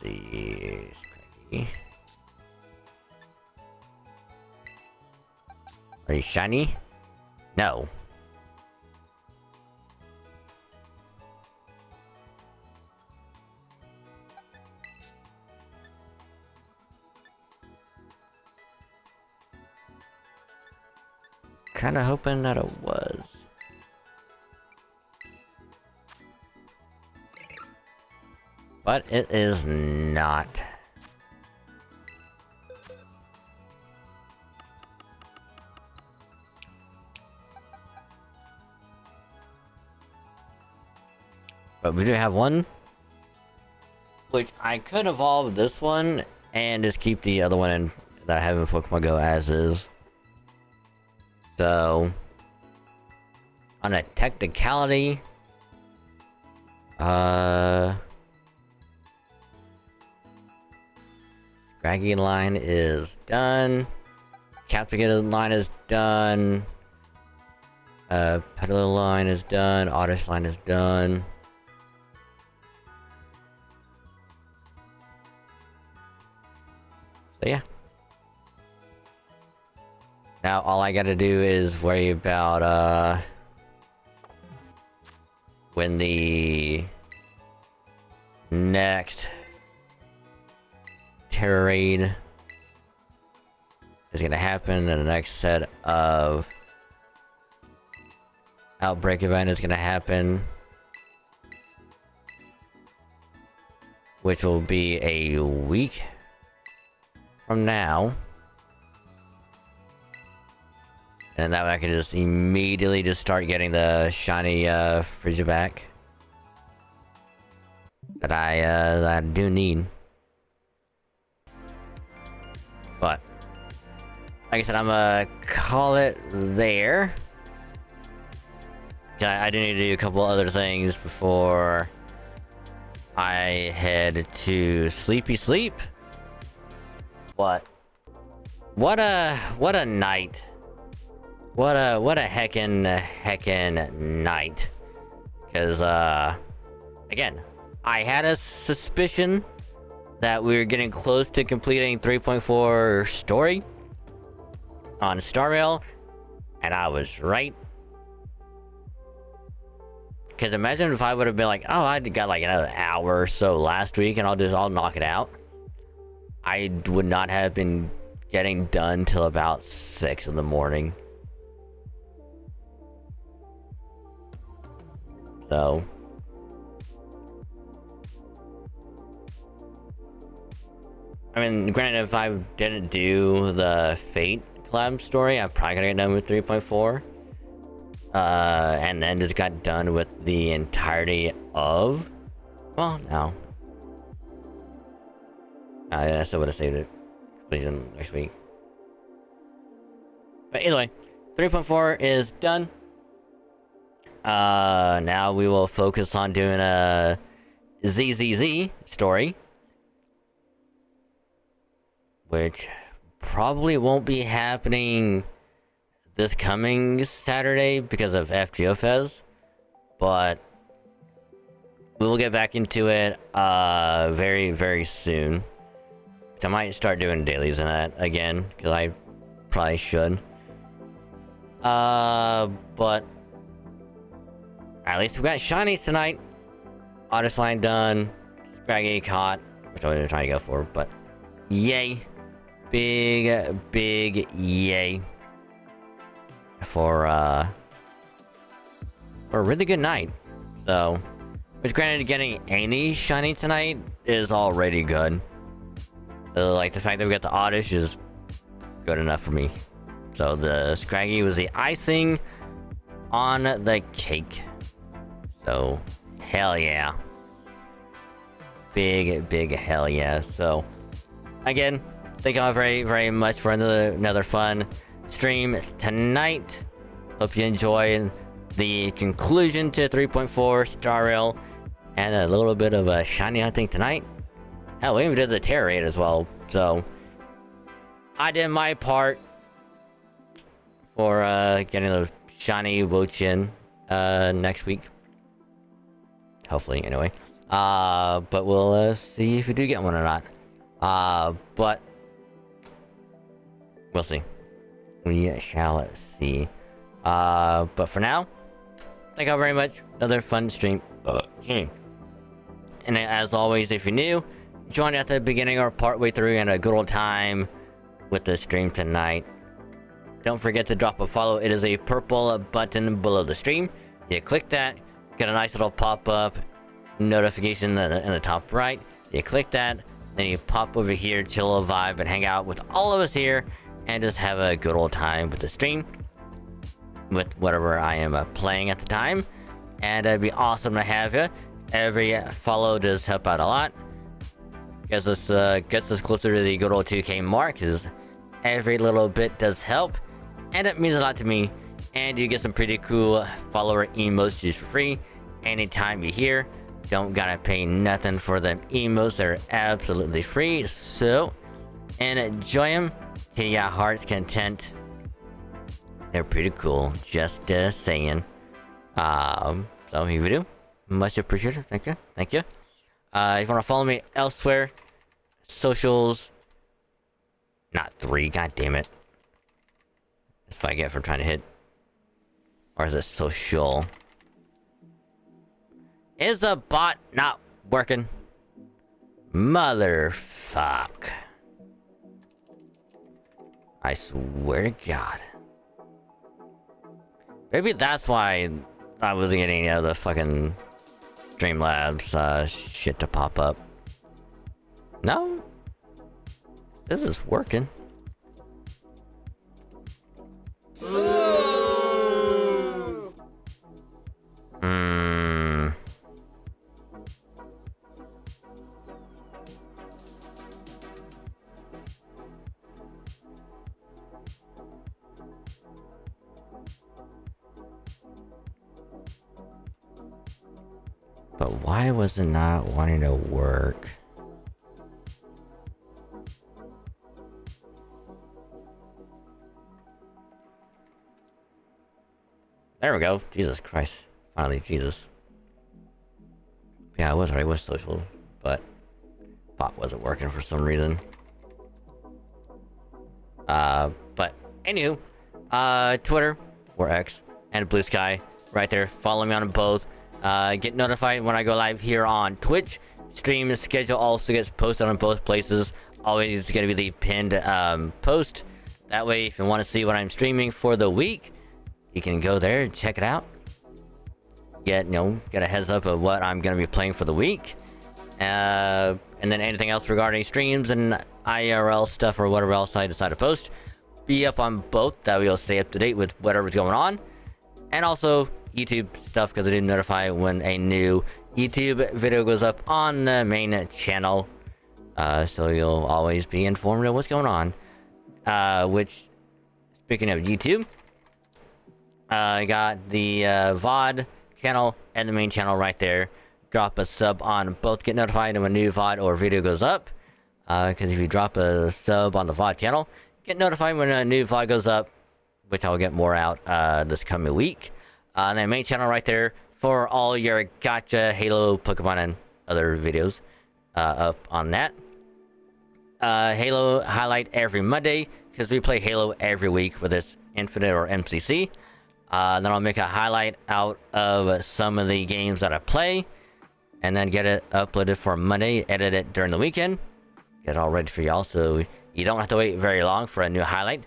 see. Scraggy. Are you shiny? No. Kinda hoping that it was. But it is not. But we do have one, which I could evolve this one and just keep the other one in that I have in Pokemon Go as is. So, on a technicality, Scraggy line is done. Captivated line is done. Peddler line is done. Oddish line is done. So yeah. Now all I gotta do is worry about when the next Terror Raid is gonna happen, and the next set of Outbreak event is gonna happen, which will be a week from now. And that way I can just immediately just start getting the shiny Frieza back that I do need. But like I said, I'm gonna call it there. I do need to do a couple other things before I head to sleepy sleep. What a night. What a heckin' night. Cause again, I had a suspicion that we were getting close to completing 3.4 story on Star Rail, and I was right. Cause imagine if I would have been like, oh, I got like another hour or so last week and I'll knock it out. I would not have been getting done till about 6 in the morning. So I mean, granted, if I didn't do the Fate collab story, I'm probably gonna get done with 3.4. And then just got done with the entirety of... Well, no. I still would have saved it completion next week. But either way, 3.4 is done. Now we will focus on doing a ZZZ story, which probably won't be happening this coming Saturday because of FGO Fez, but we will get back into it very, very soon. So I might start doing dailies in that again, because I probably should. But at least we got shinies tonight. Odyssey line done. Scraggy caught, which I was trying to go for, but yay. Big yay. For a really good night. So, which granted, getting any shiny tonight is already good. So, like, the fact that we got the Oddish is good enough for me. So, the Scraggy was the icing on the cake. So, hell yeah. Big hell yeah. So, again, thank you all very, very much for another fun stream tonight. Hope you enjoy the conclusion to 3.4 Star Rail and a little bit of a shiny hunting tonight. Hell, we even did the Terror Raid as well. So I did my part for getting the shiny Wo-Chien next week. Hopefully, anyway. But we'll see if we do get one or not. But we'll see. We shall see. But for now, thank you all very much. Another fun stream. And as always, if you're new, join at the beginning or partway through and a good old time with the stream tonight. Don't forget to drop a follow. It is a purple button below the stream. You click that, get a nice little pop-up notification in the top right. You click that, then you pop over here, chill a vibe, and hang out with all of us here, and just have a good old time with the stream, with whatever I am playing at the time. And it'd be awesome to have you. Every follow does help out a lot. Gets us closer to the good old 2K mark, because every little bit does help, and it means a lot to me. And you get some pretty cool follower emotes just for free anytime you're here. Don't gotta pay nothing for them emotes. They're absolutely free. So enjoy them to your heart's content. They're pretty cool. Just saying. So if you do, much appreciated. Thank you. If you want to follow me elsewhere, socials. Not 3. God damn it. That's what I get for trying to hit. Or is it social? Is the bot not working? Motherfuck. I swear to God. Maybe that's why I wasn't getting any of the fucking Streamlabs shit to pop up. No? This is working. But why was it not wanting to work? There we go. Jesus Christ. Finally, Jesus. Yeah, I was right. It was social, but bot wasn't working for some reason. But anywho, Twitter or X and Blue Sky right there. Follow me on both. Get notified when I go live here on Twitch. Stream schedule also gets posted on both places. Always going to be the pinned post. That way, if you want to see what I'm streaming for the week, you can go there and check it out. Get a heads up of what I'm going to be playing for the week. And then anything else regarding streams and IRL stuff or whatever else I decide to post, be up on both. That way you'll stay up to date with whatever's going on. And also YouTube stuff, because I do notify when a new YouTube video goes up on the main channel. so you'll always be informed of what's going on. Which, speaking of YouTube, I got the VOD channel and the main channel right there. Drop a sub on both, get notified when a new VOD or video goes up. Because if you drop a sub on the VOD channel, get notified when a new VOD goes up, which I'll get more out this coming week. And then main channel right there for all your gacha, Halo, Pokemon, and other videos up on that. Halo highlight every Monday, because we play Halo every week, whether it's Infinite or MCC. Then I'll make a highlight out of some of the games that I play, and then get it uploaded for Monday, edit it during the weekend, get it all ready for y'all, so you don't have to wait very long for a new highlight.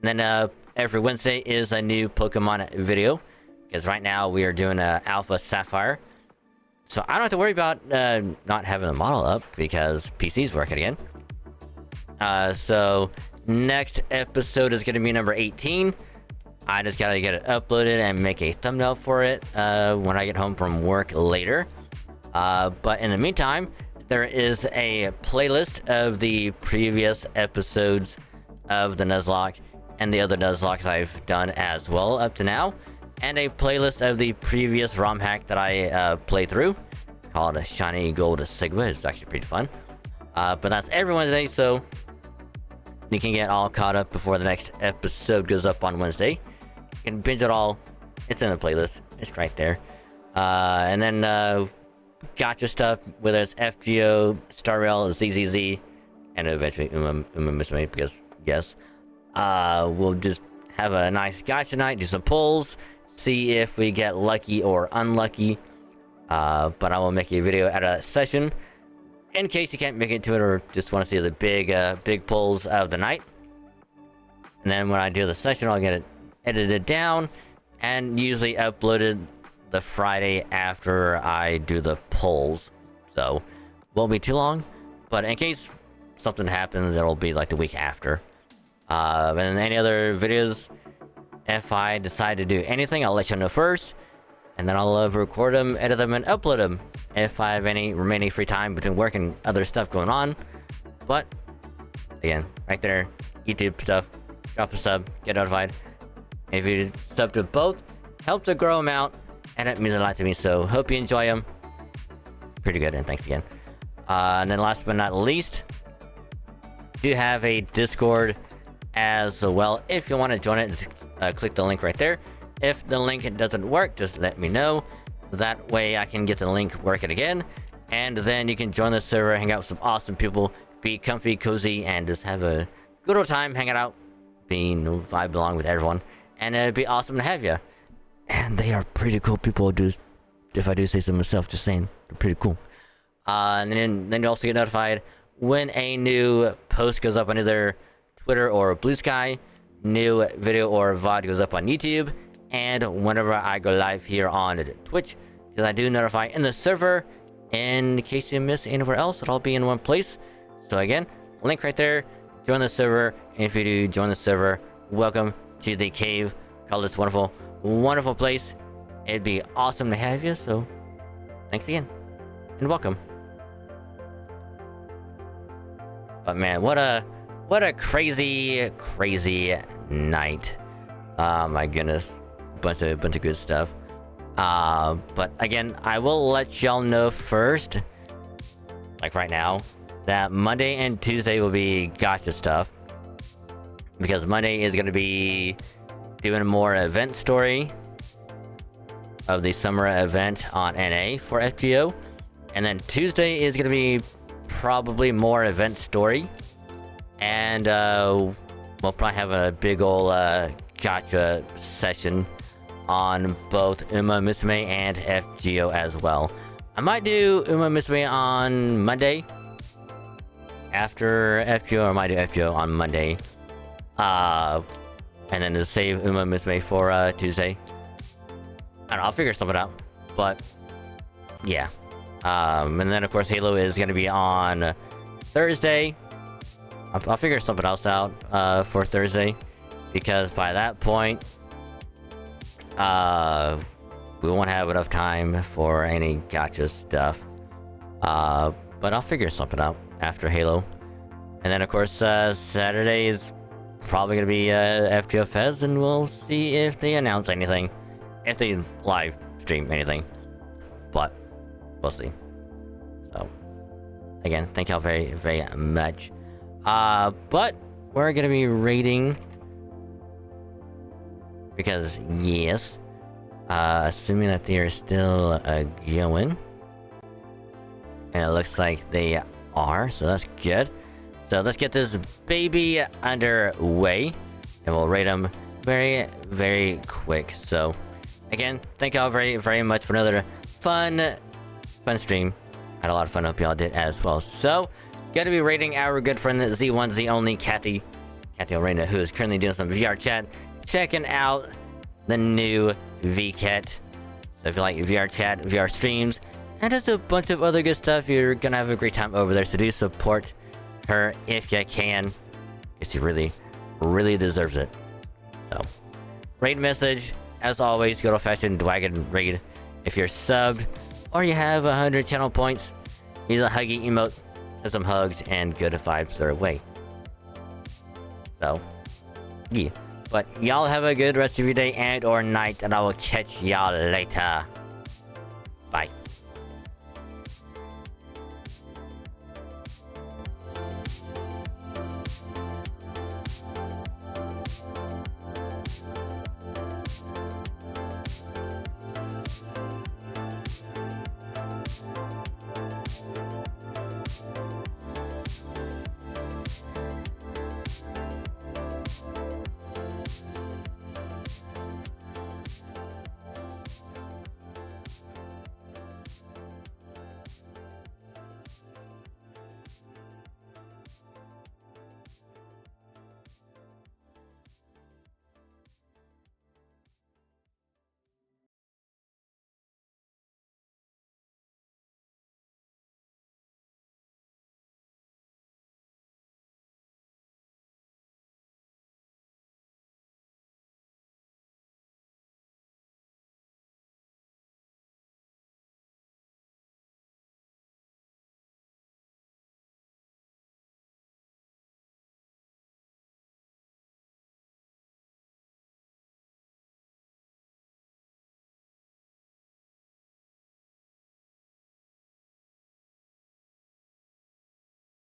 And then every Wednesday is a new Pokemon video, because right now we are doing Alpha Sapphire. So I don't have to worry about not having the model up, because PC's working again. So next episode is going to be number 18. I just gotta get it uploaded and make a thumbnail for it when I get home from work later. But in the meantime, there is a playlist of the previous episodes of the Nuzlocke and the other Nuzlocks I've done as well up to now, and a playlist of the previous ROM hack that I played through called Shiny Gold Sigma. It's actually pretty fun. But that's every Wednesday, so you can get all caught up before the next episode goes up on Wednesday. You can binge it all. It's in the playlist. It's right there. And then gacha stuff, whether it's FGO, Star Rail, ZZZ, and eventually Uma Musume, because yes. We'll just have a nice gacha night, do some pulls, see if we get lucky or unlucky. But I will make a video at a session in case you can't make it to it or just want to see the big pulls of the night. And then when I do the session, I'll get it edited down and usually uploaded the Friday after I do the polls. So won't be too long, but in case something happens, it'll be like the week after. And any other videos, if I decide to do anything, I'll let you know first, and then I'll record them, edit them, and upload them if I have any remaining free time between work and other stuff going on. But again, right there, YouTube stuff, drop a sub, get notified. If you sub to both, help to grow them out, and it means a lot to me, so hope you enjoy them. Pretty good, and thanks again. And then last but not least, do have a Discord as well. If you want to join it, click the link right there. If the link doesn't work, just let me know. That way I can get the link working again, and then you can join the server, hang out with some awesome people, be comfy, cozy, and just have a good old time hanging out, vibe along with everyone, and it'd be awesome to have you. And they are pretty cool people, dude. If I do say so myself, just saying, they're pretty cool. And then you also get notified when a new post goes up on either Twitter or Blue Sky, new video or VOD goes up on YouTube, and whenever I go live here on Twitch, because I do notify in the server. In case you miss anywhere else, it'll all be in one place. So again, link right there, join the server, and if you do join the server, welcome to the cave. Call this wonderful place. It'd be awesome to have you, so thanks again, and welcome. But man, what a crazy night. Oh my goodness, bunch of good stuff. But again, I will let y'all know first, like right now, that Monday and Tuesday will be gacha stuff, because Monday is going to be doing more event story of the summer event on NA for FGO, and then Tuesday is going to be probably more event story, and we'll probably have a big ol' gacha session on both Uma Musume and FGO as well. I might do Uma Musume on Monday after FGO, or I might do FGO on Monday, and then just save Uma Musume for Tuesday. I don't know, I'll figure something out, but yeah. And then of course Halo is going to be on Thursday. I'll figure something else out for Thursday, because by that point we won't have enough time for any gacha stuff. But I'll figure something out after Halo. And then, of course, Saturday is probably going to be FGO Fez, and we'll see if they announce anything. If they live stream anything. But, we'll see. So, again, thank y'all very, very much. But, we're going to be rating... Because, yes, assuming that they are still going. And it looks like they are, so that's good. So let's get this baby underway, and we'll rate them very, very quick. So, again, thank y'all very, very much for another fun stream. Had a lot of fun, hope y'all did as well. So, gotta be rating our good friend, the one, the only Kathy Orena, who is currently doing some VR chat, checking out the new VCat. So if you like VR chat, VR streams, and just a bunch of other good stuff, you're gonna have a great time over there. So do support her if you can, because she really, really deserves it. So, raid message, as always, good old-fashioned Dwagon raid. If you're subbed, or you have 100 channel points, use a huggy emote, send some hugs, and good vibes their way. So, yeah. But y'all have a good rest of your day and or night, and I will catch y'all later. Bye.